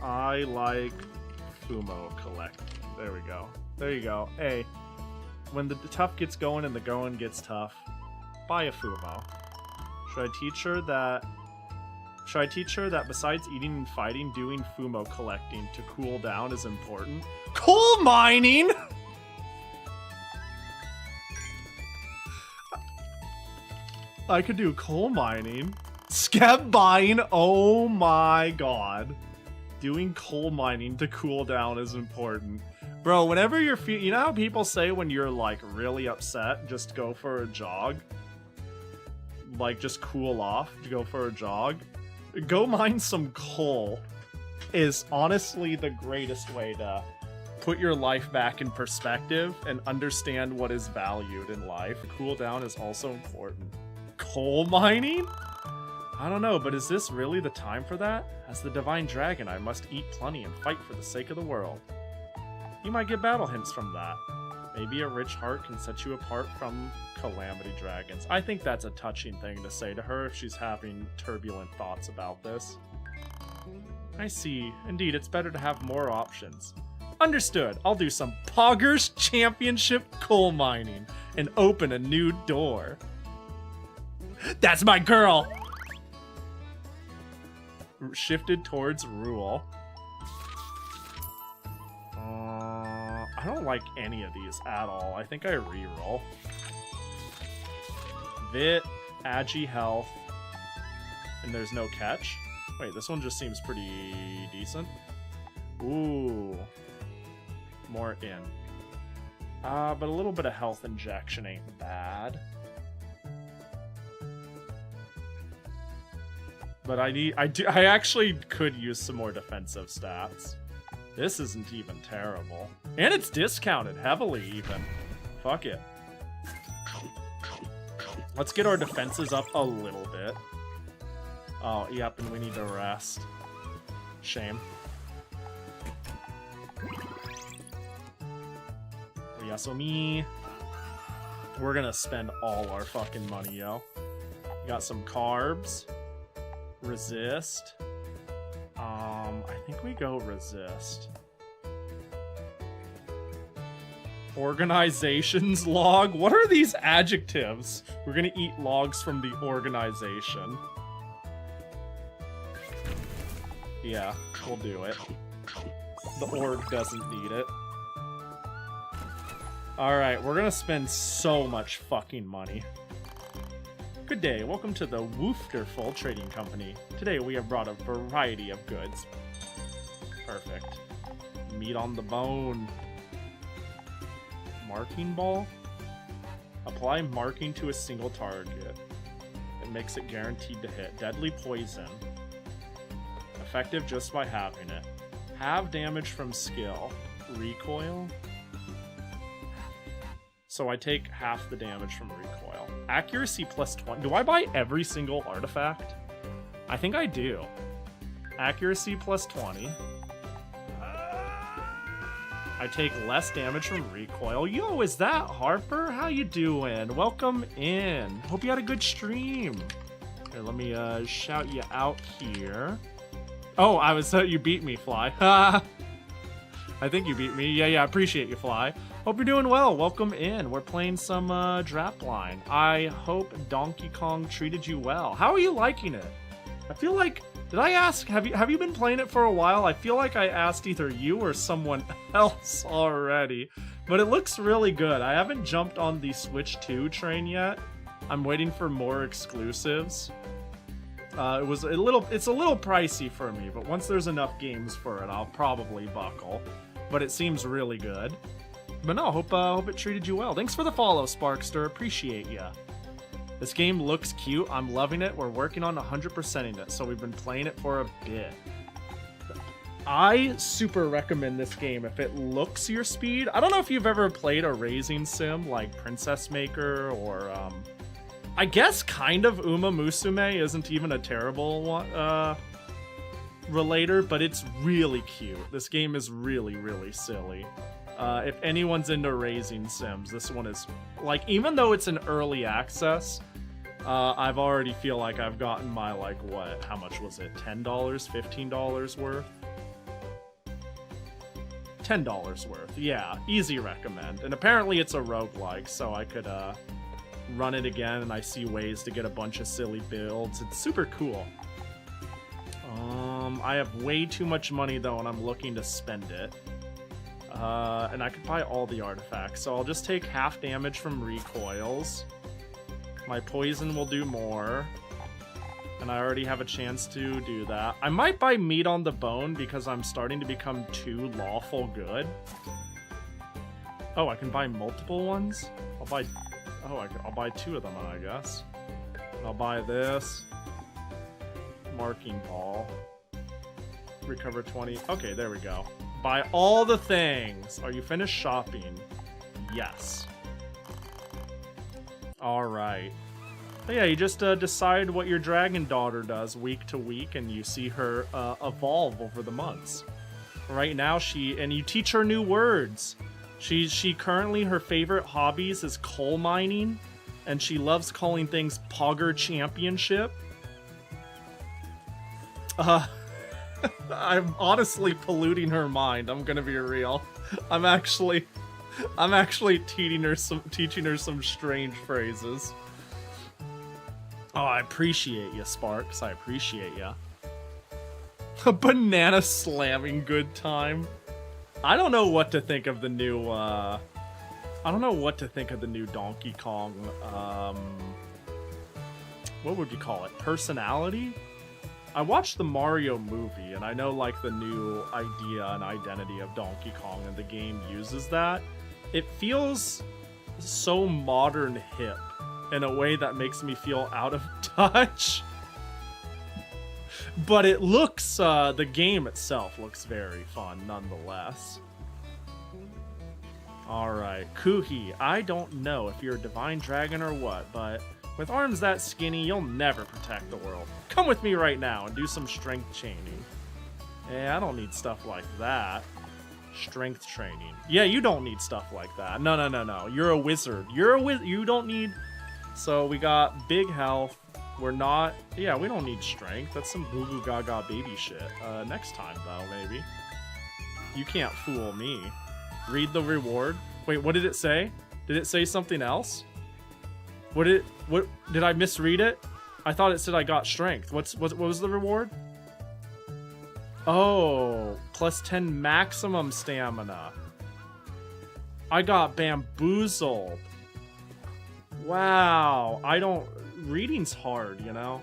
I like Fumo collecting. There we go. There you go. Hey, when the tough gets going and the going gets tough, buy a Fumo. Should I teach her that besides eating and fighting, doing Fumo collecting to cool down is important? Coal mining? I could do coal mining. Scab buying? Oh my god. Doing coal mining to cool down is important. Bro, whenever you're you know how people say when you're like really upset, just go for a jog? Like just cool off, go for a jog? Go mine some coal is honestly the greatest way to put your life back in perspective and understand what is valued in life. Cool down is also important. Coal mining? I don't know, but is this really the time for that? As the divine dragon, I must eat plenty and fight for the sake of the world. You might get battle hints from that. Maybe a rich heart can set you apart from calamity dragons. I think that's a touching thing to say to her if she's having turbulent thoughts about this. I see. Indeed, it's better to have more options. Understood. I'll do some Poggers Championship coal mining and open a new door. That's my girl! Shifted towards rule. I don't like any of these at all. I think I reroll. Vit, Agi health, and there's no catch. Wait, this one just seems pretty decent. Ooh. More in. But a little bit of health injection ain't bad. But I actually could use some more defensive stats. This isn't even terrible. And it's discounted heavily even. Fuck it. Let's get our defenses up a little bit. Oh, yep, and we need to rest. Shame. Yasumi. We're gonna spend all our fucking money, yo. Got some carbs. Resist. I think we go resist. Organizations log? What are these adjectives? We're gonna eat logs from the organization. Yeah, we'll do it. The org doesn't need it. Alright, we're gonna spend so much fucking money. Good day, welcome to the Woofterful Trading Company. Today we have brought a variety of goods. Perfect. Meat on the bone. Marking ball? Apply marking to a single target. It makes it guaranteed to hit. Deadly poison. Effective just by having it. Have damage from skill. Recoil? So I take half the damage from recoil. Accuracy plus 20. Do I buy every single artifact? I think I do. Accuracy plus 20. I take less damage from recoil. Yo, is that Harper? How you doing? Welcome in. Hope you had a good stream. Here, let me shout you out here. Oh, I was you beat me, Fly. I think you beat me. Yeah, I appreciate you, Fly. Hope you're doing well. Welcome in. We're playing some Drapline. I hope Donkey Kong treated you well. How are you liking it? I feel like, did I ask, have you been playing it for a while? I feel like I asked either you or someone else already, but it looks really good. I haven't jumped on the Switch 2 train yet. I'm waiting for more exclusives. It's a little pricey for me, but once there's enough games for it, I'll probably buckle. But it seems really good. But no, hope it treated you well. Thanks for the follow, Sparkster. Appreciate ya. This game looks cute. I'm loving it. We're working on 100%ing it, so we've been playing it for a bit. I super recommend this game if it looks your speed. I don't know if you've ever played a racing sim like Princess Maker or I guess kind of Uma Musume isn't even a terrible one, relater, but it's really cute. This game is really, really silly. If anyone's into racing sims, this one is, like, even though it's an early access, I've already feel like I've gotten my, like, what, how much was it, $10, $15 worth? $10 worth, yeah, easy recommend. And apparently it's a roguelike, so I could, run it again, and I see ways to get a bunch of silly builds. It's super cool. I have way too much money, though, and I'm looking to spend it. And I could buy all the artifacts, so I'll just take half damage from recoils. My poison will do more. And I already have a chance to do that. I might buy meat on the bone because I'm starting to become too lawful good. Oh, I can buy multiple ones? I'll buy 2 of them, I guess. I'll buy this. Marking ball. Recover 20. Okay, there we go. Buy all the things. Are you finished shopping? Yes. Alright. Yeah, you just decide what your dragon daughter does week to week, and you see her evolve over the months. Right now, and you teach her new words. She currently, her favorite hobbies is coal mining, and she loves calling things Pogger Championship. I'm honestly polluting her mind. I'm gonna be real. I'm actually teaching her some strange phrases. Oh, I appreciate you, Sparks. I appreciate ya. A banana slamming good time. I don't know what to think of the new, Donkey Kong, what would you call it? Personality? I watched the Mario movie, and I know, like, the new idea and identity of Donkey Kong, and the game uses that. It feels so modern hip in a way that makes me feel out of touch. But it looks, the game itself looks very fun nonetheless. Alright, Kuhi, I don't know if you're a divine dragon or what, but with arms that skinny, you'll never protect the world. Come with me right now and do some strength chaining. I don't need stuff like that. Strength training. Yeah, you don't need stuff like that. No. You're a wizard. You don't need... So we got big health. We're not... Yeah, we don't need strength. That's some goo goo gaga baby shit. Next time, though, maybe. You can't fool me. Read the reward. Wait, what did it say? Did it say something else? What did I misread it? I thought it said I got strength. What was the reward? Oh, plus 10 maximum stamina. I got bamboozled. Wow, reading's hard, you know?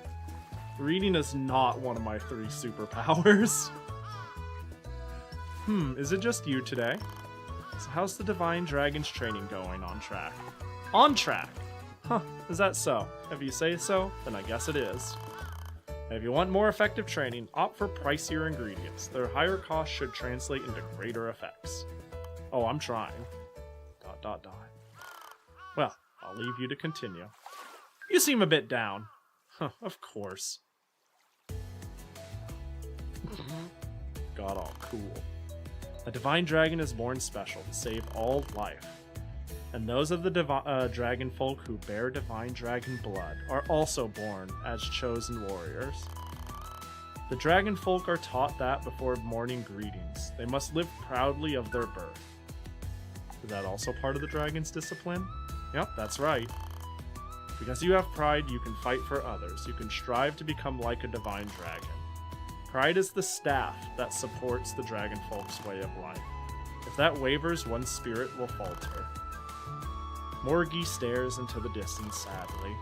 Reading is not one of my 3 superpowers. Is it just you today? So how's the Divine Dragon's training going? On track. On track! Huh, is that so? If you say so, then I guess it is. And if you want more effective training, opt for pricier ingredients. Their higher cost should translate into greater effects. Oh, I'm trying. ... Well, I'll leave you to continue. You seem a bit down. Huh, of course. Got all cool. A divine dragon is born special to save all life. And those of the dragon folk who bear divine dragon blood are also born as chosen warriors. The dragon folk are taught that before morning greetings, they must live proudly of their birth. Is that also part of the dragon's discipline? Yep, that's right. Because you have pride, you can fight for others. You can strive to become like a divine dragon. Pride is the staff that supports the dragon folk's way of life. If that wavers, one's spirit will falter. Morgie stares into the distance sadly.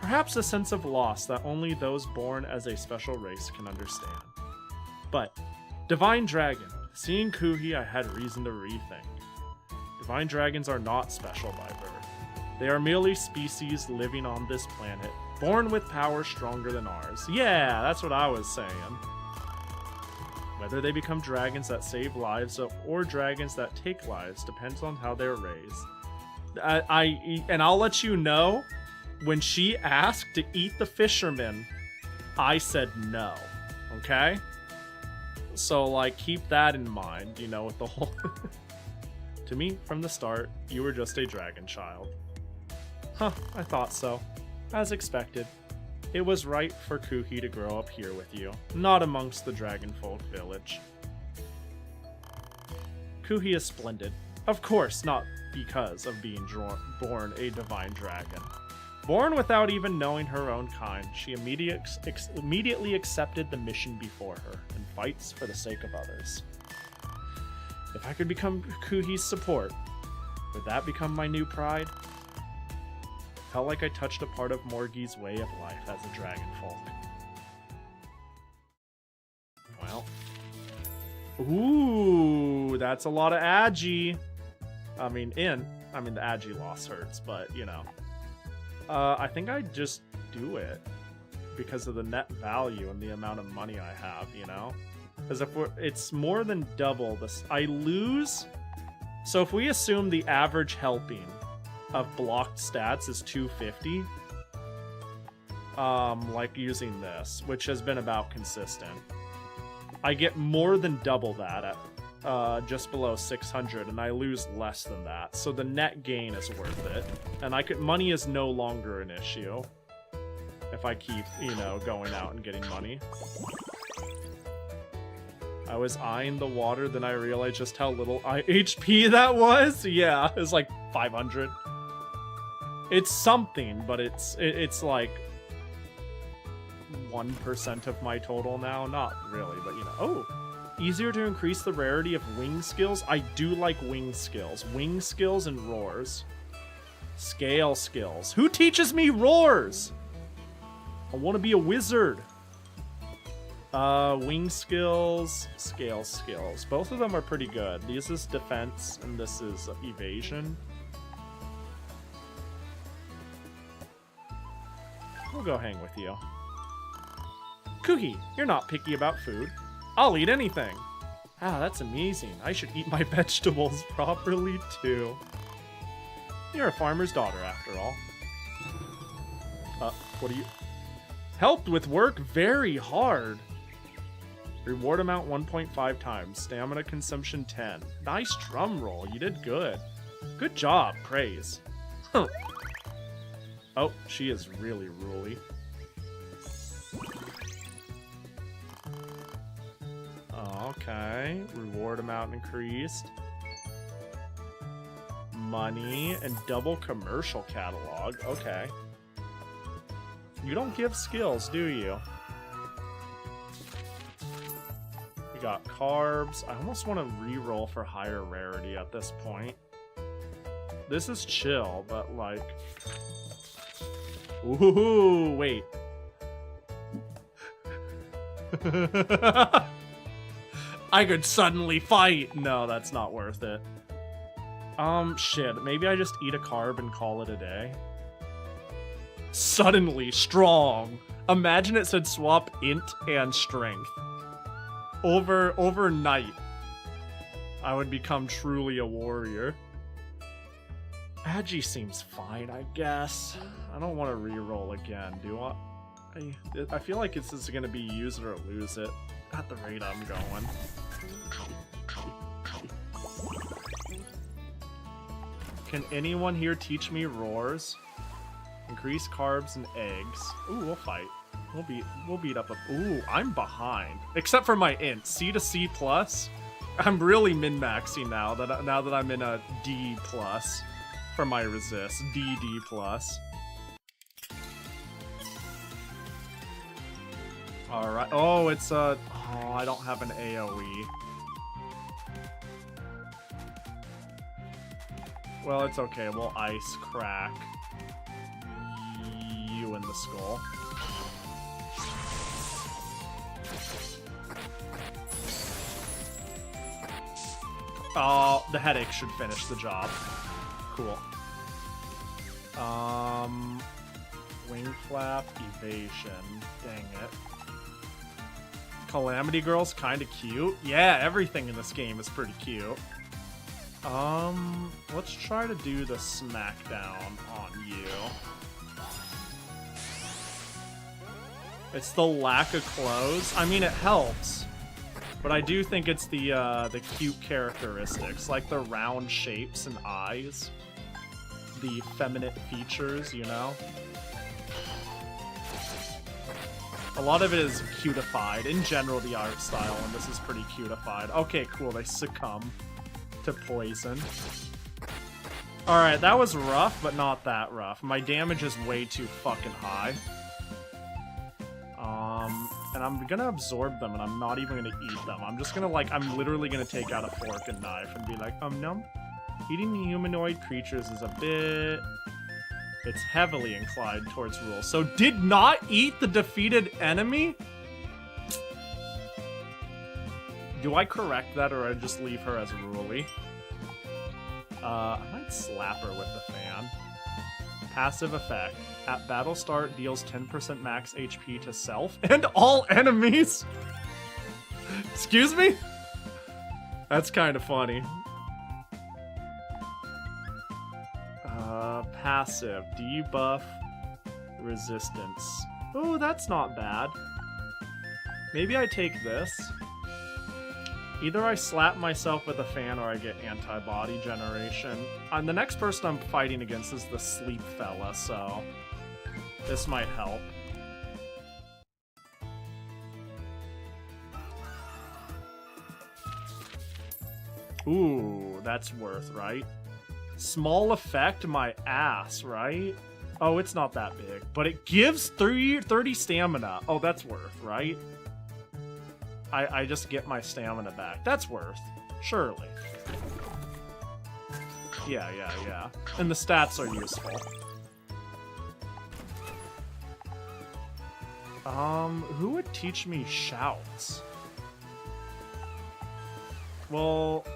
Perhaps a sense of loss that only those born as a special race can understand. But, Divine Dragon. Seeing Kuhi, I had reason to rethink. Divine Dragons are not special by birth. They are merely species living on this planet, born with power stronger than ours. Yeah, that's what I was saying. Whether they become dragons that save lives or dragons that take lives depends on how they're raised. And I'll let you know, when she asked to eat the fisherman, I said no. Okay? So, like, keep that in mind, you know, with the whole... To me, from the start, you were just a dragon child. Huh, I thought so. As expected. It was right for Kuhi to grow up here with you, not amongst the dragonfolk village. Kuhi is splendid. Of course, not because of being born a divine dragon. Born without even knowing her own kind, she immediately accepted the mission before her and fights for the sake of others. If I could become Kuhi's support, would that become my new pride? Felt like I touched a part of Morgi's way of life as a dragonfolk. Well. Ooh, that's a lot of agi. I mean, the agi loss hurts, but, you know. I think I'd just do it because of the net value and the amount of money I have, you know? Because if it's more than double this, I lose. So if we assume the average helping of blocked stats is 250, like using this, which has been about consistent, I get more than double that at just below 600, and I lose less than that. So the net gain is worth it, and money is no longer an issue if I keep, you know, going out and getting money. I was eyeing the water, then I realized just how little HP that was. Yeah, it was like 500. It's something, but it's like 1% of my total now. Not really, but you know. Oh, easier to increase the rarity of wing skills. I do like wing skills. Wing skills and roars. Scale skills. Who teaches me roars? I want to be a wizard. Wing skills, scale skills. Both of them are pretty good. This is defense and this is evasion. We'll go hang with you. Kuhi, you're not picky about food. I'll eat anything. Ah, that's amazing. I should eat my vegetables properly too. You're a farmer's daughter after all. What do you... Helped with work very hard. Reward amount 1.5 times. Stamina consumption 10. Nice drum roll. You did good. Good job. Praise. Huh. Oh, she is really ruly. Okay. Reward amount increased. Money and double commercial catalog. Okay. You don't give skills, do you? We got carbs. I almost want to re-roll for higher rarity at this point. This is chill, but like... Ooh, wait. I could suddenly fight! No, that's not worth it. Shit. Maybe I just eat a carb and call it a day. Suddenly strong. Imagine it said swap int and strength. Overnight, I would become truly a warrior. Agi seems fine, I guess. I don't want to re-roll again, do I? I feel like this is gonna be use it or lose it at the rate I'm going. Can anyone here teach me roars? Increase carbs and eggs. Ooh, we'll fight. We'll beat up a... Ooh, I'm behind. Except for my int. C to C+. I'm really min-maxing now that I'm in a D+. For my resist. D+. Alright. Oh, it's a... Oh, I don't have an AoE. Well, it's okay. We'll ice crack you in the the skull. Oh, the headache should finish the job. Cool. Wing flap, evasion. Dang it. Calamity Girl's kind of cute. Yeah, everything in this game is pretty cute. Let's try to do the smackdown on you. It's the lack of clothes. I mean, it helps. But I do think it's the cute characteristics, like the round shapes and eyes. The feminine features, you know? A lot of it is cutified. In general, the art style, and this is pretty cutified. Okay, cool, they succumb to poison. Alright, that was rough, but not that rough. My damage is way too fucking high. And I'm gonna absorb them, and I'm not even gonna eat them. I'm just gonna, like, I'm literally gonna take out a fork and knife and be like, num. Eating humanoid creatures is a bit... It's heavily inclined towards rules. So did not eat the defeated enemy? Do I correct that, or I just leave her as ruly? I might slap her with the fan. Passive effect. At battle start, deals 10% max HP to self and all enemies! Excuse me? That's kind of funny. Passive. Debuff resistance. Oh, that's not bad. Maybe I take this. Either I slap myself with a fan or I get antibody generation. And the next person I'm fighting against is the sleep fella, so this might help. Ooh, that's worth, right? Small effect, my ass, right? Oh, it's not that big, but it gives 30 stamina. Oh, that's worth, right? I just get my stamina back. That's worth, surely. Yeah. And the stats are useful. Who would teach me shouts? Well...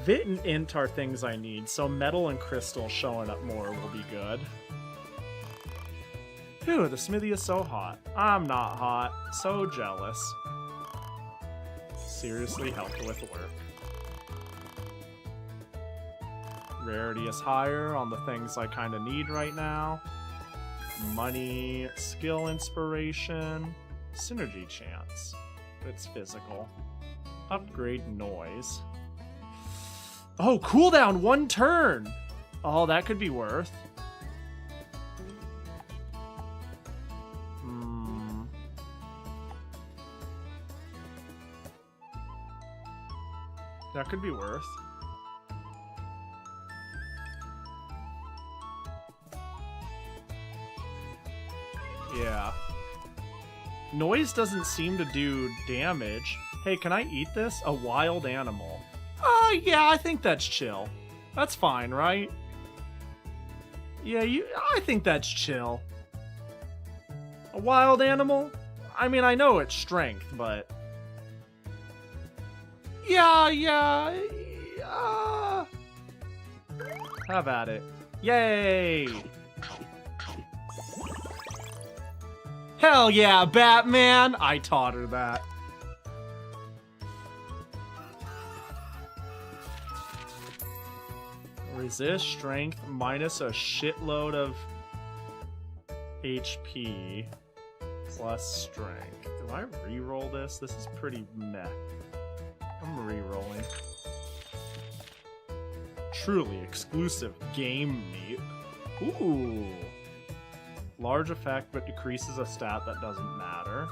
Vit and Int are things I need, so Metal and Crystal showing up more will be good. Phew, the smithy is so hot. I'm not hot. So jealous. Seriously helped with work. Rarity is higher on the things I kind of need right now. Money, skill inspiration, synergy chance. It's physical. Upgrade noise. Oh, cooldown 1 turn! Oh, that could be worth. That could be worth. Yeah. Noise doesn't seem to do damage. Hey, can I eat this? A wild animal. Yeah, I think that's chill. That's fine, right? Yeah, I think that's chill. A wild animal? I mean, I know it's strength, but... Yeah. Have at it. Yay! Hell yeah, Batman! I taught her that. Resist strength minus a shitload of HP plus strength. Do I re-roll this? This is pretty meh. I'm re-rolling. Truly exclusive game meat. Ooh. Large effect but decreases a stat that doesn't matter.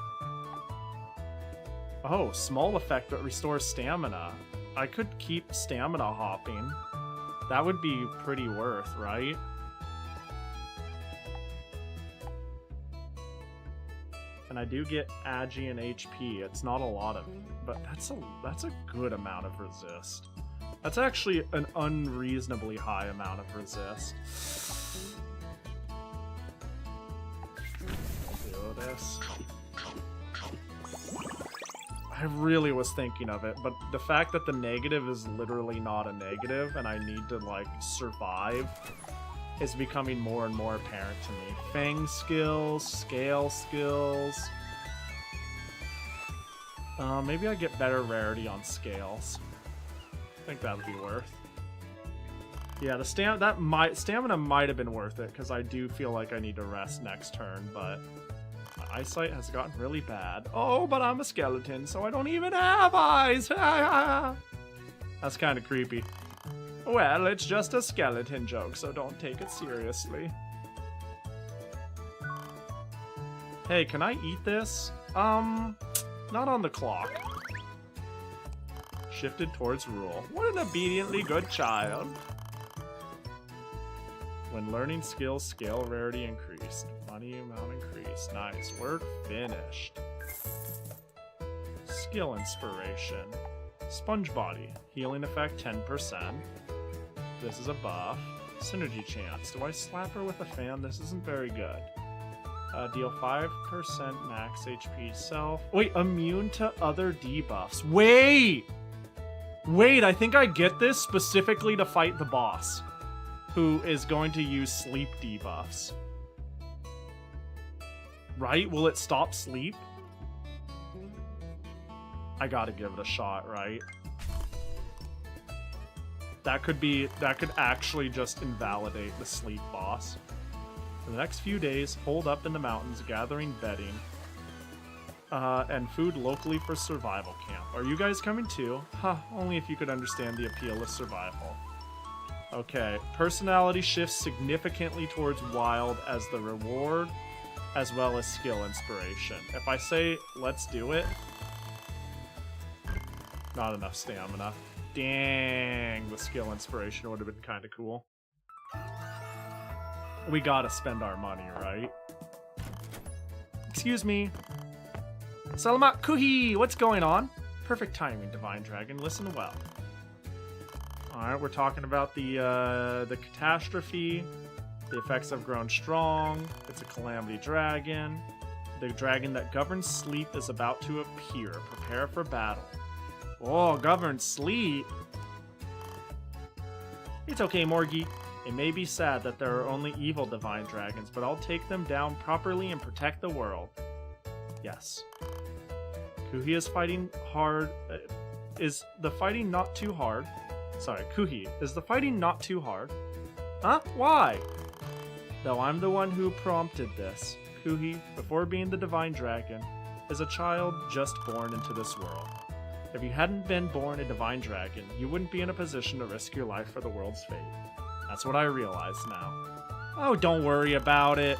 Oh, small effect but restores stamina. I could keep stamina hopping. That would be pretty worth, right? And I do get Agi and HP. It's not a lot of, but that's a good amount of resist. That's actually an unreasonably high amount of resist. I'll do this. I really was thinking of it, but the fact that the negative is literally not a negative and I need to, like, survive is becoming more and more apparent to me. Fang skills, scale skills. Maybe I get better rarity on scales. I think that would be worth. Yeah, the stamina might have been worth it, because I do feel like I need to rest next turn, but my eyesight has gotten really bad. Oh, but I'm a skeleton, so I don't even have eyes! That's kind of creepy. Well, it's just a skeleton joke, so don't take it seriously. Hey, can I eat this? Not on the clock. Shifted towards rule. What an obediently good child. When learning skills, scale rarity increased. Money amount increased. Nice. Work finished. Skill inspiration. Sponge body. Healing effect 10%. This is a buff. Synergy chance. Do I slap her with a fan? This isn't very good. Deal 5% max HP self. Wait, immune to other debuffs. Wait! Wait, I think I get this specifically to fight the boss, who is going to use sleep debuffs. Right? Will it stop sleep? I gotta give it a shot, right? That could actually just invalidate the sleep boss. For the next few days, hold up in the mountains, gathering bedding and food locally for survival camp. Are you guys coming too? Huh, only if you could understand the appeal of survival. Okay, personality shifts significantly towards wild as the reward, as well as skill inspiration. If I say, let's do it, not enough stamina. Dang, the skill inspiration would have been kind of cool. We gotta spend our money, right? Excuse me. Salamat Kuhi, what's going on? Perfect timing, Divine Dragon. Listen well. Alright, we're talking about the catastrophe. The effects have grown strong. It's a calamity dragon. The dragon that governs sleep is about to appear. Prepare for battle. Oh, governs sleep. It's okay, Morgie. It may be sad that there are only evil divine dragons, but I'll take them down properly and protect the world. Yes. Kuhi is fighting hard. Is the fighting not too hard? Sorry, Kuhi, is the fighting not too hard? Huh? Why? Though I'm the one who prompted this. Kuhi, before being the divine dragon, is a child just born into this world. If you hadn't been born a divine dragon, you wouldn't be in a position to risk your life for the world's fate. That's what I realize now. Oh, don't worry about it.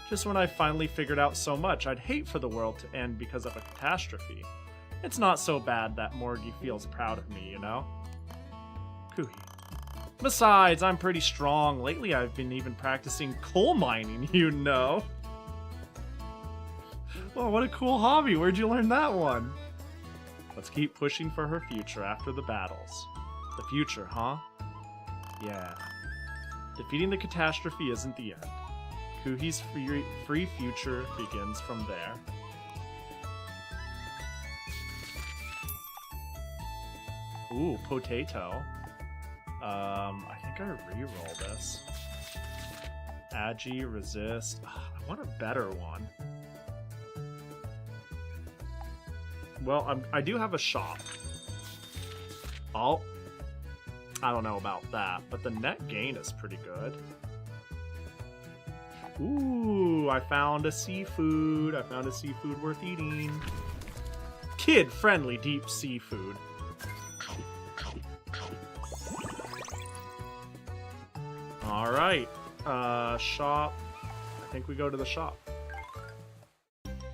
Just when I finally figured out so much, I'd hate for the world to end because of a catastrophe. It's not so bad that Morgie feels proud of me, you know? Kuhi. Besides, I'm pretty strong. Lately, I've been even practicing coal mining, you know? Well, what a cool hobby. Where'd you learn that one? Let's keep pushing for her future after the battles. The future, huh? Yeah. Defeating the catastrophe isn't the end. Kuhi's free future begins from there. Ooh, potato. I think I re-roll this. Agi, resist. I want a better one. Well, I do have a shop. I don't know about that, but the net gain is pretty good. Ooh, I found a seafood. I found a seafood worth eating. Kid-friendly deep seafood. Alright. Shop. I think we go to the shop.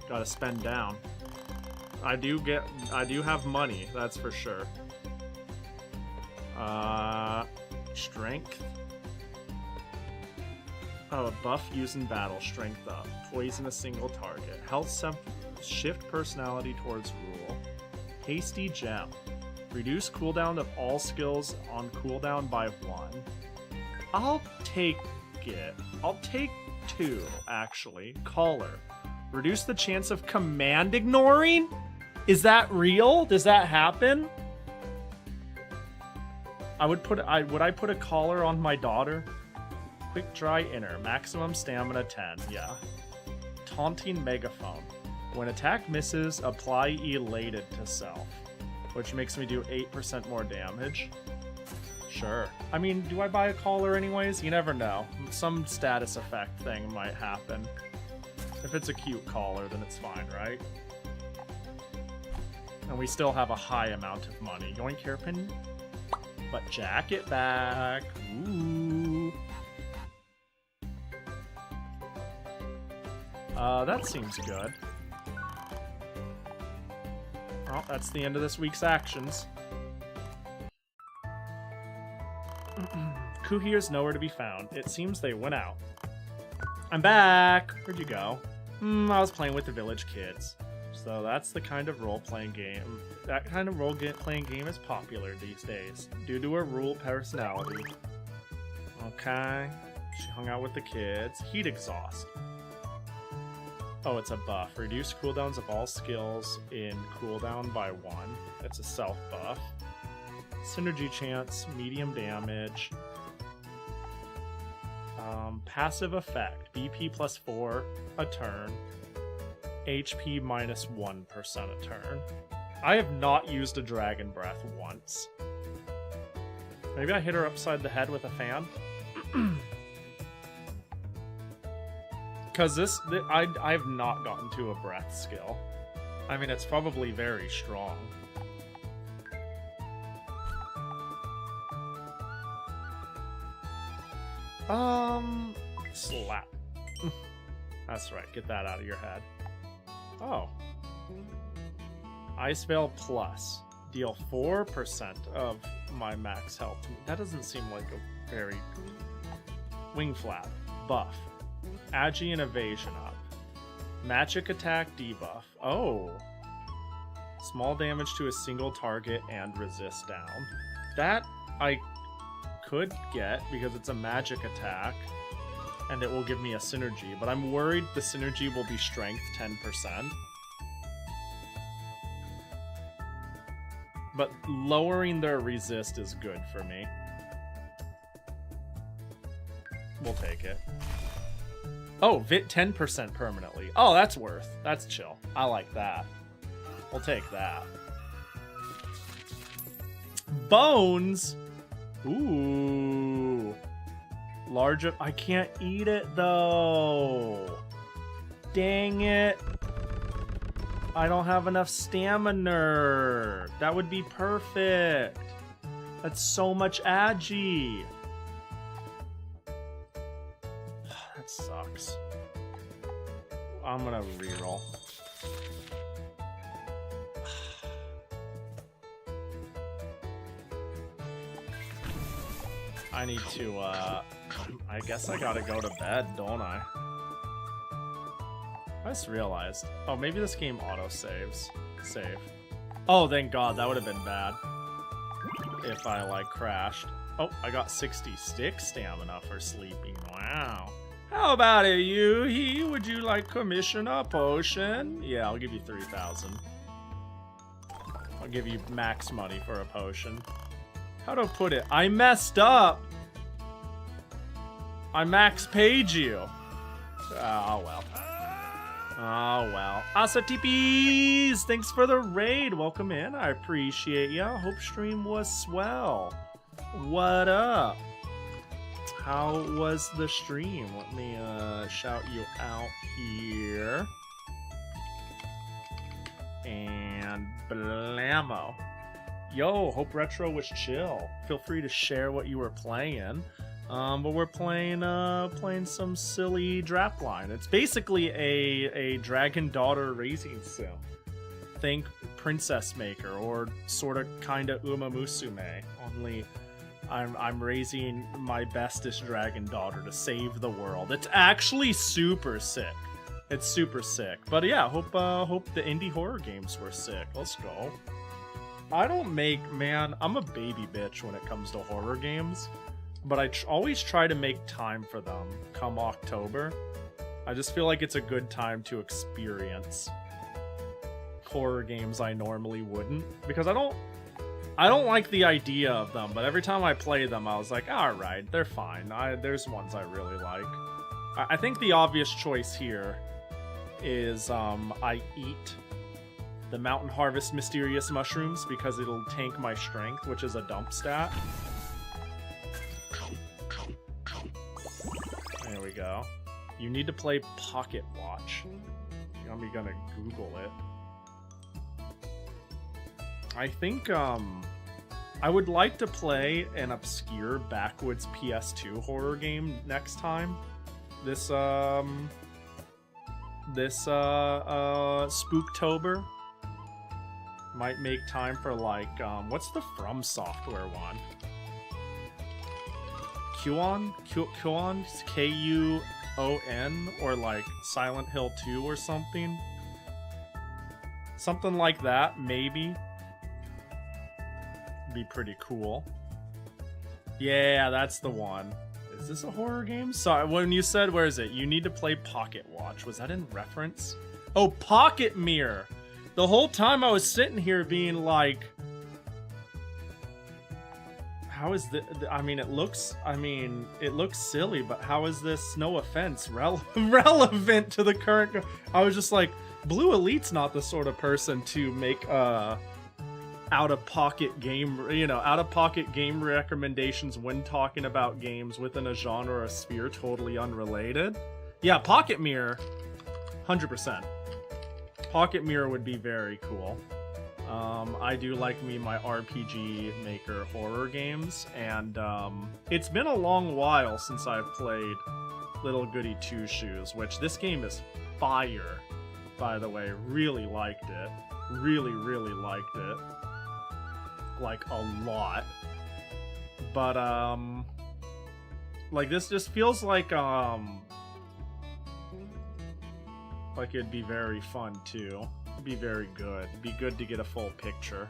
Gotta spend down. I do have money, that's for sure. Strength. Oh, buff used in battle, strength up. Poison a single target. Health shift personality towards rule. Hasty gem. Reduce cooldown of all skills on cooldown by 1. I'll take it. I'll take 2, actually. Caller. Reduce the chance of command ignoring? Is that real? Does that happen? Would I put a collar on my daughter? Quick dry inner. Maximum stamina 10. Yeah. Taunting megaphone. When attack misses, apply elated to self, which makes me do 8% more damage. Sure. I mean, do I buy a collar anyways? You never know. Some status effect thing might happen. If it's a cute collar, then it's fine, right? And we still have a high amount of money. Yoink hairpin. But jacket back. Ooh. That seems good. Well, that's the end of this week's actions. Kuhir's nowhere to be found. It seems they went out. I'm back! Where'd you go? I was playing with the village kids. So that's the kind of role-playing game. That kind of role-playing game is popular these days, due to her rural personality. Okay. She hung out with the kids. Heat exhaust. Oh, it's a buff. Reduce cooldowns of all skills in cooldown by 1. It's a self buff. Synergy chance, medium damage. Passive effect. BP plus 4 a turn. HP minus 1% a turn. I have not used a Dragon Breath once. Maybe I hit her upside the head with a fan? Because I have not gotten to a breath skill. I mean, it's probably very strong. Slap. That's right, get that out of your head. Oh. Ice Veil Plus. Deal 4% of my max health. That doesn't seem like a very... Wing Flap. Buff. Agi and Evasion up. Magic attack debuff. Oh. Small damage to a single target and resist down. That I could get because it's a magic attack and it will give me a synergy, but I'm worried the synergy will be strength 10%. But lowering their resist is good for me. We'll take it. Oh, Vit 10% permanently. Oh, that's worth. That's chill. I like that. We'll take that. Bones? Ooh. Large... I can't eat it, though. Dang it. I don't have enough stamina. That would be perfect. That's so much agi. That sucks. I'm gonna reroll. I need to, I guess I gotta go to bed, don't I? I just realized. Oh, maybe this game auto-saves. Save. Oh, thank God, that would have been bad. If I, like, crashed. Oh, I got 66 stamina for sleeping. Wow. How about it, Yuhi? Would you like commission a potion? Yeah, I'll give you 3,000. I'll give you max money for a potion. How to put it? I messed up! I max paid you. Oh, well. Oh, well. Asatipis! Thanks for the raid. Welcome in. I appreciate ya. Hope stream was swell. What up? How was the stream? Let me shout you out here. And blammo. Yo, hope retro was chill. Feel free to share what you were playing. But we're playing some silly Drapline. It's basically a dragon daughter raising sim. Think Princess Maker or sort of kind of Uma Musume. Only I'm raising my bestest dragon daughter to save the world. It's actually super sick. It's super sick. But yeah, hope the indie horror games were sick. Let's go. I don't make, man, I'm a baby bitch when it comes to horror games, but I always try to make time for them come October. I just feel like it's a good time to experience horror games I normally wouldn't, because I don't like the idea of them, but every time I play them, I was like, alright, they're fine. There's ones I really like. I think the obvious choice here is I eat the Mountain Harvest Mysterious Mushrooms because it'll tank my strength, which is a dump stat. There we go. You need to play Pocket Watch. I'm gonna Google it. I think, I would like to play an obscure backwoods PS2 horror game next time. This Spooktober. Might make time for, like, what's the From Software one? Kuon? K-U-O-N? Or, like, Silent Hill 2 or something? Something like that, maybe. Be pretty cool. Yeah, that's the one. Is this a horror game? Sorry, when you said, where is it? You need to play Pocket Watch. Was that in reference? Oh, Pocket Mirror! The whole time I was sitting here being like, how is this? I mean, it looks silly, but how is this, no offense, relevant to the current? I was just like, Blue Elite's not the sort of person to make out-of-pocket game recommendations when talking about games within a genre or a sphere totally unrelated. Yeah, Pocket Mirror, 100%. Pocket Mirror would be very cool. I do like my RPG Maker horror games, and it's been a long while since I've played Little Goody Two Shoes, which this game is fire, by the way. Really liked it. Really, really liked it. Like, a lot. But, like, this just feels like it'd be very fun, too. It'd be very good. It'd be good to get a full picture.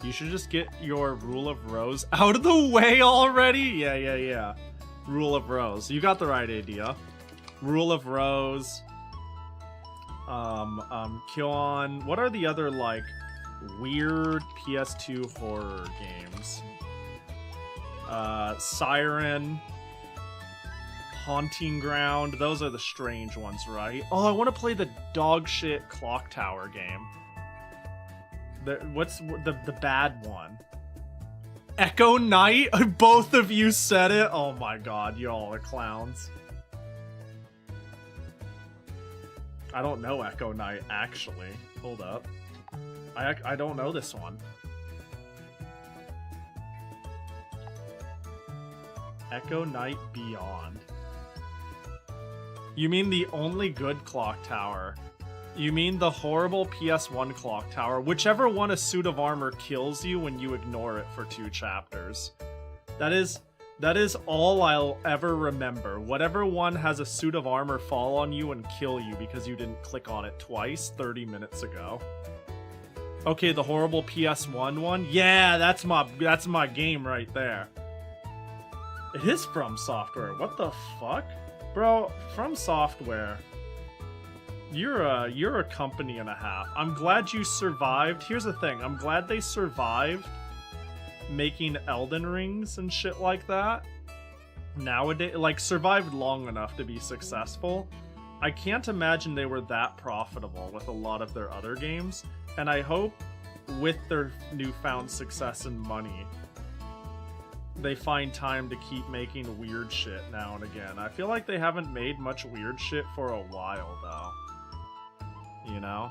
You should just get your Rule of Rose out of the way already? Yeah. Rule of Rose. You got the right idea. Rule of Rose. Kyon. What are the other, like, weird PS2 horror games? Siren. Haunting Ground. Those are the strange ones, right? Oh, I want to play the dog shit Clock Tower game. What's the bad one? Echo Knight? Both of you said it? Oh my god, y'all are clowns. I don't know Echo Knight, actually. Hold up. I don't know this one. Echo Knight Beyond. You mean the only good Clock Tower? You mean the horrible PS1 Clock Tower? Whichever one a suit of armor kills you when you ignore it for 2 chapters. That is all I'll ever remember. Whatever one has a suit of armor fall on you and kill you because you didn't click on it twice 30 minutes ago. Okay, the horrible PS1 one? Yeah, that's my game right there. It is From Software. What the fuck? Bro, From Software. You're a company and a half. I'm glad you survived. Here's the thing. I'm glad they survived making Elden Rings and shit like that. Nowadays, like, survived long enough to be successful. I can't imagine they were that profitable with a lot of their other games. And I hope with their newfound success and money, they find time to keep making weird shit now and again. I feel like they haven't made much weird shit for a while, though. You know?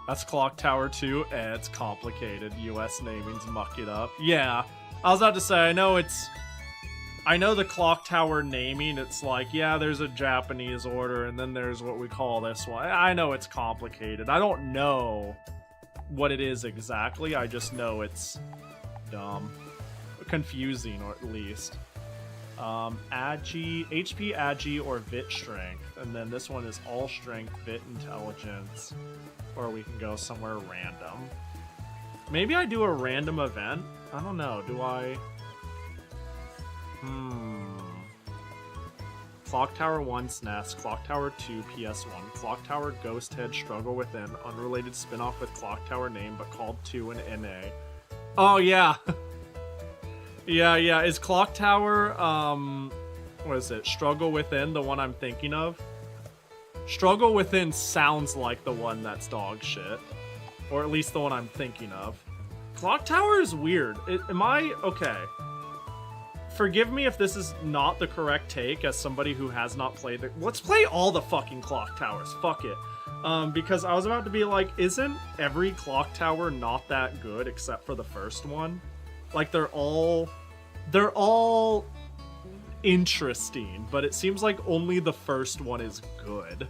That's Clock Tower 2. It's complicated. US namings muck it up. Yeah, I was about to say, I know the Clock Tower naming, it's like, yeah, there's a Japanese order, and then there's what we call this one. I know it's complicated. I don't know what it is exactly. I just know it's dumb. Confusing, or at least. Agi, HP Agi, or Vit Strength. And then this one is all Strength, Vit Intelligence. Or we can go somewhere random. Maybe I do a random event? I don't know. Do I... Clock Tower 1 SNES, Clock Tower 2 PS1, Clock Tower Ghost Head Struggle Within, unrelated spin-off with Clock Tower name but called 2 in NA. Oh yeah! yeah, is Clock Tower, what is it, Struggle Within the one I'm thinking of? Struggle Within sounds like the one that's dog shit. Or at least the one I'm thinking of. Clock Tower is weird. Am I... Okay. Forgive me if this is not the correct take as somebody who has not played the... Let's play all the fucking Clock Towers. Fuck it. Because I was about to be like, isn't every Clock Tower not that good except for the first one? Like, they're all interesting, but it seems like only the first one is good.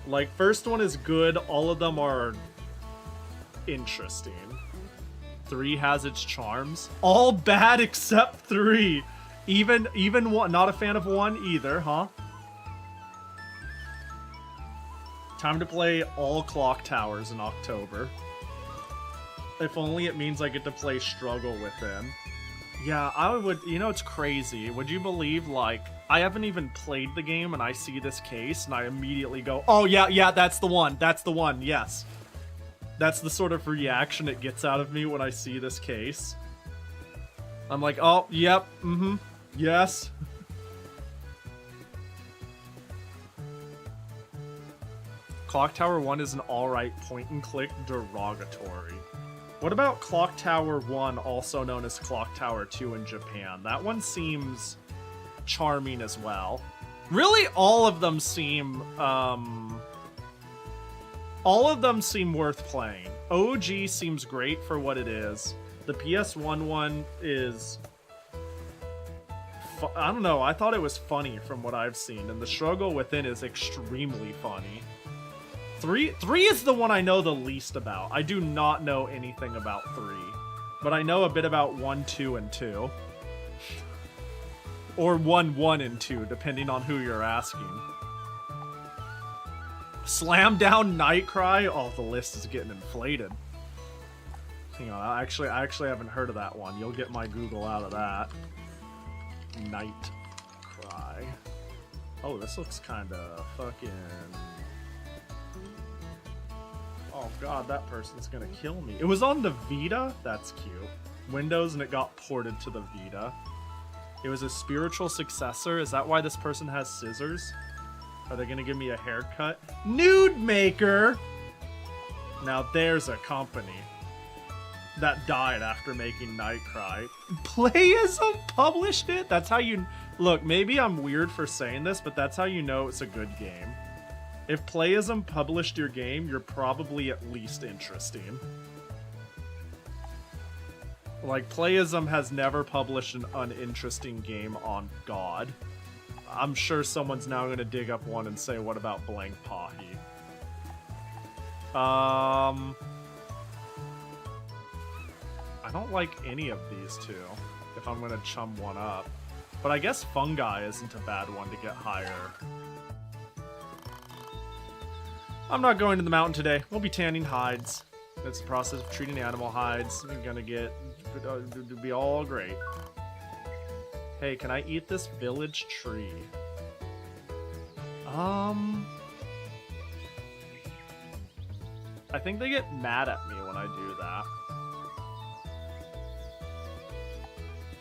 Like, first one is good, all of them are interesting. 3 has its charms. All bad except 3. Even one, not a fan of 1 either, huh? Time to play all Clock Towers in October. If only it means I get to play Struggle Within. Yeah, I would, you know, it's crazy. Would you believe, like, I haven't even played the game and I see this case and I immediately go, oh yeah, that's the one, yes. That's the sort of reaction it gets out of me when I see this case. I'm like, oh, yep, yes. Clock Tower 1 is an alright point-and-click derogatory. What about Clock Tower 1, also known as Clock Tower 2 in Japan? That one seems charming as well. Really, all of them seem worth playing. OG seems great for what it is. The PS1 one is... I don't know, I thought it was funny from what I've seen, and the Struggle Within is extremely funny. 3 is the one I know the least about. I do not know anything about 3. But I know a bit about 1, 2, and 2. Or 1, 1, and 2, depending on who you're asking. Slam Down Nightcry? Oh, the list is getting inflated. Hang on, I actually haven't heard of that one. You'll get my Google out of that. Nightcry. Oh, this looks kinda fucking... Oh god, that person's gonna kill me. It was on the Vita? That's cute. Windows and it got ported to the Vita. It was a spiritual successor. Is that why this person has scissors? Are they gonna give me a haircut? Nude Maker! Now there's a company that died after making Nightcry. Playism published it? That's how you... Look, maybe I'm weird for saying this, but that's how you know it's a good game. If Playism published your game, you're probably at least interesting. Like, Playism has never published an uninteresting game on God. I'm sure someone's now going to dig up one and say, what about blank Pahi? I don't like any of these two, if I'm going to chum one up. But I guess Fungi isn't a bad one to get higher. I'm not going to the mountain today. We'll be tanning hides. It's the process of treating animal hides. You're gonna get... It'll be all great. Hey, can I eat this village tree? I think they get mad at me when I do that.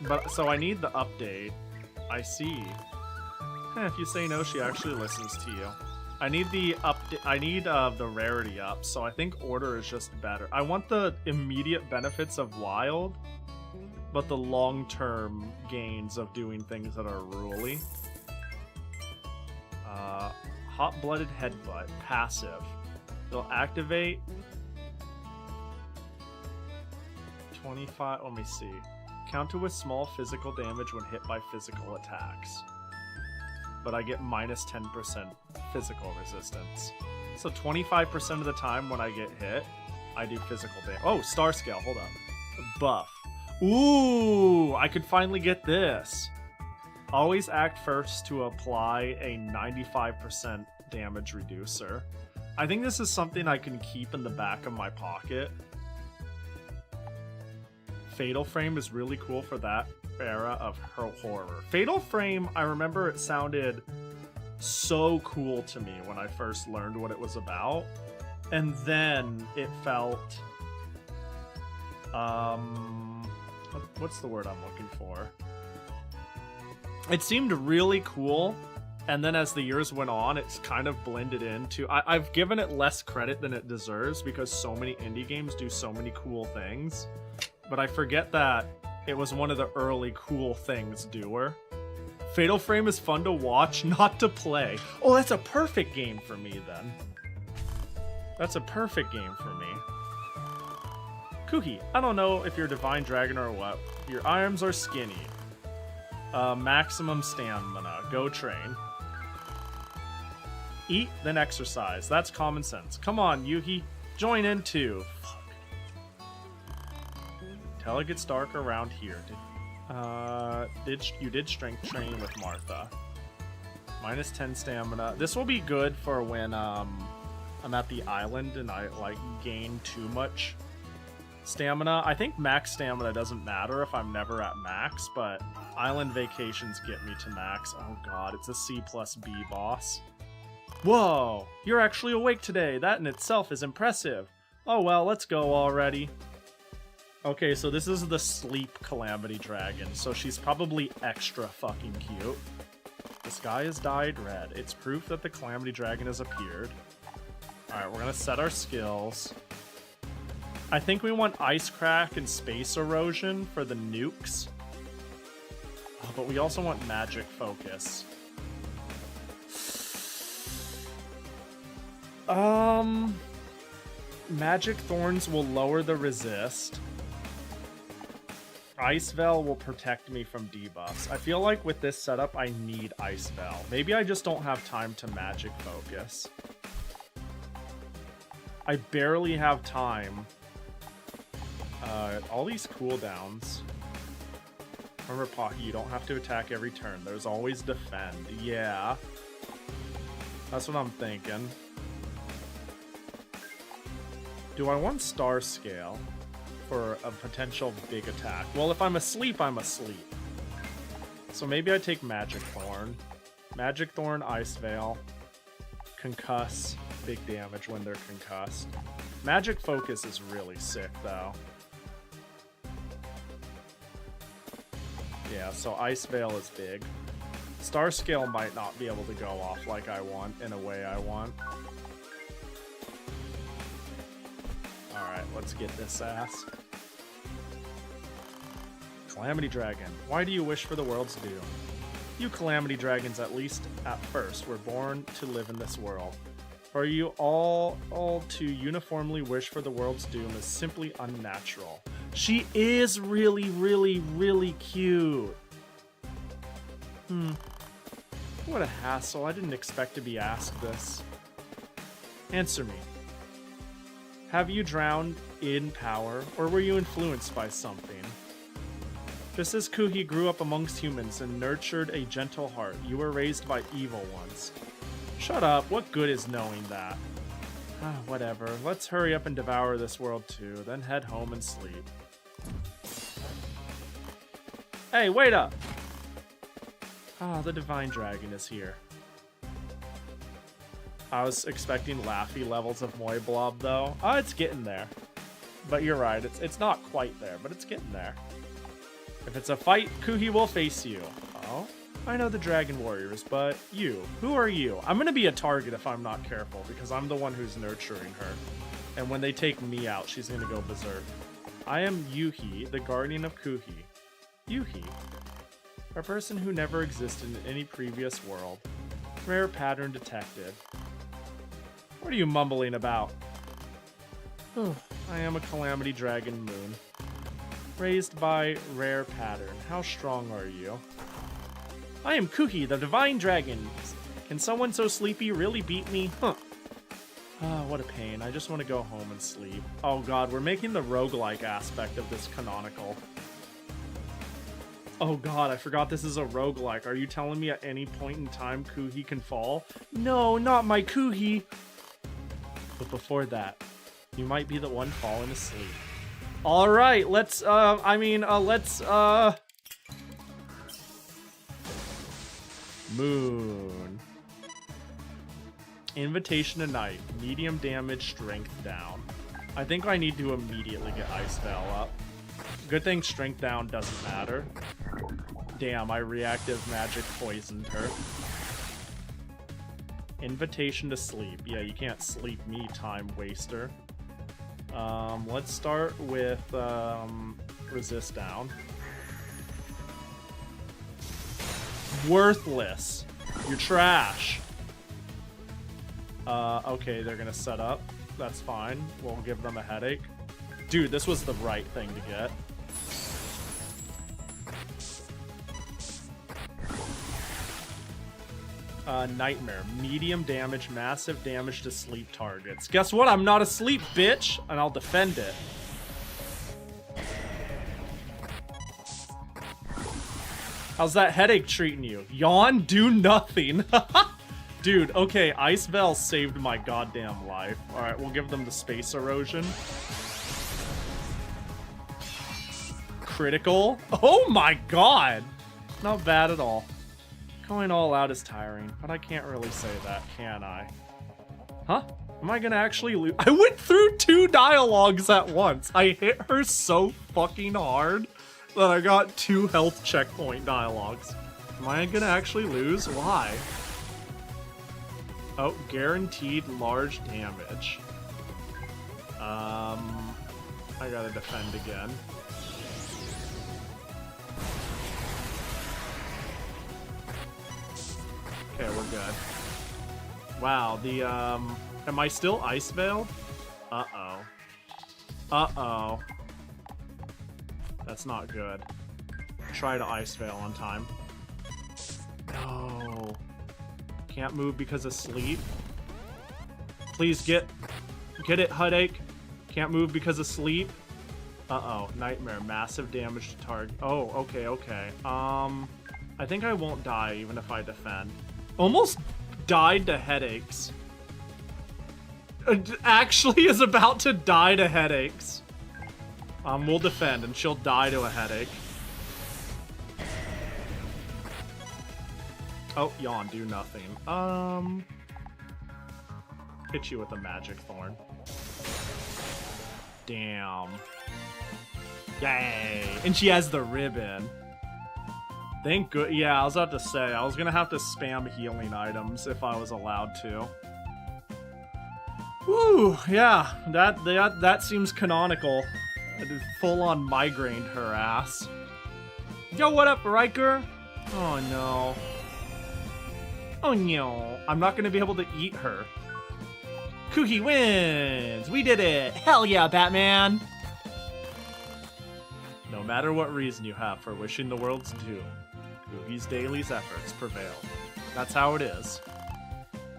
But, so I need the update. I see. If you say no, she actually listens to you. I need the update. I need the rarity up, so I think order is just better. I want the immediate benefits of wild, but the long-term gains of doing things that are ruly. Hot-blooded headbutt, passive. It'll activate 25. Let me see. Counter with small physical damage when hit by physical attacks. But I get minus 10% physical resistance. So 25% of the time when I get hit, I do physical damage. Oh, star scale, hold up. Buff. Ooh, I could finally get this. Always act first to apply a 95% damage reducer. I think this is something I can keep in the back of my pocket. Fatal Frame is really cool for that era of horror. Fatal Frame, I remember it sounded so cool to me when I first learned what it was about. And then it felt... what's the word I'm looking for? It seemed really cool, and then as the years went on, it's kind of blended into... I've given it less credit than it deserves because so many indie games do so many cool things. But I forget that it was one of the early cool things doer. Fatal Frame is fun to watch, not to play. Oh, that's a perfect game for me, then. That's a perfect game for me. Kuhi, I don't know if you're Divine Dragon or what. Your arms are skinny. Maximum stamina. Go train. Eat, then exercise. That's common sense. Come on, Yuhi. Join in too. Fuck. Till it gets dark around here. You did strength training with Martha. Minus 10 stamina. This will be good for when I'm at the island and I like gain too much stamina. I think max stamina doesn't matter if I'm never at max, but island vacations get me to max. Oh god, it's a C+B boss. Whoa, you're actually awake today. That in itself is impressive. Oh well, let's go already. Okay, so this is the sleep Calamity Dragon, so she's probably extra fucking cute. The sky is dyed red. It's proof that the Calamity Dragon has appeared. Alright, we're gonna set our skills. I think we want Ice Crack and Space Erosion for the nukes. Oh, but we also want Magic Focus. Magic Thorns will lower the resist. Ice Veil will protect me from debuffs. I feel like with this setup, I need Ice Veil. Maybe I just don't have time to Magic Focus. I barely have time. All these cooldowns. Remember, Pahi, you don't have to attack every turn. There's always defend. Yeah. That's what I'm thinking. Do I want Star Scale for a potential big attack? Well, if I'm asleep, I'm asleep. So maybe I take Magic Thorn. Magic Thorn, Ice Veil. Concuss. Big damage when they're concussed. Magic Focus is really sick, though. Yeah, so Ice Veil is big. Star Scale might not be able to go off like I want, in a way I want. Alright, let's get this ass. Calamity Dragon, why do you wish for the world's doom? You Calamity Dragons, at least at first, were born to live in this world. For you all to uniformly wish for the world's doom is simply unnatural. She is really, really, really cute. What a hassle. I didn't expect to be asked this. Answer me. Have you drowned in power, or were you influenced by something? Just as Kuhi grew up amongst humans and nurtured a gentle heart, you were raised by evil ones. Shut up, what good is knowing that? Whatever, let's hurry up and devour this world too, then head home and sleep. Hey, wait up! The Divine Dragon is here. I was expecting Laffy levels of Moy Blob though. It's getting there. But you're right, it's not quite there, but it's getting there. If it's a fight, Kuhi will face you. Oh? I know the Dragon Warriors, but you, who are you? I'm gonna be a target if I'm not careful, because I'm the one who's nurturing her. And when they take me out, she's gonna go berserk. I am Yuhi, the guardian of Kuhi. Yuhi. A person who never existed in any previous world. Rare pattern detected. What are you mumbling about? I am a Calamity Dragon Moon. Raised by Rare Pattern. How strong are you? I am Kuhi, the Divine Dragon. Can someone so sleepy really beat me? What a pain. I just want to go home and sleep. Oh god, we're making the roguelike aspect of this canonical. Oh god, I forgot this is a roguelike. Are you telling me at any point in time Kuhi can fall? No, not my Kuhi! But before that, you might be the one falling asleep. All right, let's Moon. Invitation to Night. Medium damage, strength down. I think I need to immediately get Ice Veil up. Good thing strength down doesn't matter. Damn, I reactive magic poisoned her. Invitation to Sleep. Yeah, you can't sleep me, time waster. Let's start with resist down. Worthless. You're trash. Okay, they're gonna set up. That's fine. We'll give them a headache. Dude, this was the right thing to get. Nightmare. Medium damage, massive damage to sleep targets. Guess what? I'm not asleep, bitch! And I'll defend it. How's that headache treating you? Yawn? Do nothing. Dude, okay, Ice Veil saved my goddamn life. Alright, we'll give them the space erosion. Critical? Oh my god! Not bad at all. Going all out is tiring, but I can't really say that, can I? Huh? Am I gonna actually lose? I went through 2 dialogues at once. I hit her so fucking hard that I got 2 health checkpoint dialogues. Am I gonna actually lose? Why? Oh, guaranteed large damage. I gotta defend again. Okay, we're good. Wow, the, am I still Ice Veiled? Uh-oh. Uh-oh. That's not good. Try to Ice Veil on time. No. Can't move because of sleep. Please get it, headache. Can't move because of sleep. Uh-oh, nightmare. Massive damage to target. Oh, okay, okay. I think I won't die even if I defend. Almost died to headaches. Actually is about to die to headaches. We'll defend and she'll die to a headache. Oh, yawn, do nothing. Hit you with a magic thorn. Damn. Yay! And she has the ribbon. Thank good. Yeah, I was about to say, I was gonna have to spam healing items if I was allowed to. Woo, yeah, that seems canonical. I did full-on migraine her ass. Yo, what up, Riker? Oh no. Oh no. I'm not gonna be able to eat her. Kuki wins! We did it! Hell yeah, Batman! No matter what reason you have for wishing the world's doom, Kuki's Daily's efforts prevail. That's how it is.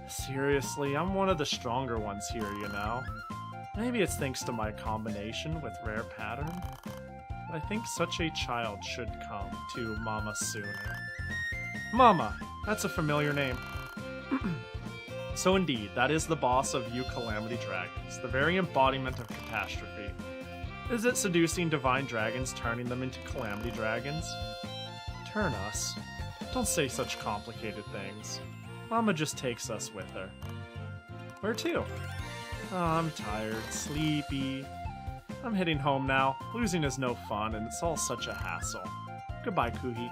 Seriously, I'm one of the stronger ones here, you know? Maybe it's thanks to my combination with Rare Pattern, but I think such a child should come to Mama sooner. Mama! That's a familiar name. So indeed, that is the boss of you Calamity Dragons, the very embodiment of catastrophe. Is it seducing divine dragons, turning them into Calamity Dragons? Turn us. Don't say such complicated things. Mama just takes us with her. Where to? Oh, I'm tired, sleepy. I'm heading home now. Losing is no fun, and it's all such a hassle. Goodbye, Kuhi.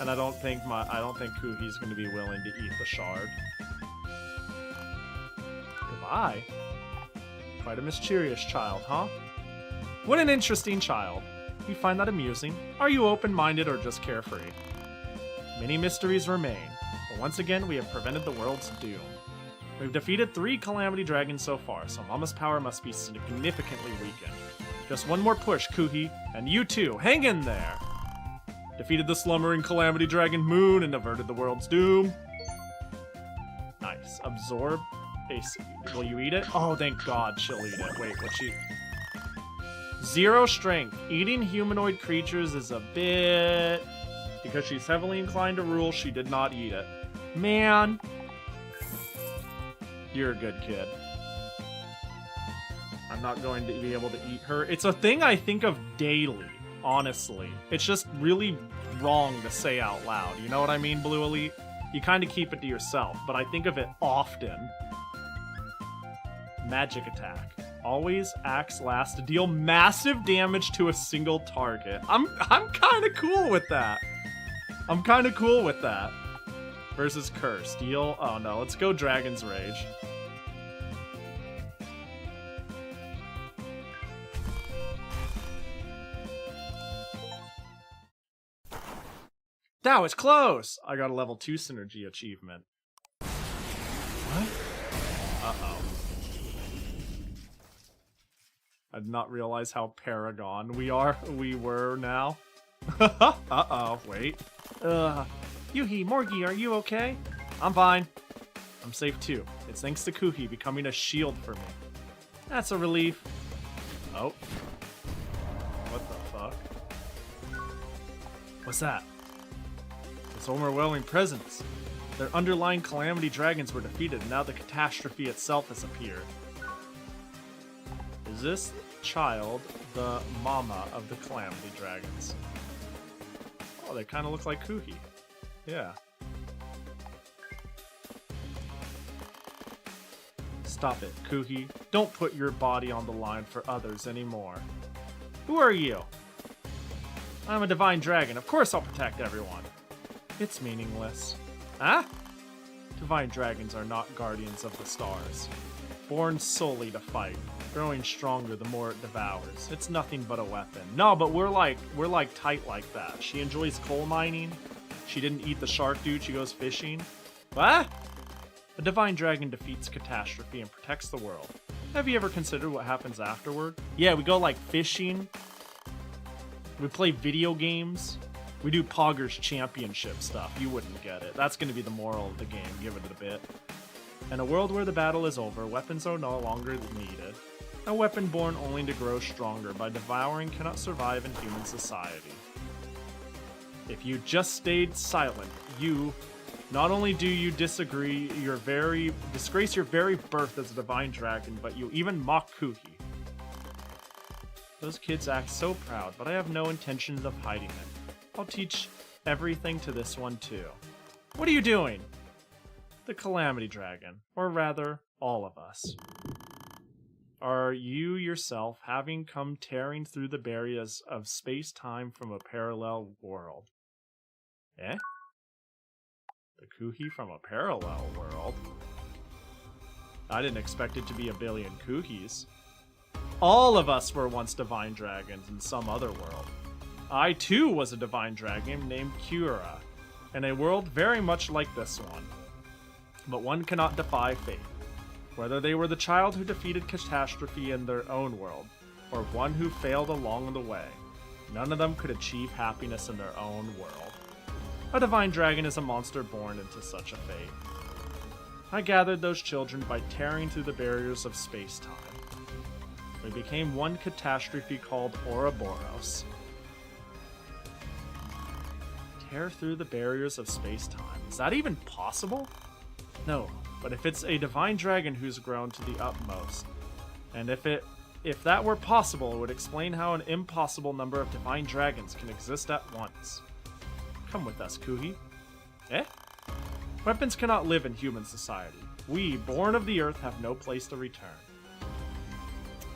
And I don't think Kuhi's gonna be willing to eat the shard. Goodbye. Quite a mischievous child, huh? What an interesting child. You find that amusing? Are you open-minded or just carefree? Many mysteries remain, but once again we have prevented the world's doom. We've defeated 3 Calamity Dragons so far, so Mama's power must be significantly weakened. Just one more push, Kuhi, and you too, hang in there! Defeated the slumbering Calamity Dragon Moon and averted the world's doom. Nice. Absorb AC. Will you eat it? Oh, thank God she'll eat it. Wait, what's she... 0 strength. Eating humanoid creatures is a bit... Because she's heavily inclined to rule, she did not eat it. Man. You're a good kid. not going to be able to eat her. It's a thing I think of daily, honestly. It's just really wrong to say out loud. You know what I mean, Blue Elite? You kind of keep it to yourself, but I think of it often. Magic attack. Always acts last to deal massive damage to a single target. I'm kind of cool with that. I'm kind of cool with that. Versus Curse. Deal... Oh no, let's go Dragon's Rage. That was close! I got a level 2 synergy achievement. What? Uh-oh. I did not realize how Paragon we were now. Uh-oh, wait. Yuhi, Morgie, are you okay? I'm fine. I'm safe too. It's thanks to Kuhi becoming a shield for me. That's a relief. Oh. What the fuck? What's that? It's overwhelming presence. Their underlying calamity dragons were defeated, and now the catastrophe itself has appeared. Is this child the mama of the calamity dragons? Oh, they kind of look like Kuhi. Yeah. Stop it, Kuhi. Don't put your body on the line for others anymore. Who are you? I'm a divine dragon. Of course I'll protect everyone. It's meaningless. Huh? Divine dragons are not guardians of the stars. Born solely to fight, growing stronger the more it devours. It's nothing but a weapon. No, but we're like tight like that. She enjoys coal mining. She didn't eat the shark dude. She goes fishing. What? A divine dragon defeats catastrophe and protects the world. Have you ever considered what happens afterward? Yeah, we go like fishing. We play video games. We do Poggers Championship stuff. You wouldn't get it. That's going to be the moral of the game. Give it a bit. In a world where the battle is over, weapons are no longer needed. A weapon born only to grow stronger by devouring cannot survive in human society. If you just stayed silent, you not only do you disgrace your very birth as a divine dragon, but you even mock Kuhi. Those kids act so proud, but I have no intentions of hiding it. I'll teach everything to this one too. What are you doing? The Calamity Dragon, or rather, all of us. Are you yourself having come tearing through the barriers of space-time from a parallel world? Eh? The Kuhi from a parallel world? I didn't expect it to be a billion Kuhis. All of us were once divine dragons in some other world. I too was a divine dragon named Yokura, in a world very much like this one. But one cannot defy fate. Whether they were the child who defeated catastrophe in their own world, or one who failed along the way, none of them could achieve happiness in their own world. A divine dragon is a monster born into such a fate. I gathered those children by tearing through the barriers of space-time. We became one catastrophe called Ouroboros. Tear through the barriers of space-time. Is that even possible? No, but if it's a divine dragon who's grown to the utmost, and if that were possible, it would explain how an impossible number of divine dragons can exist at once. Come with us, Kuhi. Eh? Weapons cannot live in human society. We, born of the earth, have no place to return.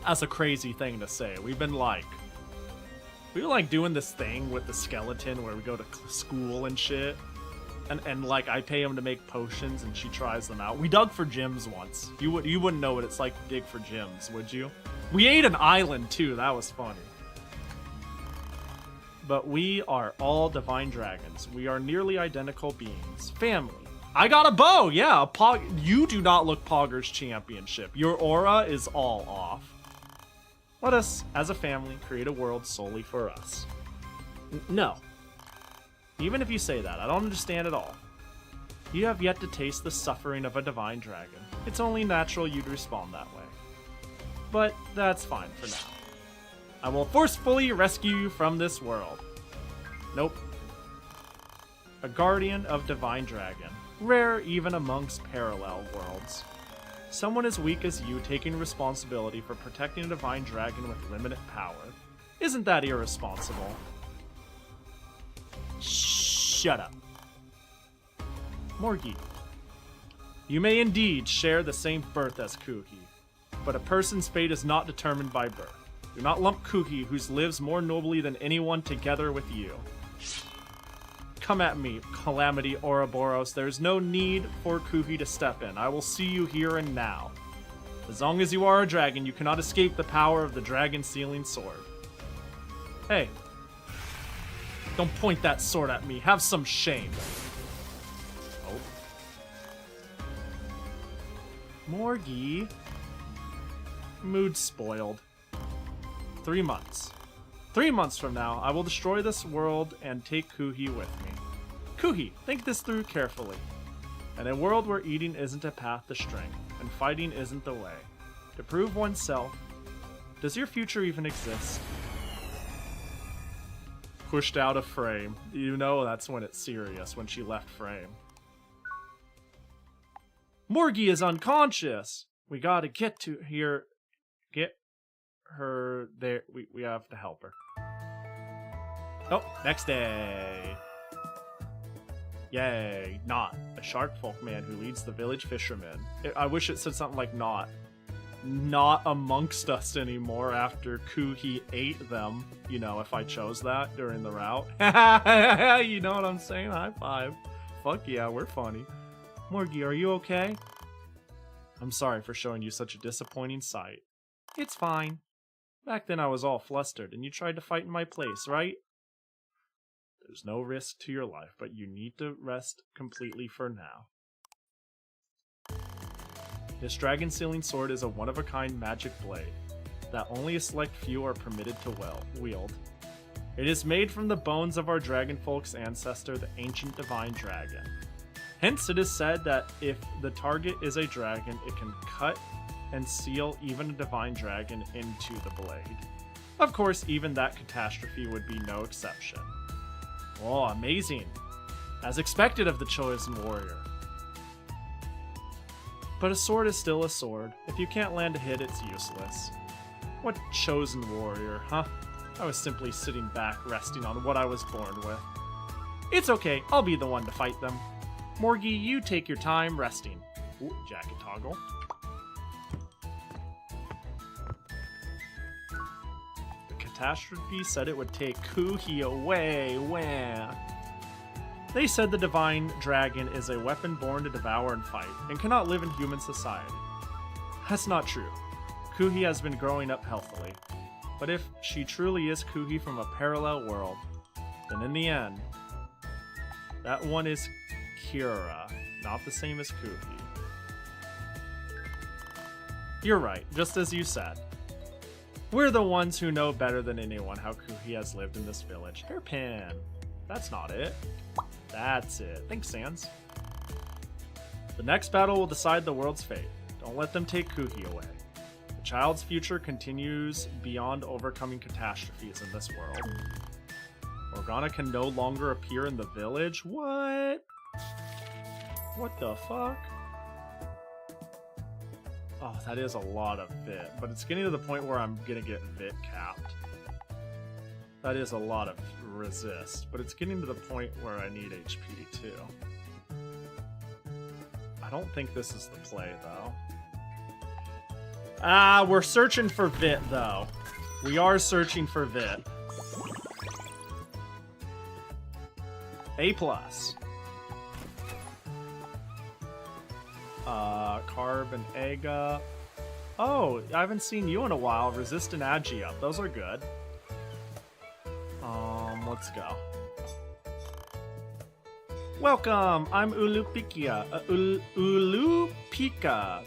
That's a crazy thing to say. We were like doing this thing with the skeleton where we go to school and shit. And like I pay him to make potions and she tries them out. We dug for gems once. You wouldn't know what it's like to dig for gems, would you? We ate an island too. That was funny. But we are all divine dragons. We are nearly identical beings. Family. I got a bow. Yeah, you do not look Poggers Championship. Your aura is all off. Let us, as a family, create a world solely for us. No. Even if you say that, I don't understand at all. You have yet to taste the suffering of a divine dragon. It's only natural you'd respond that way. But that's fine for now. I will forcefully rescue you from this world. Nope. A guardian of divine dragon. Rare even amongst parallel worlds. Someone as weak as you taking responsibility for protecting a divine dragon with limited power. Isn't that irresponsible? Shut up. Morgi. You may indeed share the same birth as Kuhi, but a person's fate is not determined by birth. Do not lump Kuhi, who lives more nobly than anyone, together with you. Come at me, Calamity Ouroboros. There's no need for Kuhi to step in. I will see you here and now. As long as you are a dragon, you cannot escape the power of the dragon sealing sword. Hey. Don't point that sword at me. Have some shame. Oh. Morgi. Mood spoiled. 3 months. 3 months from now, I will destroy this world and take Kuhi with me. Kuhi, think this through carefully. In a world where eating isn't a path to strength, and fighting isn't the way, to prove oneself, does your future even exist? Pushed out of frame. You know that's when it's serious, when she left frame. Morgi is unconscious! We gotta get to here. Get her there. We have to help her. Oh, next day. Yay, Not, a shark folk man who leads the village fishermen. I wish it said something like not amongst us anymore after Kuhi ate them. You know, if I chose that during the route. You know what I'm saying? High five. Fuck yeah, we're funny. Morgi, are you okay? I'm sorry for showing you such a disappointing sight. It's fine. Back then I was all flustered, and you tried to fight in my place, right? There's no risk to your life, but you need to rest completely for now. This dragon sealing sword is a one-of-a-kind magic blade that only a select few are permitted to wield. It is made from the bones of our dragonfolk's ancestor, the ancient divine dragon. Hence, it is said that if the target is a dragon, it can cut and seal even a divine dragon into the blade. Of course, even that catastrophe would be no exception. Oh, amazing. As expected of the chosen warrior. But a sword is still a sword. If you can't land a hit, it's useless. What chosen warrior, huh? I was simply sitting back, resting on what I was born with. It's okay, I'll be the one to fight them. Morgi, you take your time resting. Ooh, jacket toggle. The catastrophe said it would take Kuhi away. Wah. They said the divine dragon is a weapon born to devour and fight, and cannot live in human society. That's not true. Kuhi has been growing up healthily. But if she truly is Kuhi from a parallel world, then in the end, that one is Kira, not the same as Kuhi. You're right, just as you said. We're the ones who know better than anyone how Kuhi has lived in this village. Hairpin. That's not it. That's it. Thanks, Sans. The next battle will decide the world's fate. Don't let them take Kuhi away. The child's future continues beyond overcoming catastrophes in this world. Morgana can no longer appear in the village? What? What the fuck? Oh, that is a lot of Vit, but it's getting to the point where I'm gonna get Vit capped. That is a lot of resist, but it's getting to the point where I need HP too. I don't think this is the play though. Ah, we're searching for Vit though. We are searching for Vit. A+. Carb and Ega. Oh, I haven't seen you in a while. Resist and Agi up. Those are good. Let's go. Welcome! I'm Ulupika,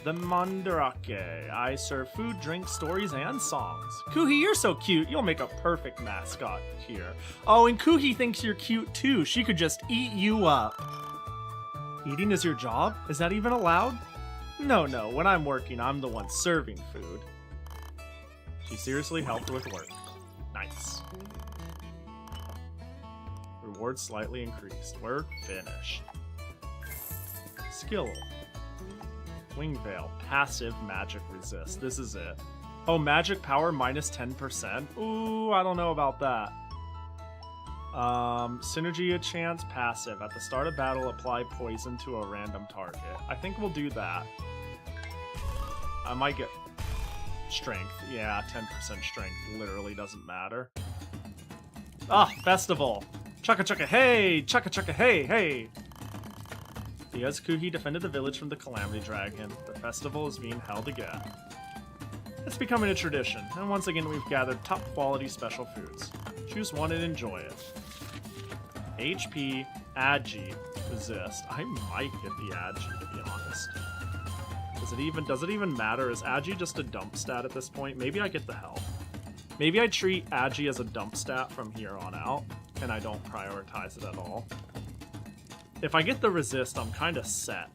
the Mandarake. I serve food, drink, stories, and songs. Kuhi, you're so cute. You'll make a perfect mascot here. Oh, and Kuhi thinks you're cute too. She could just eat you up. Eating is your job? Is that even allowed? No, when I'm working, I'm the one serving food. She seriously helped with work. Nice. Reward slightly increased. We're finished. Skill. Swing Veil. Passive magic resist. This is it. Oh, magic power minus 10%. Ooh, I don't know about that. Synergy chance passive. At the start of battle, apply poison to a random target. I think we'll do that. I might get strength. Yeah, 10% strength literally doesn't matter. Ah, festival. Chugga chugga hey! Chugga chugga hey hey! Because Kuhi defended the village from the Calamity Dragon, the festival is being held again. It's becoming a tradition, and once again we've gathered top quality special foods. Choose one and enjoy it. HP, Agi, resist. I might get the Agi, to be honest. Does it even matter? Is Agi just a dump stat at this point? Maybe I get the health. Maybe I treat Agi as a dump stat from here on out, and I don't prioritize it at all. If I get the resist, I'm kind of set.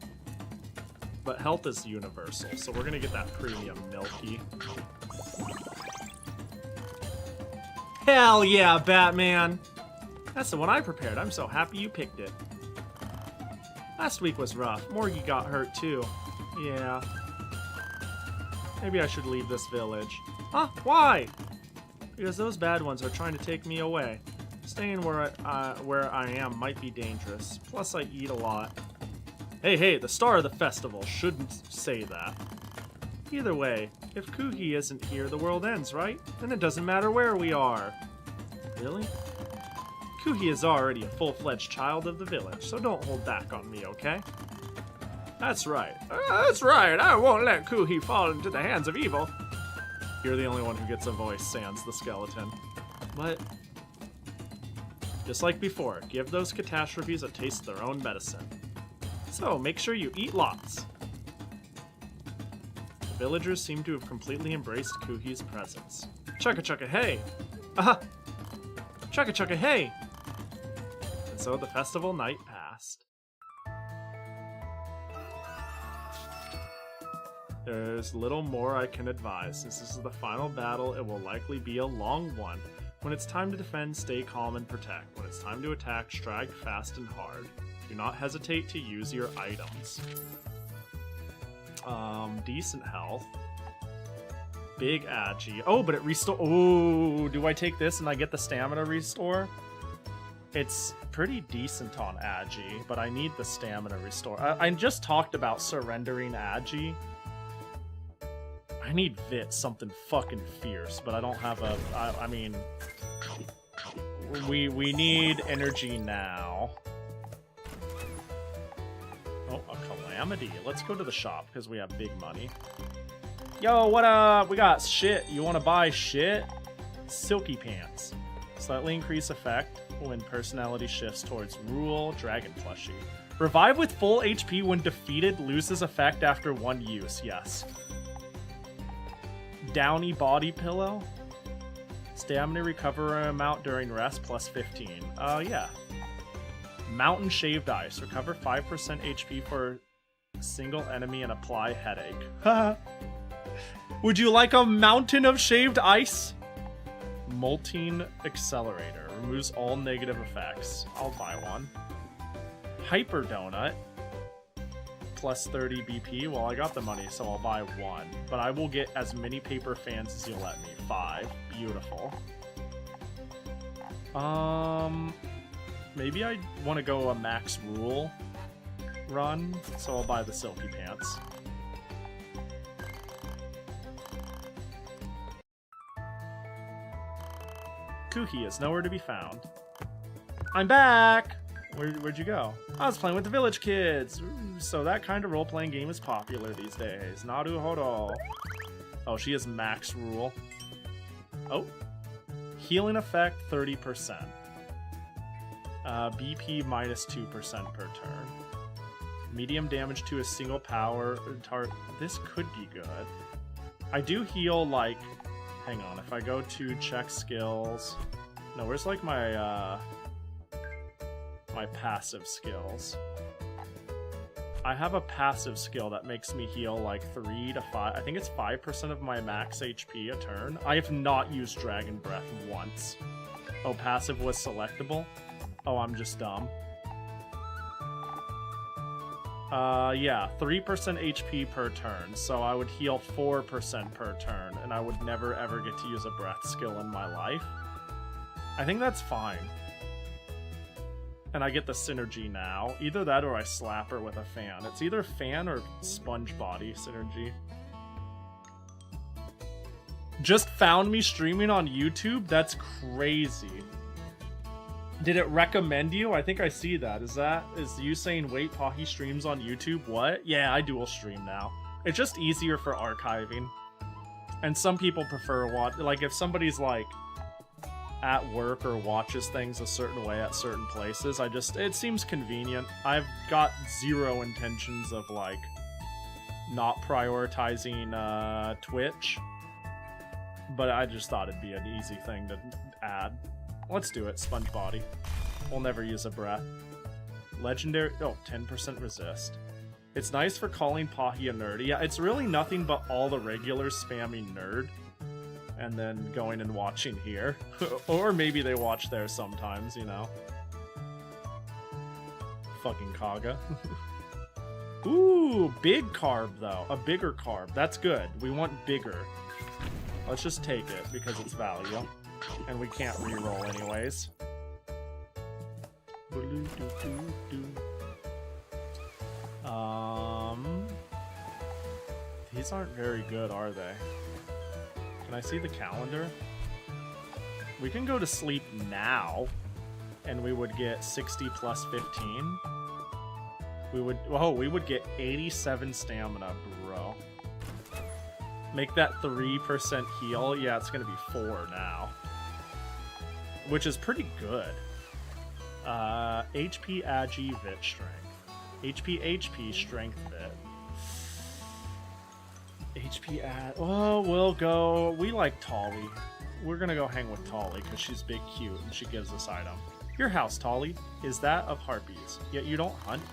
But health is universal, so we're gonna get that premium Milky. Hell yeah, Batman! That's the one I prepared. I'm so happy you picked it. Last week was rough. Morgie got hurt too. Yeah. Maybe I should leave this village. Huh? Why? Because those bad ones are trying to take me away. Staying where I am might be dangerous. Plus, I eat a lot. Hey, the star of the festival shouldn't say that. Either way, if Kuhi isn't here, the world ends, right? And it doesn't matter where we are. Really? Kuhi is already a full-fledged child of the village, so don't hold back on me, okay? That's right. That's right. I won't let Kuhi fall into the hands of evil. You're the only one who gets a voice, sans the skeleton. But just like before, give those catastrophes a taste of their own medicine. So, make sure you eat lots. The villagers seem to have completely embraced Kuhi's presence. Chugga chugga hey! Aha! Chugga chugga hey! And so the festival night passed. There's little more I can advise. Since this is the final battle, it will likely be a long one. When it's time to defend, stay calm and protect. When it's time to attack, strike fast and hard. Do not hesitate to use your items. Decent health. Big Agi. Oh, but it restore. Oh, do I take this and I get the stamina restore? It's pretty decent on Agi, but I need the stamina restore. I just talked about surrendering Agi. I need Vit something fucking fierce, but I don't have a. I mean, we need energy now. Oh, a calamity. Let's go to the shop because we have big money. Yo, what up? We got shit. You want to buy shit? Silky pants. Slightly increase effect when personality shifts towards Rule Dragon plushie. Revive with full HP when defeated, loses effect after one use. Yes. Downy body pillow. Stamina recovery amount during rest plus 15. Yeah. Mountain shaved ice. Recover 5% HP for a single enemy and apply headache. Would you like a mountain of shaved ice? Molting accelerator. Removes all negative effects. I'll buy one. Hyper donut. Plus 30 BP. Well, I got the money, so I'll buy one. But I will get as many paper fans as you'll let me. 5. Beautiful. Maybe I want to go a max rule run, so I'll buy the silky pants. Kuhi is nowhere to be found. I'm back! Where'd you go? I was playing with the village kids! Ooh, so that kind of role-playing game is popular these days. Naruhodo. Oh, she has max rule. Oh. Healing effect, 30%. BP minus 2% per turn. Medium damage to a single power target. This could be good. I do heal, like... Hang on, if I go to check skills... No, where's, like, my passive skills? I have a passive skill that makes me heal, like, 3 to 5... I think it's 5% of my max HP a turn. I have not used Dragon Breath once. Oh, passive was selectable? Oh, I'm just dumb. Yeah, 3% HP per turn, so I would heal 4% per turn, and I would never ever get to use a breath skill in my life. I think that's fine. And I get the synergy now. Either that or I slap her with a fan. It's either fan or sponge body synergy. Just found me streaming on YouTube? That's crazy. Did it recommend you? I think I see that. Is you saying, wait, Pahi streams on YouTube? What? Yeah, I dual stream now. It's just easier for archiving. And some people prefer like if somebody's like at work or watches things a certain way at certain places, it seems convenient. I've got zero intentions of like not prioritizing Twitch, but I just thought it'd be an easy thing to add. Let's do it, sponge body. We'll never use a breath. Legendary, 10% resist. It's nice for calling Pahi a nerd. Yeah, it's really nothing but all the regulars spamming nerd. And then going and watching here. Or maybe they watch there sometimes, you know. Fucking Kaga. Ooh, big carb though. A bigger carb. That's good. We want bigger. Let's just take it because it's value. And we can't reroll anyways. These aren't very good, are they? Can I see the calendar? We can go to sleep now, and we would get 60 plus 15. We would get 87 stamina, bro. Make that 3% heal. Yeah, it's gonna be 4 now. Which is pretty good. HP Agi Vit Strength. HP Strength Vit. HP we'll go. We like Tolly. We're gonna go hang with Tolly because she's big, cute, and she gives us item. Your house, Tolly, is that of harpies, yet you don't hunt?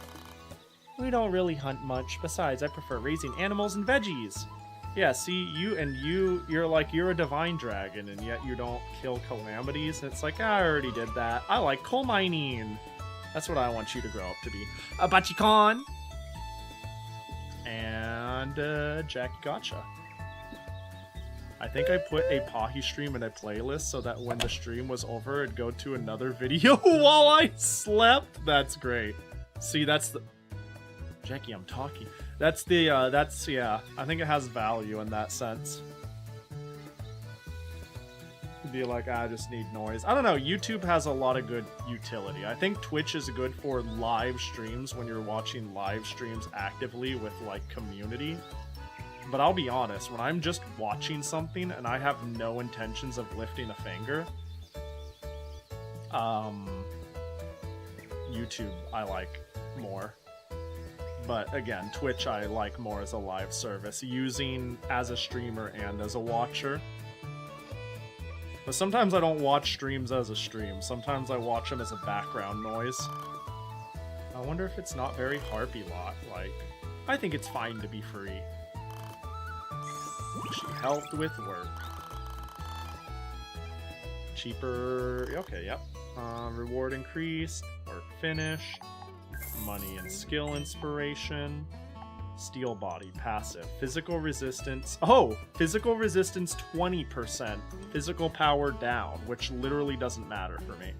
We don't really hunt much. Besides, I prefer raising animals and veggies. Yeah, see, you're a divine dragon, and yet you don't kill calamities. And it's like, I already did that. I like coal mining. That's what I want you to grow up to be. A Bachikon! And, Jackie Gotcha. I think I put a Pahi stream in a playlist so that when the stream was over, it'd go to another video while I slept. That's great. See, that's the... Jackie, I'm talking. Yeah, I think it has value in that sense. Be like, I just need noise. I don't know, YouTube has a lot of good utility. I think Twitch is good for live streams when you're watching live streams actively with, like, community. But I'll be honest, when I'm just watching something and I have no intentions of lifting a finger, YouTube I like more. But again, Twitch I like more as a live service, using as a streamer and as a watcher. But sometimes I don't watch streams as a stream. Sometimes I watch them as a background noise. I wonder if it's not very harpy lot. Like, I think it's fine to be free. She helped with work. Cheaper. Okay, yep. Reward increased. Work finished. Money and skill inspiration. Steel body passive. Physical resistance. Oh! Physical resistance 20%. Physical power down, which literally doesn't matter for me.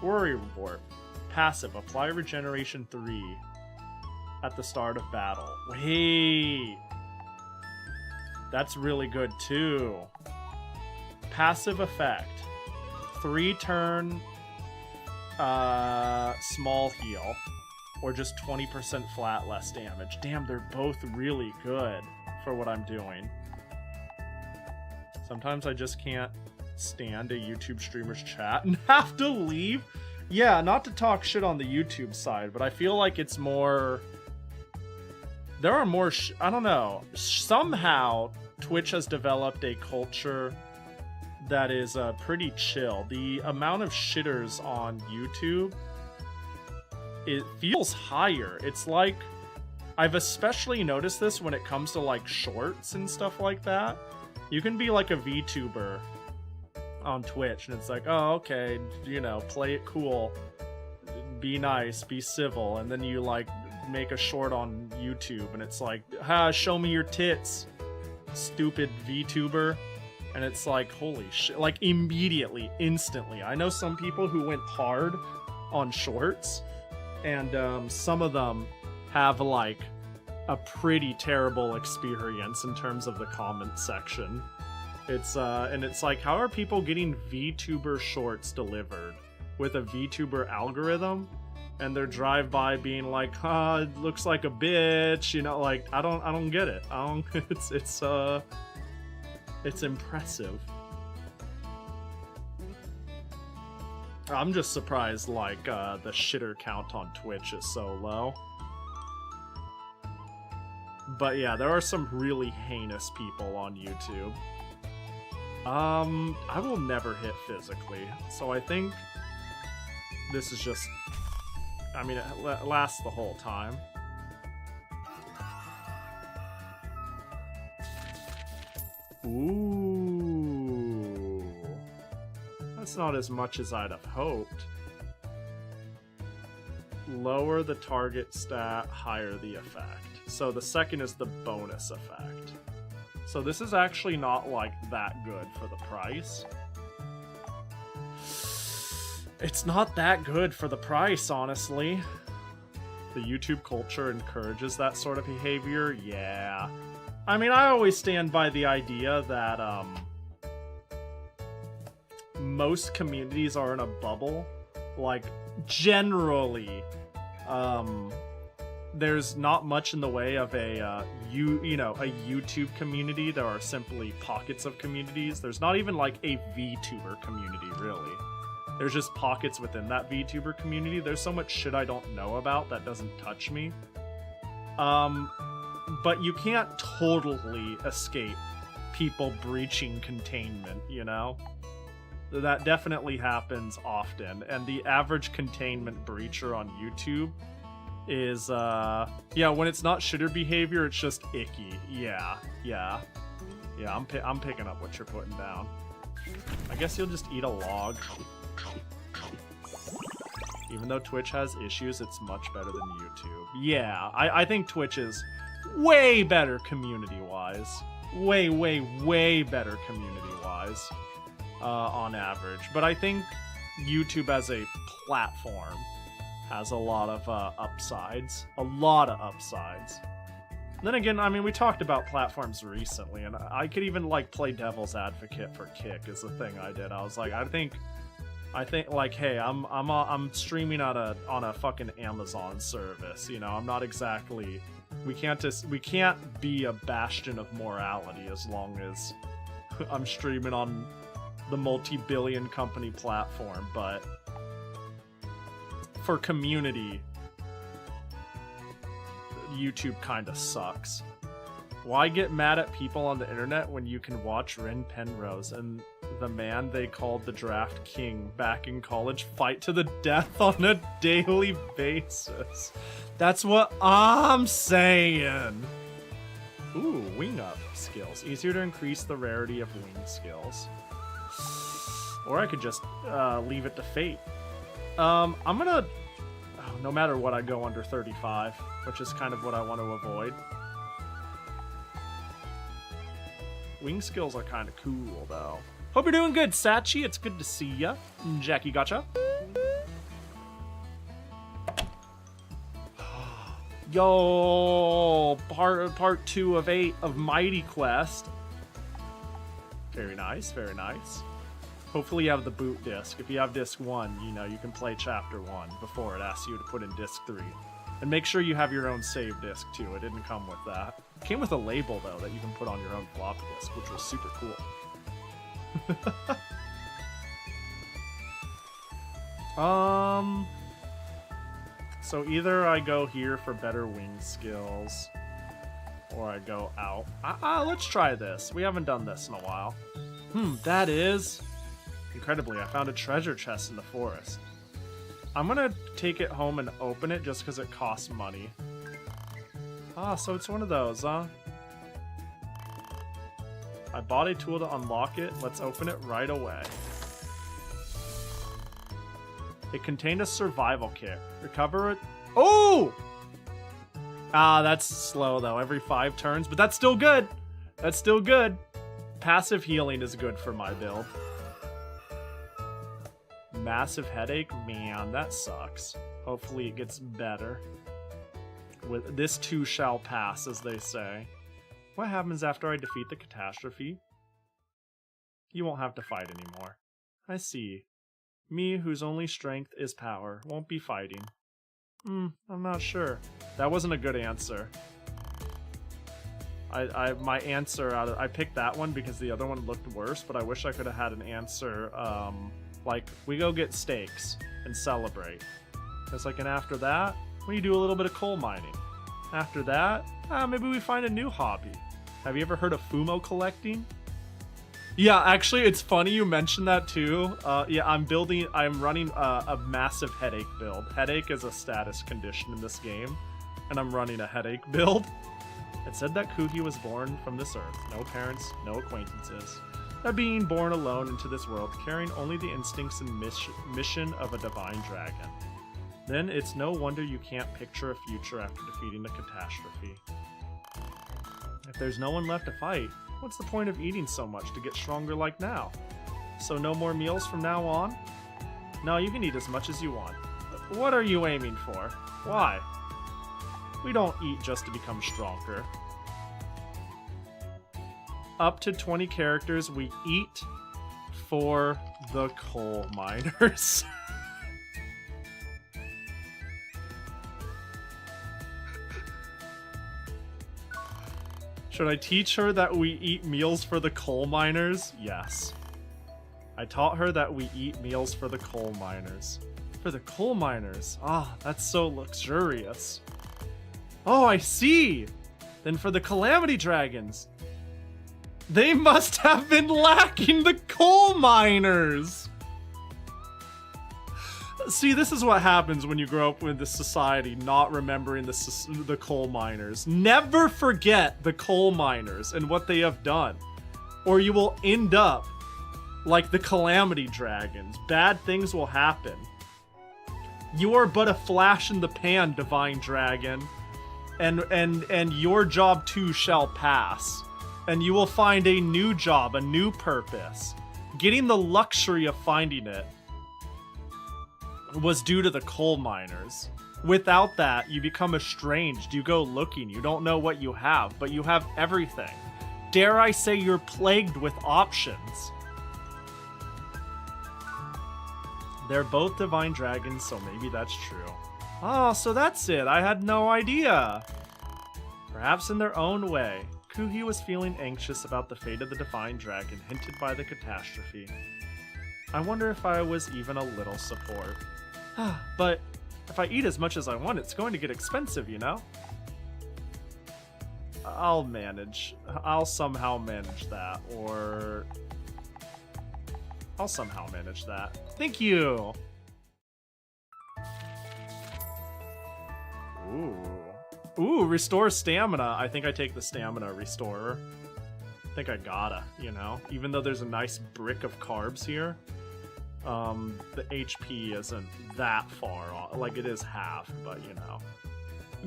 Worry report. Passive. Apply regeneration 3 at the start of battle. Wait! That's really good too. Passive effect. 3 turn small heal. Or just 20% flat less damage. Damn, they're both really good for what I'm doing. Sometimes I just can't stand a YouTube streamer's chat and have to leave. Yeah, not to talk shit on the YouTube side, but I feel like it's more... There are more... I don't know. Somehow, Twitch has developed a culture that is pretty chill. The amount of shitters on YouTube... it feels higher. It's like, I've especially noticed this when it comes to like shorts and stuff like that. You can be like a VTuber on Twitch and it's like, oh, okay, you know, play it cool, be nice, be civil, and then you like make a short on YouTube, and it's like, show me your tits, stupid VTuber. And it's like, holy shit, like immediately, instantly. I know some people who went hard on shorts, and some of them have like a pretty terrible experience in terms of the comment section. It's and it's like, how are people getting VTuber shorts delivered with a VTuber algorithm, and their drive-by being like, it looks like a bitch, you know? Like, I don't get it. It's impressive. I'm just surprised, like, the shitter count on Twitch is so low. But yeah, there are some really heinous people on YouTube. I will never hit physically, so I think this is just... I mean, it lasts the whole time. Ooh. That's not as much as I'd have hoped. Lower the target stat, higher the effect. So the second is the bonus effect. So this is actually not, like, that good for the price. It's not that good for the price, honestly. The YouTube culture encourages that sort of behavior, yeah. I mean, I always stand by the idea that, most communities are in a bubble. Like, generally, there's not much in the way of a YouTube community. There are simply pockets of communities. There's not even like a VTuber community, really. There's just pockets within that VTuber community. There's so much shit I don't know about that doesn't touch me. But you can't totally escape people breaching containment, you know? That definitely happens often, and the average containment breacher on YouTube is, yeah, when it's not shitter behavior, it's just icky. Yeah, I'm picking up what you're putting down. I guess you'll just eat a log. Even though Twitch has issues, it's much better than YouTube. Yeah, I think Twitch is way better community-wise. Way better community-wise, on average. But I think YouTube as a platform has a lot of upsides. A lot of upsides. Then again, I mean, we talked about platforms recently, and I could even, like, play devil's advocate for Kick is the thing I did. I was like, I think like, hey, I'm streaming on a fucking Amazon service, you know. I'm not exactly, we can't be a bastion of morality as long as I'm streaming on the multi-billion company platform. But for community, YouTube kind of sucks. Why get mad at people on the internet when you can watch Ren Penrose and the man they called the Draft King back in college fight to the death on a daily basis? That's what I'm saying. Ooh, wing up skills. Easier to increase the rarity of wing skills. Or I could just leave it to fate. I'm gonna... no matter what, I go under 35, which is kind of what I want to avoid. Wing skills are kind of cool, though. Hope you're doing good, Sachi. It's good to see ya. Jackie, gotcha. Yo, part 2 of 8 of Mighty Quest. Very nice, very nice. Hopefully you have the boot disc. If you have disc 1, you know, you can play chapter 1 before it asks you to put in disc 3. And make sure you have your own save disc too. It didn't come with that. It came with a label though that you can put on your own floppy disk, which was super cool. So either I go here for better wing skills, or I go out. Let's try this. We haven't done this in a while. That is... Incredibly, I found a treasure chest in the forest. I'm gonna take it home and open it just because it costs money. So it's one of those, huh? I bought a tool to unlock it. Let's open it right away. It contained a survival kit. Recover it. Oh! Ah, that's slow though, every 5 turns, but that's still good. That's still good. Passive healing is good for my build. Massive headache? Man, that sucks. Hopefully it gets better. With this too shall pass, as they say. What happens after I defeat the catastrophe? You won't have to fight anymore. I see. Me, whose only strength is power, won't be fighting. I'm not sure. That wasn't a good answer. My answer I picked that one because the other one looked worse, but I wish I could have had an answer, like, we go get steaks and celebrate. It's like, and after that, we do a little bit of coal mining. After that, maybe we find a new hobby. Have you ever heard of Fumo collecting? Yeah, actually, it's funny you mentioned that too. Yeah, I'm running a massive headache build. Headache is a status condition in this game, and I'm running a headache build. It said that Kuhi was born from this earth. No parents, no acquaintances. A being born alone into this world, carrying only the instincts and mission of a divine dragon. Then it's no wonder you can't picture a future after defeating the catastrophe. If there's no one left to fight, what's the point of eating so much to get stronger like now? So no more meals from now on? No, you can eat as much as you want. What are you aiming for? Why? We don't eat just to become stronger. Up to 20 characters, we eat for the coal miners. Should I teach her that we eat meals for the coal miners? Yes. I taught her that we eat meals for the coal miners. For the coal miners? Ah, that's so luxurious. Oh, I see! Then for the calamity dragons. They must have been lacking the coal miners! See, this is what happens when you grow up with this society not remembering the coal miners. Never forget the coal miners and what they have done, or you will end up like the calamity dragons. Bad things will happen. You are but a flash in the pan, divine dragon, and your job too shall pass, and you will find a new job, a new purpose. Getting the luxury of finding it was due to the coal miners. Without that, you become estranged. You go looking. You don't know what you have, but you have everything. Dare I say you're plagued with options. They're both divine dragons, so maybe that's true. Oh, so that's it. I had no idea. Perhaps in their own way, Kuhi was feeling anxious about the fate of the divine dragon hinted by the catastrophe. I wonder if I was even a little support. But if I eat as much as I want, it's going to get expensive, you know? I'll manage. I'll somehow manage that, or... I'll somehow manage that. Thank you! Ooh, restore stamina. I think I take the stamina restorer. I think I gotta, you know? Even though there's a nice brick of carbs here. The HP isn't that far off. Like, it is half, but you know.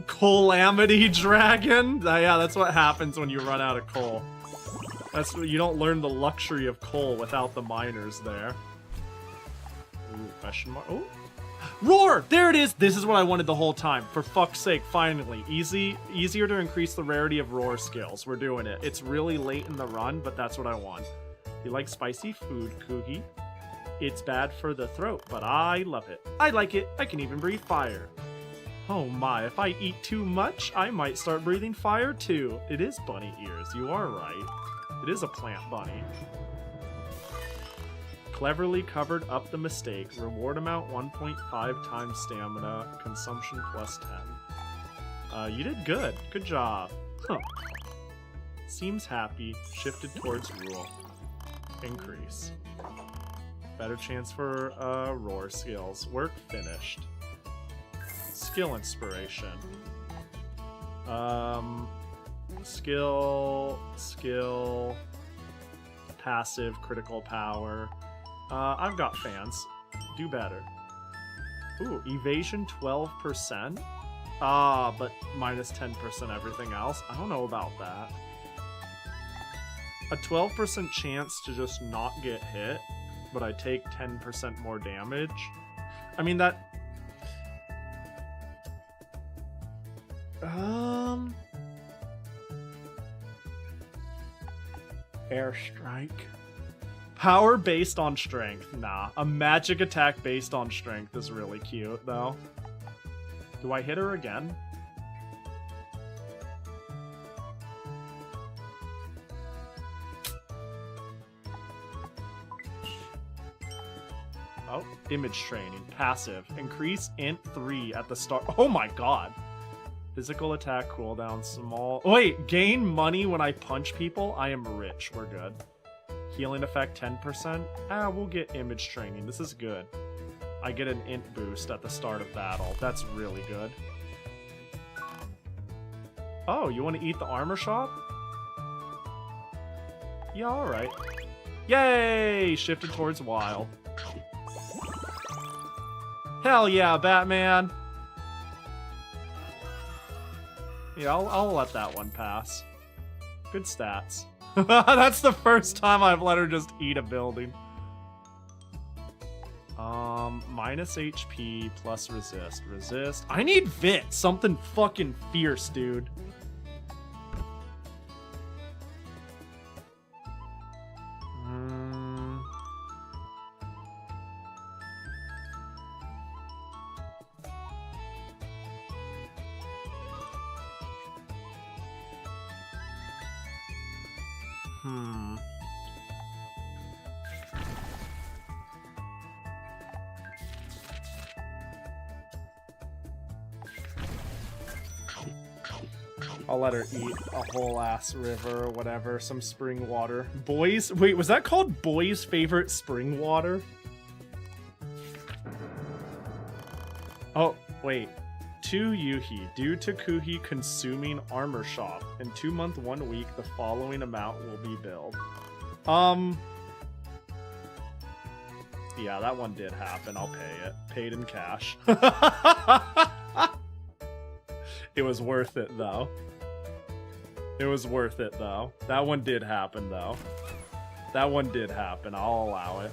Calamity dragon? Yeah, that's what happens when you run out of coal. You don't learn the luxury of coal without the miners there. Ooh, question mark. Oh, roar! There it is! This is what I wanted the whole time. For fuck's sake, finally. Easier to increase the rarity of roar skills. We're doing it. It's really late in the run, but that's what I want. You like spicy food, Kuhi? It's bad for the throat, but I love it. I like it. I can even breathe fire. Oh my, if I eat too much, I might start breathing fire too. It is bunny ears, you are right. It is a plant bunny. Cleverly covered up the mistake. Reward amount 1.5 times stamina. Consumption plus 10. You did good. Good job. Huh. Seems happy. Shifted towards rule. Increase. Better chance for roar skills. Work finished. Skill inspiration. Skill, passive, critical power. I've got fans. Do better. Ooh, evasion 12%. Ah, but minus 10% everything else? I don't know about that. A 12% chance to just not get hit, but I take 10% more damage? I mean, that... Airstrike. Power based on strength. Nah. A magic attack based on strength is really cute, though. Do I hit her again? Oh, image training. Passive. Increase int 3 at the start. Oh my god. Physical attack cooldown small. Oh, wait, gain money when I punch people? I am rich. We're good. Healing effect 10%? Ah, we'll get image training. This is good. I get an int boost at the start of battle. That's really good. Oh, you want to eat the armor shop? Yeah, alright. Yay! Shifted towards wild. Hell yeah, Batman! Yeah, I'll let that one pass. Good stats. That's the first time I've let her just eat a building. Minus HP plus resist. Resist. I need Vit. Something fucking fierce, dude. I'll let her eat a whole ass river or whatever, some spring water. Boys, wait, was that called Boy's Favorite Spring Water? Oh, wait. To Yuhi, due to Kuhi consuming armor shop, in 2 month 1 week, the following amount will be billed. Yeah, that one did happen. I'll pay it. Paid in cash. It was worth it, though. It was worth it, though. That one did happen, though. That one did happen. I'll allow it.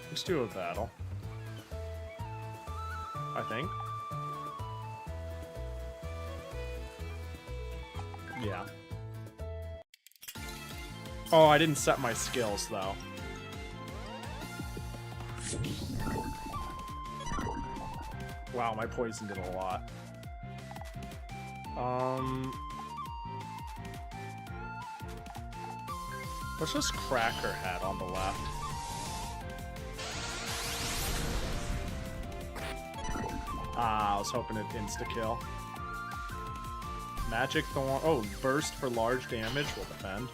Let's do a battle. I think. Yeah. Oh, I didn't set my skills, though. Wow, my poison did a lot. Let's just crack her head on the left. Ah, I was hoping it'd insta-kill. Magic Thorn. Oh, burst for large damage. Will defend.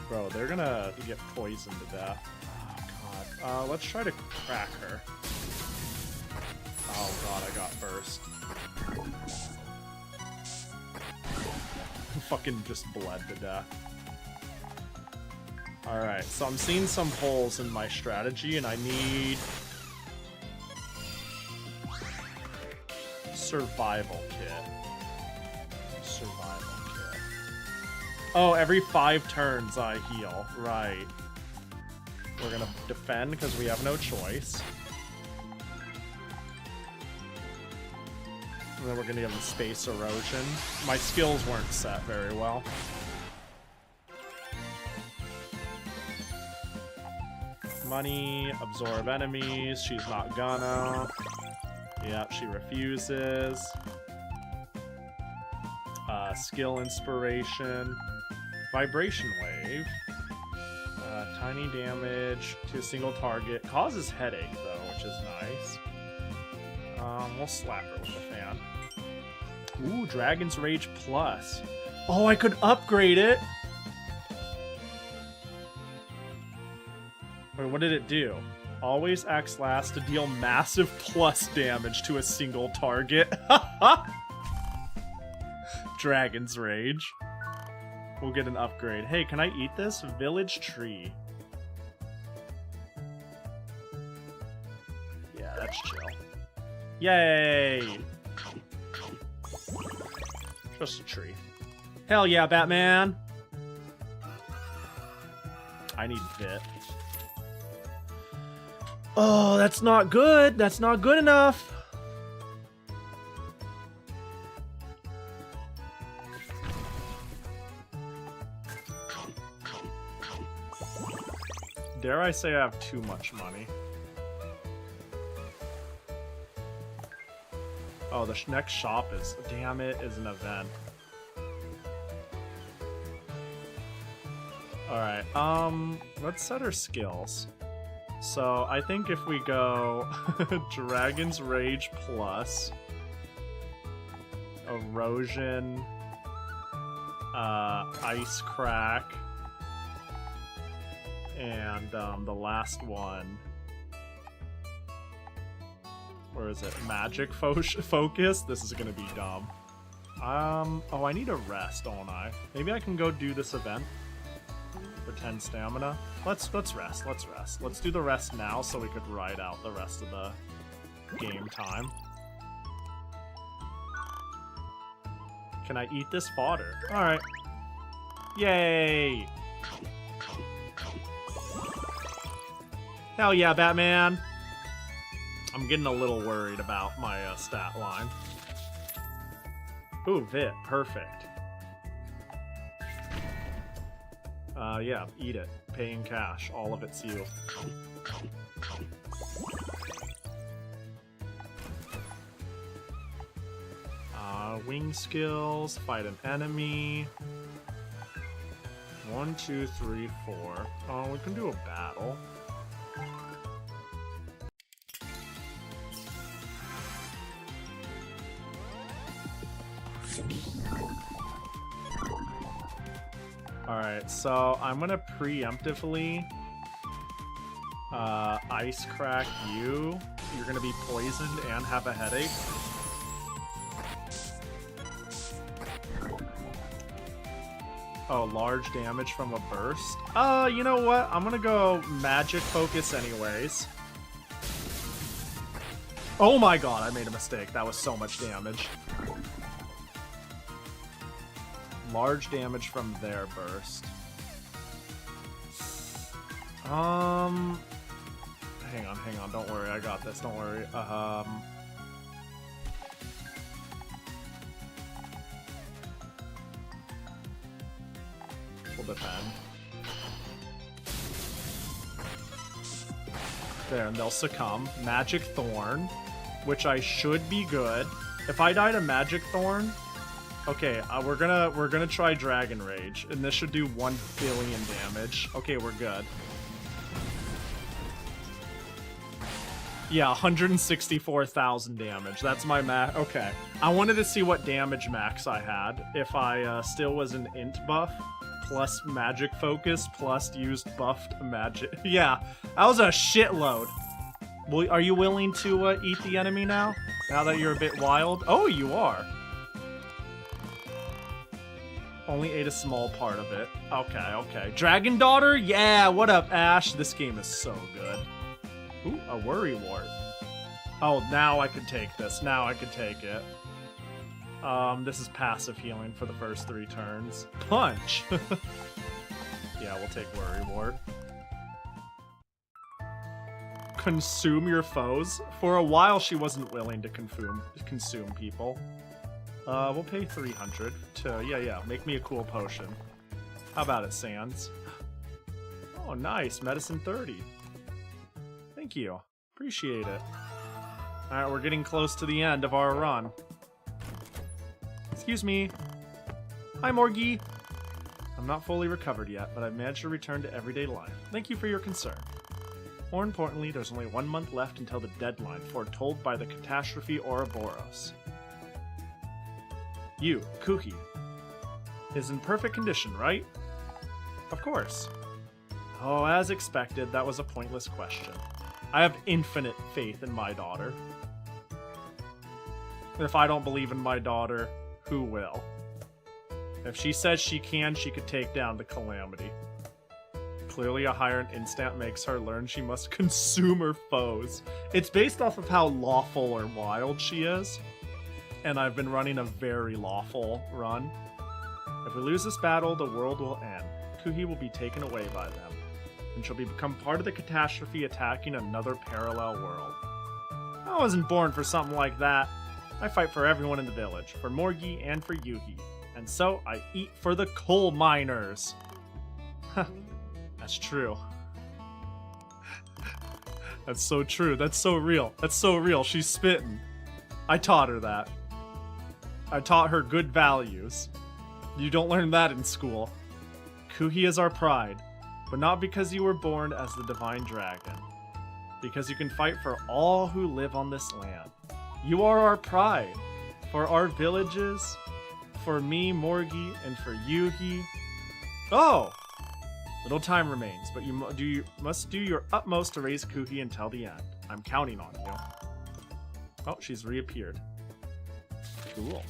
Bro, they're gonna get poisoned to death. Oh, God. Let's try to crack her. Oh, God, I got burst. Fucking just bled to death. Alright, so I'm seeing some holes in my strategy, and I need... Survival kit. Survival kit. Oh, every 5 turns I heal. Right. We're gonna defend because we have no choice. And then we're gonna have the space erosion. My skills weren't set very well. Money, absorb enemies. She's not gonna. Yep, she refuses. Skill inspiration. Vibration wave. Tiny damage to a single target. Causes headache though, which is nice. We'll slap her with the fan. Ooh, Dragon's Rage Plus. Oh, I could upgrade it! Wait, what did it do? Always acts last to deal massive plus damage to a single target. Dragon's Rage. We'll get an upgrade. Hey, can I eat this? Village tree. Yeah, that's chill. Yay! Just a tree. Hell yeah, Batman! I need Vit. Oh, that's not good. That's not good enough. Dare I say I have too much money? Oh, the next shop is, damn it, is an event. Alright, let's set our skills. So, I think if we go Dragon's Rage plus, Erosion, Ice Crack, and the last one, where is it? Magic Focus? This is gonna be dumb. Oh, I need a rest, don't I? Maybe I can go do this event for 10 stamina. Let's rest. Let's do the rest now so we could ride out the rest of the game time. Can I eat this fodder? Alright. Yay! Hell yeah, Batman! I'm getting a little worried about my stat line. Ooh, Vit. Perfect. Yeah, eat it. Pay in cash. All of it's you. Wing skills. Fight an enemy. 1, 2, 3, 4. Oh, we can do a battle. Alright, so I'm gonna preemptively ice crack you. You're gonna be poisoned and have a headache. Oh, large damage from a burst. You know what? I'm gonna go Magic Focus anyways. Oh my god, I made a mistake. That was so much damage. Large damage from their burst. Hang on, don't worry, I got this, don't worry. Will depend. There, and they'll succumb. Magic Thorn, which I should be good. If I die to Magic Thorn, okay, we're gonna try Dragon Rage, and this should do 1 billion damage. Okay, we're good. Yeah, 164,000 damage. That's my max. Okay. I wanted to see what damage max I had. If I still was an int buff, plus magic focus, plus used buffed magic. Yeah, that was a shitload. Are you willing to eat the enemy now? Now that you're a bit wild? Oh, you are. Only ate a small part of it. Okay. Dragon Daughter? Yeah, what up, Ash? This game is so good. Ooh, a Worry Wart. Oh, now I could take this. Now I could take it. This is passive healing for the first 3 turns. Punch! Yeah, we'll take Worry Wart. Consume your foes? For a while, she wasn't willing to consume people. We'll pay 300 to, yeah, make me a cool potion. How about it, Sans? Oh, nice. Medicine 30. Thank you. Appreciate it. Alright, we're getting close to the end of our run. Excuse me. Hi, Morgie. I'm not fully recovered yet, but I've managed to return to everyday life. Thank you for your concern. More importantly, there's only 1 month left until the deadline foretold by the catastrophe Ouroboros. You, Kuki, is in perfect condition, right? Of course. Oh, as expected, that was a pointless question. I have infinite faith in my daughter. If I don't believe in my daughter, who will? If she says she could take down the Calamity. Clearly a higher instant makes her learn she must consume her foes. It's based off of how lawful or wild she is. And I've been running a very lawful run. If we lose this battle, the world will end. Kuhi will be taken away by them. And she'll become part of the catastrophe attacking another parallel world. I wasn't born for something like that. I fight for everyone in the village. For Morgi and for Yuhi. And so I eat for the coal miners. That's true. That's so true. That's so real. That's so real. She's spitting. I taught her that. I taught her good values. You don't learn that in school. Kuhi is our pride, but not because you were born as the divine dragon. Because you can fight for all who live on this land. You are our pride. For our villages, for me, Morgi, and for Yuhi. Oh! Little time remains, but you must do your utmost to raise Kuhi until the end. I'm counting on you. Oh, she's reappeared. Cool.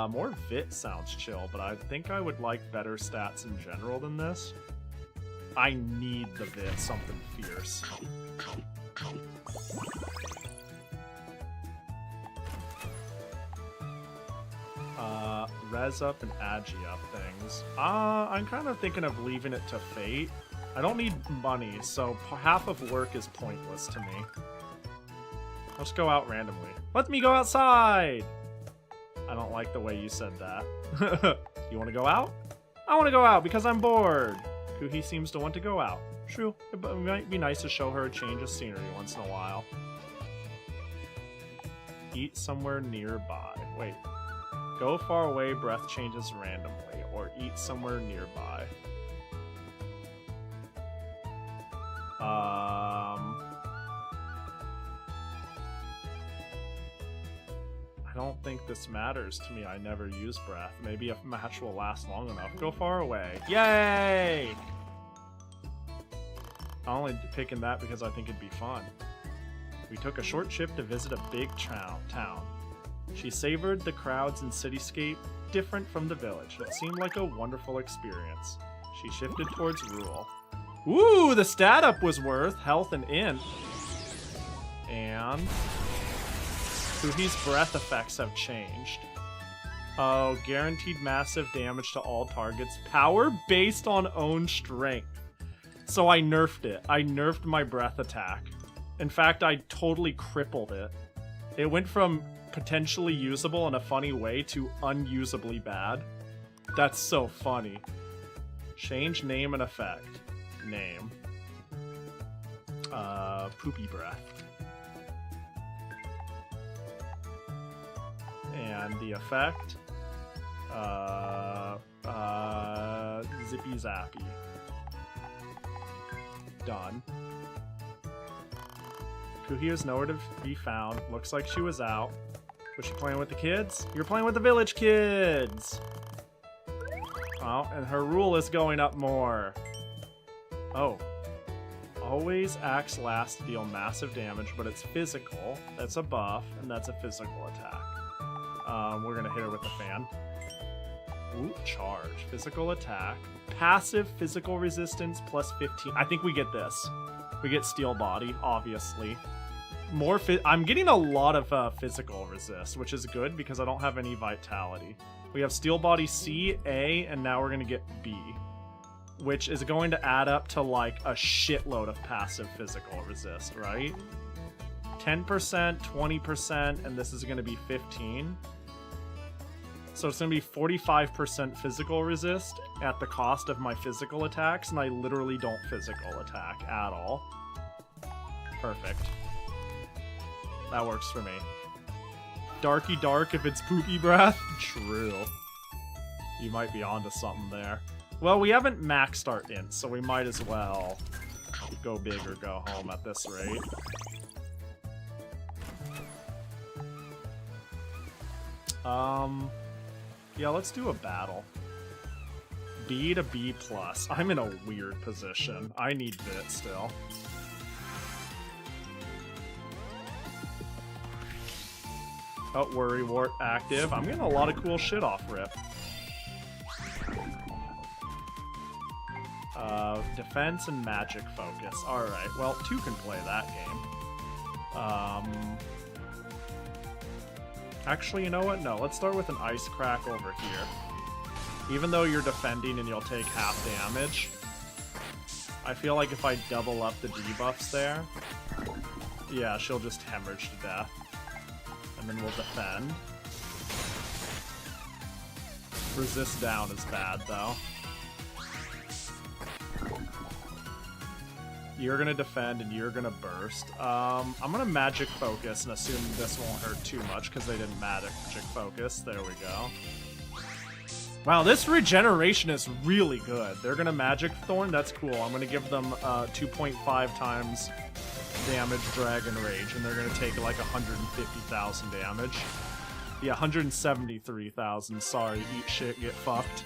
More Vit sounds chill, but I think I would like better stats in general than this. I need the Vit, something fierce. Res up and Agi up things. I'm kind of thinking of leaving it to Fate. I don't need money, so half of work is pointless to me. Let's go out randomly. Let me go outside! I don't like the way you said that. You want to go out? I want to go out because I'm bored. Kuhi seems to want to go out. True, it might be nice to show her a change of scenery once in a while. Eat somewhere nearby. Wait. Go far away, breath changes randomly, or eat somewhere nearby. I don't think this matters to me. I never use breath. Maybe a match will last long enough. Go far away. Yay! I'm only picking that because I think it'd be fun. We took a short trip to visit a big town. She savored the crowds and cityscape, different from the village. It seemed like a wonderful experience. She shifted towards Rule. Ooh, the stat up was worth health and int. And Kuhi's breath effects have changed. Oh, guaranteed massive damage to all targets. Power based on own strength. So I nerfed it. I nerfed my breath attack. In fact, I totally crippled it. It went from potentially usable in a funny way to unusably bad. That's so funny. Change name and effect. Name. Poopy breath. And the effect. Zippy zappy. Done. Kuhi is nowhere to be found. Looks like she was out. Was she playing with the kids? You're playing with the village kids! Oh, and her rule is going up more. Oh. Always acts last to deal massive damage, but it's physical. That's a buff, and that's a physical attack. We're gonna hit her with the fan. Ooh, charge. Physical attack. Passive physical resistance plus 15. I think we get this. We get steel body, obviously. More I'm getting a lot of physical resist, which is good because I don't have any vitality. We have steel body C, A, and now we're gonna get B, which is going to add up to like a shitload of passive physical resist, right? 10%, 20%, and this is gonna be 15. So it's gonna be 45% physical resist at the cost of my physical attacks, and I literally don't physical attack at all. Perfect. That works for me. Darky dark if it's poopy breath? True. You might be onto something there. Well, we haven't maxed our int, so we might as well go big or go home at this rate. Yeah, let's do a battle. B to B+. I'm in a weird position. I need Vit still. Oh, Worry Wart active. I'm getting a lot of cool shit off Rip. defense and magic focus. Alright, well, 2 can play that game. Actually, you know what? No, let's start with an ice crack over here. Even though you're defending and you'll take half damage, I feel like if I double up the debuffs there, yeah, she'll just hemorrhage to death. And then we'll defend. Resist down is bad, though. You're gonna defend and you're gonna burst. I'm gonna magic focus and assume this won't hurt too much because they didn't magic focus. There we go. Wow, this regeneration is really good. They're gonna magic thorn. That's cool. I'm gonna give them 2.5 times damage dragon rage, and they're gonna take like 150,000 damage. Yeah, 173,000. Sorry, eat shit, get fucked.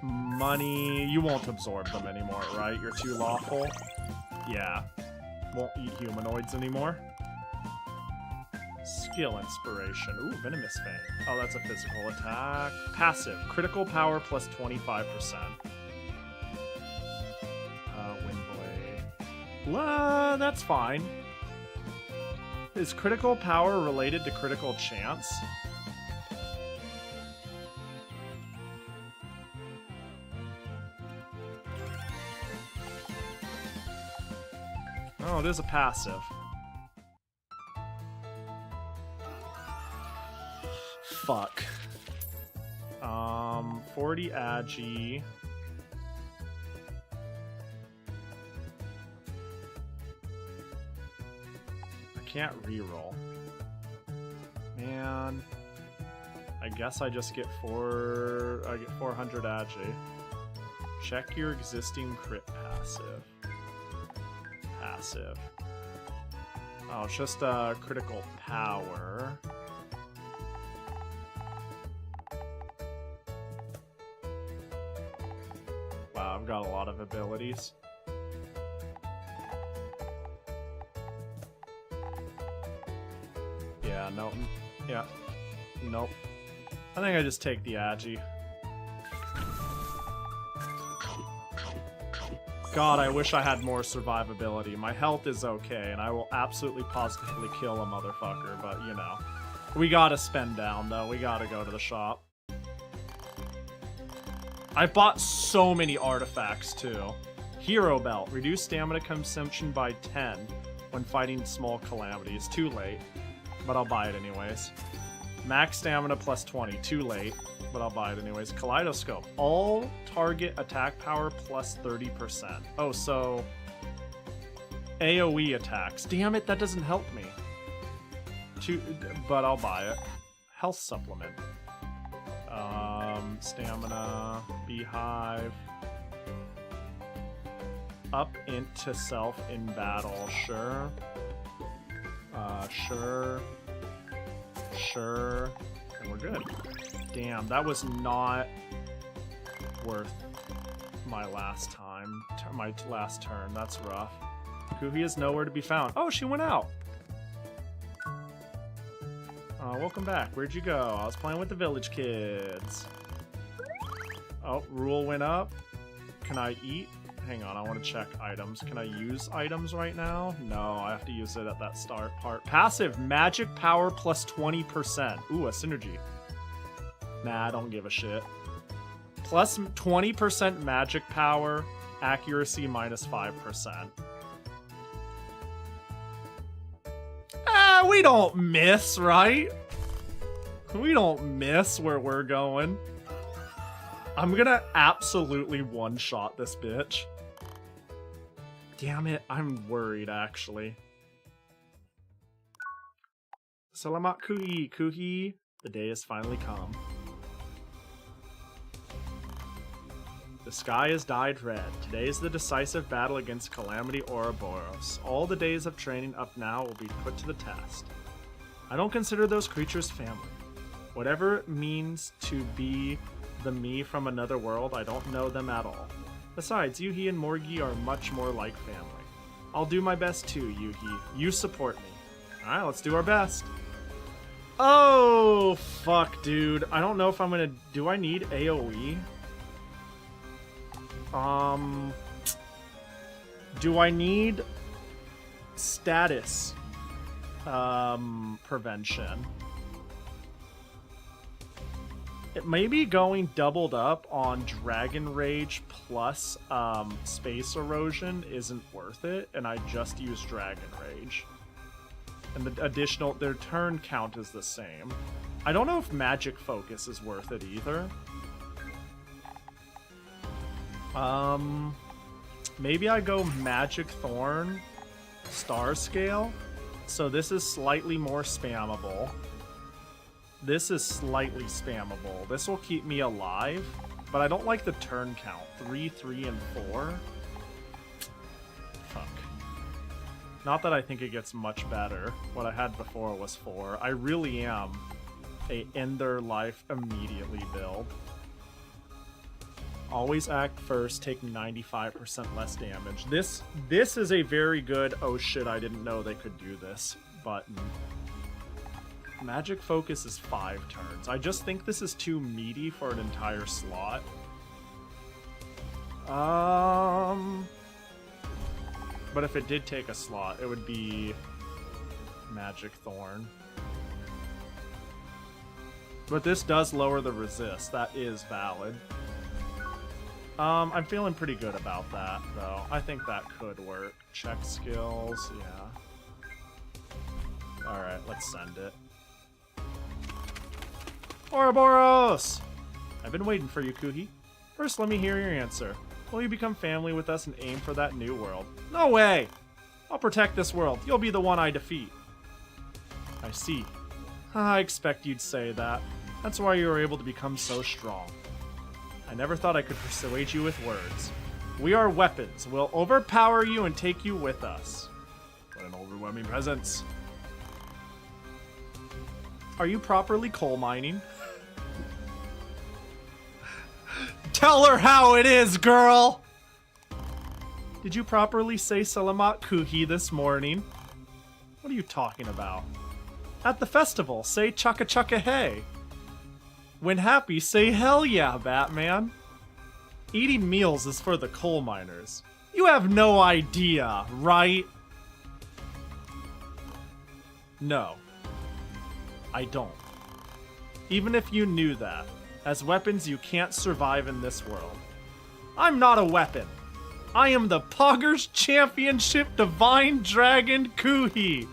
Money, you won't absorb them anymore, right? You're too lawful. Yeah, won't eat humanoids anymore. Skill inspiration. Ooh, venomous fang. Oh, that's a physical attack. Passive, critical power plus 25%. Wind blade. That's fine. Is critical power related to critical chance? Oh, it is a passive. Fuck. 40 agi. I can't reroll. Man. I guess I just get I get 400 agi. Check your existing crit passive. Passive. Oh, it's just critical power. Wow, I've got a lot of abilities. Yeah, no. Yeah. Nope. I think I just take the agi. God, I wish I had more survivability. My health is okay, and I will absolutely positively kill a motherfucker, but, you know. We gotta spend down, though. We gotta go to the shop. I bought so many artifacts, too. Hero Belt. Reduce stamina consumption by 10 when fighting small calamities. Too late, but I'll buy it anyways. Max stamina plus 20. Too late, but I'll buy it anyways. Kaleidoscope. All target attack power plus 30%. Oh, so AoE attacks. Damn it, that doesn't help me. But I'll buy it. Health supplement. Stamina. Beehive. Up into self in battle. Sure. Sure. Sure. And we're good. Damn, that was not worth my last time. My last turn. That's rough. Kuhi is nowhere to be found. Oh, she went out. Welcome back. Where'd you go? I was playing with the village kids. Oh, rule went up. Can I eat? Hang on, I want to check items. Can I use items right now? No, I have to use it at that start part. Passive, magic power plus 20%. Ooh, a synergy. Nah, I don't give a shit. Plus 20% magic power, accuracy minus 5%. We don't miss, right? We don't miss where we're going. I'm gonna absolutely one-shot this bitch. Damn it, I'm worried, actually. Salamat Kuhi. Kuhi, the day has finally come. The sky is dyed red. Today is the decisive battle against Calamity Ouroboros. All the days of training up now will be put to the test. I don't consider those creatures family. Whatever it means to be the me from another world, I don't know them at all. Besides, Yuhi and Morgi are much more like family. I'll do my best too, Yuhi. You support me. Alright, let's do our best. Oh, fuck, dude. I don't know if I'm gonna... Do I need AoE? Do I need status prevention? It may be going doubled up on Dragon Rage plus Space Erosion isn't worth it, and I just use Dragon Rage. And the additional, their turn count is the same. I don't know if Magic Focus is worth it either. Maybe I go Magic Thorn, Star Scale. So this is slightly more spammable. This is slightly spammable. This will keep me alive, but I don't like the turn count. 3, 3, and 4. Fuck. Not that I think it gets much better. What I had before was 4. I really am a end their life immediately build. Always act first, take 95% less damage. This is a very good, oh shit, I didn't know they could do this button. Magic Focus is 5 turns. I just think this is too meaty for an entire slot. But if it did take a slot, it would be Magic Thorn. But this does lower the resist. That is valid. I'm feeling pretty good about that, though. I think that could work. Check skills, yeah. Alright, let's send it. Ouroboros! I've been waiting for you, Kuhi. First, let me hear your answer. Will you become family with us and aim for that new world? No way! I'll protect this world. You'll be the one I defeat. I see. I expect you'd say that. That's why you were able to become so strong. I never thought I could persuade you with words. We are weapons. We'll overpower you and take you with us. What an overwhelming presence. Are you properly coal mining? Tell her how it is, girl! Did you properly say Salamat Kuhi this morning? What are you talking about? At the festival, say chaka chaka hey. When happy, say hell yeah, Batman. Eating meals is for the coal miners. You have no idea, right? No. I don't. Even if you knew that, as weapons you can't survive in this world. I'm not a weapon. I am the Poggers Championship Divine Dragon Kuhi.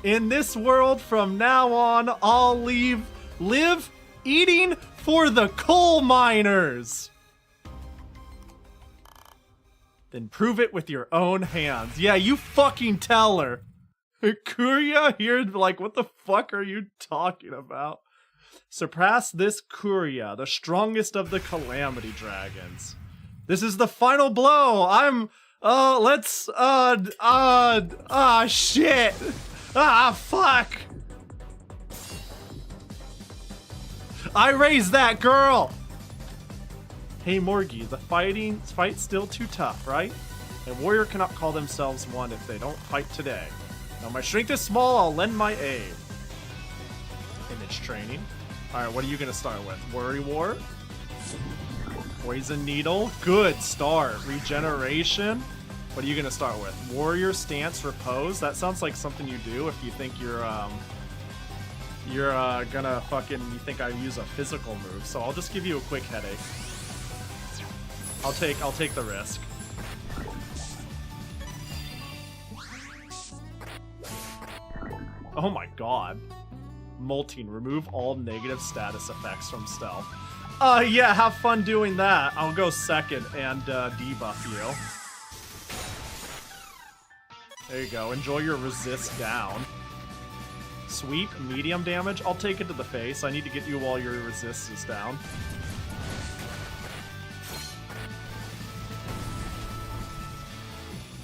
In this world from now on, I'll live eating for the coal miners. Then prove it with your own hands. Yeah, you fucking tell her. Kuria here, like, what the fuck are you talking about? Surpass this Kuria, the strongest of the Calamity Dragons. This is the final blow. Shit. Fuck. I raised that girl. Hey Morgie, the fight's still too tough, right? A warrior cannot call themselves one if they don't fight today. Now my strength is small, I'll lend my aid. Image training. Alright, what are you gonna start with? Worry War? Poison Needle? Good start. Regeneration? What are you gonna start with? Warrior Stance Repose? That sounds like something you do if you think you're gonna fucking, you think I use a physical move, so I'll just give you a quick headache. I'll take the risk. Oh my god. Molting, remove all negative status effects from stealth. Yeah, have fun doing that. I'll go second and debuff you. There you go, enjoy your resist down. Sweep, medium damage. I'll take it to the face. I need to get you while your resist is down.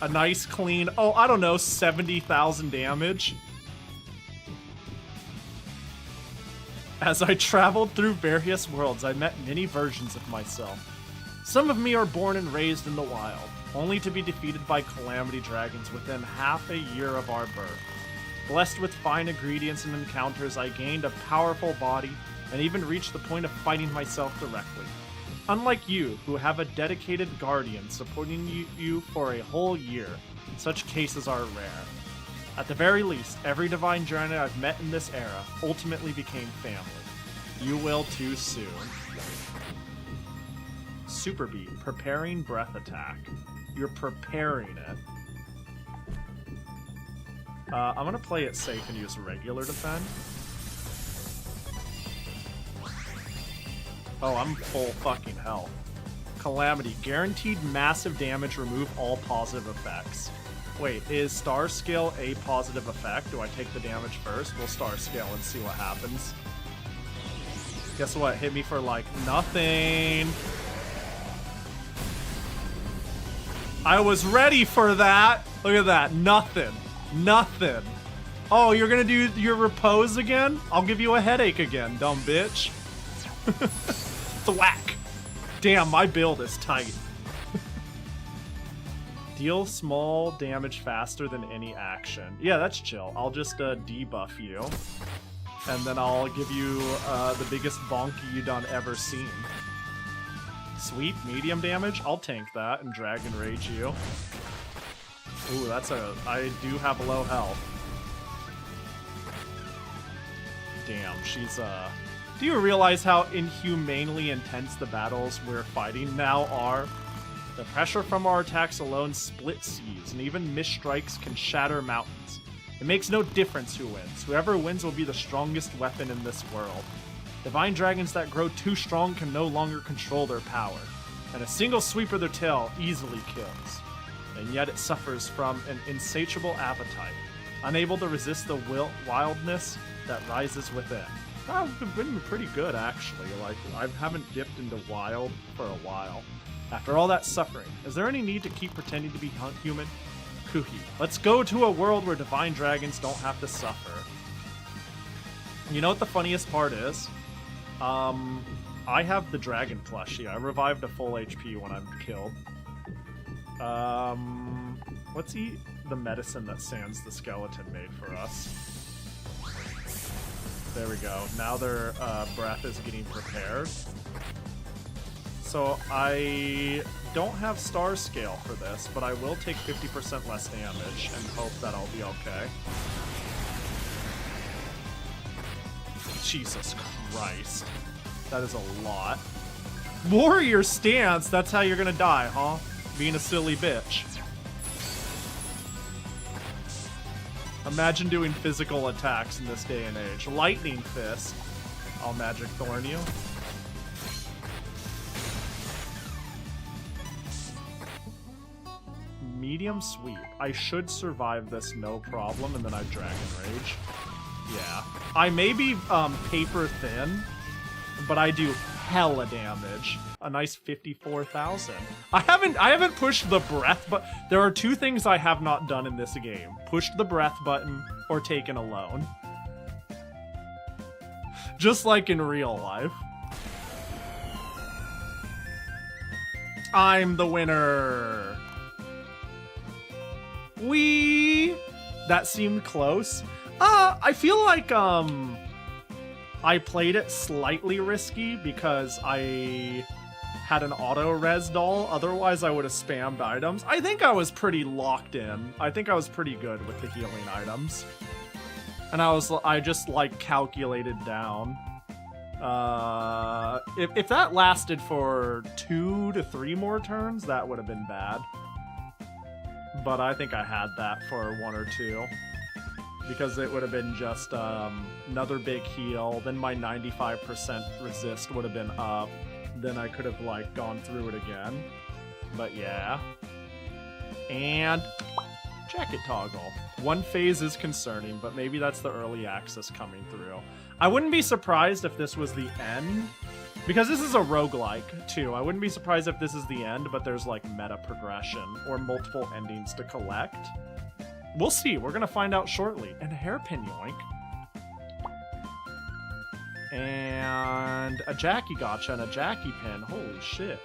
A nice clean, oh, I don't know, 70,000 damage. As I traveled through various worlds, I met many versions of myself. Some of me are born and raised in the wild, only to be defeated by calamity dragons within half a year of our birth. Blessed with fine ingredients and encounters, I gained a powerful body and even reached the point of fighting myself directly. Unlike you, who have a dedicated guardian supporting you for a whole year, such cases are rare. At the very least, every divine dragon I've met in this era ultimately became family. You will too soon. Super Beat, preparing breath attack. You're preparing it. I'm gonna play it safe and use regular defend. Oh, I'm full fucking health. Calamity, guaranteed massive damage, remove all positive effects. Wait, is star scale a positive effect? Do I take the damage first? We'll star scale and see what happens. Guess what? Hit me for like nothing. I was ready for that. Look at that. Nothing. Nothing. Oh, you're gonna do your repose again? I'll give you a headache again, dumb bitch. Thwack. Damn, my build is tight. Deal small damage faster than any action. Yeah, that's chill. I'll just debuff you. And then I'll give you the biggest bonky you done ever seen. Sweet, medium damage. I'll tank that and Dragon Rage you. Ooh, that's a... I do have low health. Damn, she's Do you realize how inhumanely intense the battles we're fighting now are? The pressure from our attacks alone split seas, and even missed strikes can shatter mountains. It makes no difference who wins. Whoever wins will be the strongest weapon in this world. Divine dragons that grow too strong can no longer control their power, and a single sweep of their tail easily kills. And yet it suffers from an insatiable appetite, unable to resist the wildness that rises within. I've been pretty good, actually. Like, I haven't dipped into wild for a while. After all that suffering, is there any need to keep pretending to be human? Kuhi. Let's go to a world where divine dragons don't have to suffer. You know what the funniest part is? I have the dragon plushie. I revived a full HP when I'm killed. Let's eat the medicine that Sans the skeleton made for us. There we go. Now their breath is getting prepared. So I don't have star scale for this, but I will take 50% less damage and hope that I'll be okay. Jesus Christ. That is a lot. Warrior stance, that's how you're gonna die, huh? Being a silly bitch. Imagine doing physical attacks in this day and age. Lightning Fist. I'll Magic Thorn you. Medium Sweep. I should survive this no problem, and then I Dragon Rage. Yeah. I may be paper thin, but I do hella damage. A nice 54,000. I haven't pushed the breath, but there are two things I have not done in this game. Pushed the breath button or taken a loan. Just like in real life. I'm the winner. Whee! That seemed close. I feel like I played it slightly risky because I had an auto-res doll. Otherwise, I would have spammed items. I think I was pretty locked in. I think I was pretty good with the healing items. And I just, like, calculated down. If that lasted for 2 to 3 more turns, that would have been bad. But I think I had that for 1 or 2. Because it would have been just another big heal. Then my 95% resist would have been up. Then I could have, like, gone through it again. But yeah. And jacket toggle. One phase is concerning, but maybe that's the early access coming through. I wouldn't be surprised if this was the end. Because this is a roguelike, too. I wouldn't be surprised if this is the end, but there's, like, meta progression or multiple endings to collect. We'll see. We're gonna find out shortly. And a hairpin yoink. And a Jackie gotcha and a Jackie pin. Holy shit.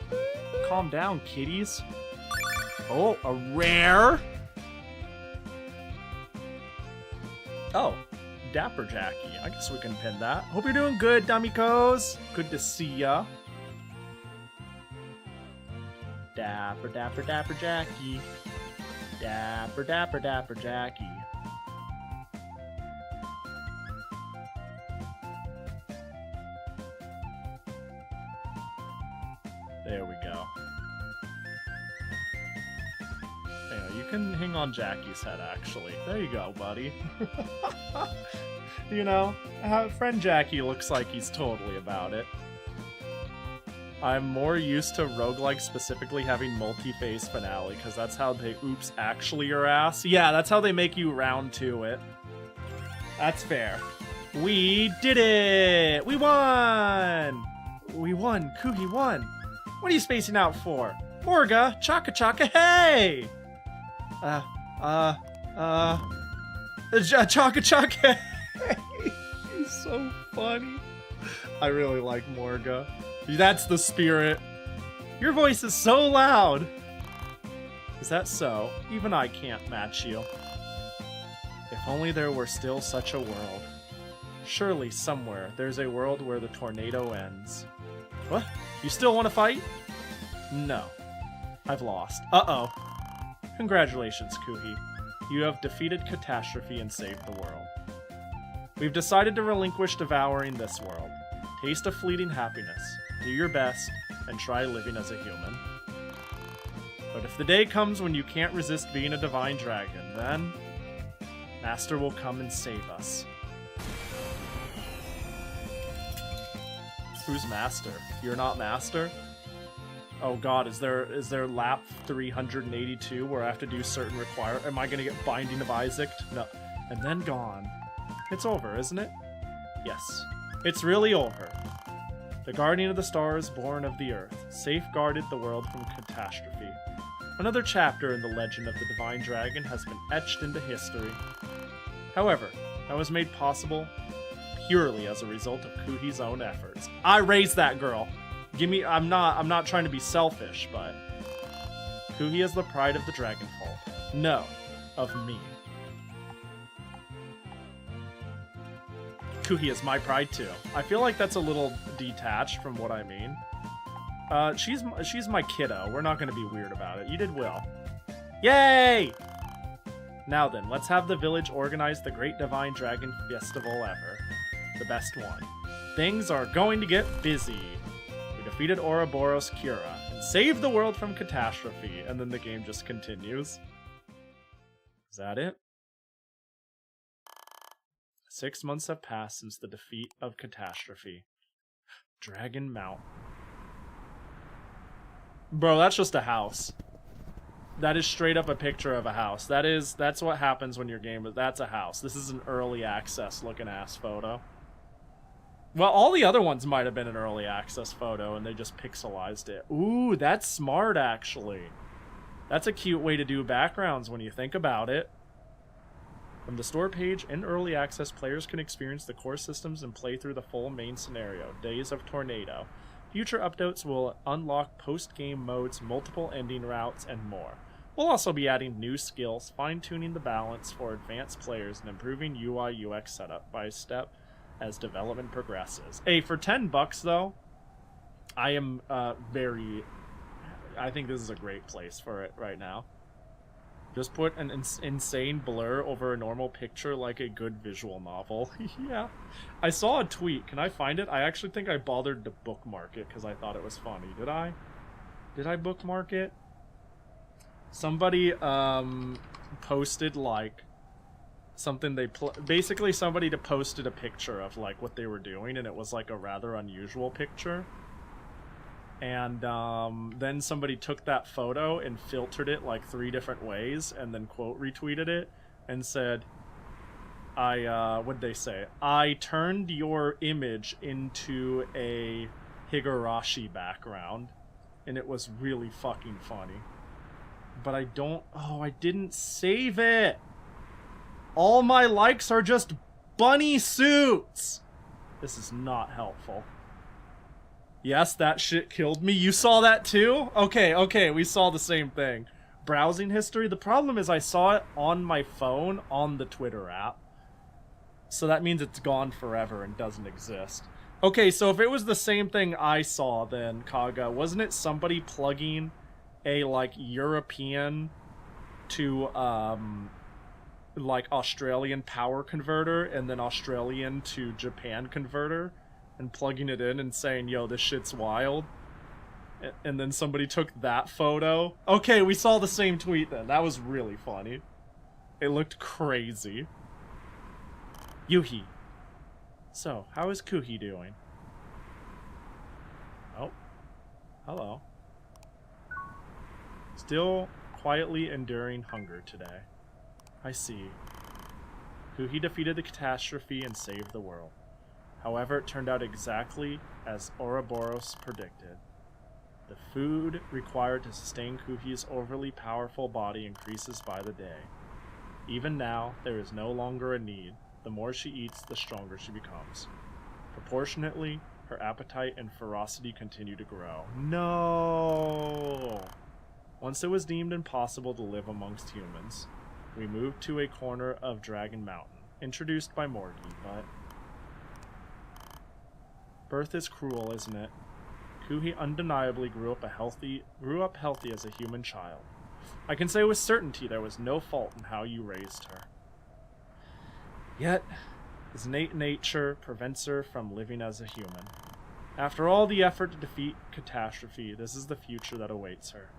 Calm down, kitties. Oh, a rare. Oh, Dapper Jackie. I guess we can pin that. Hope you're doing good, Dummykos. Good to see ya. Dapper, dapper, dapper Jackie. Dapper, dapper, dapper Jackie. There we go. Yeah, you can hang on Jackie's head, actually. There you go, buddy. You know, friend Jackie looks like he's totally about it. I'm more used to roguelike specifically having multi-phase finale, because that's how they oops actually your ass. Yeah, that's how they make you round to it. That's fair. We did it! We won! We won. Kuhi won. What are you spacing out for? Morga, chaka chaka, hey! Chaka chaka, hey! He's so funny. I really like Morga. That's the spirit. Your voice is so loud. Is that so? Even I can't match you. If only there were still such a world. Surely somewhere there's a world where the tornado ends. What? You still want to fight? No. I've lost. Uh-oh. Congratulations, Kuhi. You have defeated catastrophe and saved the world. We've decided to relinquish devouring this world. Taste a fleeting happiness. Do your best, and try living as a human. But if the day comes when you can't resist being a divine dragon, then Master will come and save us. Who's Master? You're not Master? Oh god, is there lap 382 where I have to do certain am I gonna get Binding of Isaac? No. And then gone. It's over, isn't it? Yes. It's really over. The guardian of the stars, born of the earth, safeguarded the world from catastrophe. Another chapter in the legend of the divine dragon has been etched into history. However, that was made possible purely as a result of Kuhi's own efforts. I raised that girl. I'm not trying to be selfish, but Kuhi is the pride of the Dragonfold. No, of me. Kuhi is my pride too. I feel like that's a little detached from what I mean. She's my kiddo. We're not going to be weird about it. You did well. Yay! Now then, let's have the village organize the Great Divine Dragon Festival ever. The best one. Things are going to get busy. We defeated Ouroboros Cura and saved the world from catastrophe. And then the game just continues. Is that it? 6 months have passed since the defeat of catastrophe. Dragon Mount. Bro, that's just a house. That is straight up a picture of a house. That's what happens when your game is. That's a house. This is an early access looking ass photo. Well, all the other ones might have been an early access photo and they just pixelized it. Ooh, that's smart actually. That's a cute way to do backgrounds when you think about it. From the store page, in early access, players can experience the core systems and play through the full main scenario, Days of Tornado. Future updates will unlock post-game modes, multiple ending routes, and more. We'll also be adding new skills, fine-tuning the balance for advanced players, and improving UI/UX setup by step as development progresses. Hey, for $10 though, I am I think this is a great place for it right now. Just put an insane blur over a normal picture like a good visual novel. Yeah. I saw a tweet. Can I find it? I actually think I bothered to bookmark it because I thought it was funny. Did I? Did I bookmark it? Somebody posted like something basically somebody posted a picture of like what they were doing and it was like a rather unusual picture. And then somebody took that photo and filtered it like 3 different ways and then quote retweeted it and said, what'd they say? I turned your image into a Higurashi background. And it was really fucking funny. But I didn't save it. All my likes are just bunny suits. This is not helpful. Yes, that shit killed me. You saw that too? Okay, we saw the same thing. Browsing history. The problem is I saw it on my phone on the Twitter app. So that means it's gone forever and doesn't exist. Okay, so if it was the same thing I saw then, Kaga, wasn't it somebody plugging a like European to like Australian power converter and then Australian to Japan converter and plugging it in and saying, yo, this shit's wild. And then somebody took that photo. Okay, we saw the same tweet then. That was really funny. It looked crazy. Yuhi. So, how is Kuhi doing? Oh. Hello. Still quietly enduring hunger today. I see. Kuhi defeated the catastrophe and saved the world. However, it turned out exactly as Ouroboros predicted. The food required to sustain Kuhi's overly powerful body increases by the day. Even now, there is no longer a need. The more she eats, the stronger she becomes. Proportionately, her appetite and ferocity continue to grow. No! Once it was deemed impossible to live amongst humans, we moved to a corner of Dragon Mountain, introduced by Morgie, but... Birth is cruel, isn't it? Kuhi undeniably grew up healthy as a human child. I can say with certainty there was no fault in how you raised her. Yet, his innate nature prevents her from living as a human. After all the effort to defeat catastrophe, this is the future that awaits her.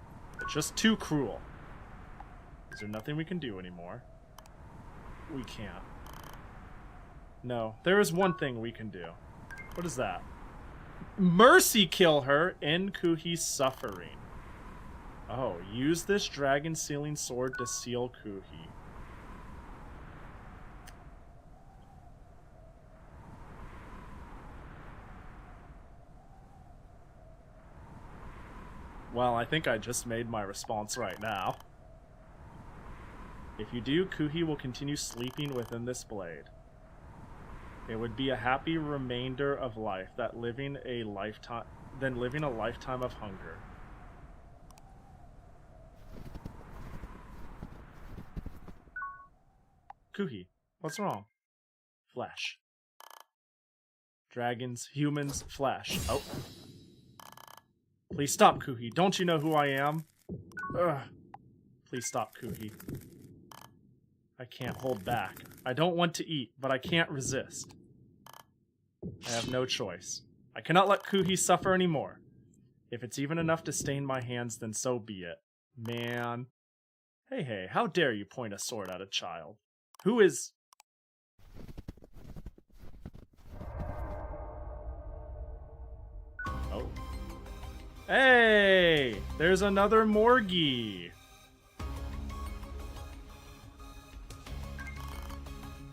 It's just too cruel. Is there nothing we can do anymore? We can't. No, there is one thing we can do. What is that? Mercy kill her, end Kuhi's suffering. Oh, use this dragon sealing sword to seal Kuhi. Well, I think I just made my response right now. If you do, Kuhi will continue sleeping within this blade. It would be a happy remainder of life than living a lifetime of hunger. Kuhi, what's wrong? Flesh. Dragons, humans, flesh. Oh. Please stop, Kuhi. Don't you know who I am? Ugh. Please stop, Kuhi. I can't hold back. I don't want to eat, but I can't resist. I have no choice. I cannot let Kuhi suffer anymore. If it's even enough to stain my hands, then so be it. Man. Hey, how dare you point a sword at a child? Who is... Oh. Hey! There's another Morgie!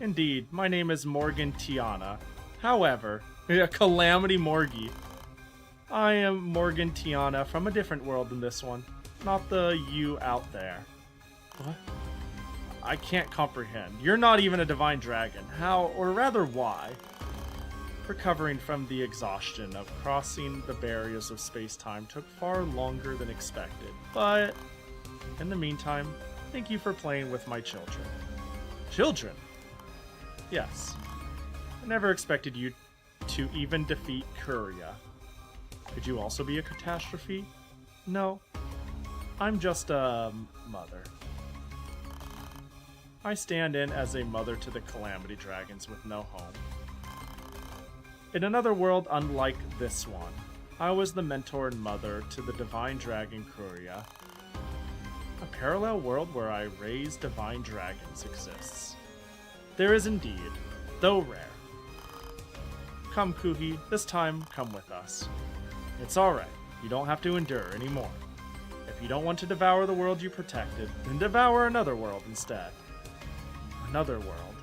Indeed, my name is Morgan Tiana. However, Calamity Morgie. I am Morgan Tiana from a different world than this one. Not the you out there. What? I can't comprehend. You're not even a divine dragon. How, or rather why? Recovering from the exhaustion of crossing the barriers of space-time took far longer than expected. But, in the meantime, thank you for playing with my children. Children? Yes. I never expected you to even defeat Curia. Could you also be a catastrophe? No. I'm just a mother. I stand in as a mother to the Calamity Dragons with no home. In another world unlike this one, I was the mentor and mother to the Divine Dragon Curia. A parallel world where I raise divine dragons exists. There is indeed, though rare. Come, Kuhi, this time come with us. It's alright, you don't have to endure anymore. If you don't want to devour the world you protected, then devour another world instead. Another world.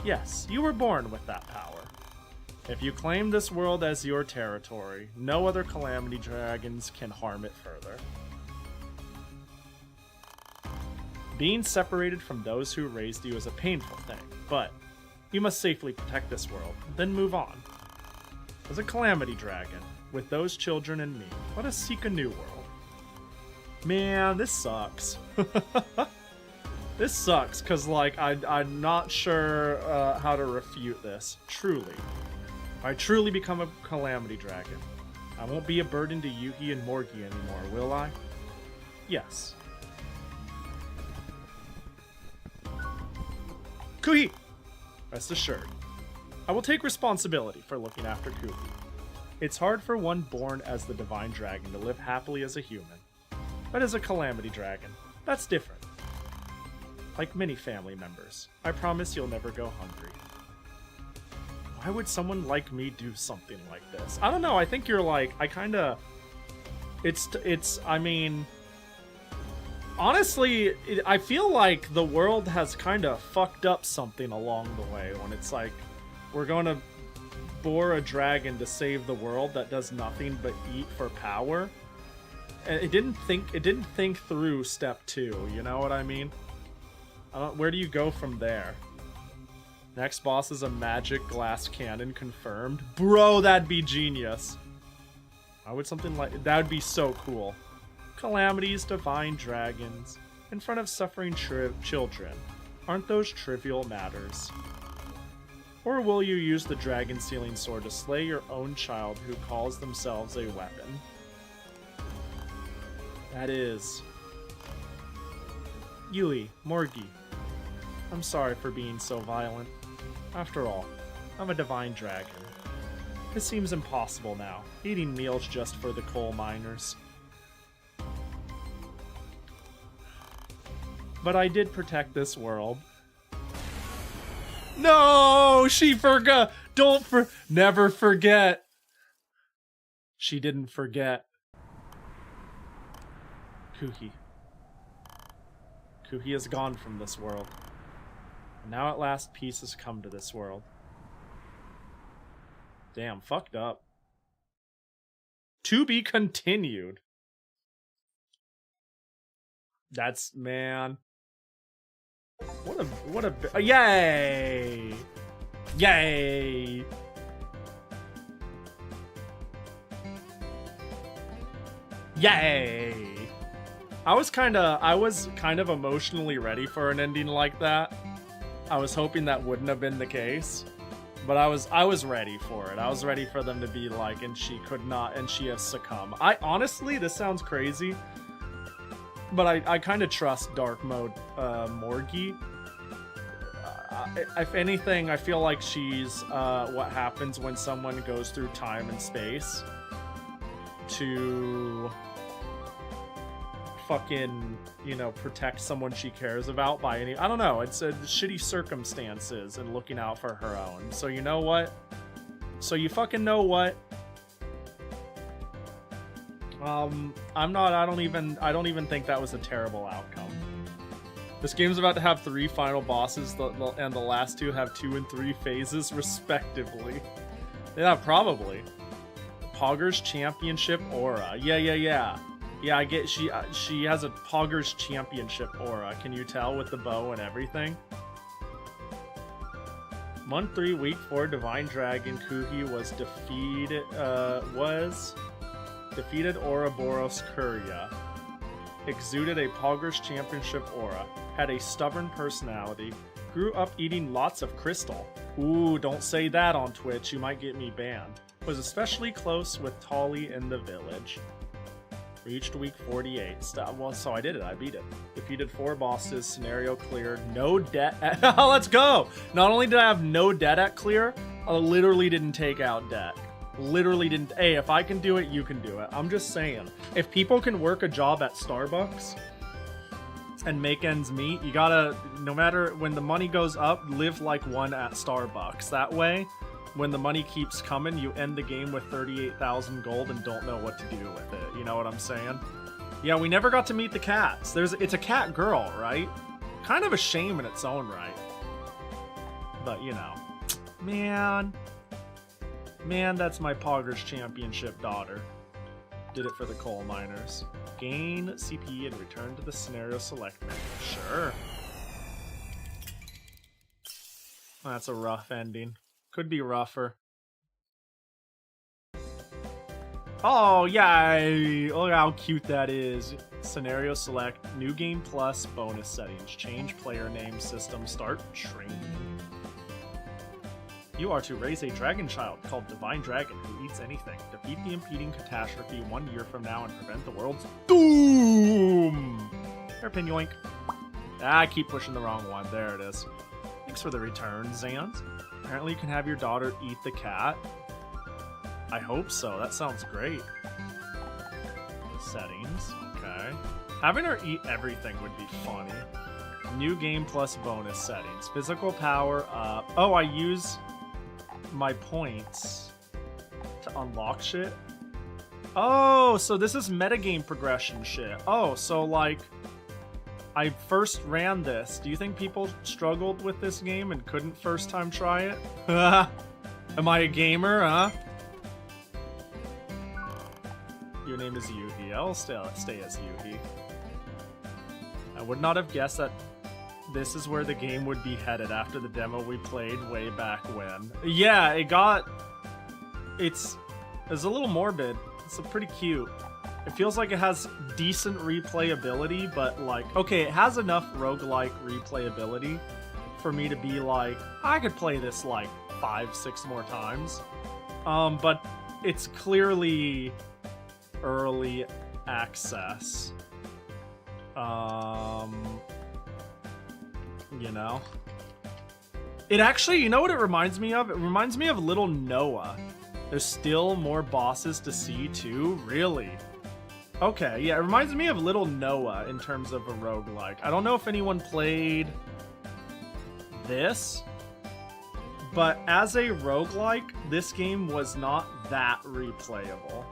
Yes, you were born with that power. If you claim this world as your territory, no other Calamity Dragons can harm it further. Being separated from those who raised you is a painful thing, but you must safely protect this world, then move on. As a Calamity Dragon, with those children and me, let us seek a new world. Man, this sucks. This sucks, because, like, I'm not sure how to refute this, truly. If I truly become a Calamity Dragon, I won't be a burden to Yuhi and Morgie anymore, will I? Yes. Kuhi! Rest assured, I will take responsibility for looking after Kuhi. It's hard for one born as the divine dragon to live happily as a human. But as a calamity dragon, that's different. Like many family members, I promise you'll never go hungry. Why would someone like me do something like this? I don't know, I think you're like, I mean... Honestly, I feel like the world has kind of fucked up something along the way when it's like, we're going to bore a dragon to save the world that does nothing but eat for power. And it didn't think through step 2, you know what I mean? Where do you go from there? Next boss is a magic glass cannon confirmed. Bro, that'd be genius. Why would something like that would be so cool? Calamities, divine dragons, in front of suffering children. Aren't those trivial matters? Or will you use the dragon sealing sword to slay your own child who calls themselves a weapon? That is... Yui, Morgi. I'm sorry for being so violent. After all, I'm a divine dragon. It seems impossible now, eating meals just for the coal miners. But I did protect this world. No, she forgot. Never forget. She didn't forget. Kuhi. Kuhi has gone from this world. And now at last peace has come to this world. Damn, fucked up. To be continued. That's, man. What a yay! Yay! Yay! I was kind of emotionally ready for an ending like that. I was hoping that wouldn't have been the case, but I was ready for it. I was ready for them to be like, and she could not, and she has succumbed. I honestly, this sounds crazy, but I kind of trust Dark Mode Morgi. If anything, I feel like she's what happens when someone goes through time and space to fucking, you know, protect someone she cares about by any... I don't know, it's shitty circumstances and looking out for her own. So you know what? So you fucking know what? I don't even think that was a terrible outcome. This game's about to have 3 final bosses, and the last 2 have 2 and 3 phases, respectively. Yeah, probably. Poggers Championship aura. Yeah. Yeah, I get she has a Poggers Championship aura. Can you tell with the bow and everything? Month 3, week 4, Divine Dragon Kuhi was defeated Ouroboros Curia. Exuded a Poggers Championship aura. Had a stubborn personality. Grew up eating lots of crystal. Ooh, don't say that on Twitch, you might get me banned. Was especially close with Tali in the village. Reached week 48. Well, so I did it. I beat it. Defeated 4 bosses. Scenario cleared. No debt. Oh, let's go! Not only did I have no debt at clear, I literally didn't take out debt. Literally didn't. Hey, if I can do it, you can do it. I'm just saying. If people can work a job at Starbucks and make ends meet, you gotta, no matter when the money goes up, live like one at Starbucks. That way, when the money keeps coming, you end the game with 38,000 gold and don't know what to do with it. You know what I'm saying? Yeah, we never got to meet the cats. It's a cat girl, right? Kind of a shame in its own right. But, you know. Man, that's my Poggers Championship daughter. Did it for the coal miners. Gain CP and return to the scenario select menu. Sure. That's a rough ending. Could be rougher. Oh, yay! Look how cute that is. Scenario select, new game plus, bonus settings, change player name system, start training. You are to raise a dragon child called Divine Dragon who eats anything. Defeat the impeding catastrophe 1 year from now and prevent the world's doom! Hairpin yoink. Ah, I keep pushing the wrong one. There it is. Thanks for the return, Zans. Apparently you can have your daughter eat the cat. I hope so. That sounds great. Settings. Okay. Having her eat everything would be funny. New game plus bonus settings. Physical power up. Oh, I use my points to unlock shit. Oh, so this is metagame progression shit. Oh, so like I first ran this. Do you think people struggled with this game and couldn't first time try it? Am I a gamer, huh? Your name is Yuhi. I'll stay as Yuhi. I would not have guessed that this is where the game would be headed after the demo we played way back when. Yeah, it's a little morbid. It's pretty cute. It feels like it has decent replayability, but like, okay, it has enough roguelike replayability for me to be like, I could play this like 5-6 more times. But it's clearly early access. You know? It actually, you know what it reminds me of? It reminds me of Little Noah. There's still more bosses to see too? Really? Okay, yeah, it reminds me of Little Noah in terms of a roguelike. I don't know if anyone played this, but as a roguelike, this game was not that replayable.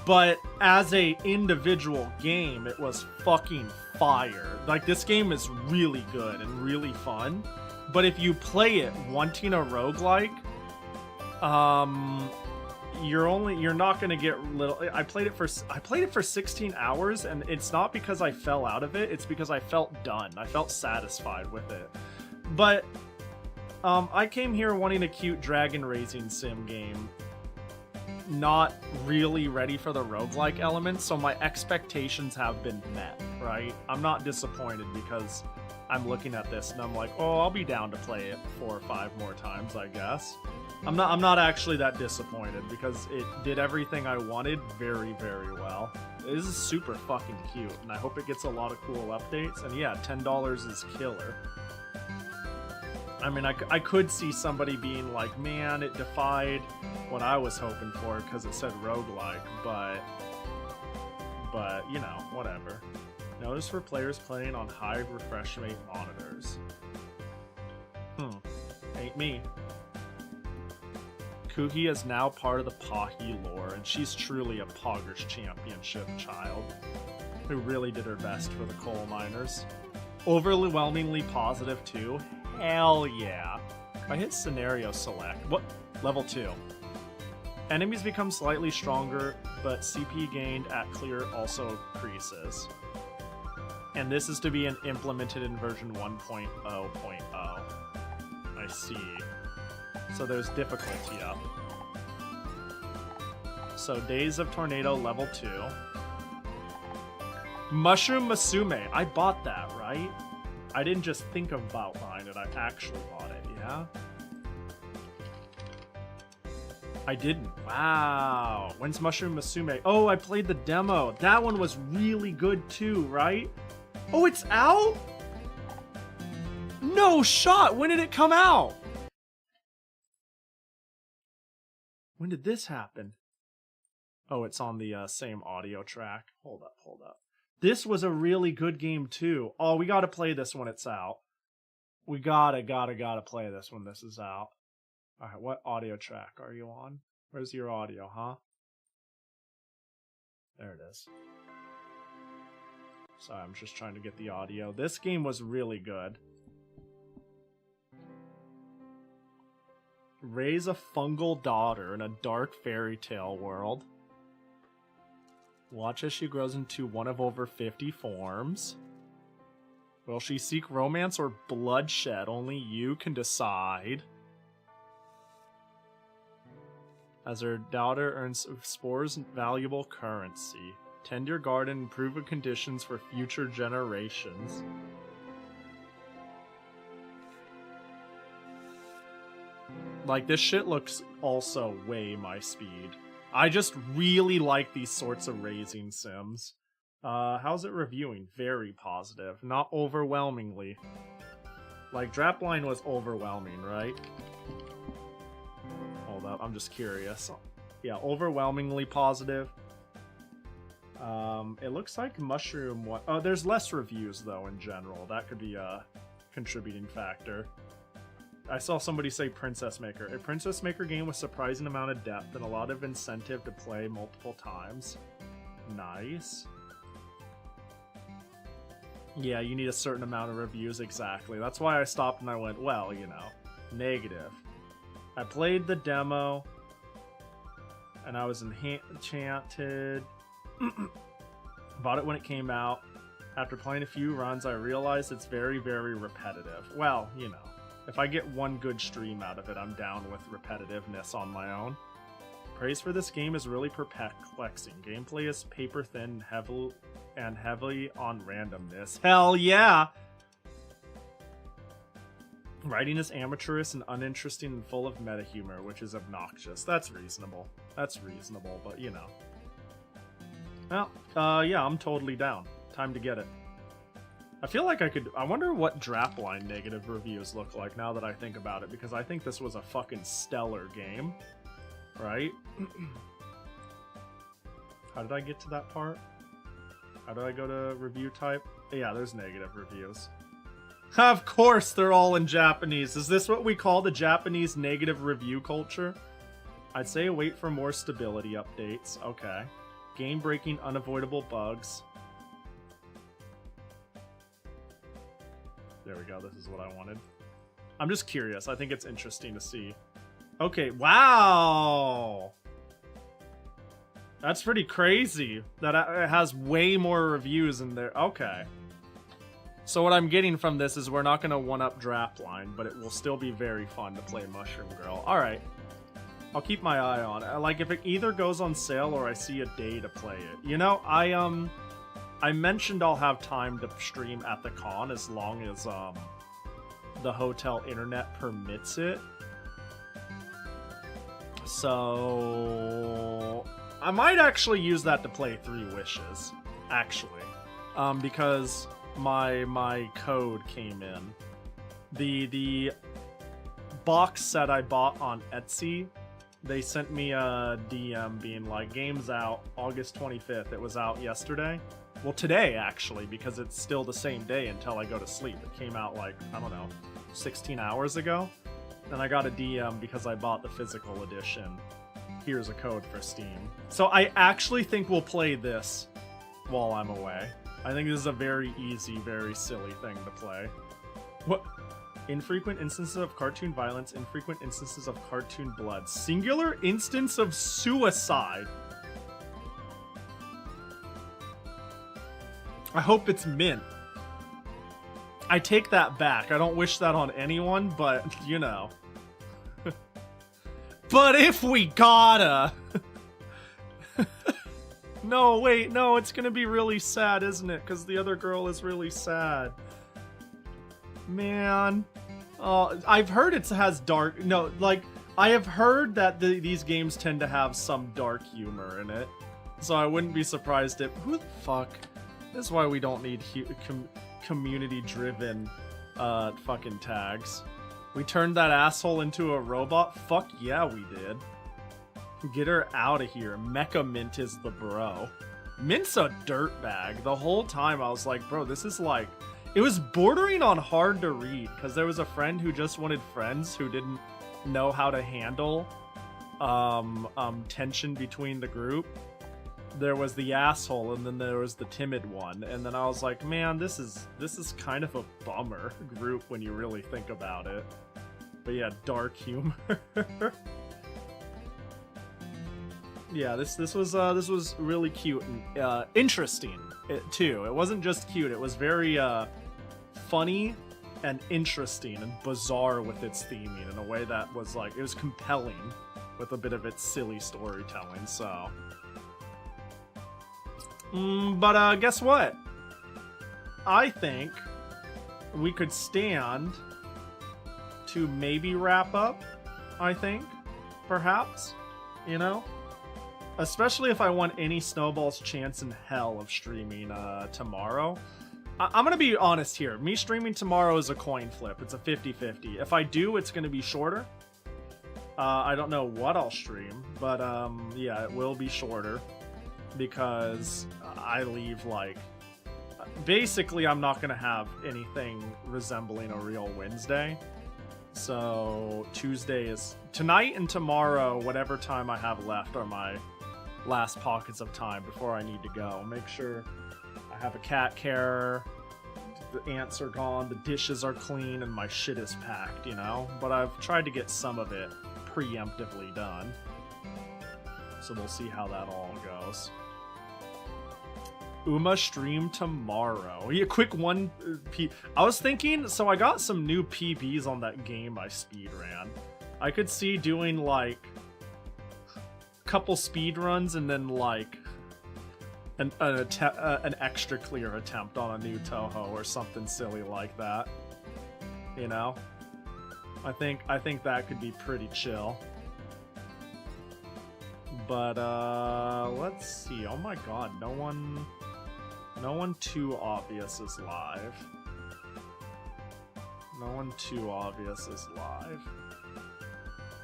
But as a individual game, it was fucking fire. Like, this game is really good and really fun. But if you play it wanting a roguelike, you're not gonna get little. I played it for 16 hours, and it's not because I fell out of it. It's because I felt done. I felt satisfied with it. But I came here wanting a cute dragon raising sim game, not really ready for the roguelike elements, so my expectations have been met, right? I'm not disappointed because I'm looking at this and I'm like, oh, I'll be down to play it 4 or 5 more times, I guess. I'm not actually that disappointed because it did everything I wanted very, very well. This is super fucking cute, and I hope it gets a lot of cool updates. And yeah, $10 is killer. I mean, I could see somebody being like, man, it defied what I was hoping for because it said roguelike, but you know, whatever. Notice for players playing on high refresh rate monitors. Ain't me. Kuhi is now part of the Pahi lore, and she's truly a Poggers Championship child who really did her best for the coal miners. Overwhelmingly positive too. Hell yeah. If I hit scenario select, what? Level 2. Enemies become slightly stronger, but CP gained at clear also increases. And this is to be implemented in version 1.0.0. I see. So there's difficulty up. So Days of Tornado level 2. Mushroom Masume. I bought that, right? I didn't just think about buying it, I actually bought it, yeah? I didn't. Wow. When's Mushroom Masume? Oh, I played the demo. That one was really good too, right? Oh, it's out? No shot! When did it come out? When did this happen? Oh, it's on the same audio track. Hold up. This was a really good game too. Oh, we gotta play this when it's out. We gotta play this when this is out. Alright, what audio track are you on? Where's your audio, huh? There it is. Sorry, I'm just trying to get the audio. This game was really good. Raise a fungal daughter in a dark fairy tale world. Watch as she grows into one of over 50 forms. Will she seek romance or bloodshed? Only you can decide. As her daughter earns spores and valuable currency. Tend your garden, improve the conditions for future generations. Like, this shit looks also way my speed. I just really like these sorts of raising sims. How's it reviewing? Very positive. Not overwhelmingly. Like, Drapline was overwhelming, right? Hold up, I'm just curious. Yeah, overwhelmingly positive. It looks like Mushroom... Oh, there's less reviews, though, in general. That could be a contributing factor. I saw somebody say Princess Maker. A Princess Maker game with surprising amount of depth and a lot of incentive to play multiple times. Nice. Yeah, you need a certain amount of reviews, exactly. That's why I stopped and I went, well, you know, negative. I played the demo, and I was enchanted. Bought it when it came out. After playing a few runs, I realized it's very, very repetitive. Well, you know, if I get one good stream out of it, I'm down with repetitiveness on my own. Praise for this game is really perplexing. Gameplay is paper thin, heavily on randomness. Hell yeah! Writing is amateurish and uninteresting and full of meta humor, which is obnoxious. That's reasonable. That's reasonable, but you know. Well, yeah, I'm totally down. Time to get it. I feel like I wonder what Drapline negative reviews look like now that I think about it, because I think this was a fucking stellar game. Right? How did I get to that part? How did I go to review type? Yeah, there's negative reviews. Of course they're all in Japanese. Is this what we call the Japanese negative review culture? I'd say wait for more stability updates. Okay. Game-breaking unavoidable bugs. There we go. This is what I wanted. I'm just curious. I think it's interesting to see. Okay, wow! That's pretty crazy that it has way more reviews in there. Okay. So what I'm getting from this is we're not going to one-up Drapline, but it will still be very fun to play Mushroom Girl. Alright. I'll keep my eye on it. Like, if it either goes on sale or I see a day to play it. You know, I mentioned I'll have time to stream at the con as long as, the hotel internet permits it. So I might actually use that to play 3 Wishes, actually, because my code came in. The box set I bought on Etsy, they sent me a DM being like, game's out August 25th. It was out yesterday. Well, today actually, because it's still the same day until I go to sleep. It came out like, I don't know, 16 hours ago. And I got a DM because I bought the physical edition. Here's a code for Steam. So I actually think we'll play this while I'm away. I think this is a very easy, very silly thing to play. What? Infrequent instances of cartoon violence, infrequent instances of cartoon blood. Singular instance of suicide. I hope it's mint. I take that back. I don't wish that on anyone, but, you know. But if we gotta... No, wait, no, it's gonna be really sad, isn't it? Because the other girl is really sad. Man. I've heard it has dark... No, like, I have heard that these games tend to have some dark humor in it. So I wouldn't be surprised if... Who the fuck? This is why we don't need community-driven fucking tags. We turned that asshole into a robot? Fuck yeah, we did. Get her out of here. Mecha Mint is the bro. Mint's a dirtbag. The whole time I was like, bro, this is like... It was bordering on hard to read, because there was a friend who just wanted friends who didn't know how to handle tension between the group. There was the asshole, and then there was the timid one, and then I was like, man, this is kind of a bummer group when you really think about it. But yeah, dark humor. Yeah, this was really cute and interesting too. It wasn't just cute; it was very funny and interesting and bizarre with its theming in a way that was like, it was compelling with a bit of its silly storytelling. So. But guess what? I think we could stand to maybe wrap up I think. Perhaps. You know? Especially if I want any snowball's chance in hell of streaming tomorrow. I'm gonna be honest here. Me streaming tomorrow is a coin flip. It's a 50-50. If I do, it's gonna be shorter. I don't know what I'll stream, but yeah, it will be shorter. Because I leave, like... Basically, I'm not gonna have anything resembling a real Wednesday. So, Tuesday is... Tonight and tomorrow, whatever time I have left, are my last pockets of time before I need to go. Make sure I have a cat carer, the ants are gone, the dishes are clean, and my shit is packed, you know? But I've tried to get some of it preemptively done. So we'll see how that all goes. Uma stream tomorrow. Yeah, quick one I was thinking, so I got some new PBs on that game I speed ran. I could see doing like a couple speed runs and then like an extra clear attempt on a new Toho or something silly like that. You know? I think that could be pretty chill. But let's see. Oh my god, no one too obvious is live. No one too obvious is live.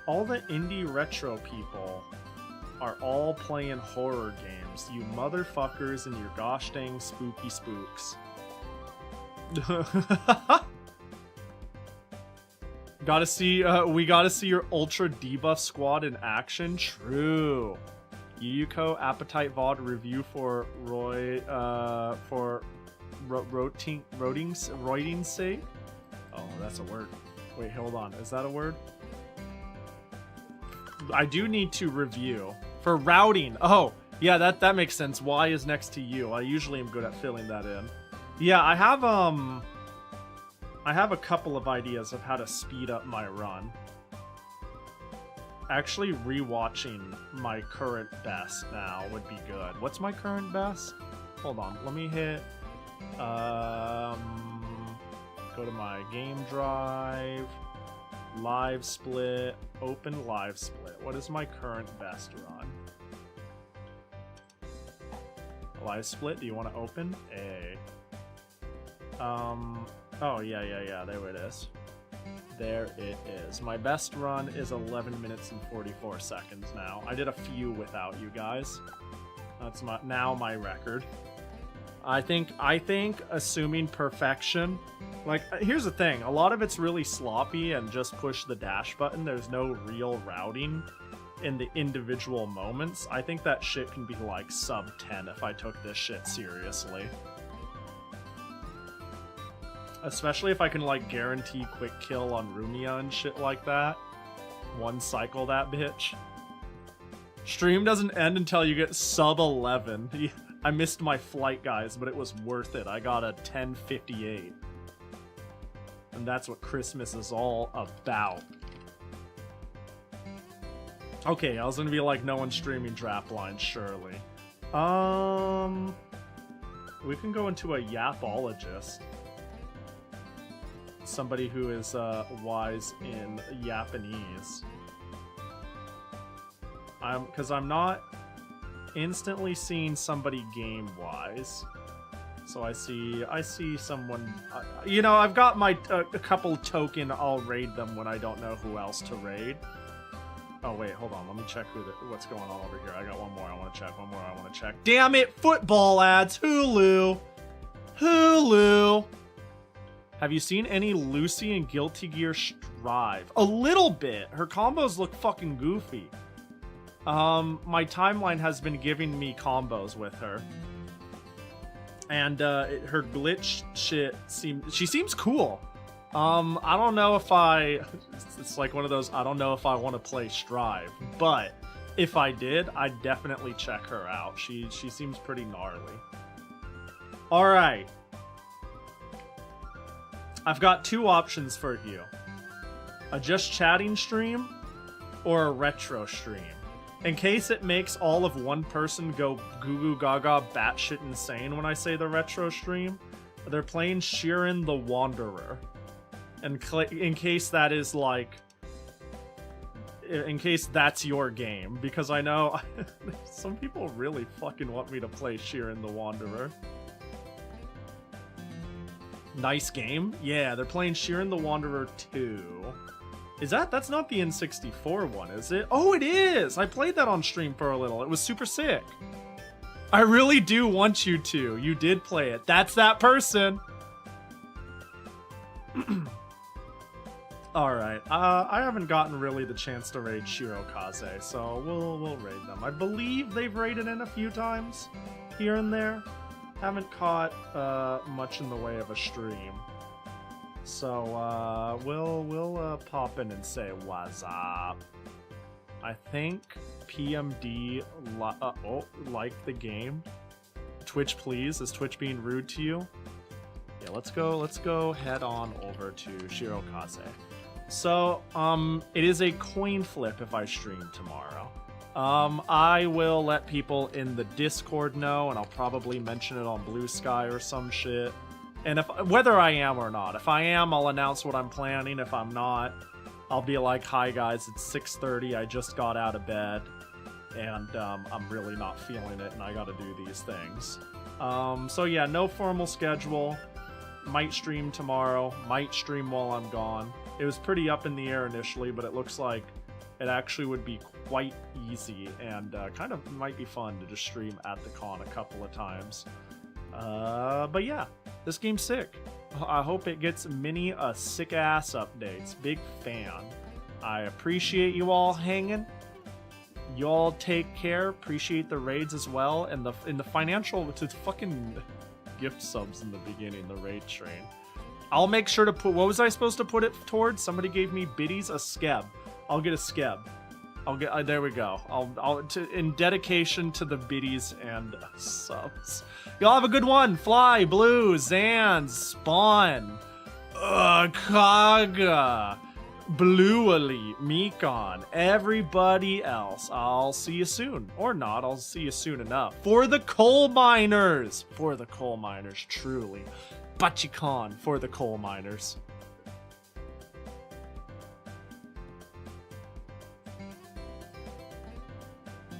All the indie retro people are all playing horror games. You motherfuckers and your gosh dang spooky spooks. Gotta see, we gotta see your ultra debuff squad in action. True. Yuko Appetite VOD review for Roy, for Roiting's sake? Oh, that's a word. Wait, hold on. Is that a word? I do need to review. For routing. Oh, yeah, that makes sense. Y is next to you. I usually am good at filling that in. Yeah, I have a couple of ideas of how to speed up my run. Actually, rewatching my current best now would be good. What's my current best? Hold on, let me hit... go to my game drive, live split, open live split. What is my current best run? Live split, do you want to open? Oh, yeah, there it is. There it is. My best run is 11 minutes and 44 seconds now. I did a few without you guys. That's now my record. I think assuming perfection, like, here's the thing, a lot of it's really sloppy and just push the dash button. There's no real routing in the individual moments. I think that shit can be like sub 10 if I took this shit seriously. Especially if I can, like, guarantee quick kill on Rumia and shit like that. One cycle that bitch. Stream doesn't end until you get sub 11. I missed my flight, guys, but it was worth it. I got a 10:58. And that's what Christmas is all about. Okay, I was gonna be like, no one's streaming Drapline, surely. We can go into a yapologist. Somebody who is wise in Japanese. Because I'm not instantly seeing somebody game wise. So I see someone. You know, I've got my a couple token. I'll raid them when I don't know who else to raid. Oh wait, hold on. Let me check what's going on over here. I got one more I want to check. One more I want to check. Damn it! Football ads. Hulu. Have you seen any Lucy and Guilty Gear Strive? A little bit. Her combos look fucking goofy. My timeline has been giving me combos with her. And her glitch shit she seems cool. I don't know if it's like one of those, I don't know if I want to play Strive, but if I did, I'd definitely check her out. She seems pretty gnarly. All right. I've got two options for you. A just chatting stream or a retro stream. In case it makes all of one person go goo goo gaga batshit insane when I say the retro stream, they're playing Shiren the Wanderer. And in case that is like in case that's your game, because I know some people really fucking want me to play Sheeran the Wanderer. Nice game. Yeah, they're playing Sheeran the Wanderer 2. Is that's not the N64 one, is it? Oh, it is! I played that on stream for a little. It was super sick. I really do want you to. You did play it. That's that person. Alright, I haven't gotten really the chance to raid Shirokaze, so we'll raid them. I believe they've raided in a few times, here and there. Haven't caught much in the way of a stream. So we'll pop in and say what's up. I think PMD like the game. Twitch, please. Is Twitch being rude to you? Yeah, let's go head on over to Shirokaze. So, it is a coin flip if I stream tomorrow. I will let people in the Discord know, and I'll probably mention it on Blue Sky or some shit. And whether I am or not, if I am, I'll announce what I'm planning. If I'm not, I'll be like, hi guys, it's 6:30, I just got out of bed, and I'm really not feeling it, and I gotta do these things. So yeah, no formal schedule. Might stream tomorrow, might stream while I'm gone. It was pretty up in the air initially, but it looks like it actually would be quite easy, and kind of might be fun to just stream at the con a couple of times. But yeah, this game's sick. I hope it gets many sick-ass updates. Big fan. I appreciate you all hanging. You all take care. Appreciate the raids as well, and in the financial to fucking gift subs in the beginning, the raid train. I'll make sure to put, what was I supposed to put it towards? Somebody gave me biddies, a skeb. I'll get a skeb. I'll get, there we go. In dedication to the biddies and subs. Y'all have a good one. Fly, Blue, Zans, Spawn, Kaga, Bluely, Mikon, everybody else. I'll see you soon. Or not, I'll see you soon enough. For the coal miners! For the coal miners, truly. Bachikon for the coal miners.